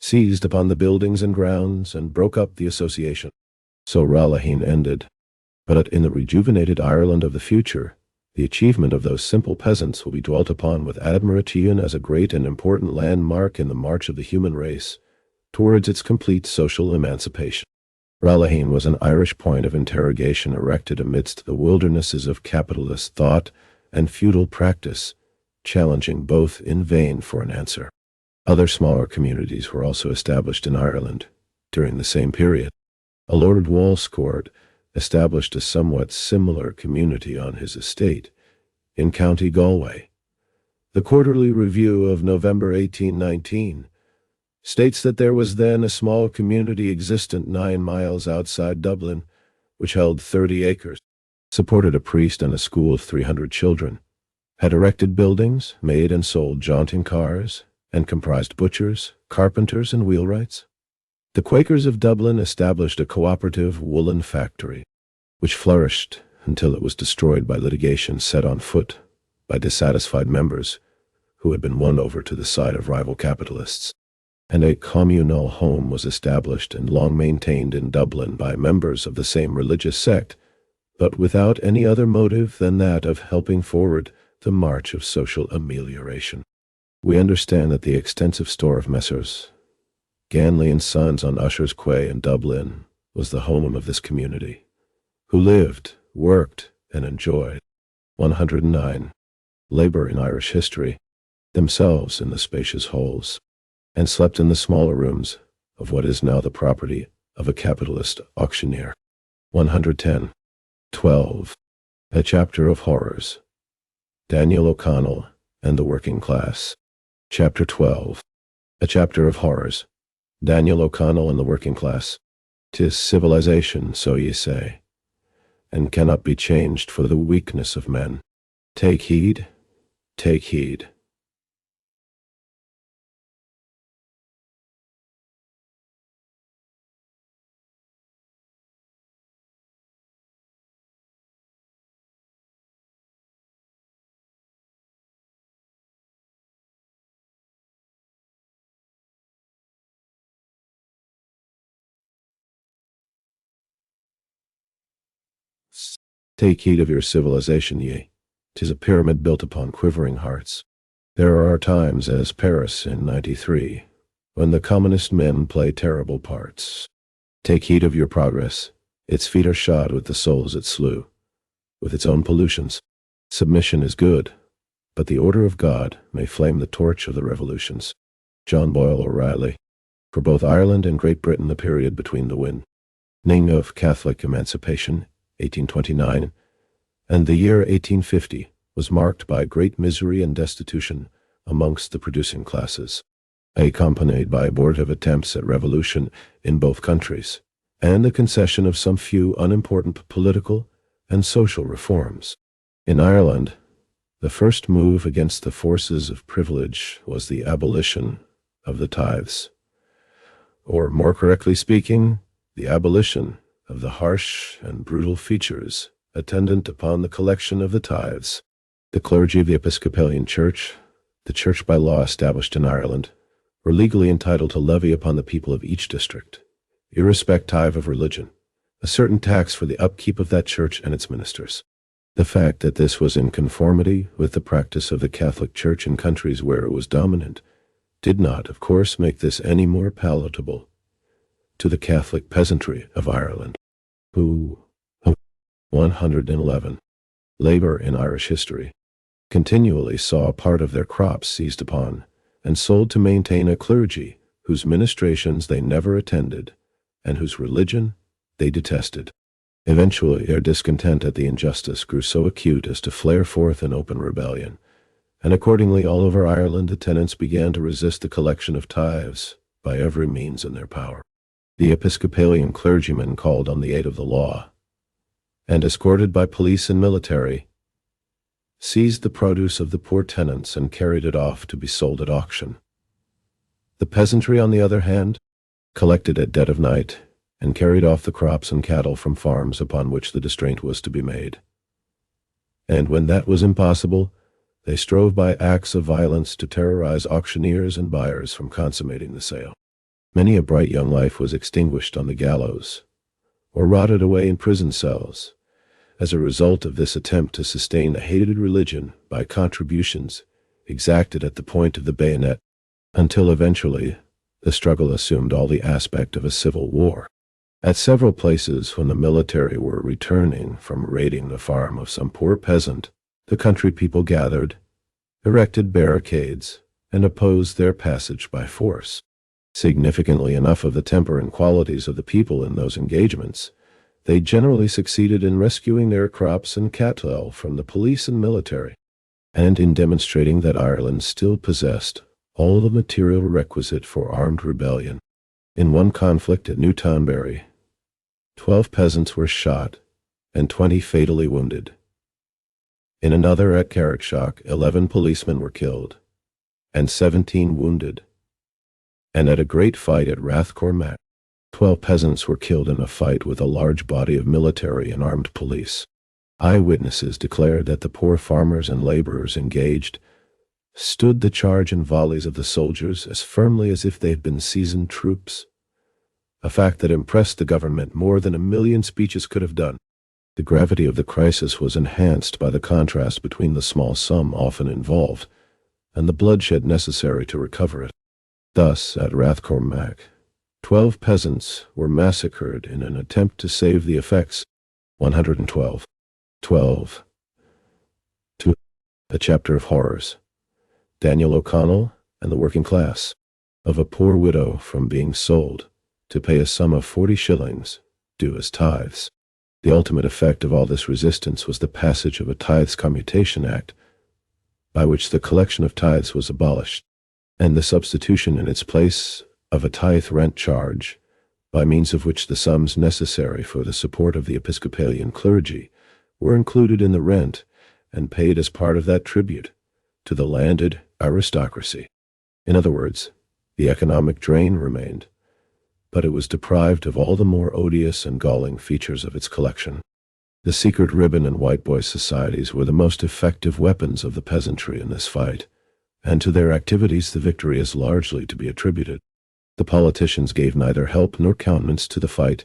seized upon the buildings and grounds, and broke up the association. So Ralaheen ended. But in the rejuvenated Ireland of the future, the achievement of those simple peasants will be dwelt upon with admiration as a great and important landmark in the march of the human race towards its complete social emancipation. Ralaheen was an Irish point of interrogation erected amidst the wildernesses of capitalist thought and feudal practice, challenging both in vain for an answer. Other smaller communities were also established in Ireland during the same period. A Lord Walscourt established a somewhat similar community on his estate in County Galway. The Quarterly Review of November 1819 states that there was then a small community existent 9 miles outside Dublin, which held 30 acres, supported a priest and a school of 300 children, had erected buildings, made and sold jaunting cars, and comprised butchers, carpenters, and wheelwrights. The Quakers of Dublin established a cooperative woolen factory, which flourished until it was destroyed by litigation set on foot by dissatisfied members who had been won over to the side of rival capitalists. And a communal home was established and long maintained in Dublin by members of the same religious sect, but without any other motive than that of helping forward the march of social amelioration. We understand that the extensive store of Messrs. Ganley and Sons on Usher's Quay in Dublin was the home of this community, who lived, worked, and enjoyed 109 labor in Irish history, themselves in the spacious halls, and slept in the smaller rooms of what is now the property of a capitalist auctioneer. 110. 12. A Chapter of Horrors. Daniel O'Connell and the Working Class. Chapter 12. A Chapter of Horrors. Daniel O'Connell and the Working Class. 'Tis civilization, so ye say, and cannot be changed for the weakness of men. Take heed, take heed. Take heed of your civilization, ye. 'Tis a pyramid built upon quivering hearts. There are times, as Paris in '93, when the commonest men play terrible parts. Take heed of your progress. Its feet are shod with the souls it slew, with its own pollutions. Submission is good, but the order of God may flame the torch of the revolutions. John Boyle O'Reilly. For both Ireland and Great Britain, the period between the winning of Catholic emancipation, 1829, and the year 1850 was marked by great misery and destitution amongst the producing classes, accompanied by abortive attempts at revolution in both countries, and the concession of some few unimportant political and social reforms. In Ireland, the first move against the forces of privilege was the abolition of the tithes, or more correctly speaking, the abolition of the harsh and brutal features attendant upon the collection of the tithes. The clergy of the Episcopalian Church, the church by law established in Ireland, were legally entitled to levy upon the people of each district, irrespective of religion, a certain tax for the upkeep of that church and its ministers. The fact that this was in conformity with the practice of the Catholic Church in countries where it was dominant did not, of course, make this any more palatable to the Catholic peasantry of Ireland, who 111. Labor in Irish history continually saw a part of their crops seized upon and sold to maintain a clergy whose ministrations they never attended and whose religion they detested. Eventually, their discontent at the injustice grew so acute as to flare forth in open rebellion, and accordingly all over Ireland the tenants began to resist the collection of tithes by every means in their power. The Episcopalian clergymen called on the aid of the law, and escorted by police and military, seized the produce of the poor tenants and carried it off to be sold at auction. The peasantry, on the other hand, collected at dead of night and carried off the crops and cattle from farms upon which the distraint was to be made. And when that was impossible, they strove by acts of violence to terrorize auctioneers and buyers from consummating the sale. Many a bright young life was extinguished on the gallows, or rotted away in prison cells, as a result of this attempt to sustain a hated religion by contributions exacted at the point of the bayonet, until eventually the struggle assumed all the aspect of a civil war. At several places, when the military were returning from raiding the farm of some poor peasant, the country people gathered erected barricades, and opposed their passage by force. Significantly enough of the temper and qualities of the people in those engagements, they generally succeeded in rescuing their crops and cattle from the police and military, and in demonstrating that Ireland still possessed all the material requisite for armed rebellion. In one conflict at Newtownbarry, 12 peasants were shot and 20 fatally wounded. In another at Carrickshock, 11 policemen were killed and 17 wounded. And at a great fight at Rathcormac, 12 peasants were killed in a fight with a large body of military and armed police. Eyewitnesses declared that the poor farmers and laborers engaged stood the charge and volleys of the soldiers as firmly as if they had been seasoned troops, a fact that impressed the government more than 1,000,000 speeches could have done. The gravity of the crisis was enhanced by the contrast between the small sum often involved and the bloodshed necessary to recover it. Thus, at Rathcormac, 12 peasants were massacred in an attempt to save the effects. 112. 12. 2. A chapter of horrors. Daniel O'Connell and the working class, of a poor widow from being sold to pay a sum of 40 shillings, due as tithes. The ultimate effect of all this resistance was the passage of a Tithes Commutation Act, by which the collection of tithes was abolished, and the substitution in its place of a tithe rent charge, by means of which the sums necessary for the support of the Episcopalian clergy were included in the rent and paid as part of that tribute to the landed aristocracy. In other words, the economic drain remained, but it was deprived of all the more odious and galling features of its collection. The secret ribbon and white boy societies were the most effective weapons of the peasantry in this fight, and to their activities the victory is largely to be attributed. The politicians gave neither help nor countenance to the fight,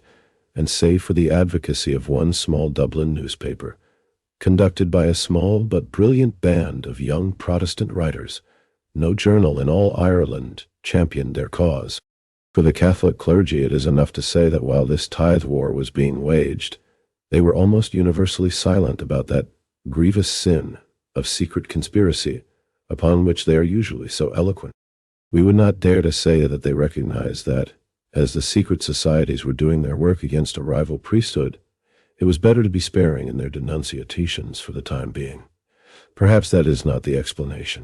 and save for the advocacy of one small Dublin newspaper, conducted by a small but brilliant band of young Protestant writers, no journal in all Ireland championed their cause. For the Catholic clergy, it is enough to say that while this tithe war was being waged, they were almost universally silent about that grievous sin of secret conspiracy upon which they are usually so eloquent. We would not dare to say that they recognized that, as the secret societies were doing their work against a rival priesthood, it was better to be sparing in their denunciations for the time being. Perhaps that is not the explanation,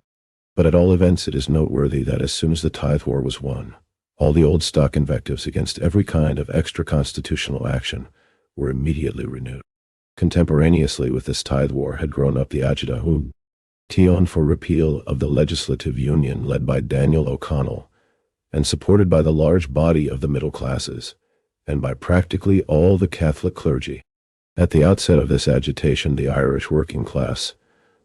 but at all events it is noteworthy that as soon as the tithe war was won, all the old stock invectives against every kind of extra-constitutional action were immediately renewed. Contemporaneously with this tithe war had grown up the Agitation for repeal of the legislative union led by Daniel O'Connell, and supported by the large body of the middle classes, and by practically all the Catholic clergy. At the outset of this agitation, the Irish working class,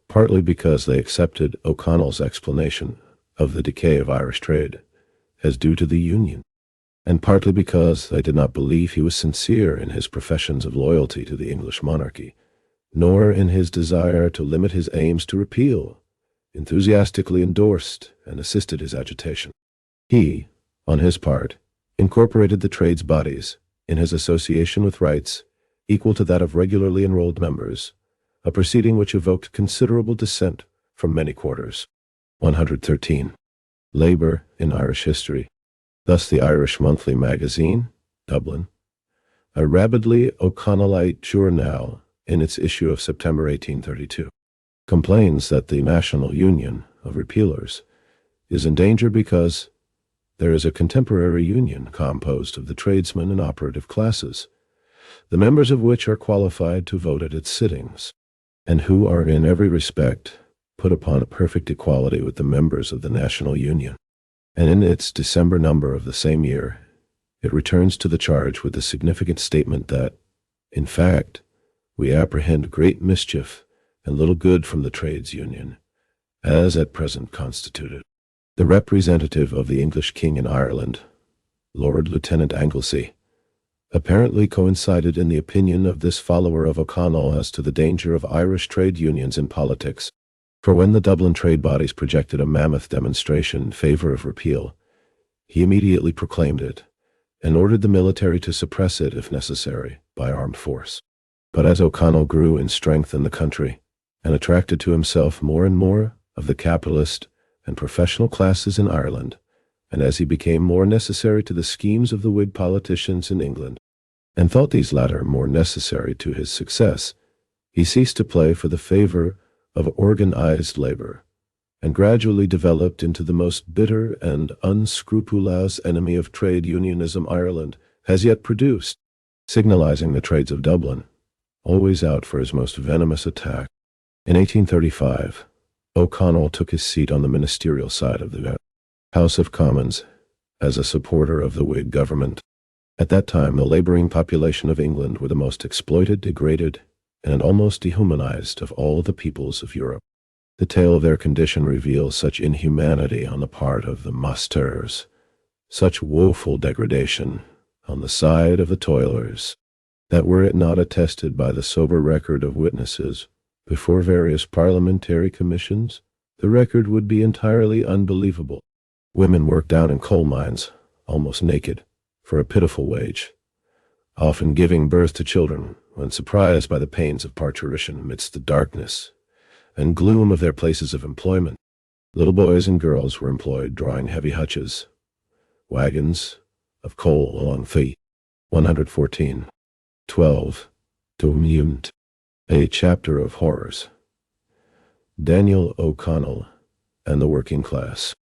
partly because they accepted O'Connell's explanation of the decay of Irish trade as due to the Union, and partly because they did not believe he was sincere in his professions of loyalty to the English monarchy, nor in his desire to limit his aims to repeal, enthusiastically endorsed and assisted his agitation. He, on his part, incorporated the trades bodies in his association with rights equal to that of regularly enrolled members, a proceeding which evoked considerable dissent from many quarters. 113. Labour in Irish History. Thus the Irish Monthly Magazine, Dublin, a rabidly O'Connellite journal in its issue of September 1832, complains that the National Union of Repealers is in danger because there is a contemporary union composed of the tradesmen and operative classes, the members of which are qualified to vote at its sittings, and who are in every respect put upon a perfect equality with the members of the National Union. And in its December number of the same year, it returns to the charge with the significant statement that, in fact, we apprehend great mischief and little good from the trades union, as at present constituted. The representative of the English king in Ireland, Lord Lieutenant Anglesey, apparently coincided in the opinion of this follower of O'Connell as to the danger of Irish trade unions in politics. For when the Dublin trade bodies projected a mammoth demonstration in favor of repeal, he immediately proclaimed it, and ordered the military to suppress it if necessary by armed force. But as O'Connell grew in strength in the country, and attracted to himself more and more of the capitalist and professional classes in Ireland, and as he became more necessary to the schemes of the Whig politicians in England, and thought these latter more necessary to his success, he ceased to play for the favor of organized labor, and gradually developed into the most bitter and unscrupulous enemy of trade unionism Ireland has yet produced, signalizing the trades of Dublin, always out for his most venomous attack. In 1835, O'Connell took his seat on the ministerial side of the House of Commons as a supporter of the Whig government. At that time, the laboring population of England were the most exploited, degraded, and almost dehumanized of all the peoples of Europe. The tale of their condition reveals such inhumanity on the part of the masters, such woeful degradation on the side of the toilers, that were it not attested by the sober record of witnesses before various parliamentary commissions, the record would be entirely unbelievable. Women worked down in coal mines, almost naked, for a pitiful wage, often giving birth to children when surprised by the pains of parturition amidst the darkness and gloom of their places of employment. Little boys and girls were employed drawing heavy hutches, wagons of coal along the 114. 12. Document. A chapter of horrors. Daniel O'Connell and the working class.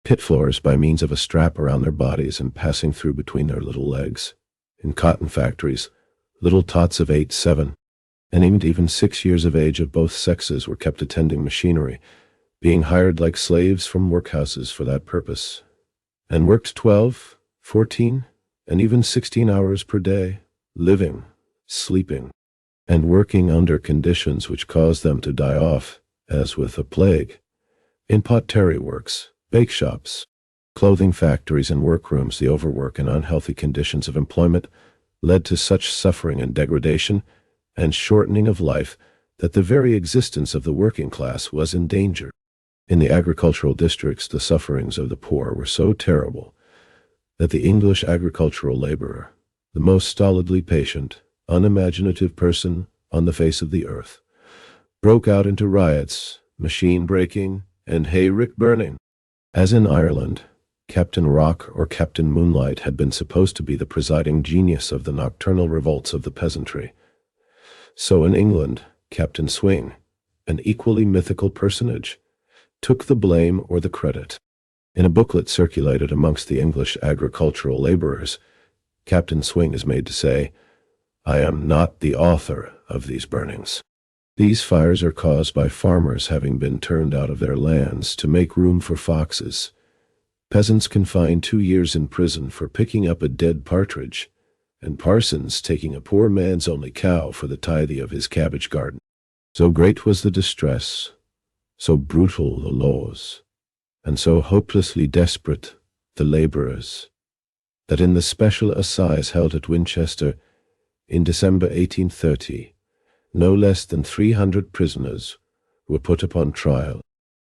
Pit floors by means of a strap around their bodies and passing through between their little legs. In cotton factories, little tots of 8, 7, and even 6 years of age of both sexes were kept attending machinery, being hired like slaves from workhouses for that purpose, and worked 12, 14, and even 16 hours per day, living, sleeping, and working under conditions which caused them to die off, as with a plague. In pottery works, bake shops, clothing factories, and workrooms, the overwork and unhealthy conditions of employment led to such suffering and degradation and shortening of life that the very existence of the working class was in danger. In the agricultural districts, the sufferings of the poor were so terrible that the English agricultural laborer, the most stolidly patient, unimaginative person on the face of the earth, broke out into riots, machine breaking, and hayrick burning. As in Ireland, Captain Rock or Captain Moonlight had been supposed to be the presiding genius of the nocturnal revolts of the peasantry, so in England, Captain Swing, an equally mythical personage, took the blame or the credit. In a booklet circulated amongst the English agricultural laborers, Captain Swing is made to say, "I am not the author of these burnings. These fires are caused by farmers having been turned out of their lands to make room for foxes, peasants confined 2 years in prison for picking up a dead partridge, and parsons taking a poor man's only cow for the tithe of his cabbage garden. So great was the distress, so brutal the laws, and so hopelessly desperate the laborers, that in the special assize held at Winchester in December 1830, no less than 300 prisoners were put upon trial,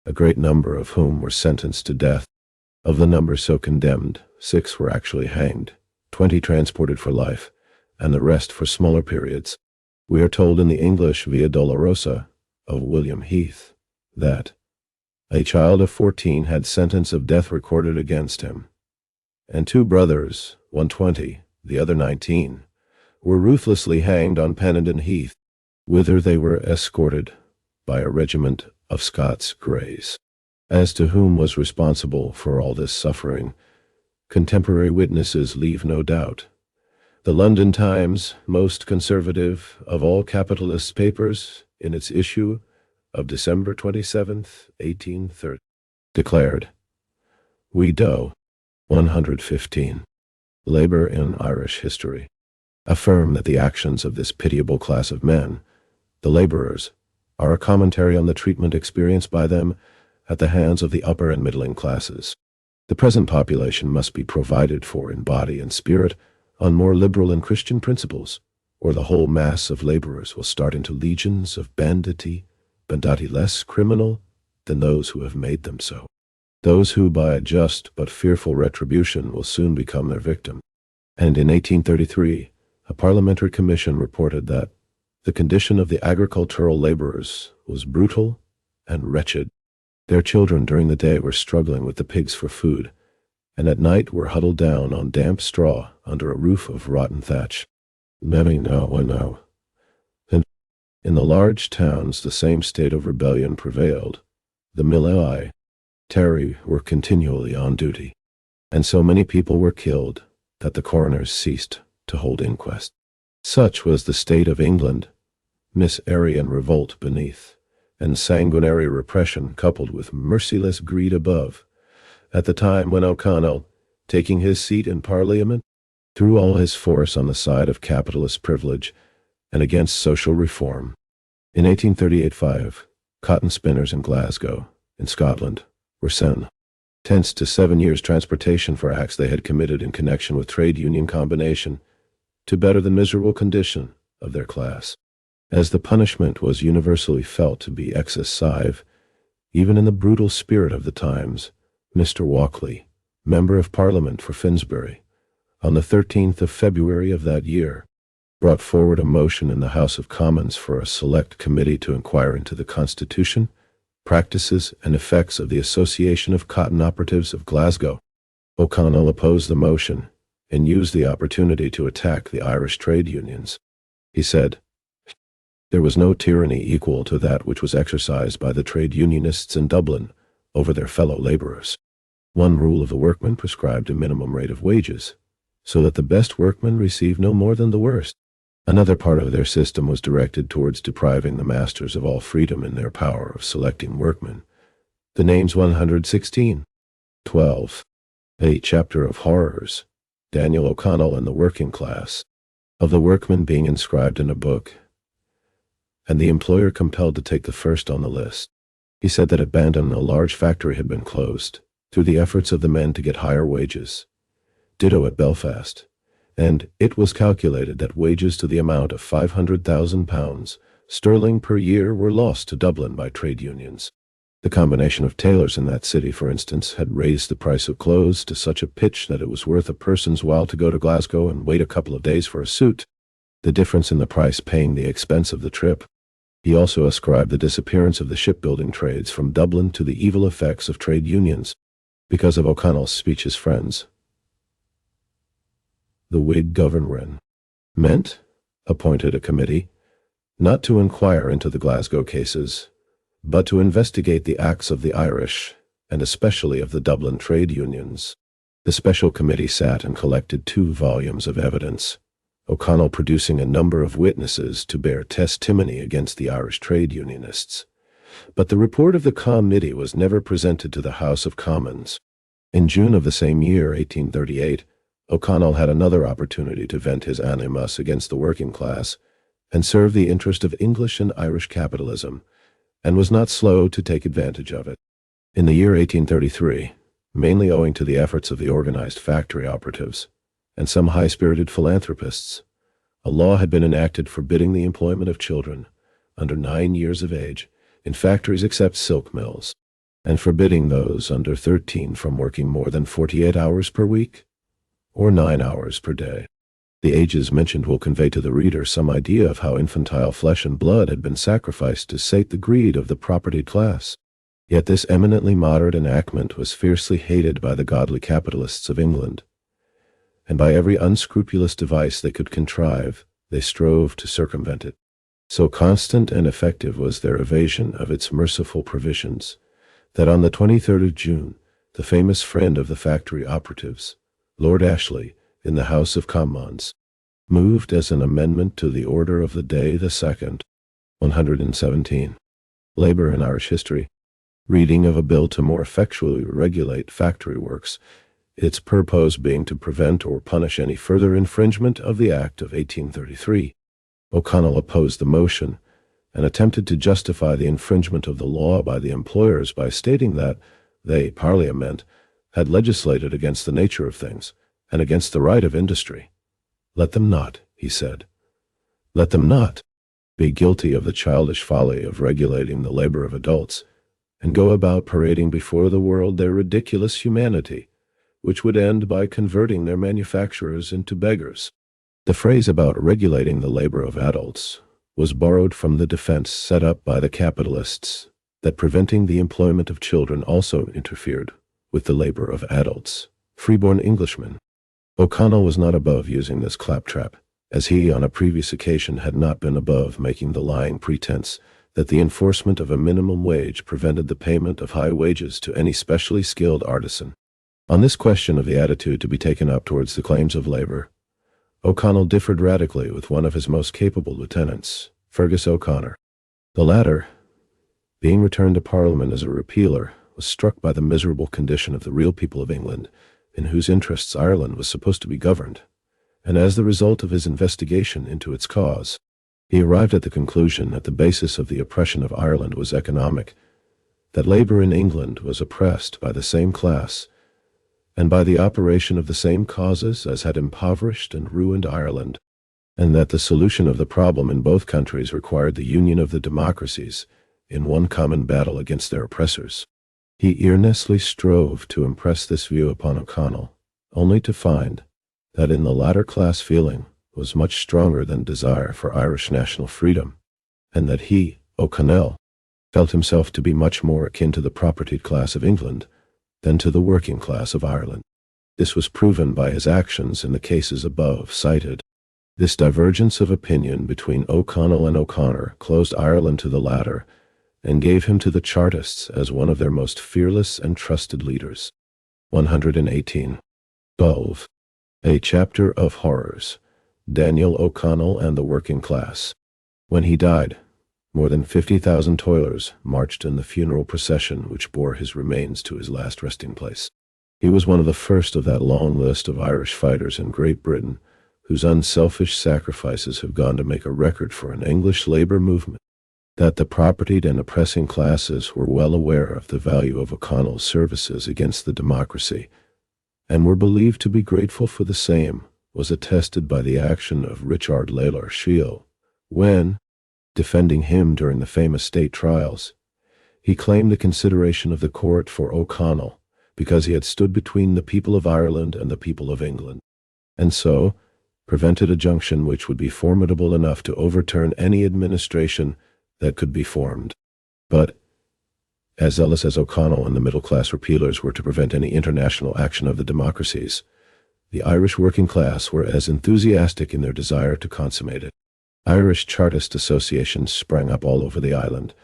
a great number of whom were sentenced to death. Of the number so condemned, 6 were actually hanged, 20 transported for life, and the rest for smaller periods. We are told in the English Via Dolorosa of William Heath that a child of 14 had sentence of death recorded against him, and 2 brothers, one 20, the other 19, were ruthlessly hanged on Pennenden Heath, whither they were escorted by a regiment of Scots Greys. As to whom was responsible for all this suffering, contemporary witnesses leave no doubt. The London Times, most conservative of all capitalist papers, in its issue of December 27th, 1830, declared, "We do, 115, Labor in Irish History, affirm that the actions of this pitiable class of men, the laborers, are a commentary on the treatment experienced by them at the hands of the upper and middling classes. The present population must be provided for in body and spirit on more liberal and Christian principles, or the whole mass of laborers will start into legions of banditti less criminal than those who have made them so, those who by a just but fearful retribution will soon become their victim." And in 1833, a parliamentary commission reported that the condition of the agricultural laborers was brutal and wretched. Their children during the day were struggling with the pigs for food, and at night were huddled down on damp straw under a roof of rotten thatch. And in the large towns the same state of rebellion prevailed. The military were continually on duty, and so many people were killed that the coroners ceased to hold inquest. Such was the state of England, misery and revolt beneath, and sanguinary repression coupled with merciless greed above, at the time when O'Connell, taking his seat in Parliament, threw all his force on the side of capitalist privilege and against social reform. In 1838-5, cotton spinners in Glasgow, in Scotland, were sentenced to 7 years' transportation for acts they had committed in connection with trade union combination to better the miserable condition of their class. As the punishment was universally felt to be excessive, even in the brutal spirit of the times, Mr. Walkley, Member of Parliament for Finsbury, on the 13th of February of that year, brought forward a motion in the House of Commons for a select committee to inquire into the constitution, practices, and effects of the Association of Cotton Operatives of Glasgow. O'Connell opposed the motion and used the opportunity to attack the Irish trade unions. He said, "There was no tyranny equal to that which was exercised by the trade unionists in Dublin over their fellow laborers. One rule of the workmen prescribed a minimum rate of wages, so that the best workmen received no more than the worst. Another part of their system was directed towards depriving the masters of all freedom in their power of selecting workmen. The names 116, 12, a chapter of horrors, Daniel O'Connell and the working class, of the workmen being inscribed in a book, and the employer compelled to take the first on the list. He said that at Bandon a large factory had been closed, through the efforts of the men to get higher wages. Ditto at Belfast, and it was calculated that wages to the amount of £500,000 sterling per year were lost to Dublin by trade unions. The combination of tailors in that city, for instance, had raised the price of clothes to such a pitch that it was worth a person's while to go to Glasgow and wait a couple of days for a suit, the difference in the price paying the expense of the trip. He also ascribed the disappearance of the shipbuilding trades from Dublin to the evil effects of trade unions, because of O'Connell's speech. His friends, the Whig government, appointed a committee, not to inquire into the Glasgow cases, but to investigate the acts of the Irish, and especially of the Dublin trade unions. The special committee sat and collected 2 volumes of evidence, O'Connell producing a number of witnesses to bear testimony against the Irish trade unionists. But the report of the committee was never presented to the House of Commons. In June of the same year, 1838, O'Connell had another opportunity to vent his animus against the working class and serve the interest of English and Irish capitalism, and was not slow to take advantage of it. In the year 1833, mainly owing to the efforts of the organized factory operatives and some high-spirited philanthropists, a law had been enacted forbidding the employment of children under 9 years of age in factories except silk mills, and forbidding those under 13 from working more than 48 hours per week, or 9 hours per day. The ages mentioned will convey to the reader some idea of how infantile flesh and blood had been sacrificed to sate the greed of the propertied class. Yet this eminently moderate enactment was fiercely hated by the godly capitalists of England, and by every unscrupulous device they could contrive, they strove to circumvent it. So constant and effective was their evasion of its merciful provisions, that on the 23rd of June, the famous friend of the factory operatives, Lord Ashley, in the House of Commons, moved as an amendment to the order of the day the 2nd, 117, Labour in Irish History, reading of a bill to more effectually regulate factory works, its purpose being to prevent or punish any further infringement of the Act of 1833. O'Connell opposed the motion, and attempted to justify the infringement of the law by the employers by stating that they, Parliament, had legislated against the nature of things, and against the right of industry. Let them not, he said, let them not be guilty of the childish folly of regulating the labor of adults, and go about parading before the world their ridiculous humanity, which would end by converting their manufacturers into beggars. The phrase about regulating the labor of adults was borrowed from the defense set up by the capitalists that preventing the employment of children also interfered with the labor of adults, freeborn Englishmen. O'Connell was not above using this claptrap, as he on a previous occasion had not been above making the lying pretense that the enforcement of a minimum wage prevented the payment of high wages to any specially skilled artisan. On this question of the attitude to be taken up towards the claims of labor, O'Connell differed radically with one of his most capable lieutenants, Fergus O'Connor. The latter, being returned to Parliament as a repealer, was struck by the miserable condition of the real people of England, in whose interests Ireland was supposed to be governed, and as the result of his investigation into its cause, he arrived at the conclusion that the basis of the oppression of Ireland was economic, that labor in England was oppressed by the same class, and by the operation of the same causes as had impoverished and ruined Ireland, and that the solution of the problem in both countries required the union of the democracies in one common battle against their oppressors. He earnestly strove to impress this view upon O'Connell, only to find that in the latter class feeling was much stronger than desire for Irish national freedom, and that he, O'Connell, felt himself to be much more akin to the propertied class of England than to the working class of Ireland. This was proven by his actions in the cases above cited. This divergence of opinion between O'Connell and O'Connor closed Ireland to the latter, and gave him to the Chartists as one of their most fearless and trusted leaders. 118. 12. A Chapter of Horrors. Daniel O'Connell and the Working Class. When he died, more than 50,000 toilers marched in the funeral procession which bore his remains to his last resting place. He was one of the first of that long list of Irish fighters in Great Britain whose unselfish sacrifices have gone to make a record for an English labor movement. That the propertied and oppressing classes were well aware of the value of O'Connell's services against the democracy, and were believed to be grateful for the same, was attested by the action of Richard Lalor Shiel, when, defending him during the famous state trials, he claimed the consideration of the court for O'Connell because he had stood between the people of Ireland and the people of England, and so prevented a junction which would be formidable enough to overturn any administration that could be formed. But, as zealous as O'Connell and the middle-class repealers were to prevent any international action of the democracies, the Irish working class were as enthusiastic in their desire to consummate it. Irish Chartist associations sprang up all over the island,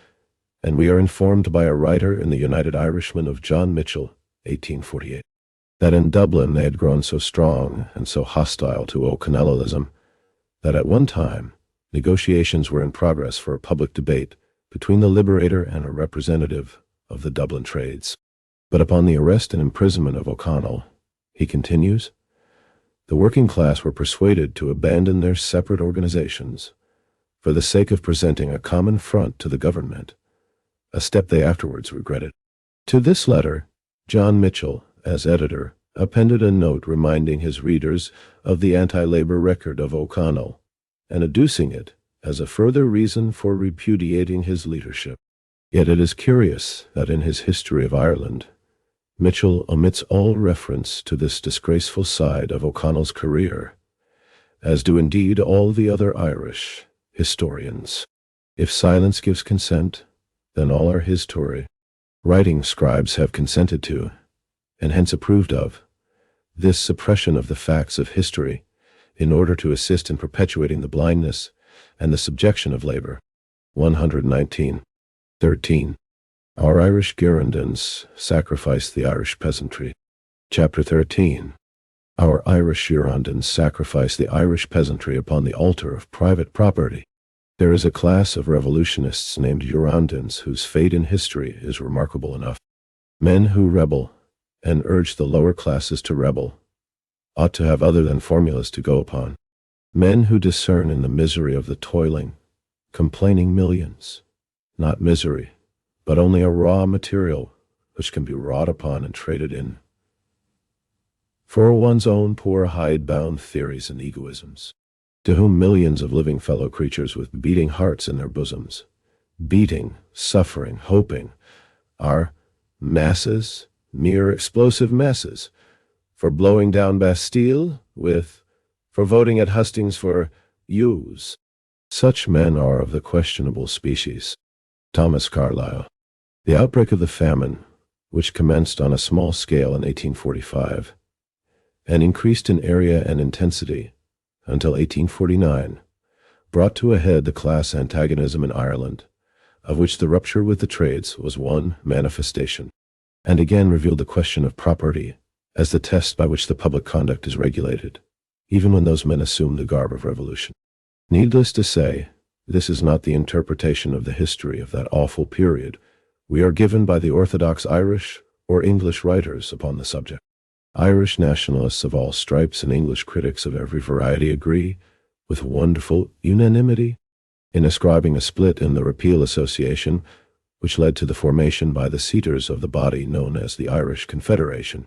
and we are informed by a writer in the United Irishmen of John Mitchell, 1848, that in Dublin they had grown so strong and so hostile to O'Connellism that at one time negotiations were in progress for a public debate between the Liberator and a representative of the Dublin trades. But upon the arrest and imprisonment of O'Connell, he continues, the working class were persuaded to abandon their separate organizations for the sake of presenting a common front to the government, a step they afterwards regretted. To this letter, John Mitchell, as editor, appended a note reminding his readers of the anti-labor record of O'Connell, and adducing it as a further reason for repudiating his leadership. Yet it is curious that in his History of Ireland, Mitchell omits all reference to this disgraceful side of O'Connell's career, as do indeed all the other Irish historians. If silence gives consent, then all our history writing scribes have consented to, and hence approved of, this suppression of the facts of history in order to assist in perpetuating the blindness and the subjection of labor. 119. 13. Our Irish Girondins sacrificed the Irish peasantry. Chapter 13. Our Irish Girondins sacrificed the Irish peasantry upon the altar of private property. There is a class of revolutionists named Girondins whose fate in history is remarkable enough. Men who rebel and urge the lower classes to rebel ought to have other than formulas to go upon. Men who discern in the misery of the toiling, complaining millions, not misery, but only a raw material which can be wrought upon and traded in for one's own poor hide-bound theories and egoisms, to whom millions of living fellow creatures with beating hearts in their bosoms, beating, suffering, hoping, are masses, mere explosive masses, for blowing down Bastille for voting at hustings for ewes. Such men are of the questionable species. Thomas Carlyle. The outbreak of the famine, which commenced on a small scale in 1845, and increased in area and intensity until 1849, brought to a head the class antagonism in Ireland, of which the rupture with the trades was one manifestation, and again revealed the question of property as the test by which the public conduct is regulated, even when those men assume the garb of revolution. Needless to say, this is not the interpretation of the history of that awful period we are given by the orthodox Irish or English writers upon the subject. Irish nationalists of all stripes and English critics of every variety agree, with wonderful unanimity, in ascribing a split in the Repeal Association, which led to the formation by the seaters of the body known as the Irish Confederation,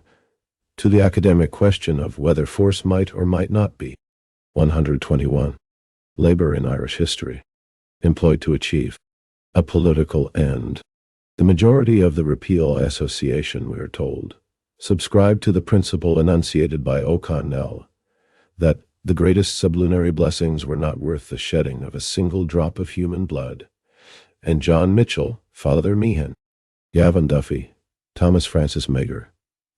to the academic question of whether force might or might not be. 121. Labor in Irish history. Employed to achieve a political end. The majority of the Repeal Association, we are told, subscribed to the principle enunciated by O'Connell, that the greatest sublunary blessings were not worth the shedding of a single drop of human blood, and John Mitchell, Father Meehan, Gavin Duffy, Thomas Francis Meagher,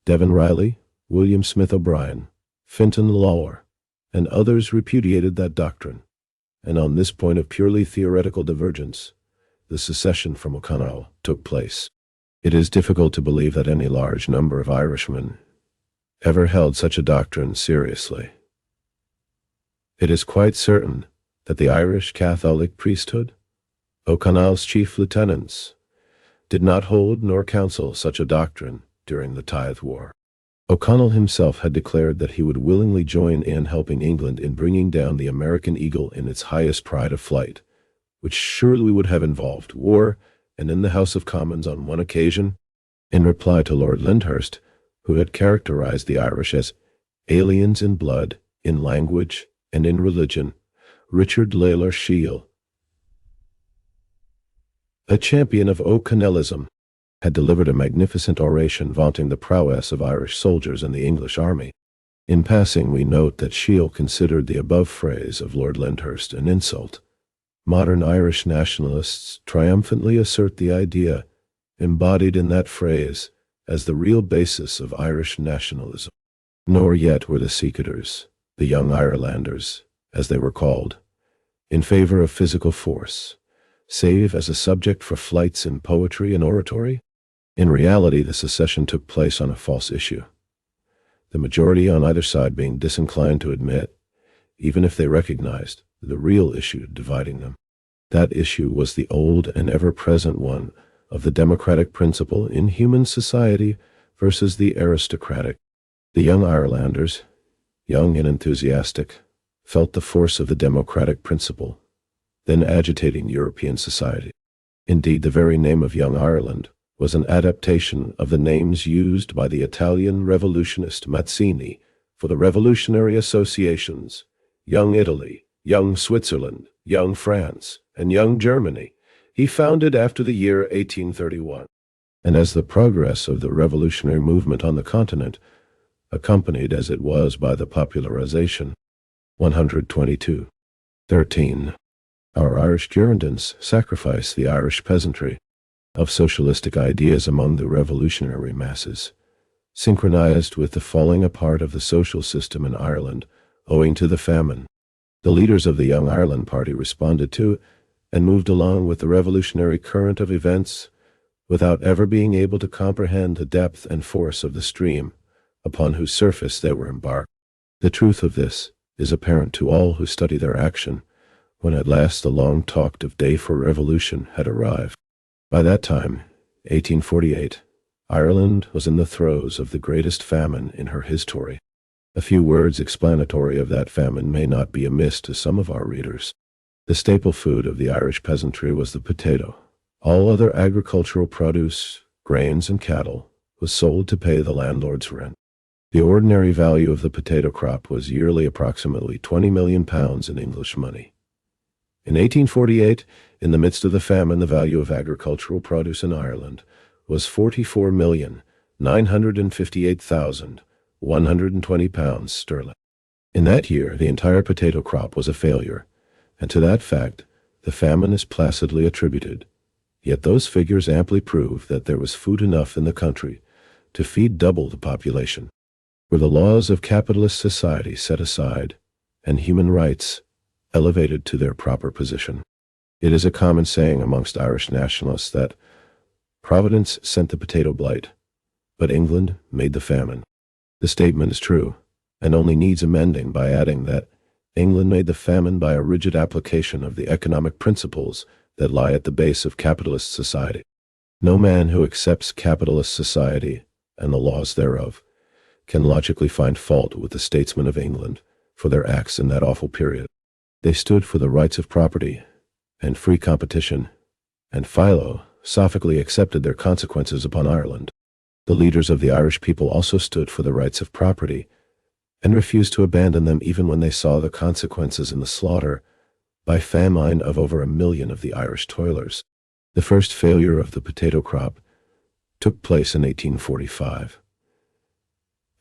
Devin Riley, William Smith O'Brien, Fintan Lawler, and others repudiated that doctrine, and on this point of purely theoretical divergence, the secession from O'Connell took place. It is difficult to believe that any large number of Irishmen ever held such a doctrine seriously. It is quite certain that the Irish Catholic priesthood, O'Connell's chief lieutenants, did not hold nor counsel such a doctrine during the Tithe War. O'Connell himself had declared that he would willingly join in helping England in bringing down the American eagle in its highest pride of flight, which surely would have involved war, and in the House of Commons on one occasion, in reply to Lord Lyndhurst, who had characterized the Irish as aliens in blood, in language, and in religion, Richard Lalor Shiel, a champion of O'Connellism, had delivered a magnificent oration vaunting the prowess of Irish soldiers in the English army. In passing, we note that Shiel considered the above phrase of Lord Lyndhurst an insult. Modern Irish nationalists triumphantly assert the idea embodied in that phrase as the real basis of Irish nationalism. Nor yet were the Seekers, the Young Irelanders, as they were called, in favor of physical force, save as a subject for flights in poetry and oratory. In reality, the secession took place on a false issue, the majority on either side being disinclined to admit, even if they recognized, the real issue dividing them. That issue was the old and ever-present one of the democratic principle in human society versus the aristocratic. The Young Irelanders, young and enthusiastic, felt the force of the democratic principle, then agitating European society. Indeed, the very name of Young Ireland was an adaptation of the names used by the Italian revolutionist Mazzini for the revolutionary associations, Young Italy, Young Switzerland, Young France, and Young Germany, he founded after the year 1831. And as the progress of the revolutionary movement on the continent, accompanied as it was by the popularization, 122. 13. Our Irish Girondins sacrificed the Irish peasantry of socialistic ideas among the revolutionary masses, synchronized with the falling apart of the social system in Ireland owing to the famine. The leaders of the Young Ireland Party responded to and moved along with the revolutionary current of events without ever being able to comprehend the depth and force of the stream upon whose surface they were embarked. The truth of this is apparent to all who study their action when at last the long-talked-of day for revolution had arrived. By that time, 1848, Ireland was in the throes of the greatest famine in her history. A few words explanatory of that famine may not be amiss to some of our readers. The staple food of the Irish peasantry was the potato. All other agricultural produce, grains and cattle, was sold to pay the landlord's rent. The ordinary value of the potato crop was yearly approximately £20 million in English money. In 1848, in the midst of the famine, the value of agricultural produce in Ireland was £44,958,120 sterling. In that year, the entire potato crop was a failure, and to that fact, the famine is placidly attributed, Yet those figures amply prove that there was food enough in the country to feed double the population. Were the laws of capitalist society set aside and human rights elevated to their proper position? It is a common saying amongst Irish nationalists that Providence sent the potato blight, but England made the famine. The statement is true, and only needs amending by adding that England made the famine by a rigid application of the economic principles that lie at the base of capitalist society. No man who accepts capitalist society and the laws thereof can logically find fault with the statesmen of England for their acts in that awful period. They stood for the rights of property and free competition, and philosophically accepted their consequences upon Ireland. The leaders of the Irish people also stood for the rights of property and refused to abandon them even when they saw the consequences in the slaughter by famine of over 1 million of the Irish toilers. The first failure of the potato crop took place in 1845,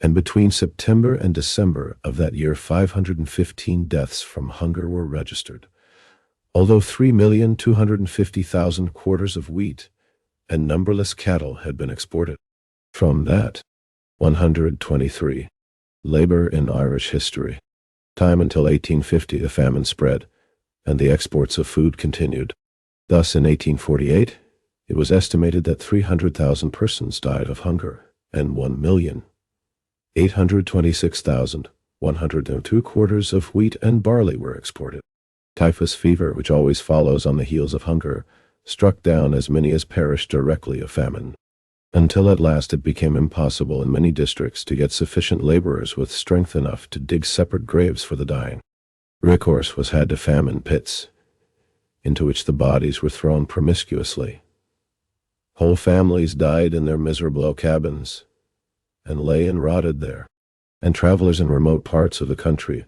and between September and December of that year 515 deaths from hunger were registered. Although 3,250,000 quarters of wheat and numberless cattle had been exported. From that, 123. Labor in Irish history. Time until 1850 the famine spread, and the exports of food continued. Thus in 1848, it was estimated that 300,000 persons died of hunger, and 1,826,102 quarters of wheat and barley were exported. Typhus fever, which always follows on the heels of hunger, struck down as many as perished directly of famine, until at last it became impossible in many districts to get sufficient laborers with strength enough to dig separate graves for the dying. Recourse was had to famine pits, into which the bodies were thrown promiscuously. Whole families died in their miserable cabins, and lay and rotted there, and travelers in remote parts of the country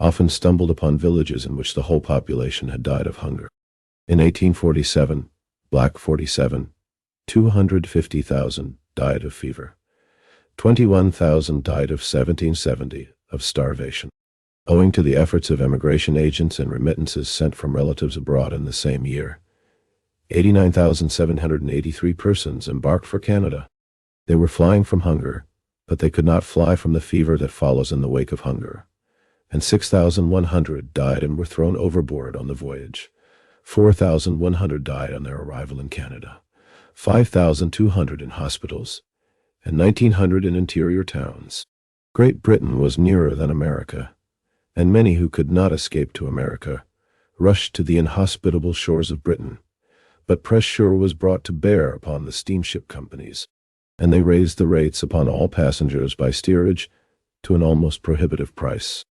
often stumbled upon villages in which the whole population had died of hunger. In 1847, Black 47, 250,000 died of fever. 21,000 died of 1770 of starvation. Owing to the efforts of emigration agents and remittances sent from relatives abroad in the same year, 89,783 persons embarked for Canada. They were flying from hunger, but they could not fly from the fever that follows in the wake of hunger. And 6,100 died and were thrown overboard on the voyage. 4,100 died on their arrival in Canada. 5,200 in hospitals, and 1,900 in interior towns. Great Britain was nearer than America, and many who could not escape to America rushed to the inhospitable shores of Britain. But pressure was brought to bear upon the steamship companies, and they raised the rates upon all passengers by steerage to an almost prohibitive price.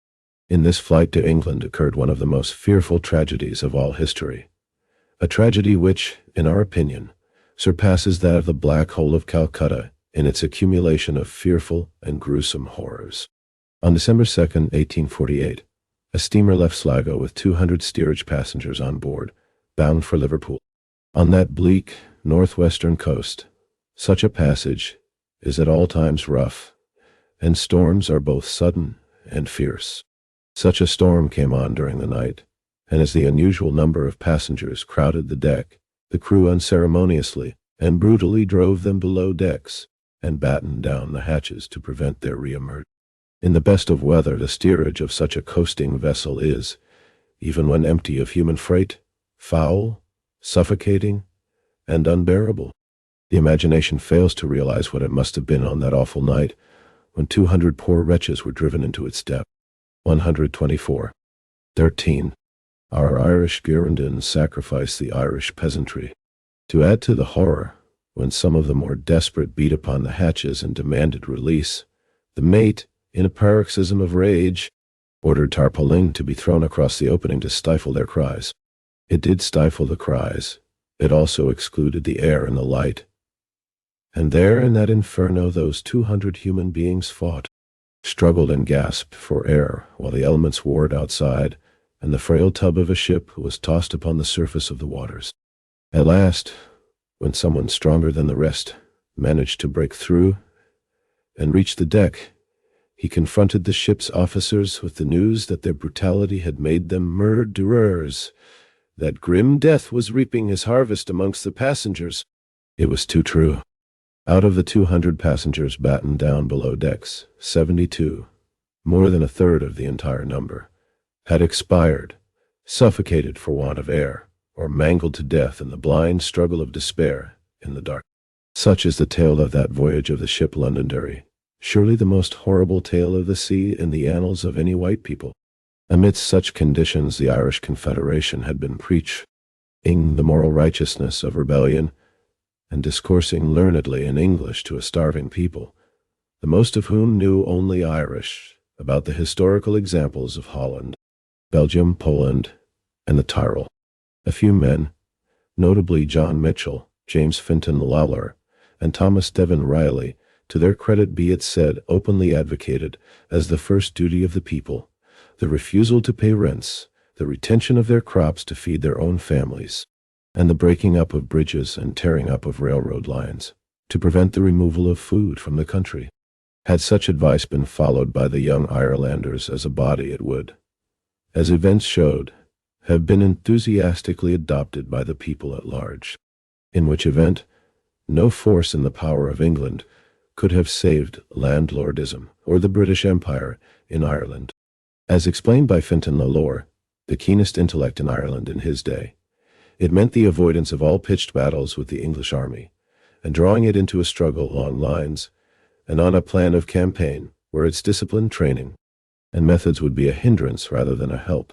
In this flight to England occurred one of the most fearful tragedies of all history, a tragedy which, in our opinion, surpasses that of the Black Hole of Calcutta in its accumulation of fearful and gruesome horrors. On December 2, 1848, a steamer left Sligo with 200 steerage passengers on board, bound for Liverpool. On that bleak, northwestern coast, such a passage is at all times rough, and storms are both sudden and fierce. Such a storm came on during the night, and as the unusual number of passengers crowded the deck, the crew unceremoniously and brutally drove them below decks and battened down the hatches to prevent their re-emergence. In the best of weather, the steerage of such a coasting vessel is, even when empty of human freight, foul, suffocating, and unbearable. The imagination fails to realize what it must have been on that awful night when 200 poor wretches were driven into its depth. 124. 13. Our Irish Girondins sacrificed the Irish peasantry. To add to the horror, when some of the more desperate beat upon the hatches and demanded release, the mate, in a paroxysm of rage, ordered tarpaulin to be thrown across the opening to stifle their cries. It did stifle the cries. It also excluded the air and the light. And there in that inferno those 200 human beings fought, struggled and gasped for air while the elements warred outside, and the frail tub of a ship was tossed upon the surface of the waters. At last, when someone stronger than the rest managed to break through and reach the deck, he confronted the ship's officers with the news that their brutality had made them murderers. that grim death was reaping his harvest amongst the passengers. It was too true. Out of the 200 passengers battened down below decks, 72, more than a third of the entire number, had expired, suffocated for want of air, or mangled to death in the blind struggle of despair in the dark. Such is the tale of that voyage of the ship Londonderry, surely the most horrible tale of the sea in the annals of any white people. Amidst such conditions the Irish Confederation had been preaching the moral righteousness of rebellion and discoursing learnedly in English to a starving people, the most of whom knew only Irish, about the historical examples of Holland, Belgium, Poland, and the Tyrol. A few men, notably John Mitchell, James Fintan Lawler, and Thomas Devon Riley, to their credit be it said, openly advocated as the first duty of the people the refusal to pay rents, the retention of their crops to feed their own families, and the breaking up of bridges and tearing up of railroad lines to prevent the removal of food from the country. Had such advice been followed by the young Irelanders as a body, it would, as events showed, have been enthusiastically adopted by the people at large, in which event no force in the power of England could have saved landlordism or the British Empire in Ireland. As explained by Fintan Lawler, the keenest intellect in Ireland in his day, it meant the avoidance of all pitched battles with the English army, and drawing it into a struggle along lines and on a plan of campaign where its discipline, training, and methods would be a hindrance rather than a help,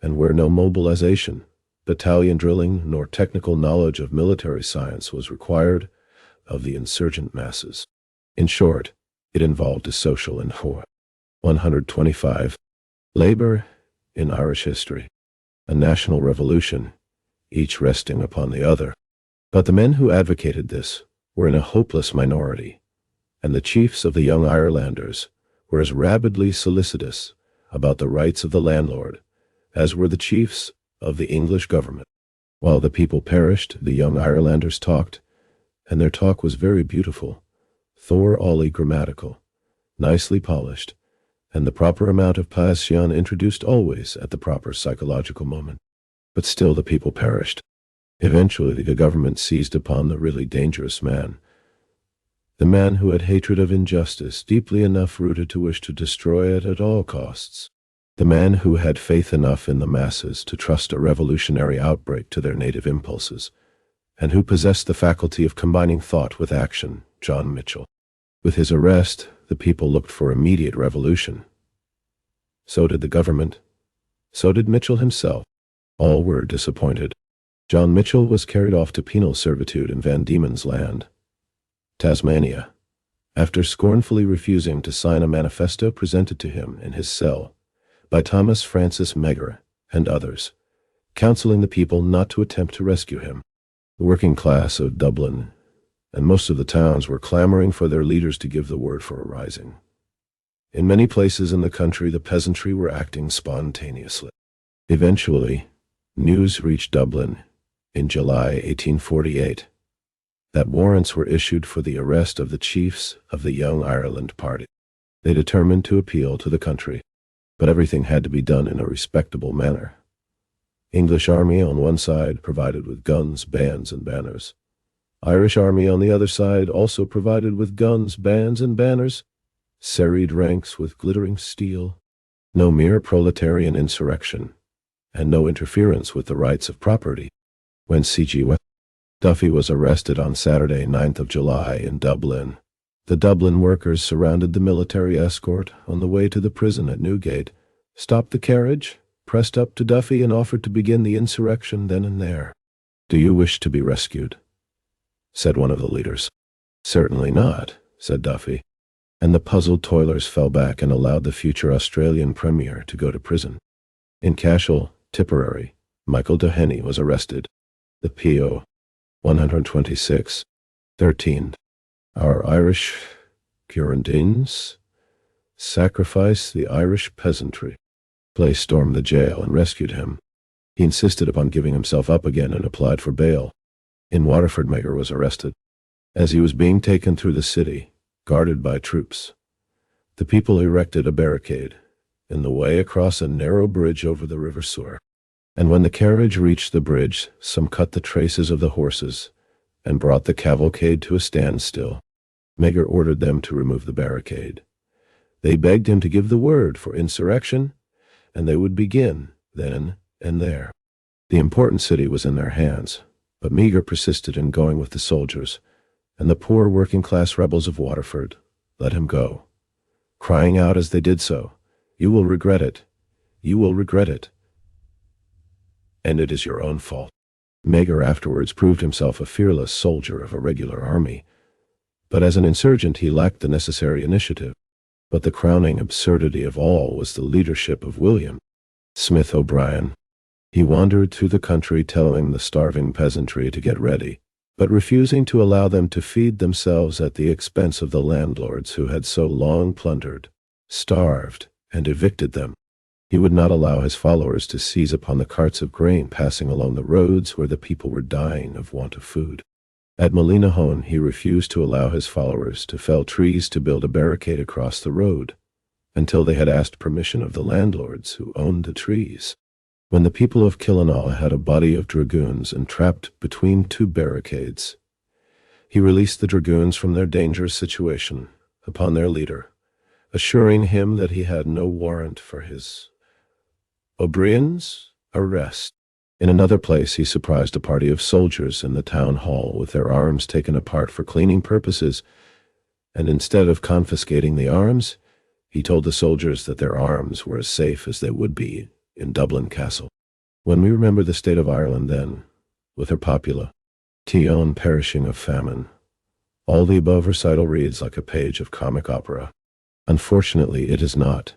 and where no mobilization, battalion drilling, nor technical knowledge of military science was required of the insurgent masses. In short, it involved a social and 125 labor in Irish history, a national revolution, each resting upon the other. But the men who advocated this were in a hopeless minority, and the chiefs of the young Irelanders were as rabidly solicitous about the rights of the landlord as were the chiefs of the English government. While the people perished, the young Irelanders talked, and their talk was very beautiful, thoroughly grammatical, nicely polished, and the proper amount of passion introduced always at the proper psychological moment. But still the people perished. Eventually the government seized upon the really dangerous man, the man who had hatred of injustice deeply enough rooted to wish to destroy it at all costs, the man who had faith enough in the masses to trust a revolutionary outbreak to their native impulses, and who possessed the faculty of combining thought with action, John Mitchell. With his arrest, the people looked for immediate revolution. So did the government. So did Mitchell himself. All were disappointed. John Mitchell was carried off to penal servitude in Van Diemen's Land, Tasmania, after scornfully refusing to sign a manifesto presented to him in his cell by Thomas Francis Megger and others, counseling the people not to attempt to rescue him. The working class of Dublin and most of the towns were clamoring for their leaders to give the word for a rising. In many places in the country, the peasantry were acting spontaneously. Eventually, news reached Dublin in July 1848 that warrants were issued for the arrest of the chiefs of the Young Ireland Party. They determined to appeal to the country, but everything had to be done in a respectable manner. English army on one side provided with guns, bands, and banners. Irish army on the other side also provided with guns, bands, and banners, serried ranks with glittering steel. No mere proletarian insurrection, and no interference with the rights of property. When C.G. Duffy was arrested on Saturday, 9th of July in Dublin, the Dublin workers surrounded the military escort on the way to the prison at Newgate, stopped the carriage, pressed up to Duffy, and offered to begin the insurrection then and there. "Do you wish to be rescued?" said one of the leaders. "Certainly not," said Duffy, and the puzzled toilers fell back and allowed the future Australian Premier to go to prison. In Cashel, Tipperary, Michael Doheny was arrested. The P.O. 126, 13. Our Irish Girondins sacrificed the Irish peasantry. Clay stormed the jail and rescued him. He insisted upon giving himself up again and applied for bail. In Waterford, Megger was arrested. As he was being taken through the city, guarded by troops, the people erected a barricade in the way across a narrow bridge over the River Suir. And when the carriage reached the bridge, some cut the traces of the horses and brought the cavalcade to a standstill. Meagher ordered them to remove the barricade. They begged him to give the word for insurrection, and they would begin then and there. The important city was in their hands, but Meagher persisted in going with the soldiers, and the poor working-class rebels of Waterford let him go, crying out as they did so, "You will regret it. You will regret it. And it is your own fault." Meagher afterwards proved himself a fearless soldier of a regular army, but as an insurgent he lacked the necessary initiative. But the crowning absurdity of all was the leadership of William Smith O'Brien. He wandered through the country telling the starving peasantry to get ready, but refusing to allow them to feed themselves at the expense of the landlords who had so long plundered, starved, and evicted them. He would not allow his followers to seize upon the carts of grain passing along the roads where the people were dying of want of food. At Molinahone, he refused to allow his followers to fell trees to build a barricade across the road, until they had asked permission of the landlords who owned the trees. When the people of Killenaw had a body of dragoons entrapped between two barricades, he released the dragoons from their dangerous situation upon their leader, assuring him that he had no warrant for his O'Brien's arrest. In another place he surprised a party of soldiers in the town hall with their arms taken apart for cleaning purposes, and instead of confiscating the arms, he told the soldiers that their arms were as safe as they would be in Dublin Castle. When we remember the state of Ireland then, with her population perishing of famine, all the above recital reads like a page of comic opera. Unfortunately, it is not.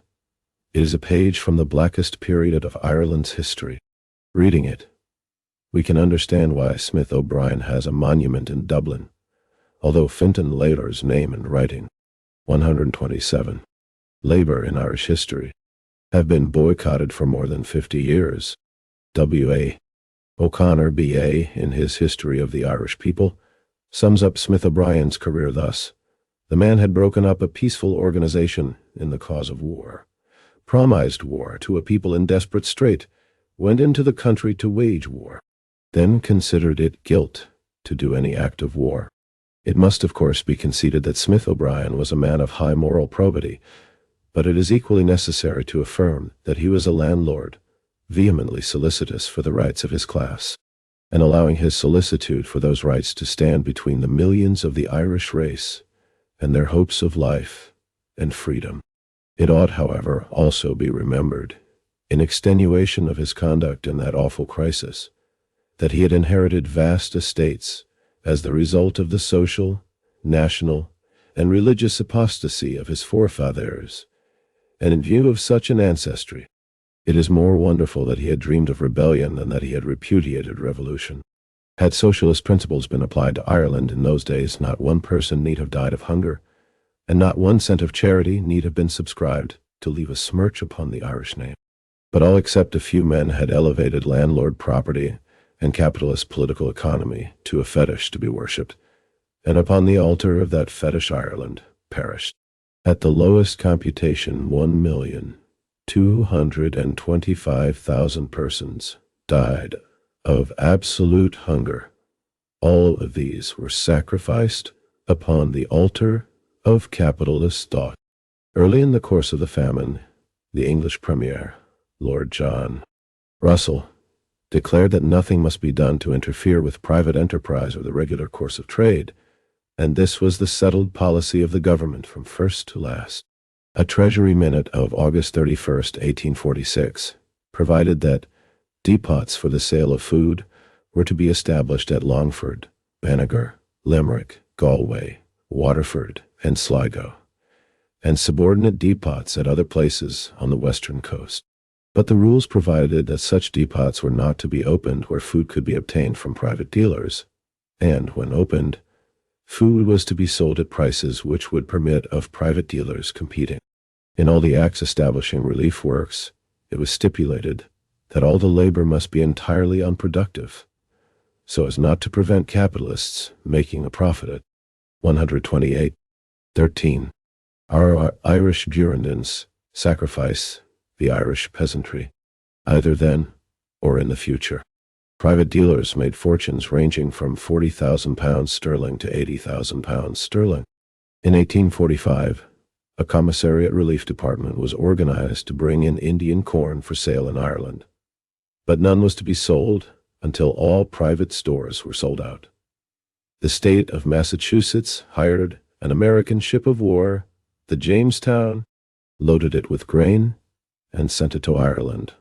It is a page from the blackest period of Ireland's history. Reading it, we can understand why Smith O'Brien has a monument in Dublin, although Fintan Lalor's name and writing, 127, Labour in Irish History, have been boycotted for more than 50 years. W.A. O'Connor, B.A., in his History of the Irish People, sums up Smith O'Brien's career thus: the man had broken up a peaceful organization in the cause of war, promised war to a people in desperate strait, went into the country to wage war, then considered it guilt to do any act of war. It must, of course, be conceded that Smith O'Brien was a man of high moral probity, but it is equally necessary to affirm that he was a landlord, vehemently solicitous for the rights of his class, and allowing his solicitude for those rights to stand between the millions of the Irish race and their hopes of life and freedom. It ought, however, also be remembered, in extenuation of his conduct in that awful crisis, that he had inherited vast estates as the result of the social, national, and religious apostasy of his forefathers, and in view of such an ancestry, it is more wonderful that he had dreamed of rebellion than that he had repudiated revolution. Had socialist principles been applied to Ireland in those days, not one person need have died of hunger, and not 1 cent of charity need have been subscribed to leave a smirch upon the Irish name. But all except a few men had elevated landlord property and capitalist political economy to a fetish to be worshipped, and upon the altar of that fetish Ireland perished. At the lowest computation, 1,225,000 persons died of absolute hunger. All of these were sacrificed upon the altar of capitalist thought. Early in the course of the famine, the English Premier, Lord John Russell, declared that nothing must be done to interfere with private enterprise or the regular course of trade, and this was the settled policy of the government from first to last. A Treasury minute of August 31st, 1846, provided that depots for the sale of food were to be established at Longford, Banagher, Limerick, Galway, Waterford, and Sligo, and subordinate depots at other places on the western coast. But the rules provided that such depots were not to be opened where food could be obtained from private dealers, and when opened, food was to be sold at prices which would permit of private dealers competing. In all the acts establishing relief works, it was stipulated that all the labor must be entirely unproductive, so as not to prevent capitalists making a profit at 128:13. Our Irish Girondins sacrifice the Irish peasantry. Either then, or in the future. Private dealers made fortunes ranging from £40,000 sterling to £80,000 sterling. In 1845, a commissariat relief department was organized to bring in Indian corn for sale in Ireland, but none was to be sold until all private stores were sold out. The state of Massachusetts hired an American ship of war, the Jamestown, loaded it with grain, and sent it to Ireland.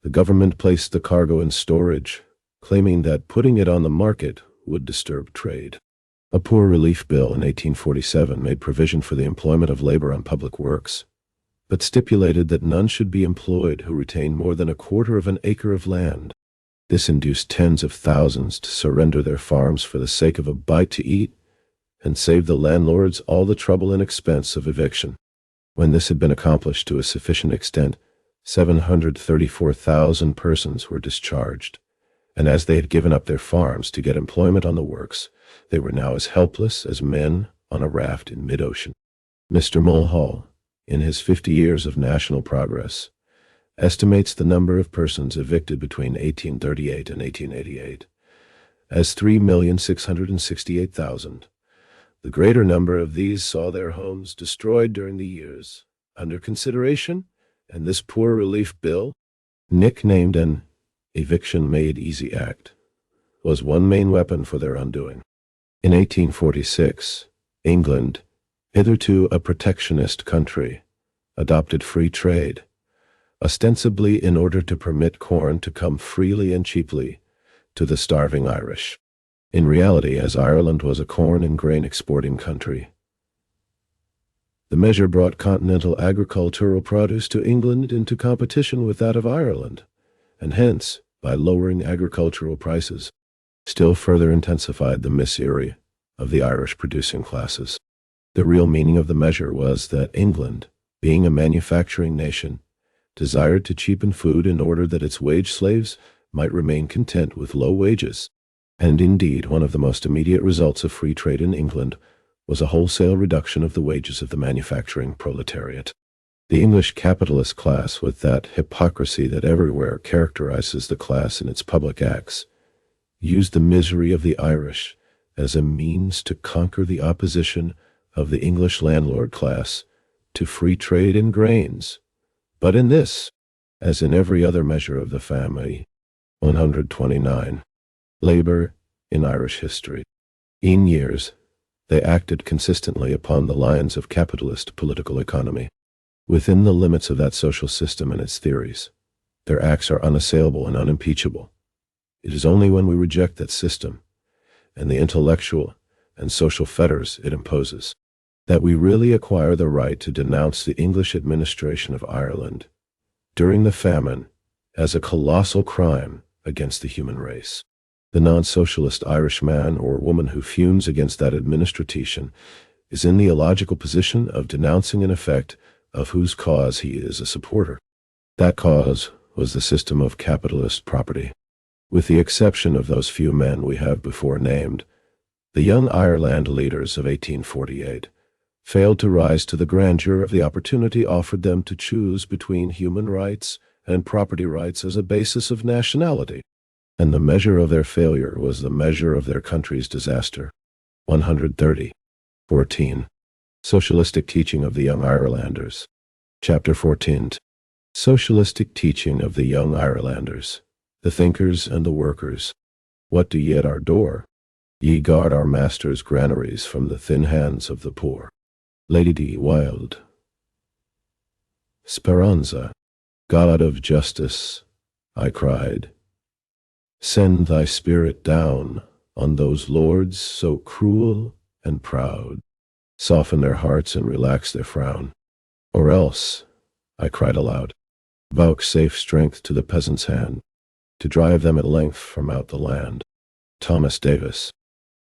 The government placed the cargo in storage, claiming that putting it on the market would disturb trade. A poor relief bill in 1847 made provision for the employment of labor on public works, but stipulated that none should be employed who retained more than a quarter of an acre of land. This induced tens of thousands to surrender their farms for the sake of a bite to eat, and saved the landlords all the trouble and expense of eviction. When this had been accomplished to a sufficient extent, 734,000 persons were discharged, and as they had given up their farms to get employment on the works, they were now as helpless as men on a raft in mid-ocean. Mr. Mulhall, in his 50 Years of National Progress, estimates the number of persons evicted between 1838 and 1888 as 3,668,000. The greater number of these saw their homes destroyed during the years under consideration, and this poor relief bill, nicknamed an Eviction Made Easy Act, was one main weapon for their undoing. In 1846, England, hitherto a protectionist country, adopted free trade, ostensibly in order to permit corn to come freely and cheaply to the starving Irish. In reality, as Ireland was a corn and grain exporting country, the measure brought continental agricultural produce to England into competition with that of Ireland, and hence, by lowering agricultural prices, still further intensified the misery of the Irish producing classes. The real meaning of the measure was that England, being a manufacturing nation, desired to cheapen food in order that its wage slaves might remain content with low wages. And indeed, one of the most immediate results of free trade in England was a wholesale reduction of the wages of the manufacturing proletariat. The English capitalist class, with that hypocrisy that everywhere characterizes the class in its public acts, used the misery of the Irish as a means to conquer the opposition of the English landlord class to free trade in grains. But in this, as in every other measure of the family, 129, labor in Irish history. In years, they acted consistently upon the lines of capitalist political economy. Within the limits of that social system and its theories, their acts are unassailable and unimpeachable. It is only when we reject that system and the intellectual and social fetters it imposes that we really acquire the right to denounce the English administration of Ireland during the famine as a colossal crime against the human race. The non-socialist Irish man or woman who fumes against that administration is in the illogical position of denouncing an effect of whose cause he is a supporter. That cause was the system of capitalist property. With the exception of those few men we have before named, the young Ireland leaders of 1848 failed to rise to the grandeur of the opportunity offered them to choose between human rights and property rights as a basis of nationality, and the measure of their failure was the measure of their country's disaster. 130. 14. Socialistic Teaching of the Young Irelanders. Chapter 14. Socialistic Teaching of the Young Irelanders, the thinkers and the workers. What do ye at our door? Ye guard our masters' granaries from the thin hands of the poor. Lady D. Wilde. Speranza, God of justice, I cried, send thy spirit down on those lords so cruel and proud. Soften their hearts and relax their frown. Or else, I cried aloud, vouchsafe strength to the peasant's hand, to drive them at length from out the land. Thomas Davis.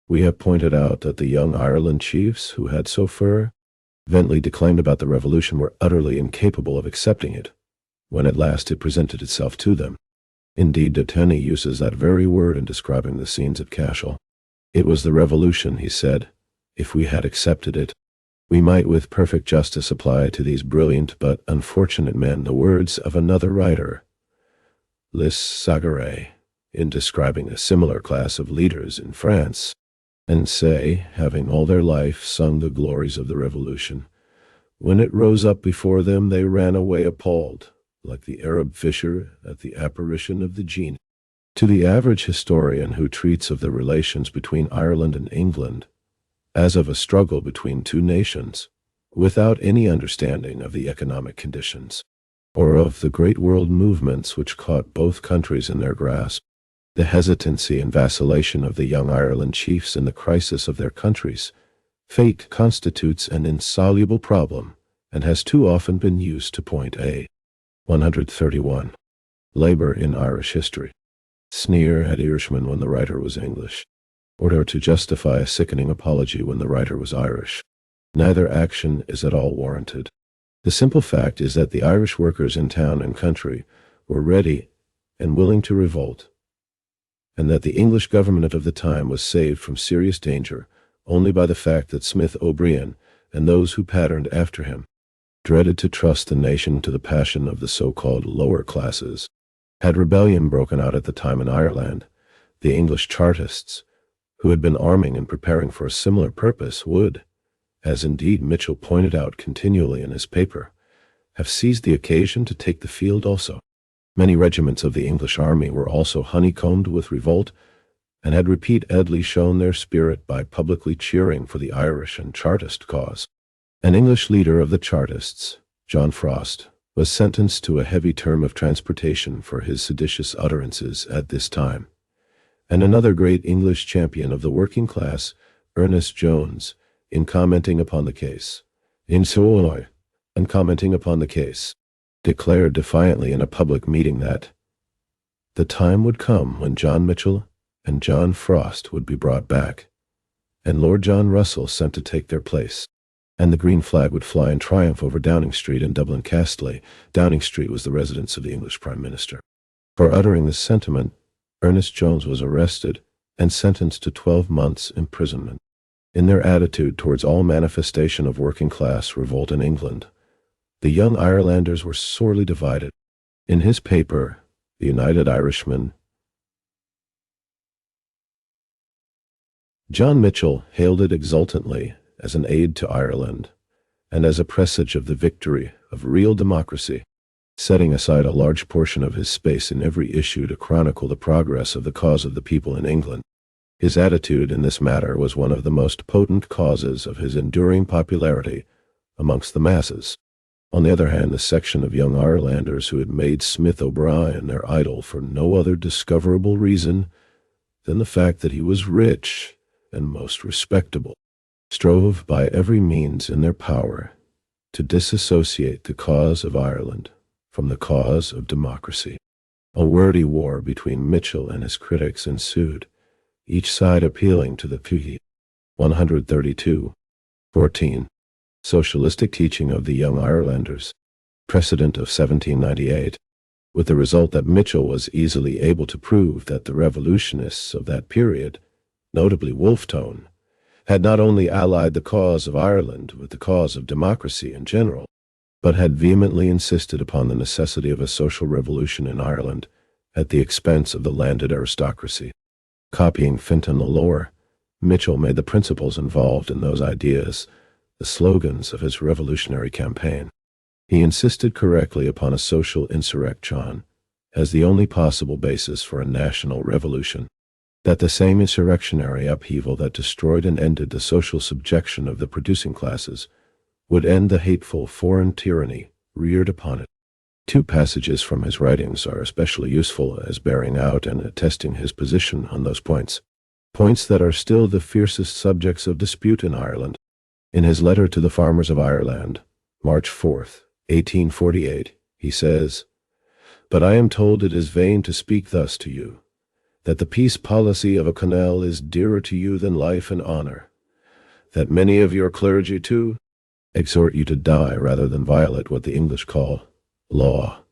We have pointed out that the young Ireland chiefs who had so fervently declaimed about the revolution were utterly incapable of accepting it, when at last it presented itself to them. Indeed, de Teny uses that very word in describing the scenes at Cashel. It was the revolution, he said. If we had accepted it, we might with perfect justice apply to these brilliant but unfortunate men the words of another writer. Les Sagare, in describing a similar class of leaders in France, and say, having all their life sung the glories of the Revolution, when it rose up before them, they ran away appalled, like the Arab fisher at the apparition of the genie. To the average historian who treats of the relations between Ireland and England as of a struggle between two nations, without any understanding of the economic conditions, or of the great world movements which caught both countries in their grasp, the hesitancy and vacillation of the young Ireland chiefs in the crisis of their countries, fate constitutes an insoluble problem, and has too often been used to point a 131. Labor in Irish history. Sneer at Irishmen when the writer was English, or to justify a sickening apology when the writer was Irish. Neither action is at all warranted. The simple fact is that the Irish workers in town and country were ready and willing to revolt, and that the English government of the time was saved from serious danger only by the fact that Smith O'Brien and those who patterned after him dreaded to trust the nation to the passion of the so-called lower classes. Had rebellion broken out at the time in Ireland, the English Chartists, who had been arming and preparing for a similar purpose, would, as indeed Mitchell pointed out continually in his paper, have seized the occasion to take the field also. Many regiments of the English army were also honeycombed with revolt, and had repeatedly shown their spirit by publicly cheering for the Irish and Chartist cause. An English leader of the Chartists, John Frost, was sentenced to a heavy term of transportation for his seditious utterances at this time. And another great English champion of the working class, Ernest Jones, in commenting upon the case, declared defiantly in a public meeting that the time would come when John Mitchell and John Frost would be brought back, and Lord John Russell sent to take their place, and the green flag would fly in triumph over Downing Street in Dublin Castle. Downing Street was the residence of the English Prime Minister. For uttering this sentiment, Ernest Jones was arrested and sentenced to 12 months' imprisonment. In their attitude towards all manifestation of working-class revolt in England, the young Irelanders were sorely divided. In his paper, The United Irishmen, John Mitchell hailed it exultantly as an aid to Ireland, and as a presage of the victory of real democracy, setting aside a large portion of his space in every issue to chronicle the progress of the cause of the people in England. His attitude in this matter was one of the most potent causes of his enduring popularity amongst the masses. On the other hand, the section of young Irelanders who had made Smith O'Brien their idol for no other discoverable reason than the fact that he was rich and most respectable, strove by every means in their power to disassociate the cause of Ireland from the cause of democracy. A wordy war between Mitchell and his critics ensued, each side appealing to the Puhi. 132.14. Socialistic teaching of the young Irelanders, precedent of 1798, with the result that Mitchell was easily able to prove that the revolutionists of that period, notably Wolfe-Tone, had not only allied the cause of Ireland with the cause of democracy in general, but had vehemently insisted upon the necessity of a social revolution in Ireland at the expense of the landed aristocracy. Copying Fintan Lalore, Mitchell made the principles involved in those ideas the slogans of his revolutionary campaign. He insisted correctly upon a social insurrection as the only possible basis for a national revolution, that the same insurrectionary upheaval that destroyed and ended the social subjection of the producing classes would end the hateful foreign tyranny reared upon it. Two passages from his writings are especially useful as bearing out and attesting his position on those points that are still the fiercest subjects of dispute in Ireland. In his letter to the farmers of Ireland, March 4th, 1848, he says, "But I am told it is vain to speak thus to you, that the peace policy of a Connell is dearer to you than life and honor, that many of your clergy, too, exhort you to die rather than violate what the English call law,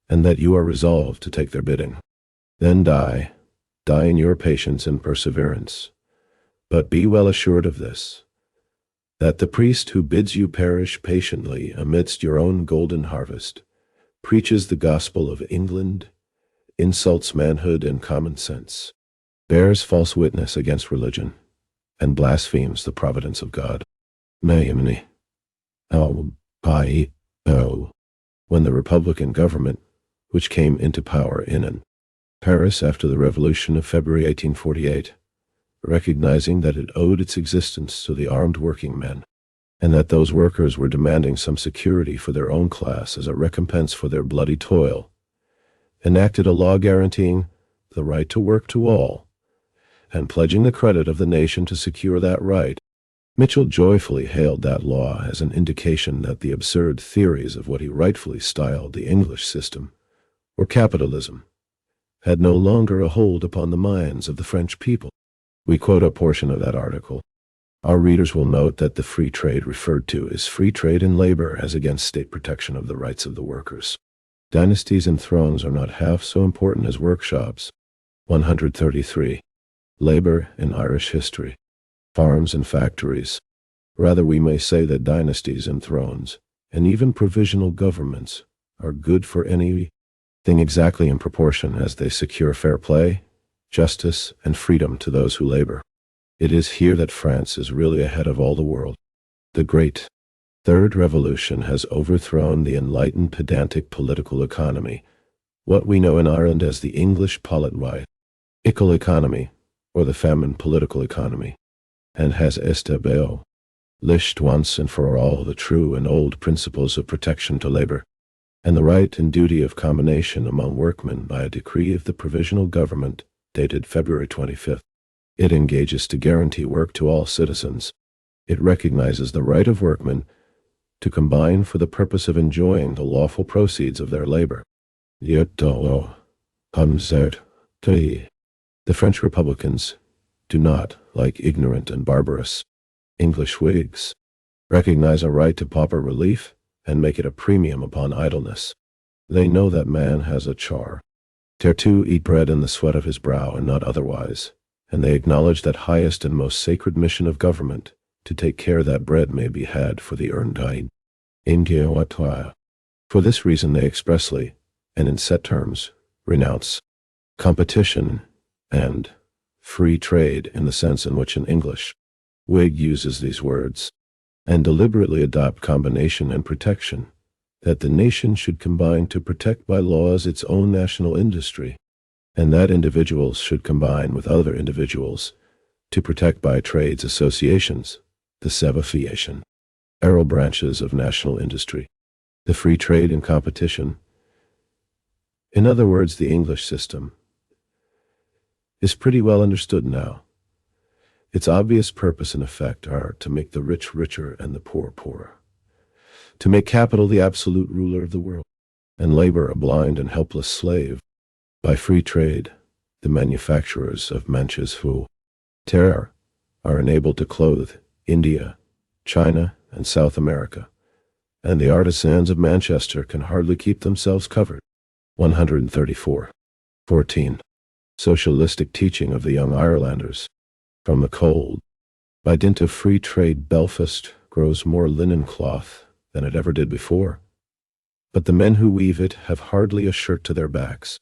and that you are resolved to take their bidding. Then die in your patience and perseverance. But be well assured of this, that the priest who bids you perish patiently amidst your own golden harvest preaches the gospel of England insults manhood and common sense, bears false witness against religion, and blasphemes the providence of God. Naimni. When the Republican government, which came into power in Paris after the Revolution of February 1848, recognizing that it owed its existence to the armed working men, and that those workers were demanding some security for their own class as a recompense for their bloody toil, enacted a law guaranteeing the right to work to all, and pledging the credit of the nation to secure that right. Mitchell joyfully hailed that law as an indication that the absurd theories of what he rightfully styled the English system, or capitalism, had no longer a hold upon the minds of the French people. We quote a portion of that article. Our readers will note that the free trade referred to is free trade in labor as against state protection of the rights of the workers. Dynasties and thrones are not half so important as workshops. 133. Labor in Irish history. Farms and factories. Rather, we may say that dynasties and thrones, and even provisional governments, are good for anything exactly in proportion as they secure fair play, justice, and freedom to those who labor. It is here that France is really ahead of all the world. The great Third Revolution has overthrown the enlightened pedantic political economy, what we know in Ireland as the English politwise economy, or the famine political economy, and has established once and for all the true and old principles of protection to labor, and the right and duty of combination among workmen by a decree of the Provisional Government dated February 25th. It engages to guarantee work to all citizens. It recognizes the right of workmen to combine for the purpose of enjoying the lawful proceeds of their labor. The French Republicans do not, like ignorant and barbarous English Whigs, recognize a right to pauper relief and make it a premium upon idleness. They know that man has a to eat bread in the sweat of his brow and not otherwise, and they acknowledge that highest and most sacred mission of government, to take care that bread may be had for the earned tide. For this reason they expressly, and in set terms, renounce competition and free trade in the sense in which an English Whig uses these words, and deliberately adopt combination and protection, that the nation should combine to protect by laws its own national industry, and that individuals should combine with other individuals to protect by trades associations, the several branches of national industry, the free trade and competition. In other words, the English system is pretty well understood now. Its obvious purpose and effect are to make the rich richer and the poor poorer, to make capital the absolute ruler of the world, and labor a blind and helpless slave. By free trade, the manufacturers of Manchester are enabled to clothe India, China, and South America, and the artisans of Manchester can hardly keep themselves covered. 134. 14. Socialistic teaching of the young Irelanders. From the cold. By dint of free trade, Belfast grows more linen cloth than it ever did before, but the men who weave it have hardly a shirt to their backs.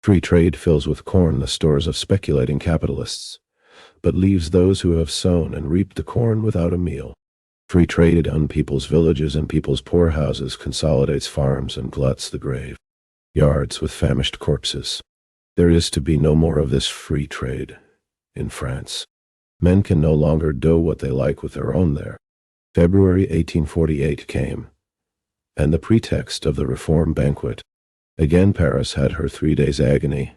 Free trade fills with corn the stores of speculating capitalists, but leaves those who have sown and reaped the corn without a meal. Free trade on people's villages and people's poorhouses consolidates farms and gluts the grave yards with famished corpses. There is to be no more of this free trade in France. Men can no longer do what they like with their own there. February 1848 came, and the pretext of the Reform banquet. Again Paris had her 3 days' agony,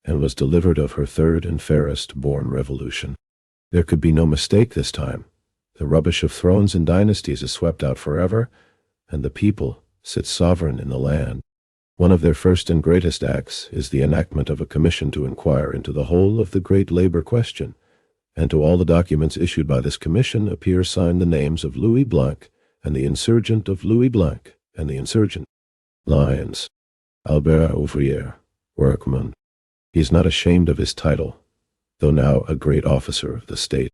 and was delivered of her third and fairest born revolution. There could be no mistake this time. The rubbish of thrones and dynasties is swept out forever, and the people sit sovereign in the land. One of their first and greatest acts is the enactment of a commission to inquire into the whole of the great labor question, and to all the documents issued by this commission appear signed the names of Louis Blanc, and the insurgent of Louis Blanc, and the insurgent Lyons, Albert Ouvrier, workman. He is not ashamed of his title, though now a great officer of the state.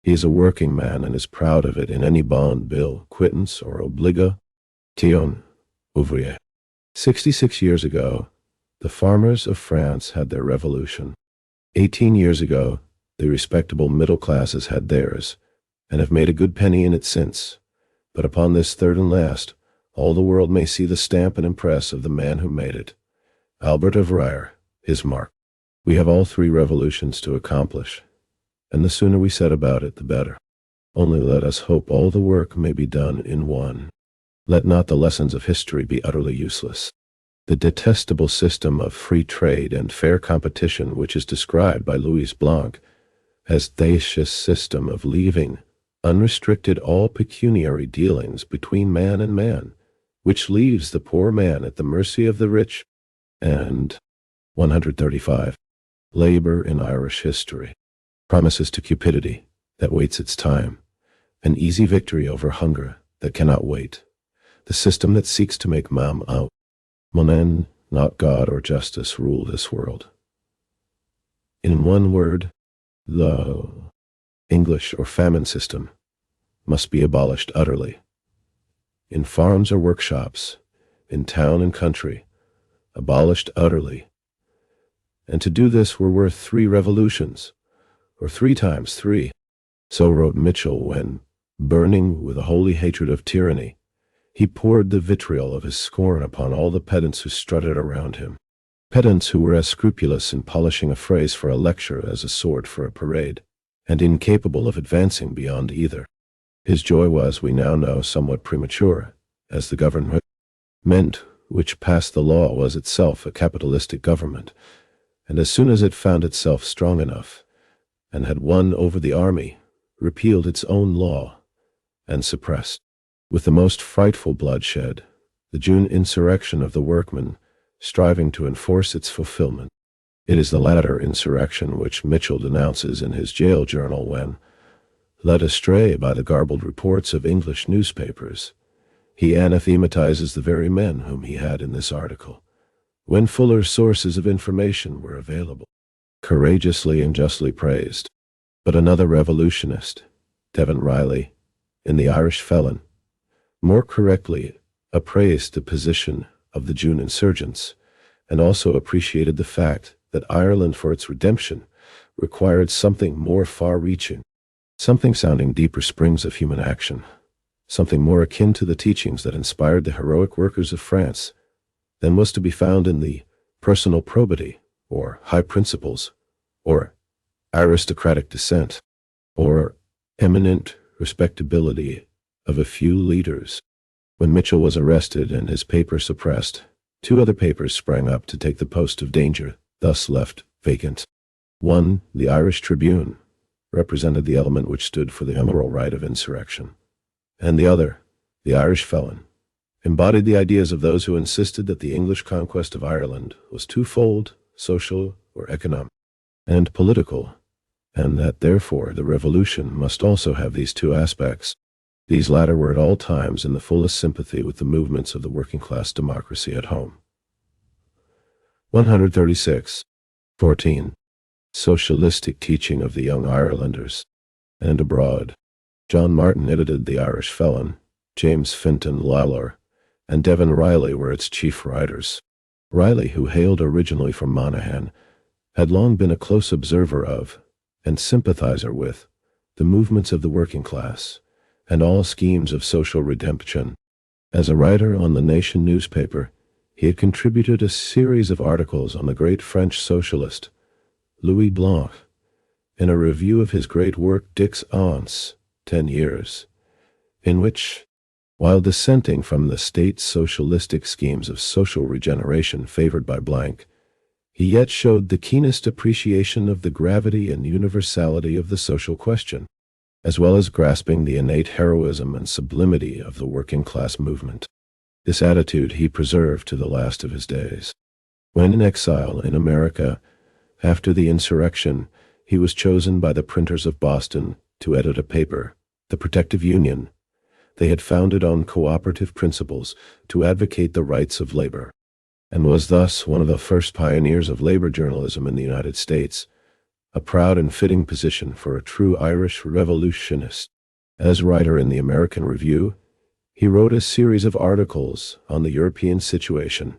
He is a working man and is proud of it in any bond, bill, quittance, or obligation. Ouvrier. 66 years ago, The farmers of France had their revolution. 18 years ago, the respectable middle classes had theirs, and have made a good penny in it since. But upon this third and last, all the world may see the stamp and impress of the man who made it. Albert of Ryer, his mark. We have all three revolutions to accomplish, and the sooner we set about it, the better. Only let us hope all the work may be done in one. Let not the lessons of history be utterly useless. The detestable system of free trade and fair competition which is described by Louis Blanc as the audacious system of leaving unrestricted all pecuniary dealings between man and man, which leaves the poor man at the mercy of the rich, and 135. Labor in Irish history promises to cupidity that waits its time, an easy victory over hunger that cannot wait, the system that seeks to make mam out. Monen, not God or justice, rule this world. In one word, the English or famine system must be abolished utterly. In farms or workshops, in town and country, abolished utterly. And to do this were worth 3 revolutions, or 3 times 3. So wrote Mitchell when, burning with a holy hatred of tyranny, he poured the vitriol of his scorn upon all the pedants who strutted around him. Pedants who were as scrupulous in polishing a phrase for a lecture as a sword for a parade, and incapable of advancing beyond either. His joy was, we now know, somewhat premature, as the government which passed the law was itself a capitalistic government, and as soon as it found itself strong enough, and had won over the army, repealed its own law, and suppressed, with the most frightful bloodshed, the June insurrection of the workmen, striving to enforce its fulfillment. It is the latter insurrection which Mitchell denounces in his jail journal when, led astray by the garbled reports of English newspapers, he anathematizes the very men whom he had in this article, when fuller sources of information were available, courageously and justly praised. But another revolutionist, Devin Riley, in The Irish Felon, more correctly appraised the position of the June insurgents, and also appreciated the fact that Ireland for its redemption required something more far-reaching, something sounding deeper springs of human action, something more akin to the teachings that inspired the heroic workers of France than was to be found in the personal probity, or high principles, or aristocratic descent, or eminent respectability of a few leaders. When Mitchell was arrested and his paper suppressed, 2 other papers sprang up to take the post of danger thus left vacant. One, the Irish Tribune, represented the element which stood for the immoral right of insurrection, and the other, the Irish Felon, embodied the ideas of those who insisted that the English conquest of Ireland was twofold, social or economic, and political, and that therefore the revolution must also have these 2 aspects. These latter were at all times in the fullest sympathy with the movements of the working-class democracy at home. 136. 14. Socialistic teaching of the young Irelanders, and abroad. John Martin edited The Irish Felon, James Fintan Lalor, and Devin Riley were its chief writers. Riley, who hailed originally from Monaghan, had long been a close observer of, and sympathizer with, the movements of the working class, and all schemes of social redemption. As a writer on the Nation newspaper, he had contributed a series of articles on the great French socialist, Louis Blanc, in a review of his great work Dix Ans, 10 Years, in which, while dissenting from the state socialistic schemes of social regeneration favored by Blanc, he yet showed the keenest appreciation of the gravity and universality of the social question, as well as grasping the innate heroism and sublimity of the working-class movement. This attitude he preserved to the last of his days. When in exile in America, after the insurrection, he was chosen by the printers of Boston to edit a paper, The Protective Union, they had founded on cooperative principles to advocate the rights of labor, and was thus one of the first pioneers of labor journalism in the United States, a proud and fitting position for a true Irish revolutionist. As writer in the American Review, he wrote a series of articles on the European situation,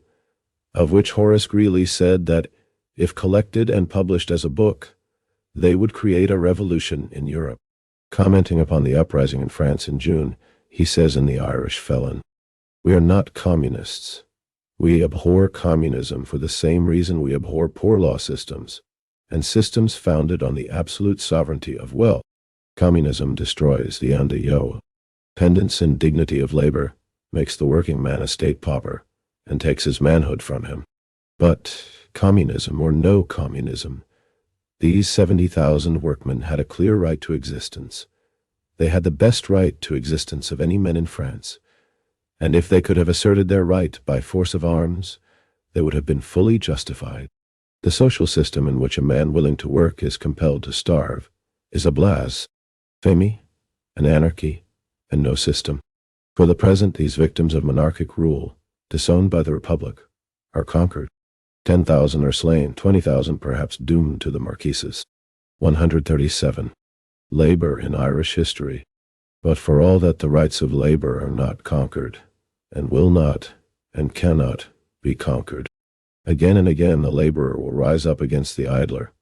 of which Horace Greeley said that, if collected and published as a book, they would create a revolution in Europe. Commenting upon the uprising in France in June, he says in The Irish Felon, "We are not communists. We abhor communism for the same reason we abhor poor law systems, and systems founded on the absolute sovereignty of wealth. Communism destroys the independence and dignity of labor, makes the working man a state pauper, and takes his manhood from him. But communism or no communism, these 70,000 workmen had a clear right to existence. They had the best right to existence of any men in France, and if they could have asserted their right by force of arms, they would have been fully justified. The social system in which a man willing to work is compelled to starve is a blasphemy, an anarchy, and no system. For the present, these victims of monarchic rule, disowned by the Republic, are conquered. 10,000 are slain, 20,000 perhaps doomed to the marquises." 137. Labor in Irish history. But for all that the rights of labor are not conquered, and will not, and cannot be conquered. Again and again the laborer will rise up against the idler.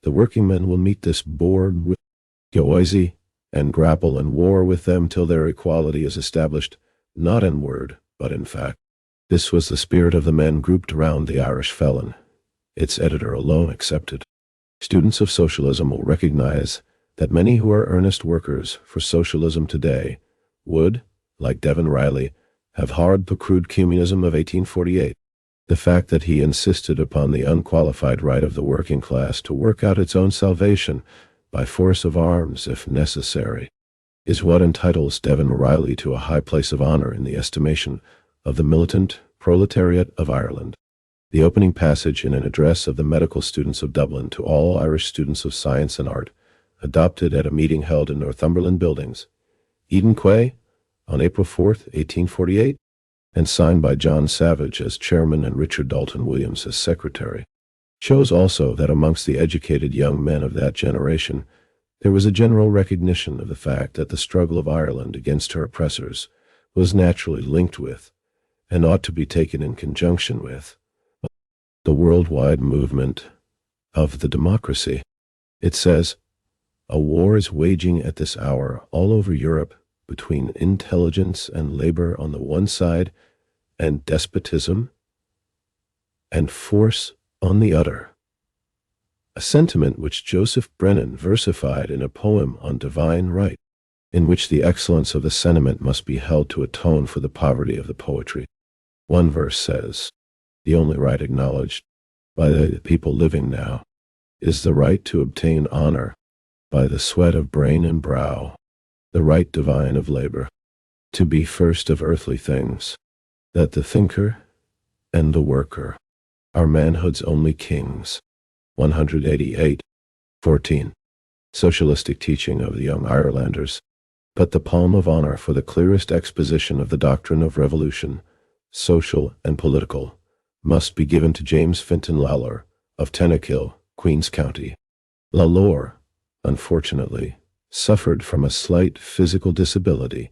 The workingmen will meet this bourgeoisie and grapple and war with them till their equality is established, not in word, but in fact. This was the spirit of the men grouped around The Irish Felon, its editor alone excepted. Students of socialism will recognize that many who are earnest workers for socialism today would, like Devin Riley, have horrid the crude communism of 1848. The fact that he insisted upon the unqualified right of the working class to work out its own salvation by force of arms if necessary is what entitles Devin Riley to a high place of honor in the estimation of the militant proletariat of Ireland. The opening passage in an address of the medical students of Dublin to all Irish students of science and art, adopted at a meeting held in Northumberland Buildings, Eden Quay, on April 4, 1848, and signed by John Savage as chairman and Richard Dalton Williams as secretary, shows also that amongst the educated young men of that generation, there was a general recognition of the fact that the struggle of Ireland against her oppressors was naturally linked with, and ought to be taken in conjunction with, the worldwide movement of the democracy. It says, "A war is waging at this hour all over Europe between intelligence and labor on the one side, and despotism and force on the other." A sentiment which Joseph Brennan versified in a poem on divine right, in which the excellence of the sentiment must be held to atone for the poverty of the poetry. One verse says, "The only right acknowledged by the people living now is the right to obtain honor by the sweat of brain and brow, the right divine of labor, to be first of earthly things, that the thinker and the worker are manhood's only kings." 188. 14. Socialistic teaching of the Young Irelanders. But the palm of honor for the clearest exposition of the doctrine of revolution, social and political, must be given to James Fintan Lalor of Tenakill, Queen's County. Lalor, unfortunately, suffered from a slight physical disability,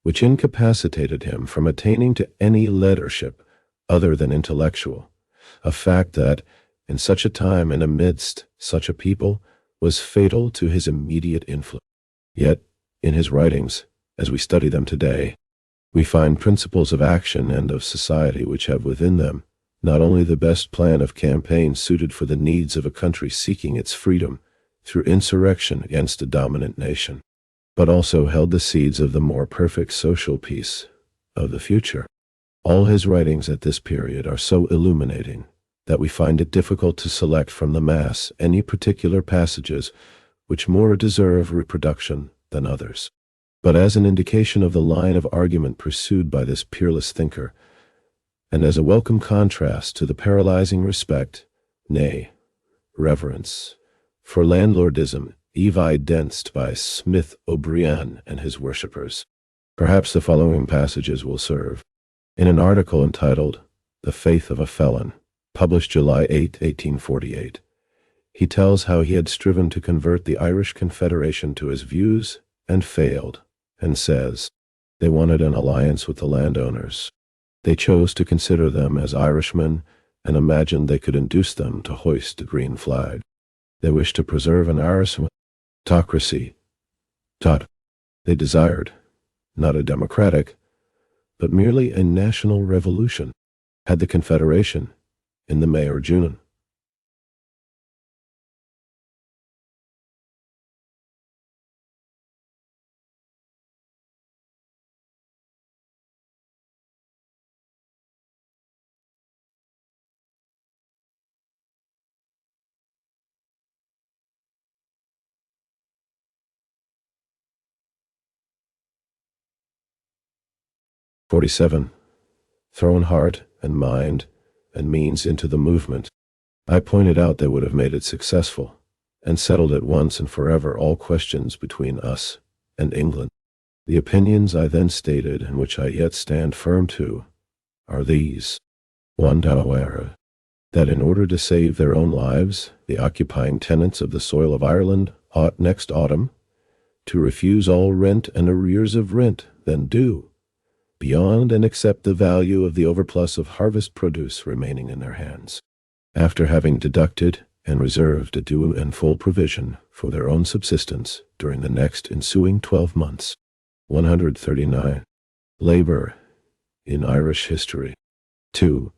which incapacitated him from attaining to any leadership other than intellectual, a fact that, in such a time and amidst such a people, was fatal to his immediate influence. Yet, in his writings, as we study them today, we find principles of action and of society which have within them not only the best plan of campaign suited for the needs of a country seeking its freedom through insurrection against a dominant nation, but also held the seeds of the more perfect social peace of the future. All his writings at this period are so illuminating that we find it difficult to select from the mass any particular passages which more deserve reproduction than others. But as an indication of the line of argument pursued by this peerless thinker, and as a welcome contrast to the paralyzing respect, nay, reverence, for landlordism evidenced by Smith O'Brien and his worshippers, perhaps the following passages will serve. In an article entitled "The Faith of a Felon," published July 8, 1848, he tells how he had striven to convert the Irish Confederation to his views and failed, and says, "They wanted an alliance with the landowners. They chose to consider them as Irishmen and imagined they could induce them to hoist the green flag. They wished to preserve an aristocracy. They desired not a democratic, but merely a national revolution. Had the Confederation, in the May or June, '47, thrown heart and mind and means into the movement, I pointed out they would have made it successful and settled at once and forever all questions between us and England. The opinions I then stated, and which I yet stand firm to, are these. 1. That in order to save their own lives, the occupying tenants of the soil of Ireland ought next autumn to refuse all rent and arrears of rent then due, beyond and except the value of the overplus of harvest produce remaining in their hands, after having deducted and reserved a due and full provision for their own subsistence during the next ensuing 12 months. 139. Labor in Irish history. 2.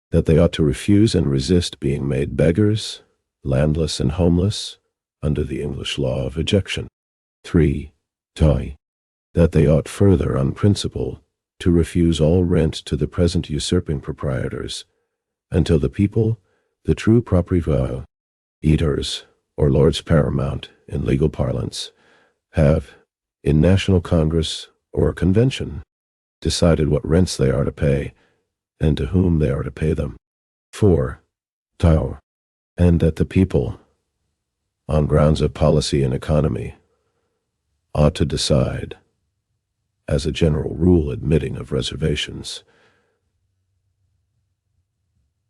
That they ought to refuse and resist being made beggars, landless and homeless, under the English law of ejection. 3. That they ought further on principle to refuse all rent to the present usurping proprietors, until the people, the true eaters, or lords paramount in legal parlance, have, in national congress or convention, decided what rents they are to pay, and to whom they are to pay them. 4. And that the people, on grounds of policy and economy, ought to decide, as a general rule admitting of reservations,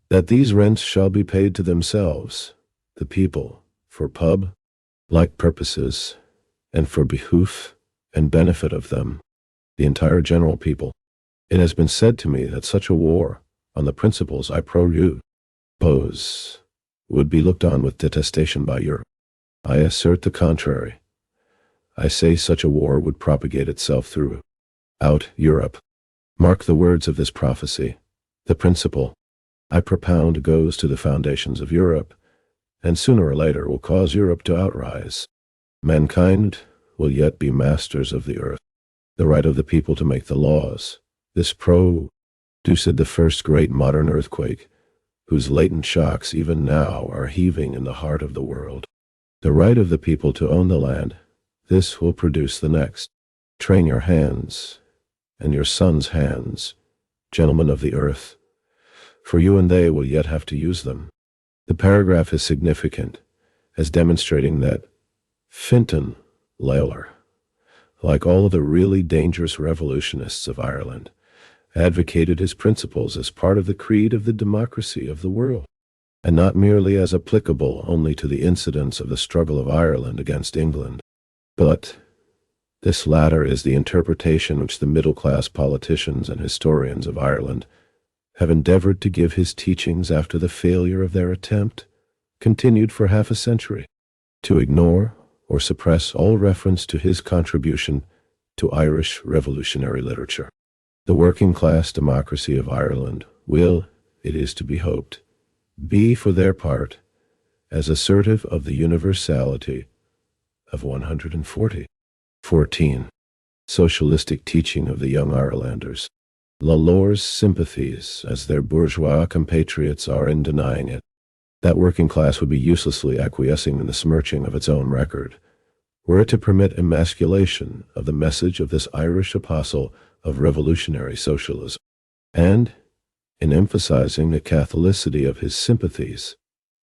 that these rents shall be paid to themselves, the people, for like purposes, and for behoof and benefit of them, the entire general people. It has been said to me that such a war, on the principles I propose, would be looked on with detestation by Europe. I assert the contrary. I say such a war would propagate itself throughout Europe. Mark the words of this prophecy. The principle I propound goes to the foundations of Europe, and sooner or later will cause Europe to outrise. Mankind will yet be masters of the earth. The right of the people to make the laws. This produced the first great modern earthquake, whose latent shocks even now are heaving in the heart of the world. The right of the people to own the land. This will produce the next. Train your hands, and your sons' hands, gentlemen of the earth, for you and they will yet have to use them. The paragraph is significant, as demonstrating that Fintan Lalor, like all of the really dangerous revolutionists of Ireland, advocated his principles as part of the creed of the democracy of the world, and not merely as applicable only to the incidents of the struggle of Ireland against England. But this latter is the interpretation which the middle-class politicians and historians of Ireland have endeavored to give his teachings after the failure of their attempt, continued for half a century, to ignore or suppress all reference to his contribution to Irish revolutionary literature. The working-class democracy of Ireland will, it is to be hoped, be, for their part, as assertive of the universality of 140. 14. Socialistic teaching of the young Irelanders. Lalor's sympathies, as their bourgeois compatriots, are in denying it. That working class would be uselessly acquiescing in the smirching of its own record, were it to permit emasculation of the message of this Irish apostle of revolutionary socialism, and in emphasizing the catholicity of his sympathies,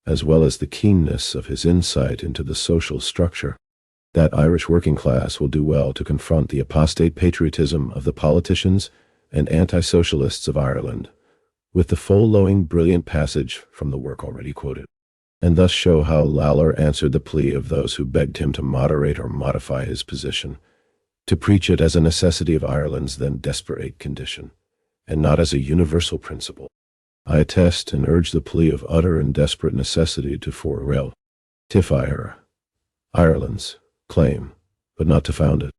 as well as the keenness of his insight into the social structure. That Irish working class will do well to confront the apostate patriotism of the politicians and anti-socialists of Ireland with the full-flowing, brilliant passage from the work already quoted, and thus show how Lalor answered the plea of those who begged him to moderate or modify his position, to preach it as a necessity of Ireland's then desperate condition, and not as a universal principle. I attest and urge the plea of utter and desperate necessity to forrail, tifire, Ireland's claim, but not to found it.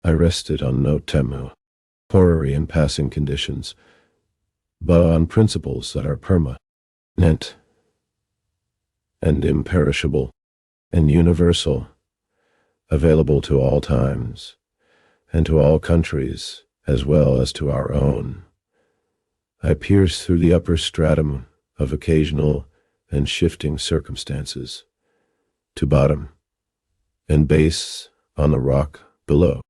I rest it on no temu, horary and passing conditions, but on principles that are permanent and imperishable and universal, available to all times and to all countries as well as to our own. I pierce through the upper stratum of occasional and shifting circumstances to bottom and base on the rock below.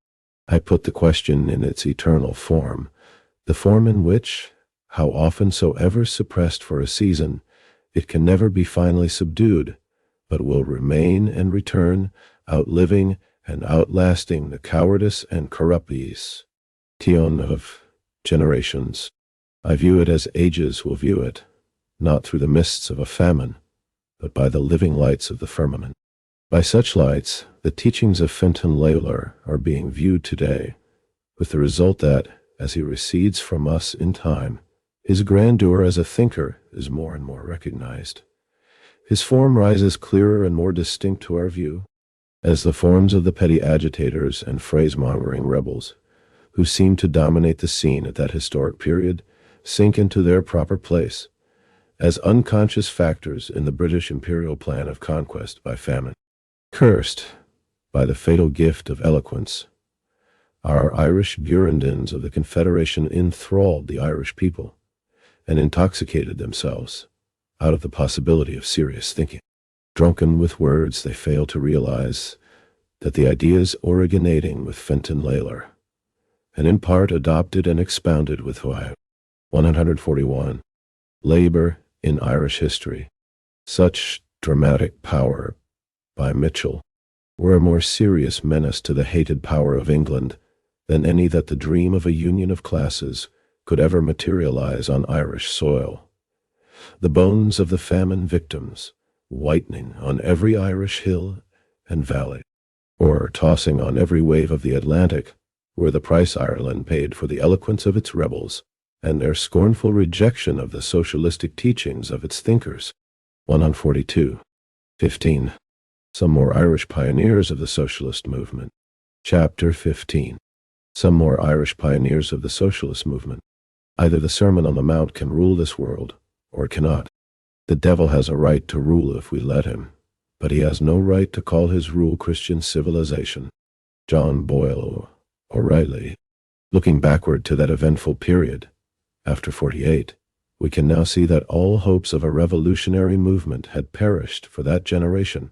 I put the question in its eternal form, the form in which, how often soever suppressed for a season, it can never be finally subdued, but will remain and return, outliving and outlasting the cowardice and corruption of generations. I view it as ages will view it, not through the mists of a famine, but by the living lights of the firmament. By such lights, the teachings of Fenton Layler are being viewed today, with the result that, as he recedes from us in time, his grandeur as a thinker is more and more recognized. His form rises clearer and more distinct to our view, as the forms of the petty agitators and phrase-mongering rebels, who seem to dominate the scene at that historic period, sink into their proper place, as unconscious factors in the British imperial plan of conquest by famine. Cursed by the fatal gift of eloquence, our Irish Burundins of the Confederation enthralled the Irish people and intoxicated themselves out of the possibility of serious thinking. Drunken with words, they fail to realize that the ideas originating with Fenton Layler, and in part adopted and expounded with 141, Labor in Irish History, such dramatic power by Mitchell, were a more serious menace to the hated power of England than any that the dream of a union of classes could ever materialize on Irish soil. The bones of the famine victims, whitening on every Irish hill and valley, or tossing on every wave of the Atlantic, were the price Ireland paid for the eloquence of its rebels and their scornful rejection of the socialistic teachings of its thinkers. 142. 15. Some more Irish pioneers of the socialist movement. Chapter 15. Some more Irish pioneers of the socialist movement. Either the Sermon on the Mount can rule this world, or it cannot. The devil has a right to rule if we let him, but he has no right to call his rule Christian civilization. John Boyle O'Reilly. Looking backward to that eventful period, after 48, we can now see that all hopes of a revolutionary movement had perished for that generation,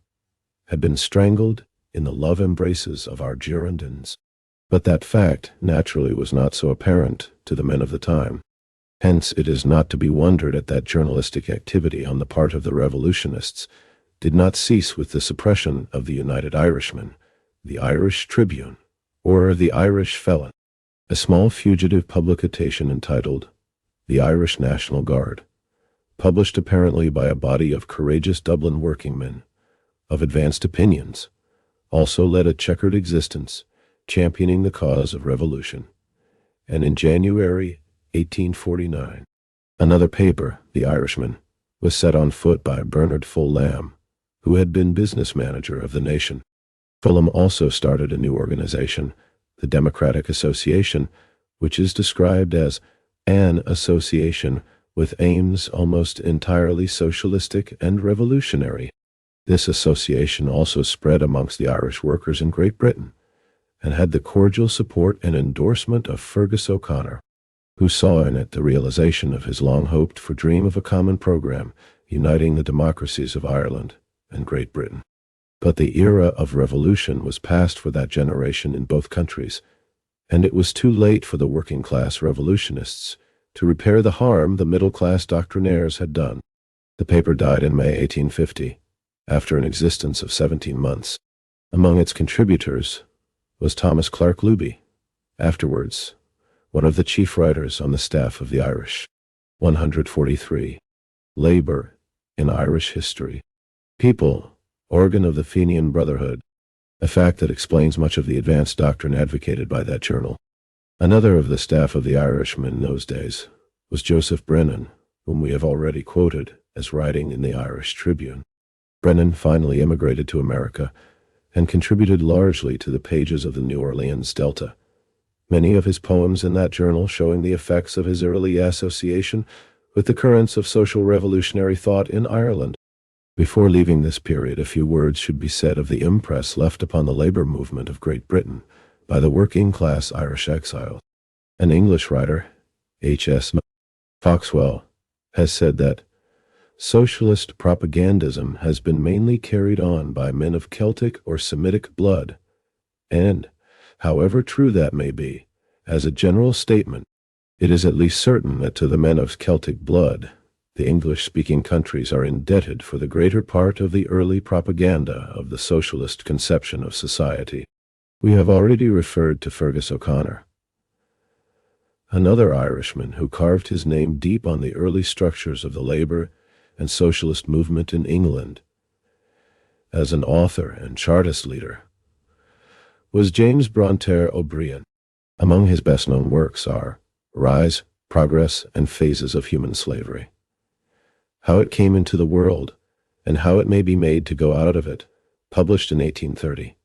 had been strangled in the love embraces of our Girondins. But that fact naturally was not so apparent to the men of the time. Hence it is not to be wondered at that journalistic activity on the part of the revolutionists did not cease with the suppression of the United Irishmen, the Irish Tribune, or the Irish Felon, a small fugitive publication entitled The Irish National Guard, published apparently by a body of courageous Dublin workingmen, of advanced opinions, also led a checkered existence, championing the cause of revolution. And in January 1849, another paper, The Irishman, was set on foot by Bernard Fullam, who had been business manager of the Nation. Fulham also started a new organization, the Democratic Association, which is described as an association with aims almost entirely socialistic and revolutionary. This association also spread amongst the Irish workers in Great Britain, and had the cordial support and endorsement of Fergus O'Connor, who saw in it the realization of his long-hoped-for dream of a common program uniting the democracies of Ireland and Great Britain. But the era of revolution was past for that generation in both countries, and it was too late for the working-class revolutionists to repair the harm the middle-class doctrinaires had done. The paper died in May 1850, after an existence of 17 months. Among its contributors was Thomas Clark Luby, afterwards one of the chief writers on the staff of the Irish. 143. Labor in Irish History. People, organ of the Fenian Brotherhood, a fact that explains much of the advanced doctrine advocated by that journal. Another of the staff of the Irishmen in those days was Joseph Brennan, whom we have already quoted as writing in the Irish Tribune. Brennan finally immigrated to America and contributed largely to the pages of the New Orleans Delta. Many of his poems in that journal showing the effects of his early association with the currents of social revolutionary thought in Ireland. Before leaving this period, a few words should be said of the impress left upon the labor movement of Great Britain by the working-class Irish exiles. An English writer, H.S. Foxwell, has said that socialist propagandism has been mainly carried on by men of Celtic or Semitic blood, and, however true that may be, as a general statement, it is at least certain that to the men of Celtic blood, the English-speaking countries are indebted for the greater part of the early propaganda of the socialist conception of society. We have already referred to Fergus O'Connor, another Irishman who carved his name deep on the early structures of the labor and socialist movement in England. As an author and Chartist leader, was James Bronte O'Brien. Among his best-known works are Rise, Progress, and Phases of Human Slavery, How It Came into the World, and How It May be Made to Go Out of It, published in 1830.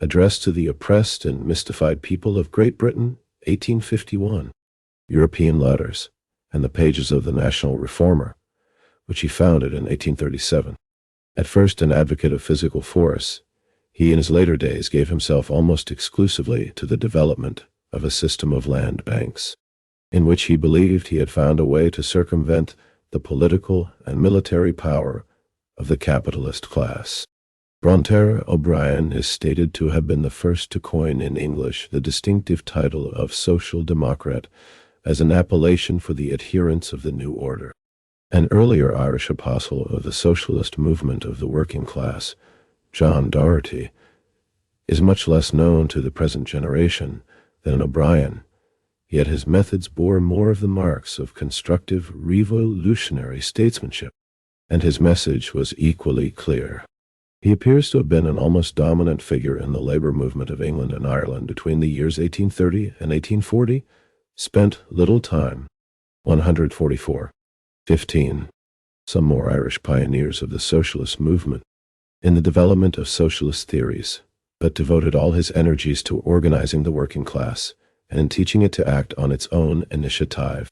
Address to the Oppressed and Mystified People of Great Britain, 1851. European Letters, and the Pages of the National Reformer, which he founded in 1837. At first an advocate of physical force, he in his later days gave himself almost exclusively to the development of a system of land banks, in which he believed he had found a way to circumvent the political and military power of the capitalist class. Bronte O'Brien is stated to have been the first to coin in English the distinctive title of Social Democrat as an appellation for the adherents of the new order. An earlier Irish apostle of the socialist movement of the working class, John Doherty, is much less known to the present generation than O'Brien, yet his methods bore more of the marks of constructive revolutionary statesmanship, and his message was equally clear. He appears to have been an almost dominant figure in the labor movement of England and Ireland between the years 1830 and 1840, spent little time, 144. 15. Some more Irish pioneers of the socialist movement, in the development of socialist theories, but devoted all his energies to organizing the working class and in teaching it to act on its own initiative.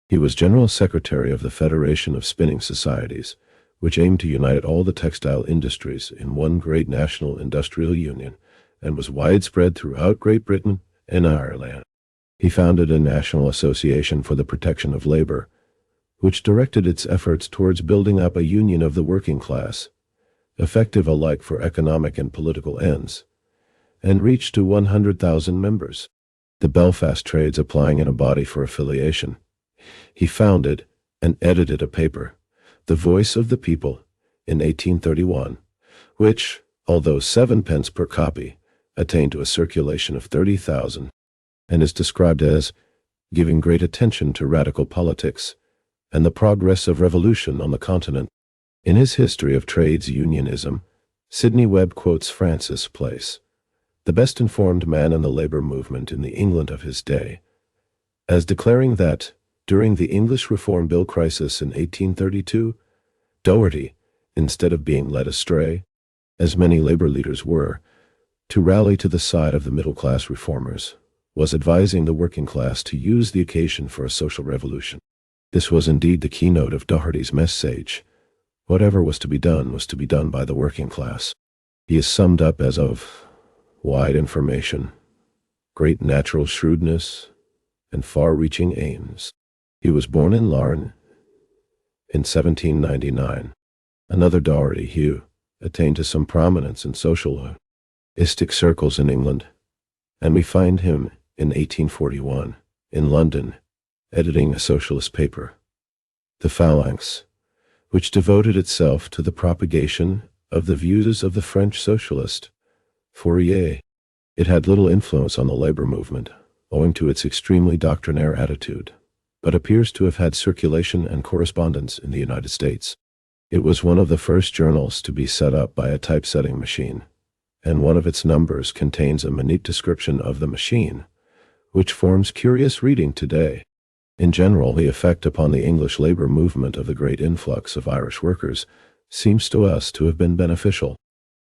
He was General Secretary of the Federation of Spinning Societies, which aimed to unite all the textile industries in one great national industrial union, and was widespread throughout Great Britain and Ireland. He founded a National Association for the Protection of Labor, which directed its efforts towards building up a union of the working class, effective alike for economic and political ends, and reached to 100,000 members. The Belfast trades applying in a body for affiliation. He founded and edited a paper, The Voice of the People, in 1831, which, although 7 pence per copy, attained to a circulation of 30,000, and is described as giving great attention to radical politics and the progress of revolution on the continent. In his History of Trades Unionism, Sidney Webb quotes Francis Place, the best-informed man in the labor movement in the England of his day, as declaring that, during the English Reform Bill crisis in 1832, Doherty, instead of being led astray, as many labor leaders were, to rally to the side of the middle-class reformers, was advising the working class to use the occasion for a social revolution. This was indeed the keynote of Doherty's message. Whatever was to be done by the working class. He is summed up as of wide information, great natural shrewdness, and far-reaching aims. He was born in Larne in 1799. Another Doherty, Hugh, attained to some prominence in socialistic circles in England, and we find him in 1841 in London, editing a socialist paper, The Phalanx, which devoted itself to the propagation of the views of the French socialist, Fourier. It had little influence on the labor movement, owing to its extremely doctrinaire attitude, but appears to have had circulation and correspondence in the United States. It was one of the first journals to be set up by a typesetting machine, and one of its numbers contains a minute description of the machine, which forms curious reading today. In general, the effect upon the English labor movement of the great influx of Irish workers seems to us to have been beneficial.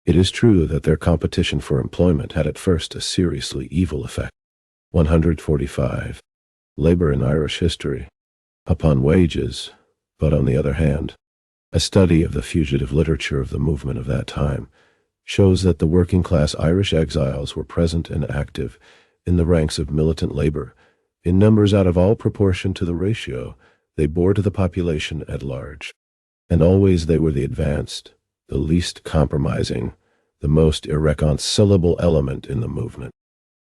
It is true that their competition for employment had at first a seriously evil effect. 145. Labor in Irish history. Upon wages, but on the other hand, a study of the fugitive literature of the movement of that time shows that the working-class Irish exiles were present and active in the ranks of militant labor, in numbers out of all proportion to the ratio they bore to the population at large. And always they were the advanced, the least compromising, the most irreconcilable element in the movement.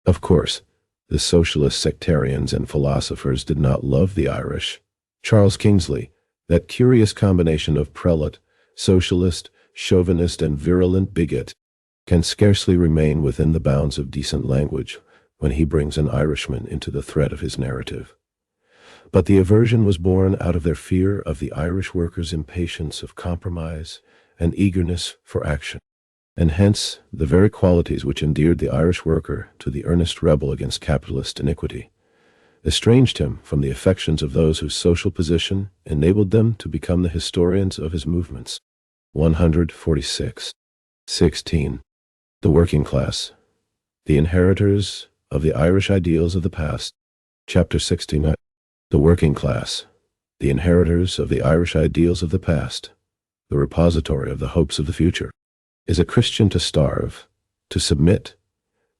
Of course, the socialist sectarians and philosophers did not love the Irish. Charles Kingsley, that curious combination of prelate, socialist, chauvinist, and virulent bigot, can scarcely remain within the bounds of decent language when he brings an Irishman into the thread of his narrative. But the aversion was born out of their fear of the Irish workers' impatience of compromise and eagerness for action, and hence the very qualities which endeared the Irish worker to the earnest rebel against capitalist iniquity estranged him from the affections of those whose social position enabled them to become the historians of his movements. 146. 16. The working class. The inheritors of the Irish ideals of the past. Chapter 69. The working class. The inheritors of the Irish ideals of the past. The repository of the hopes of the future. Is a Christian to starve, to submit,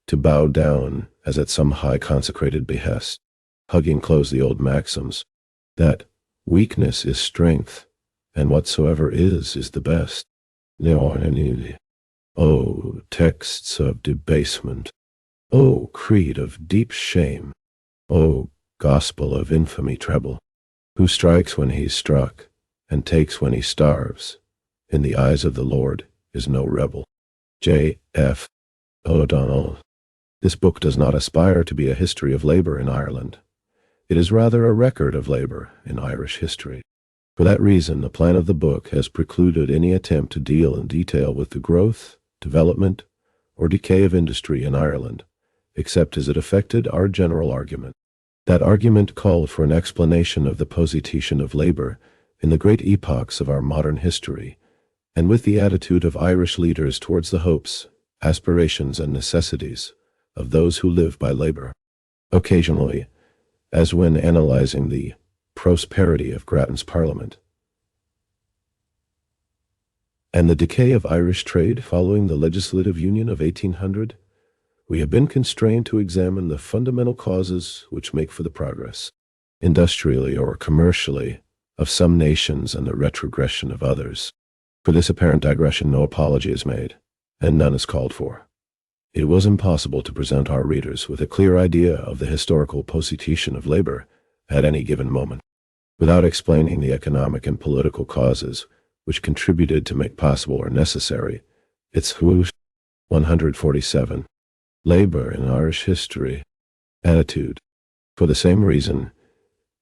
to bow down as at some high consecrated behest, hugging close the old maxims, that weakness is strength, and whatsoever is the best. O texts of debasement, O creed of deep shame, O gospel of infamy treble, who strikes when he's struck, and takes when he starves, in the eyes of the Lord is no rebel. J. F. O'Donnell. This book does not aspire to be a history of labor in Ireland. It is rather a record of labor in Irish history. For that reason, the plan of the book has precluded any attempt to deal in detail with the growth, development, or decay of industry in Ireland, except as it affected our general argument. That argument called for an explanation of the position of labor in the great epochs of our modern history, and with the attitude of Irish leaders towards the hopes, aspirations, and necessities of those who live by labor. Occasionally, as when analyzing the prosperity of Grattan's Parliament and the decay of Irish trade following the Legislative Union of 1800, we have been constrained to examine the fundamental causes which make for the progress, industrially or commercially, of some nations and the retrogression of others. For this apparent digression no apology is made, and none is called for. It was impossible to present our readers with a clear idea of the historical position of labor at any given moment, without explaining the economic and political causes which contributed to make possible or necessary its whoosh. 147. Labor in Irish history. Attitude. For the same reason,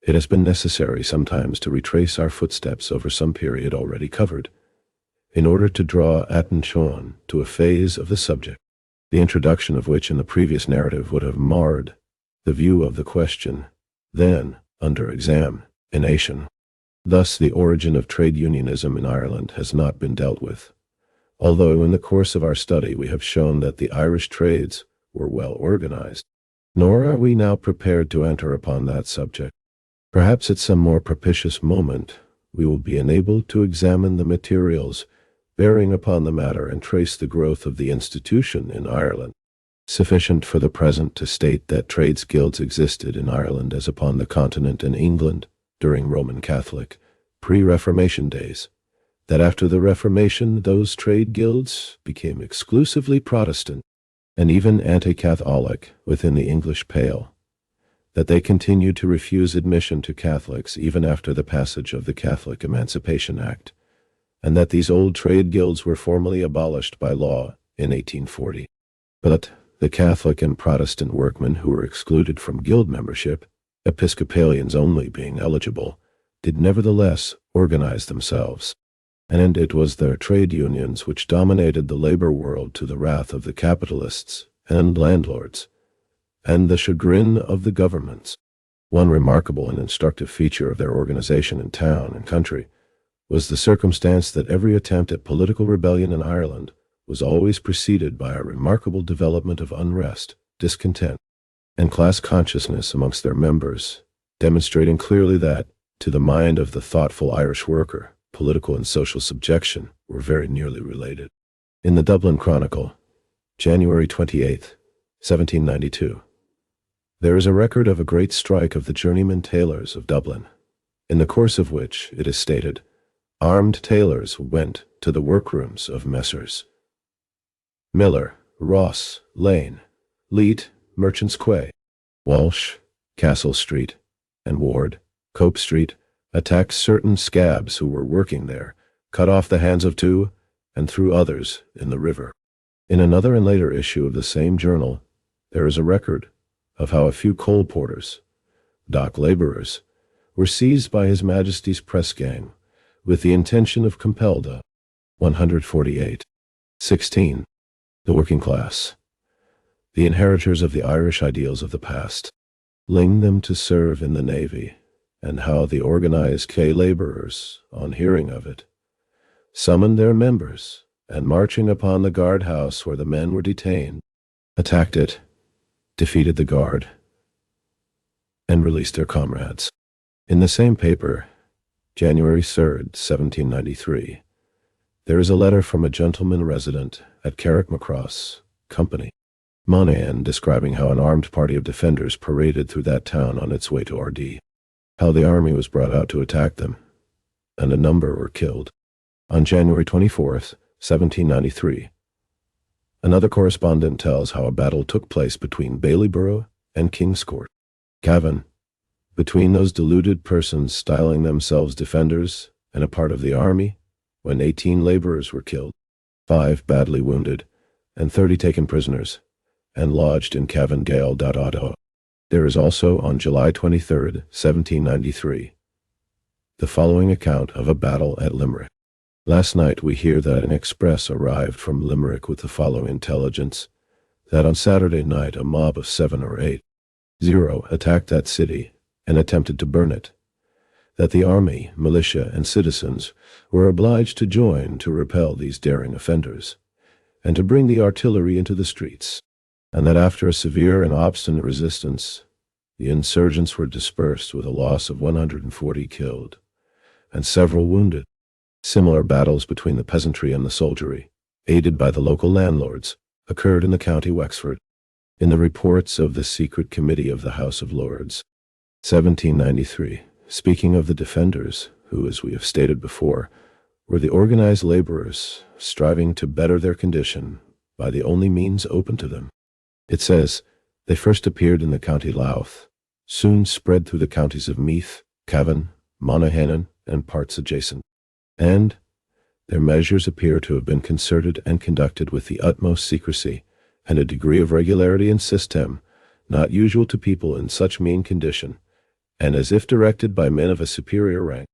it has been necessary sometimes to retrace our footsteps over some period already covered, in order to draw attention to a phase of the subject, the introduction of which in the previous narrative would have marred the view of the question then under examination. Thus, the origin of trade unionism in Ireland has not been dealt with, although in the course of our study we have shown that the Irish trades were well organized. Nor are we now prepared to enter upon that subject. Perhaps at some more propitious moment we will be enabled to examine the materials bearing upon the matter and trace the growth of the institution in Ireland. Sufficient for the present to state that trades guilds existed in Ireland as upon the continent in England during Roman Catholic, pre-Reformation days, that after the Reformation those trade guilds became exclusively Protestant and even anti-Catholic within the English Pale, that they continued to refuse admission to Catholics even after the passage of the Catholic Emancipation Act, and that these old trade guilds were formally abolished by law in 1840. But the Catholic and Protestant workmen who were excluded from guild membership, Episcopalians only being eligible, did nevertheless organize themselves, and it was their trade unions which dominated the labor world to the wrath of the capitalists and landlords, and the chagrin of the governments. One remarkable and instructive feature of their organization in town and country was the circumstance that every attempt at political rebellion in Ireland was always preceded by a remarkable development of unrest, discontent, and class consciousness amongst their members, demonstrating clearly that, to the mind of the thoughtful Irish worker, political and social subjection were very nearly related. In the Dublin Chronicle, January 28, 1792, there is a record of a great strike of the journeymen tailors of Dublin, in the course of which, it is stated, armed tailors went to the workrooms of Messrs. Miller, Ross, Lane, Leet, Merchants Quay, Walsh, Castle Street, and Ward, Cope Street, attacked certain scabs who were working there, cut off the hands of two, and threw others in the river. In another and later issue of the same journal, there is a record of how a few coal porters, dock laborers, were seized by His Majesty's press gang with the intention of compelled 148. 16. The working class, the inheritors of the Irish ideals of the past, ling them to serve in the Navy, and how the organized K laborers, on hearing of it, summoned their members, and marching upon the guard-house where the men were detained, attacked it, defeated the guard, and released their comrades. In the same paper, January 3rd, 1793, there is a letter from a gentleman resident at Carrickmacross, Company, Monaghan, describing how an armed party of defenders paraded through that town on its way to Ardee, how the army was brought out to attack them, and a number were killed. On January 24th, 1793, another correspondent tells how a battle took place between Baileyborough and Kingscourt, Cavan, between those deluded persons styling themselves defenders and a part of the army, when 18 laborers were killed, 5 badly wounded, and 30 taken prisoners, and lodged in Cavan Gaol. There is also, on July 23, 1793, the following account of a battle at Limerick. Last night we hear that an express arrived from Limerick with the following intelligence, that on Saturday night a mob of 7 or 8 attacked that city and attempted to burn it, that the army, militia, and citizens were obliged to join to repel these daring offenders, and to bring the artillery into the streets, and that after a severe and obstinate resistance, the insurgents were dispersed with a loss of 140 killed, and several wounded. Similar battles between the peasantry and the soldiery, aided by the local landlords, occurred in the county Wexford. In the reports of the Secret Committee of the House of Lords, 1793, speaking of the defenders, who, as we have stated before, were the organized laborers striving to better their condition by the only means open to them, it says, they first appeared in the county Louth, soon spread through the counties of Meath, Cavan, Monaghan, and parts adjacent, and their measures appear to have been concerted and conducted with the utmost secrecy and a degree of regularity and system not usual to people in such mean condition, and as if directed by men of a superior rank.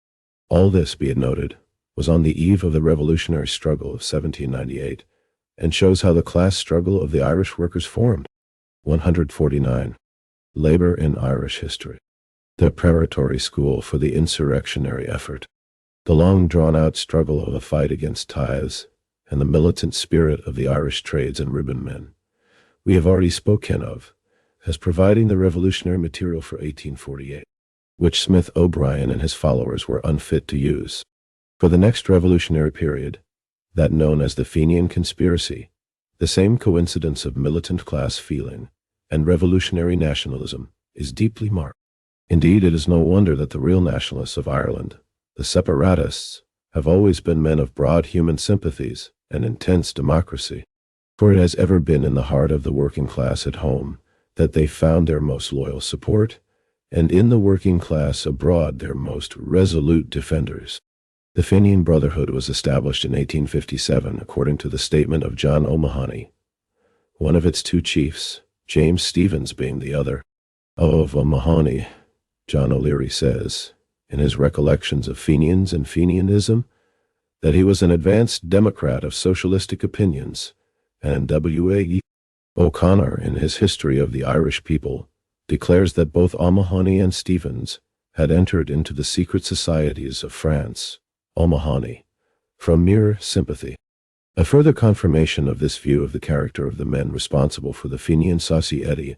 All this, be it noted, was on the eve of the revolutionary struggle of 1798, and shows how the class struggle of the Irish workers formed. 149. Labor in Irish History. The preparatory school for the insurrectionary effort. The long drawn-out struggle of a fight against tithes, and the militant spirit of the Irish trades and ribbon men, we have already spoken of, as providing the revolutionary material for 1848, which Smith O'Brien and his followers were unfit to use. For the next revolutionary period, that known as the Fenian Conspiracy, the same coincidence of militant class feeling and revolutionary nationalism is deeply marked. Indeed, it is no wonder that the real nationalists of Ireland, the separatists, have always been men of broad human sympathies and intense democracy, for it has ever been in the heart of the working class at home that they found their most loyal support, and in the working class abroad their most resolute defenders. The Fenian Brotherhood was established in 1857 according to the statement of John O'Mahony, one of its 2 chiefs, James Stephens being the other. Of O'Mahony, John O'Leary says, in his recollections of Fenians and Fenianism, that he was an advanced Democrat of socialistic opinions, and W.A.E. O'Connor, in his History of the Irish People, declares that both O'Mahony and Stevens had entered into the secret societies of France, O'Mahony, from mere sympathy. A further confirmation of this view of the character of the men responsible for the Fenian Society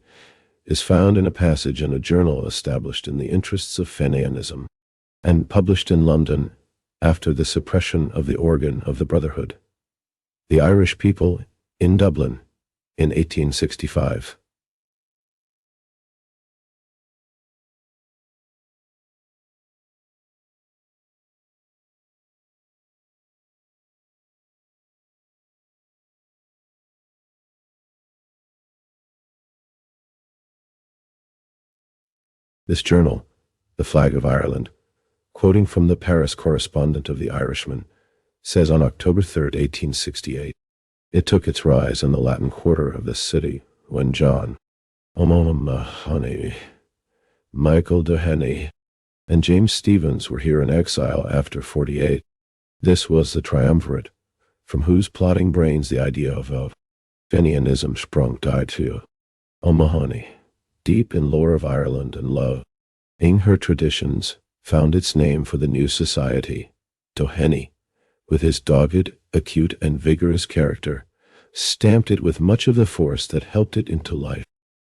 is found in a passage in a journal established in the interests of Fenianism and published in London after the suppression of the organ of the Brotherhood, the Irish People in Dublin, in 1865. This journal, The Flag of Ireland, quoting from the Paris correspondent of the Irishman, says on October 3, 1868, it took its rise in the Latin Quarter of this city when John O'Mahony, Michael Doheny, and James Stevens were here in exile after 48. This was the triumvirate from whose plotting brains the idea of Fenianism sprung to. O'Mahony, deep in lore of Ireland and love, ing her traditions, found its name for the new society. Doheny, with his dogged, acute, and vigorous character, stamped it with much of the force that helped it into life.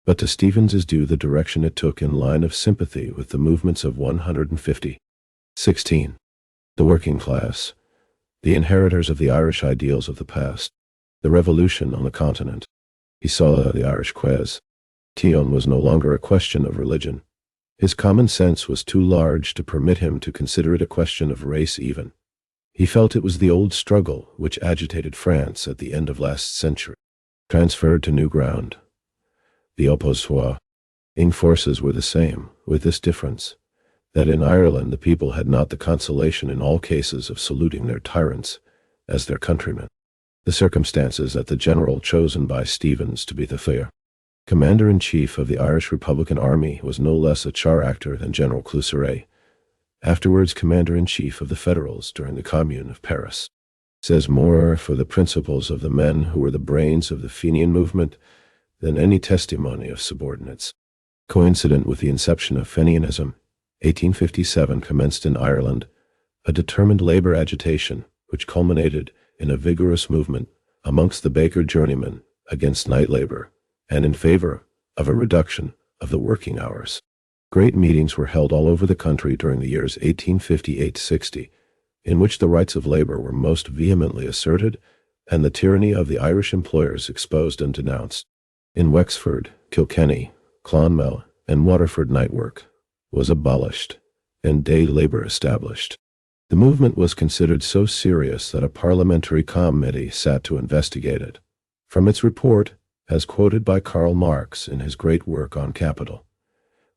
But to Stevens is due the direction it took in line of sympathy with the movements of 150. 16. The working class, the inheritors of the Irish ideals of the past, the revolution on the continent. He saw the Irish question was no longer a question of religion. His common sense was too large to permit him to consider it a question of race even. He felt it was the old struggle which agitated France at the end of last century, transferred to new ground. The opposing forces were the same, with this difference, that in Ireland the people had not the consolation in all cases of saluting their tyrants as their countrymen. The circumstances that the general chosen by Stevens to be the commander-in-chief of the Irish Republican Army was no less a char-actor than General Cluseret, afterwards commander-in-chief of the Federals during the Commune of Paris, says more for the principles of the men who were the brains of the Fenian movement than any testimony of subordinates. Coincident with the inception of Fenianism, 1857 commenced in Ireland a determined labor agitation which culminated in a vigorous movement amongst the baker journeymen against night labor and in favor of a reduction of the working hours. Great meetings were held all over the country during the years 1858-60, in which the rights of labor were most vehemently asserted and the tyranny of the Irish employers exposed and denounced. In Wexford, Kilkenny, Clonmel, and Waterford night work was abolished and day labor established. The movement was considered so serious that a parliamentary committee sat to investigate it. From its report, as quoted by Karl Marx in his great work on Capital,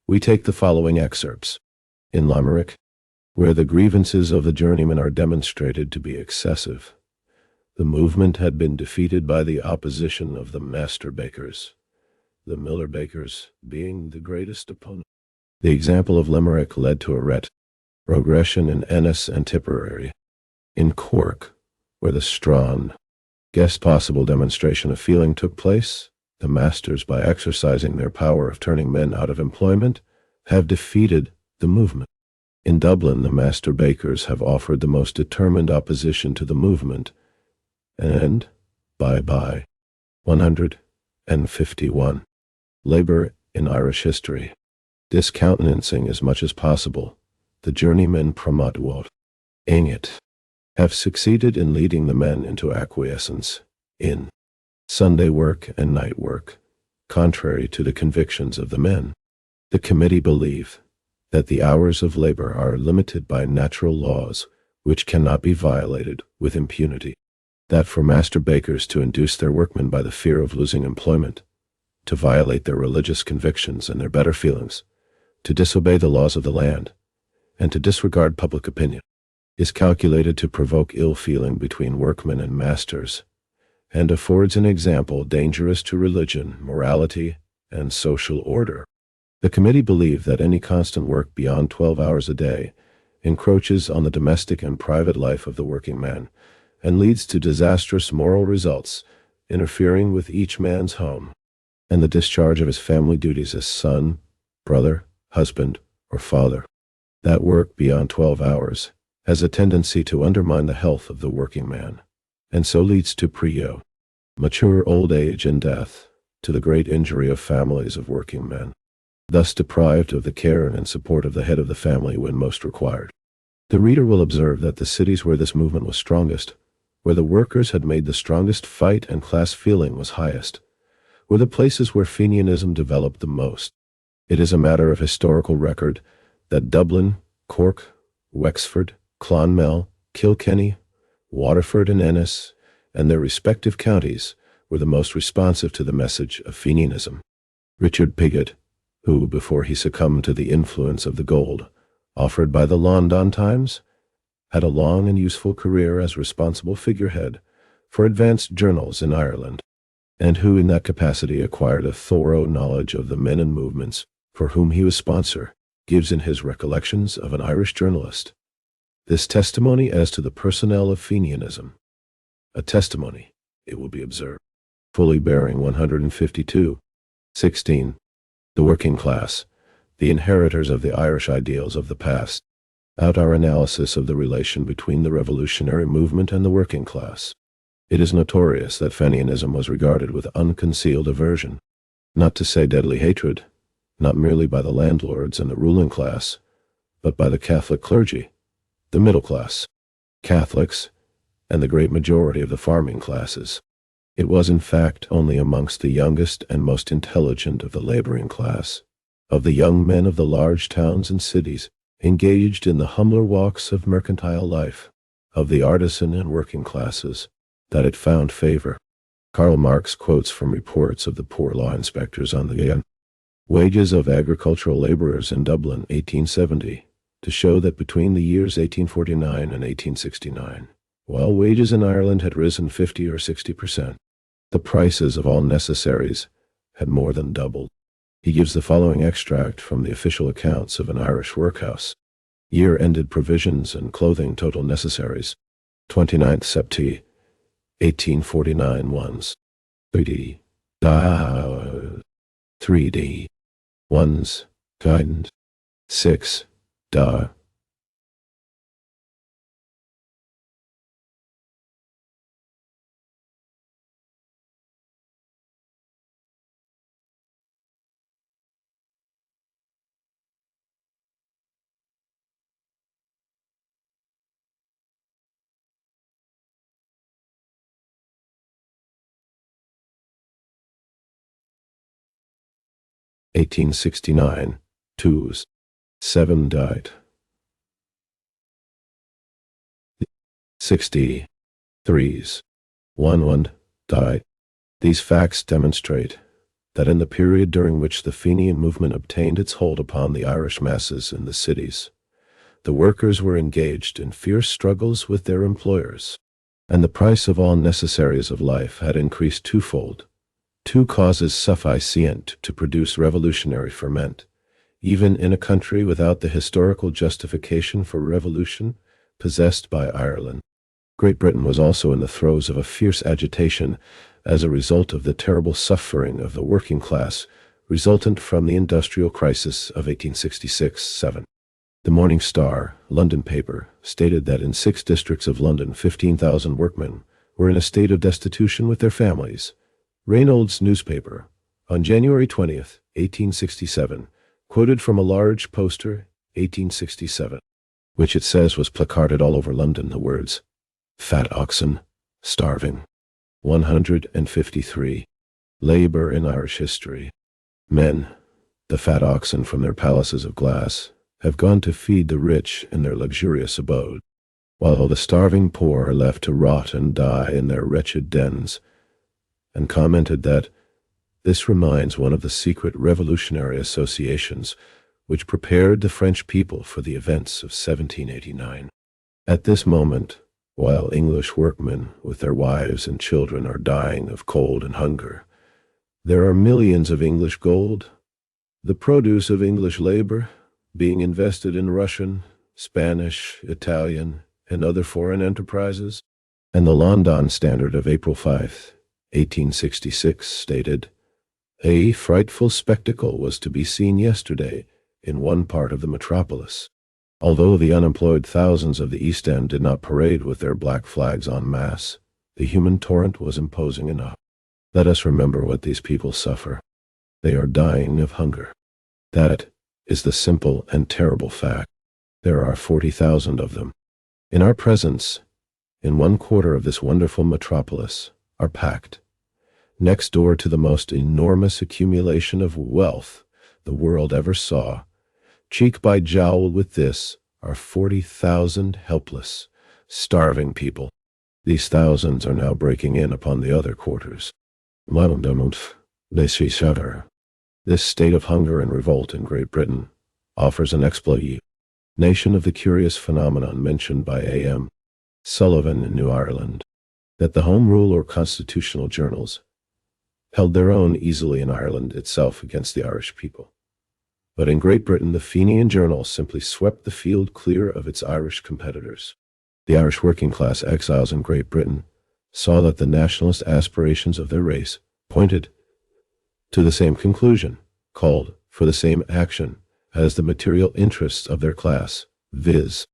we take the following excerpts. In Limerick, where the grievances of the journeymen are demonstrated to be excessive, the movement had been defeated by the opposition of the master bakers, the miller bakers being the greatest opponent. The example of Limerick led to a progression in Ennis and Tipperary. In Cork, where the strongest possible demonstration of feeling took place, the masters, by exercising their power of turning men out of employment, have defeated the movement. In Dublin, the master bakers have offered the most determined opposition to the movement, and, by 151. Labor in Irish history. Discountenancing as much as possible the journeymen promoting it, have succeeded in leading the men into acquiescence in Sunday work and night work, contrary to the convictions of the men. The committee believe that the hours of labor are limited by natural laws which cannot be violated with impunity, that for master bakers to induce their workmen by the fear of losing employment, to violate their religious convictions and their better feelings, to disobey the laws of the land, and to disregard public opinion, is calculated to provoke ill feeling between workmen and masters, and affords an example dangerous to religion, morality, and social order. The committee believe that any constant work beyond 12 hours a day encroaches on the domestic and private life of the working man, and leads to disastrous moral results, interfering with each man's home, and the discharge of his family duties as son, brother, husband, or father. That work beyond 12 hours has a tendency to undermine the health of the working man, and so leads to mature old age and death, to the great injury of families of working men, thus deprived of the care and support of the head of the family when most required. The reader will observe that the cities where this movement was strongest, where the workers had made the strongest fight and class feeling was highest, were the places where Fenianism developed the most. It is a matter of historical record that Dublin, Cork, Wexford, Clonmel, Kilkenny, Waterford and Ennis, and their respective counties were the most responsive to the message of Fenianism. Richard Pigott, who, before he succumbed to the influence of the gold offered by the London Times, had a long and useful career as responsible figurehead for advanced journals in Ireland, and who in that capacity acquired a thorough knowledge of the men and movements for whom he was sponsor, gives in his Recollections of an Irish Journalist this testimony as to the personnel of Fenianism, a testimony, it will be observed, fully bearing 152. 16. The working class, the inheritors of the Irish ideals of the past, out our analysis of the relation between the revolutionary movement and the working class. It is notorious that Fenianism was regarded with unconcealed aversion, not to say deadly hatred, not merely by the landlords and the ruling class, but by the Catholic clergy, the middle class, Catholics, and the great majority of the farming classes. It was in fact only amongst the youngest and most intelligent of the laboring class, of the young men of the large towns and cities, engaged in the humbler walks of mercantile life, of the artisan and working classes, that it found favor. Karl Marx quotes from reports of the poor law inspectors on the wages of agricultural laborers in Dublin, 1870, to show that between the years 1849 and 1869, while wages in Ireland had risen 50 or 60%, the prices of all necessaries had more than doubled. He gives the following extract from the official accounts of an Irish workhouse. Year-ended provisions and clothing total necessaries, 29th September, 1849 ones, 3D, 3D, ones, guidance, 6, da. (1869), twos, 7 died. 60, threes, 1 died. These facts demonstrate that in the period during which the Fenian movement obtained its hold upon the Irish masses in the cities, the workers were engaged in fierce struggles with their employers, and the price of all necessaries of life had increased twofold. Two causes sufficient to produce revolutionary ferment, even in a country without the historical justification for revolution possessed by Ireland. Great Britain was also in the throes of a fierce agitation as a result of the terrible suffering of the working class resultant from the industrial crisis of 1866-7. The Morning Star, London paper, stated that in 6 districts of London 15,000 workmen were in a state of destitution with their families. Reynolds' newspaper, on January 20th, 1867, quoted from a large poster, 1867, which it says was placarded all over London the words, "Fat oxen, starving." 153. Labor in Irish history. Men, the fat oxen from their palaces of glass, have gone to feed the rich in their luxurious abode, while the starving poor are left to rot and die in their wretched dens, and commented that this reminds one of the secret revolutionary associations which prepared the French people for the events of 1789. At this moment, while English workmen with their wives and children are dying of cold and hunger, there are millions of English gold, the produce of English labor, being invested in Russian, Spanish, Italian, and other foreign enterprises. And the London Standard of April 5, 1866 stated, A frightful spectacle was to be seen yesterday in one part of the metropolis. Although the unemployed thousands of the East End did not parade with their black flags en masse, the human torrent was imposing enough. Let us remember what these people suffer. They are dying of hunger. That is the simple and terrible fact. There are 40,000 of them. In our presence, in one quarter of this wonderful metropolis, are packed, next door to the most enormous accumulation of wealth the world ever saw, cheek by jowl with this, are 40,000 helpless, starving people. These thousands are now breaking in upon the other quarters. This state of hunger and revolt in Great Britain offers an explanation of the curious phenomenon mentioned by A.M. Sullivan in New Ireland, that the Home Rule or constitutional journals held their own easily in Ireland itself against the Irish people. But in Great Britain, the Fenian journals simply swept the field clear of its Irish competitors. The Irish working class exiles in Great Britain saw that the nationalist aspirations of their race pointed to the same conclusion, called for the same action as the material interests of their class, viz.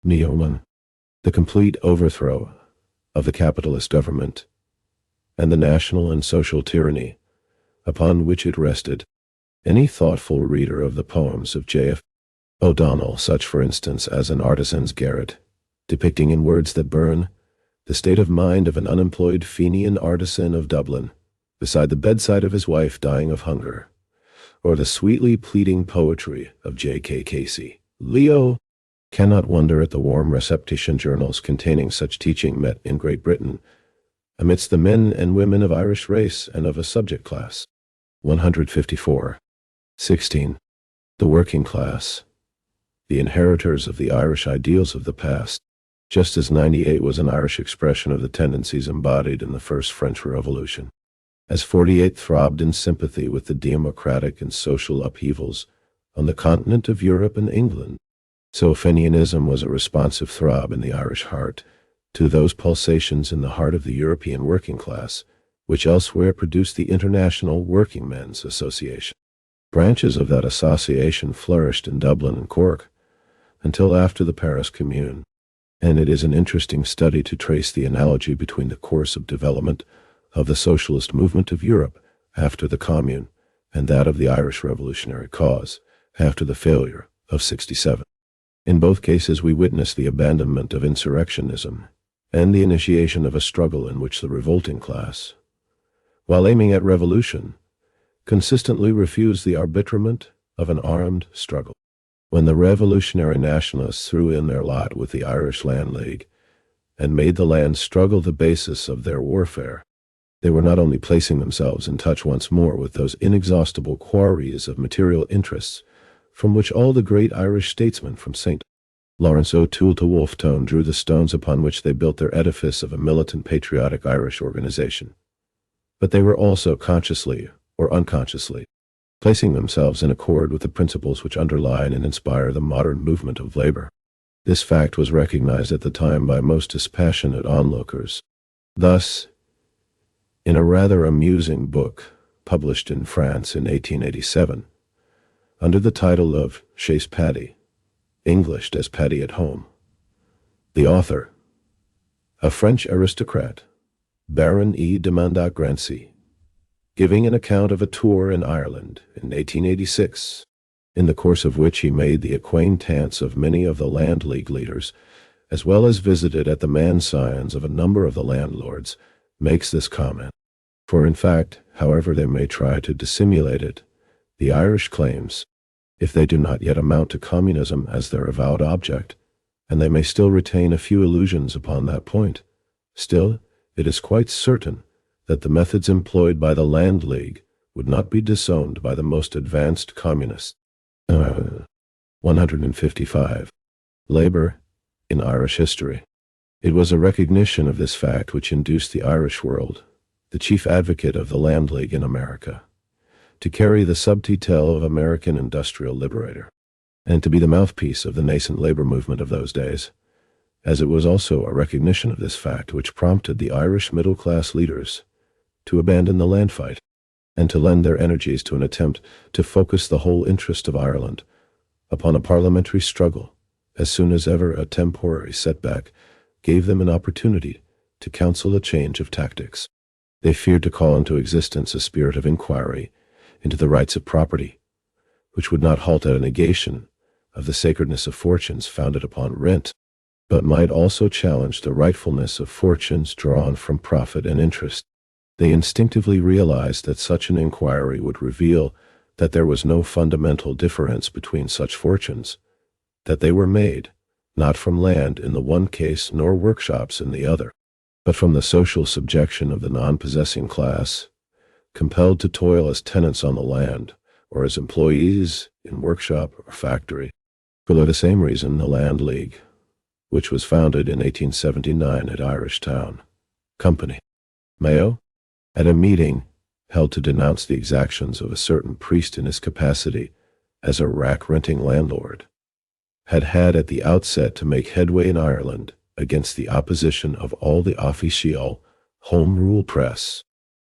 The complete overthrow of the capitalist government and the national and social tyranny upon which it rested. Any thoughtful reader of the poems of J.F. O'Donnell, such for instance as An Artisan's Garret, depicting in words that burn the state of mind of an unemployed Fenian artisan of Dublin, beside the bedside of his wife dying of hunger, or the sweetly pleading poetry of J.K. Casey, Leo, cannot wonder at the warm reception journals containing such teaching met in Great Britain, amidst the men and women of Irish race and of a subject class. 154. 16. The working class, the inheritors of the Irish ideals of the past, just as 98 was an Irish expression of the tendencies embodied in the First French Revolution. As 48 throbbed in sympathy with the democratic and social upheavals on the continent of Europe and England, so Fenianism was a responsive throb in the Irish heart to those pulsations in the heart of the European working class, which elsewhere produced the International Working Men's Association. Branches of that association flourished in Dublin and Cork until after the Paris Commune, and it is an interesting study to trace the analogy between the course of development of the socialist movement of Europe after the Commune and that of the Irish revolutionary cause after the failure of '67. In both cases we witness the abandonment of insurrectionism and the initiation of a struggle in which the revolting class, while aiming at revolution, consistently refused the arbitrament of an armed struggle. When the revolutionary nationalists threw in their lot with the Irish Land League and made the land struggle the basis of their warfare, they were not only placing themselves in touch once more with those inexhaustible quarries of material interests from which all the great Irish statesmen from St. Lawrence O'Toole to Wolfe Tone drew the stones upon which they built their edifice of a militant patriotic Irish organization, but they were also consciously or unconsciously placing themselves in accord with the principles which underlie and inspire the modern movement of labor. This fact was recognized at the time by most dispassionate onlookers. Thus, in a rather amusing book published in France in 1887, under the title of Chez Paddy, Englished as Paddy at Home, the author, a French aristocrat, Baron E. de Montmorency, giving an account of a tour in Ireland in 1886, in the course of which he made the acquaintance of many of the Land League leaders, as well as visited at the mansions of a number of the landlords, makes this comment. For in fact, however they may try to dissimulate it, the Irish claims, if they do not yet amount to communism as their avowed object, and they may still retain a few illusions upon that point, still, it is quite certain that the methods employed by the Land League would not be disowned by the most advanced communists. 155. Labor in Irish history. It was a recognition of this fact which induced the Irish World, the chief advocate of the Land League in America, to carry the subtitle of American Industrial Liberator, and to be the mouthpiece of the nascent labor movement of those days, as it was also a recognition of this fact which prompted the Irish middle-class leaders to abandon the land fight, and to lend their energies to an attempt to focus the whole interest of Ireland upon a parliamentary struggle, as soon as ever a temporary setback gave them an opportunity to counsel a change of tactics. They feared to call into existence a spirit of inquiry into the rights of property, which would not halt at a negation of the sacredness of fortunes founded upon rent, but might also challenge the rightfulness of fortunes drawn from profit and interest. They instinctively realized that such an inquiry would reveal that there was no fundamental difference between such fortunes, that they were made, not from land in the one case nor workshops in the other, but from the social subjection of the non-possessing class, compelled to toil as tenants on the land, or as employees in workshop or factory. For the same reason, the Land League, which was founded in 1879 at Irish Town, Company, Mayo, at a meeting held to denounce the exactions of a certain priest in his capacity as a rack-renting landlord, had at the outset to make headway in Ireland against the opposition of all the official Home Rule press,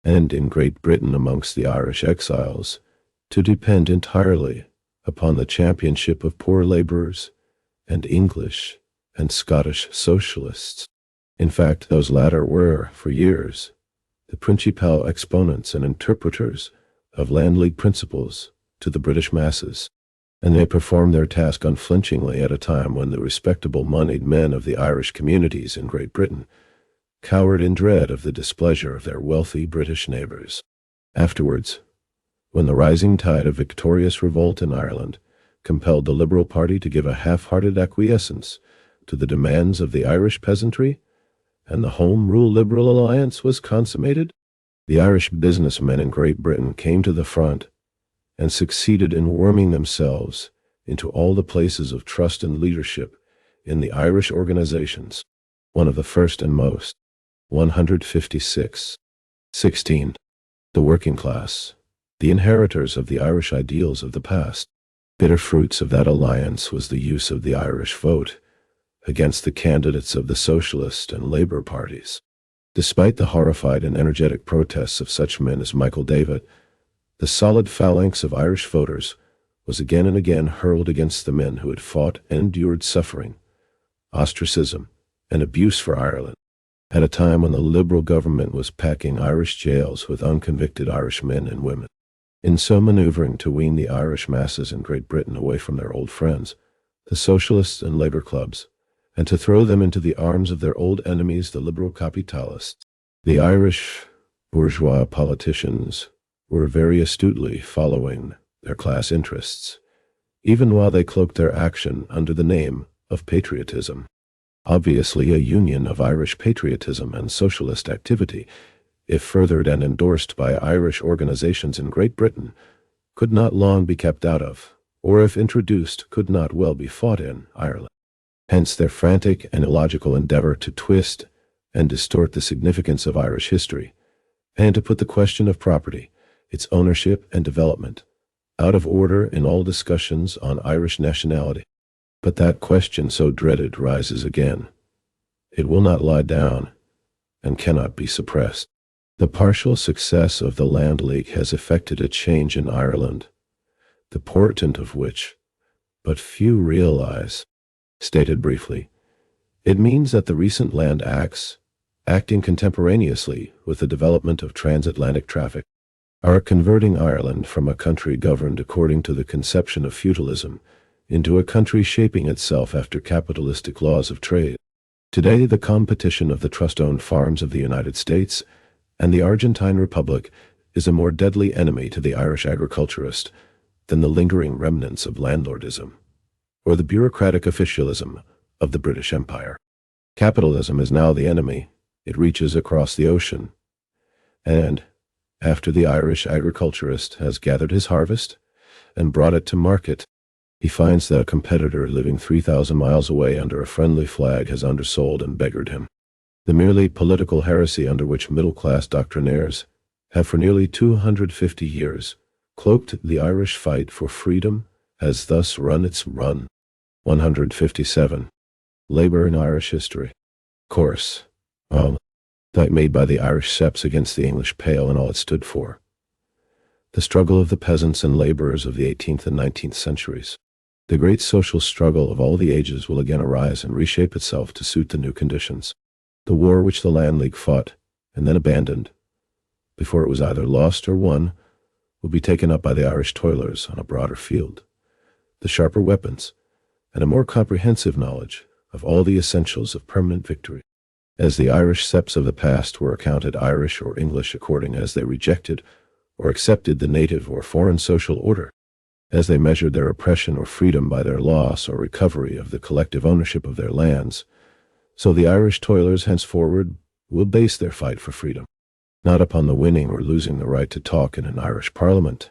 and in Great Britain amongst the Irish exiles, to depend entirely upon the championship of poor laborers and English and Scottish socialists. In fact, those latter were, for years, the principal exponents and interpreters of Land League principles to the British masses, and they performed their task unflinchingly at a time when the respectable moneyed men of the Irish communities in Great Britain cowered in dread of the displeasure of their wealthy British neighbors. Afterwards, when the rising tide of victorious revolt in Ireland compelled the Liberal Party to give a half-hearted acquiescence to the demands of the Irish peasantry, and the Home Rule Liberal alliance was consummated, the Irish businessmen in Great Britain came to the front and succeeded in worming themselves into all the places of trust and leadership in the Irish organizations, one of the first and most. 156. 16. The working class, the inheritors of the Irish ideals of the past. Bitter fruits of that alliance was the use of the Irish vote against the candidates of the Socialist and Labour parties. Despite the horrified and energetic protests of such men as Michael David, the solid phalanx of Irish voters was again and again hurled against the men who had fought and endured suffering, ostracism, and abuse for Ireland, at a time when the Liberal government was packing Irish jails with unconvicted Irish men and women. In so maneuvering to wean the Irish masses in Great Britain away from their old friends, the Socialists and Labour clubs, and to throw them into the arms of their old enemies, the Liberal capitalists, the Irish bourgeois politicians were very astutely following their class interests, even while they cloaked their action under the name of patriotism. Obviously, a union of Irish patriotism and socialist activity, if furthered and endorsed by Irish organizations in Great Britain, could not long be kept out of, or if introduced, could not well be fought in, Ireland. Hence their frantic and illogical endeavor to twist and distort the significance of Irish history, and to put the question of property, its ownership and development, out of order in all discussions on Irish nationality. But that question so dreaded rises again. It will not lie down, and cannot be suppressed. The partial success of the Land League has effected a change in Ireland, the portent of which but few realize. Stated briefly, it means that the recent Land Acts, acting contemporaneously with the development of transatlantic traffic, are converting Ireland from a country governed according to the conception of feudalism into a country shaping itself after capitalistic laws of trade. Today, the competition of the trust-owned farms of the United States and the Argentine Republic is a more deadly enemy to the Irish agriculturist than the lingering remnants of landlordism or the bureaucratic officialism of the British Empire. Capitalism is now the enemy. It reaches across the ocean, and, after the Irish agriculturist has gathered his harvest and brought it to market, he finds that a competitor living 3,000 miles away under a friendly flag has undersold and beggared him. The merely political heresy under which middle-class doctrinaires have for nearly 250 years cloaked the Irish fight for freedom has thus run its run. 157. Labour in Irish history. Course. That made by the Irish seps against the English pale and all it stood for. The struggle of the peasants and laborers of the 18th and 19th centuries. The great social struggle of all the ages will again arise and reshape itself to suit the new conditions. The war which the Land League fought and then abandoned, before it was either lost or won, will be taken up by the Irish toilers on a broader field. The sharper weapons and a more comprehensive knowledge of all the essentials of permanent victory. As the Irish septs of the past were accounted Irish or English according as they rejected or accepted the native or foreign social order, as they measured their oppression or freedom by their loss or recovery of the collective ownership of their lands, so the Irish toilers henceforward will base their fight for freedom, not upon the winning or losing the right to talk in an Irish parliament,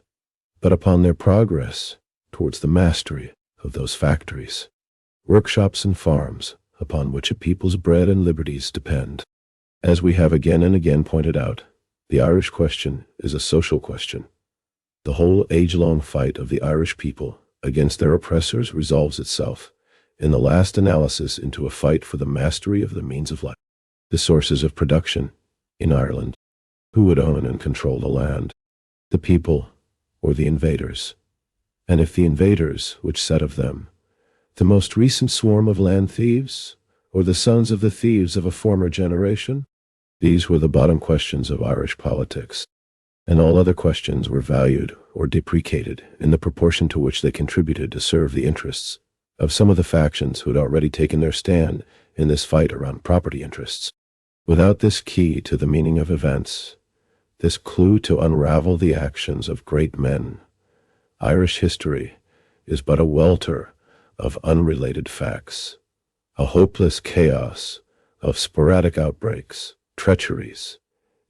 but upon their progress towards the mastery of those factories, workshops and farms upon which a people's bread and liberties depend. As we have again and again pointed out, the Irish question is a social question. The whole age-long fight of the Irish people against their oppressors resolves itself, in the last analysis, into a fight for the mastery of the means of life, the sources of production in Ireland. Who would own and control the land? The people or the invaders? And if the invaders, which said of them, the most recent swarm of land thieves, or the sons of the thieves of a former generation? These were the bottom questions of Irish politics, and all other questions were valued or depreciated in the proportion to which they contributed to serve the interests of some of the factions who had already taken their stand in this fight around property interests. Without this key to the meaning of events, this clue to unravel the actions of great men, Irish history is but a welter of unrelated facts, a hopeless chaos of sporadic outbreaks, treacheries,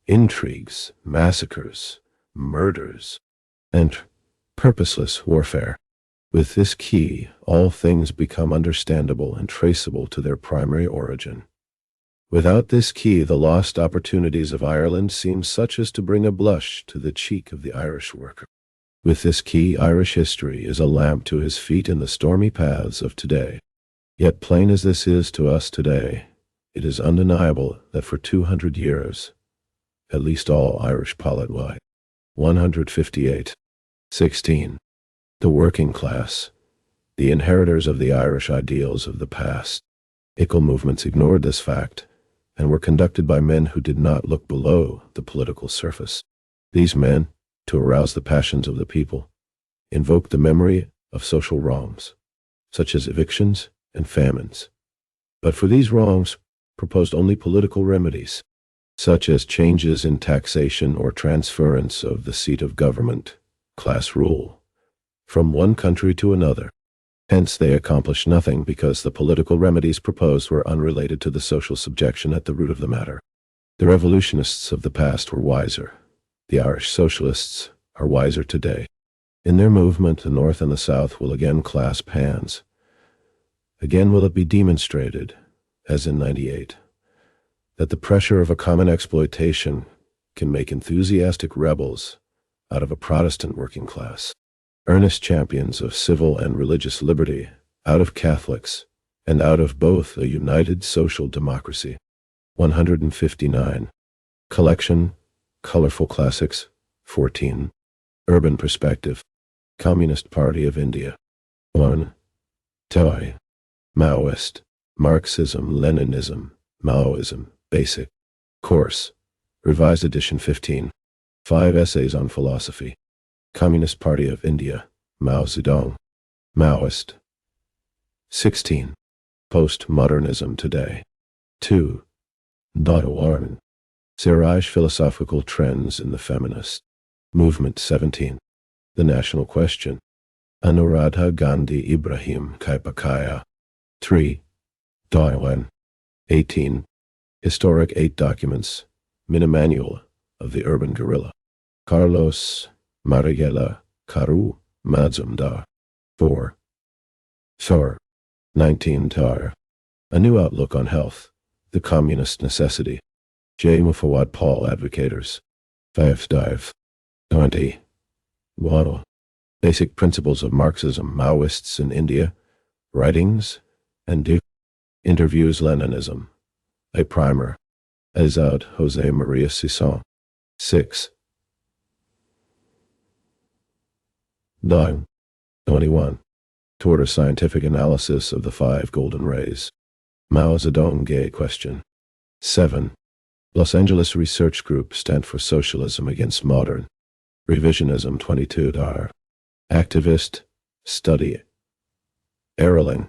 intrigues, massacres, murders, and purposeless warfare. With this key, all things become understandable and traceable to their primary origin. Without this key, the lost opportunities of Ireland seem such as to bring a blush to the cheek of the Irish worker. With this key, Irish history is a lamp to his feet in the stormy paths of today. Yet plain as this is to us today, it is undeniable that for 200 years, at least all Irish polity, 158, 16, the working class, the inheritors of the Irish ideals of the past, equal movements ignored this fact and were conducted by men who did not look below the political surface. These men, to arouse the passions of the people, invoked the memory of social wrongs, such as evictions and famines, but for these wrongs proposed only political remedies, such as changes in taxation or transference of the seat of government, class rule, from one country to another. Hence they accomplished nothing because the political remedies proposed were unrelated to the social subjection at the root of the matter. The revolutionists of the past were wiser. The Irish socialists are wiser today. In their movement, the North and the South will again clasp hands. Again will it be demonstrated, as in '98, that the pressure of a common exploitation can make enthusiastic rebels out of a Protestant working class, earnest champions of civil and religious liberty out of Catholics, and out of both a united social democracy. 159. Collection, Colorful Classics, 14. Urban Perspective, Communist Party of India. 1. Toy. Maoist, Marxism, Leninism, Maoism, Basic. Course, Revised Edition 15. 5 Essays on Philosophy. Communist Party of India, Mao Zedong. Maoist. 16. Postmodernism Today. 2. Warren. Siraj Philosophical Trends in the Feminist Movement. 17. The National Question. Anuradha Gandhi Ibrahim Kaipakaya. 3. Darwin. 18. Historic 8 Documents, Mini-Manual of the Urban Guerrilla. Carlos Marighella Caru Mazumdar. 4. Thor. 19. Tar. A New Outlook on Health, The Communist Necessity. J. Mufawad Paul Advocators. 5. Dive. 20. Waddle. Basic Principles of Marxism, Maoists in India, Writings, and Interviews Leninism. A Primer. Azad Jose Maria Sisson. 6. 9. 21. Toward a scientific analysis of the five golden rays. Mao Zedong Gay Question. 7. Los Angeles Research Group stand for Socialism Against Modern Revisionism 22. Activist Study Erling.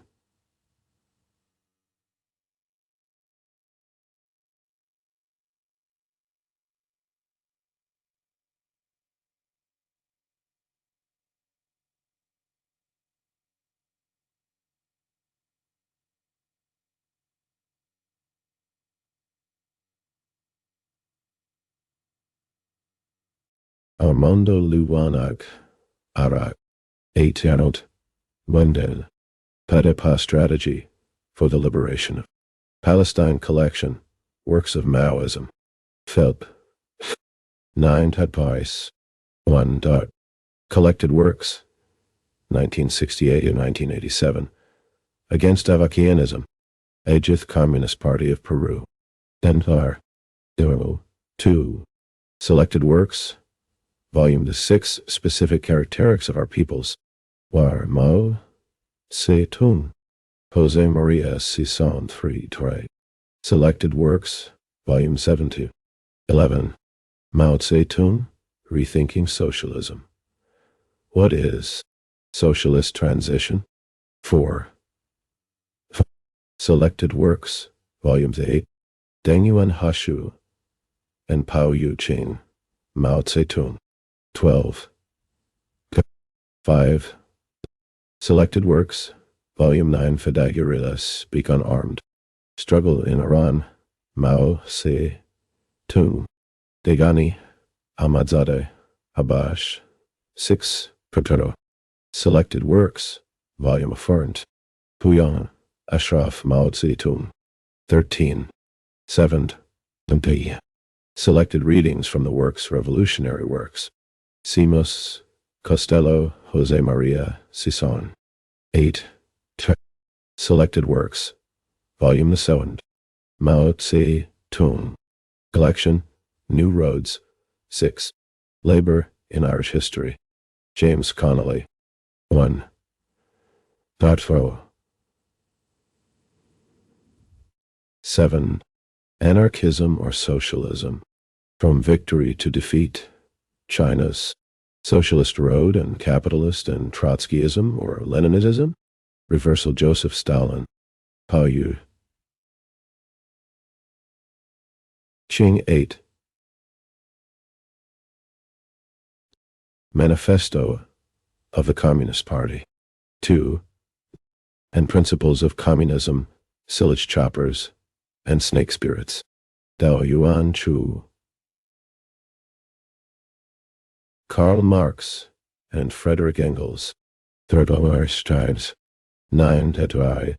Armando Luwanag Arak 8. Wendell Padepa Strategy for the Liberation of Palestine Collection Works of Maoism Philp 9. Tadpais 1. Collected Works 1968 and 1987 Against Avakianism Agith Communist Party of Peru Denvar 2. Selected Works Volume The 6 Specific Characteristics of Our Peoples War Mao Zedong Jose Maria Sison 3. Selected Works Volume 7 11 Mao Zedong Rethinking Socialism What is Socialist Transition? 4. Selected Works Volumes 8 Deng Yuan Hashu and Pao Yu-Ching Mao Zedong 12. 5. Selected Works Volume 9 Fadagurillas Speak Unarmed Struggle in Iran Mao Zedong Degani Ahmadzadeh Habash 6. Protero Selected Works Volume Affirmed Puyang Ashraf Mao Zedong 13. 7. Selected Readings from the Works Revolutionary Works Simos Costello Jose Maria Sison 8. Selected Works Volume 7 Mao Zedong Collection New Roads 6. Labor in Irish History James Connolly 1. 7. Anarchism or Socialism From Victory to Defeat China's Socialist Road and Capitalist and Trotskyism or Leninism Reversal Joseph Stalin Pao Yu Ching 8. Manifesto of the Communist Party 2. And Principles of Communism Silage Choppers and Snake Spirits Dao Yuan Chu Karl Marx and Frederick Engels Third Times 9.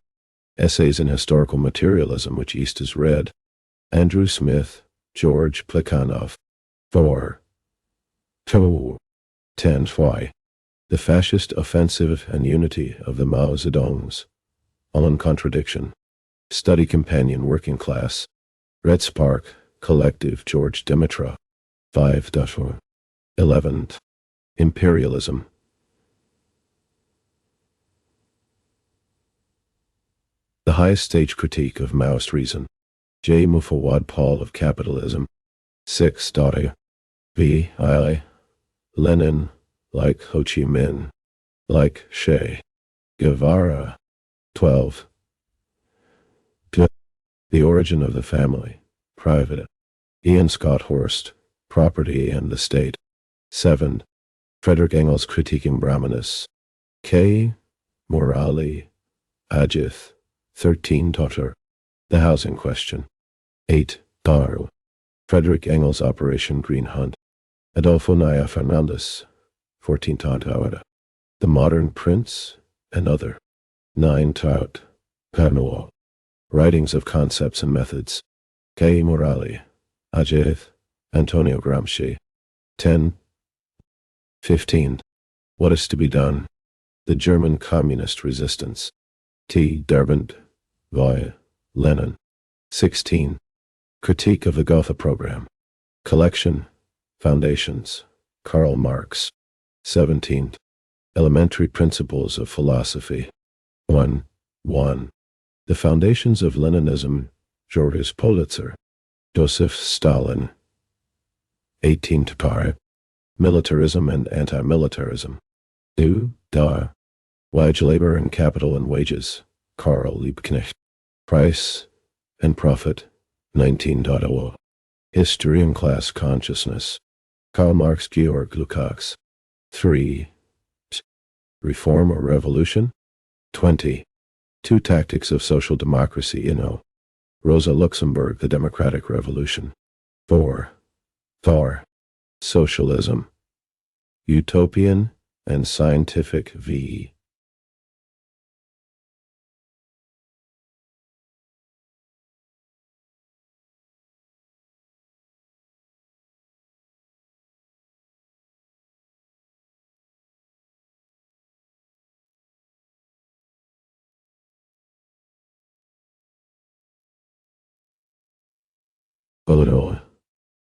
Essays in Historical Materialism which East has read Andrew Smith George Plekhanov 4. 10. The Fascist Offensive and Unity of the Mao Zedongs On Contradiction Study Companion Working Class Red Spark Collective George Dimitrov 5. 11. Imperialism The Highest Stage Critique of Maoist Reason J. Mufawad Paul of Capitalism 6. V. I. Lenin like Ho Chi Minh like Che Guevara 12. The Origin of the Family Private Ian Scott Horst Property and the State 7. Frederick Engels Critiquing Brahmanis K. Morali Ajith 13. The Housing Question 8. Frederick Engels Operation Green Hunt Adolfo Naya Fernandez 14. The Modern Prince and Other 9. Panuo Writings of Concepts and Methods K. Morali Ajith Antonio Gramsci 10. 15. What is to be done? The German Communist Resistance T. Derbent via Lenin 16. Critique of the Gotha Program Collection Foundations Karl Marx 17. Elementary Principles of Philosophy. 1. The Foundations of Leninism. Georges Politzer. Joseph Stalin. 18 Tar. Militarism and Anti-Militarism. 2. Wage Labor and Capital and Wages. Karl Liebknecht. Price and Profit. 19.00. History and Class Consciousness. Karl Marx. Georg Lukács. 3. Reform or Revolution. 20. Two Tactics of Social Democracy. Rosa Luxemburg. The Democratic Revolution. 4. Socialism. Utopian and Scientific v.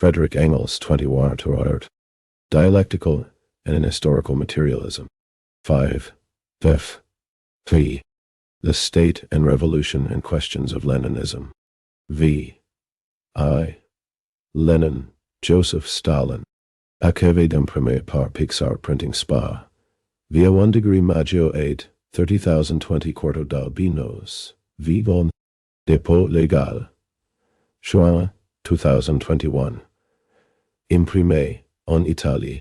Frederick Engels. 21. Dialectical and an Historical Materialism. 5. The State and Revolution and Questions of Leninism. V. I. Lenin. Joseph Stalin. Achève d'imprimer par Pixar Printing Spa. Via 1 degree Maggio 8, 30,020 quarto d'albinos. Vivon. Dépôt légal. Juin 2021. Imprimé en Italie.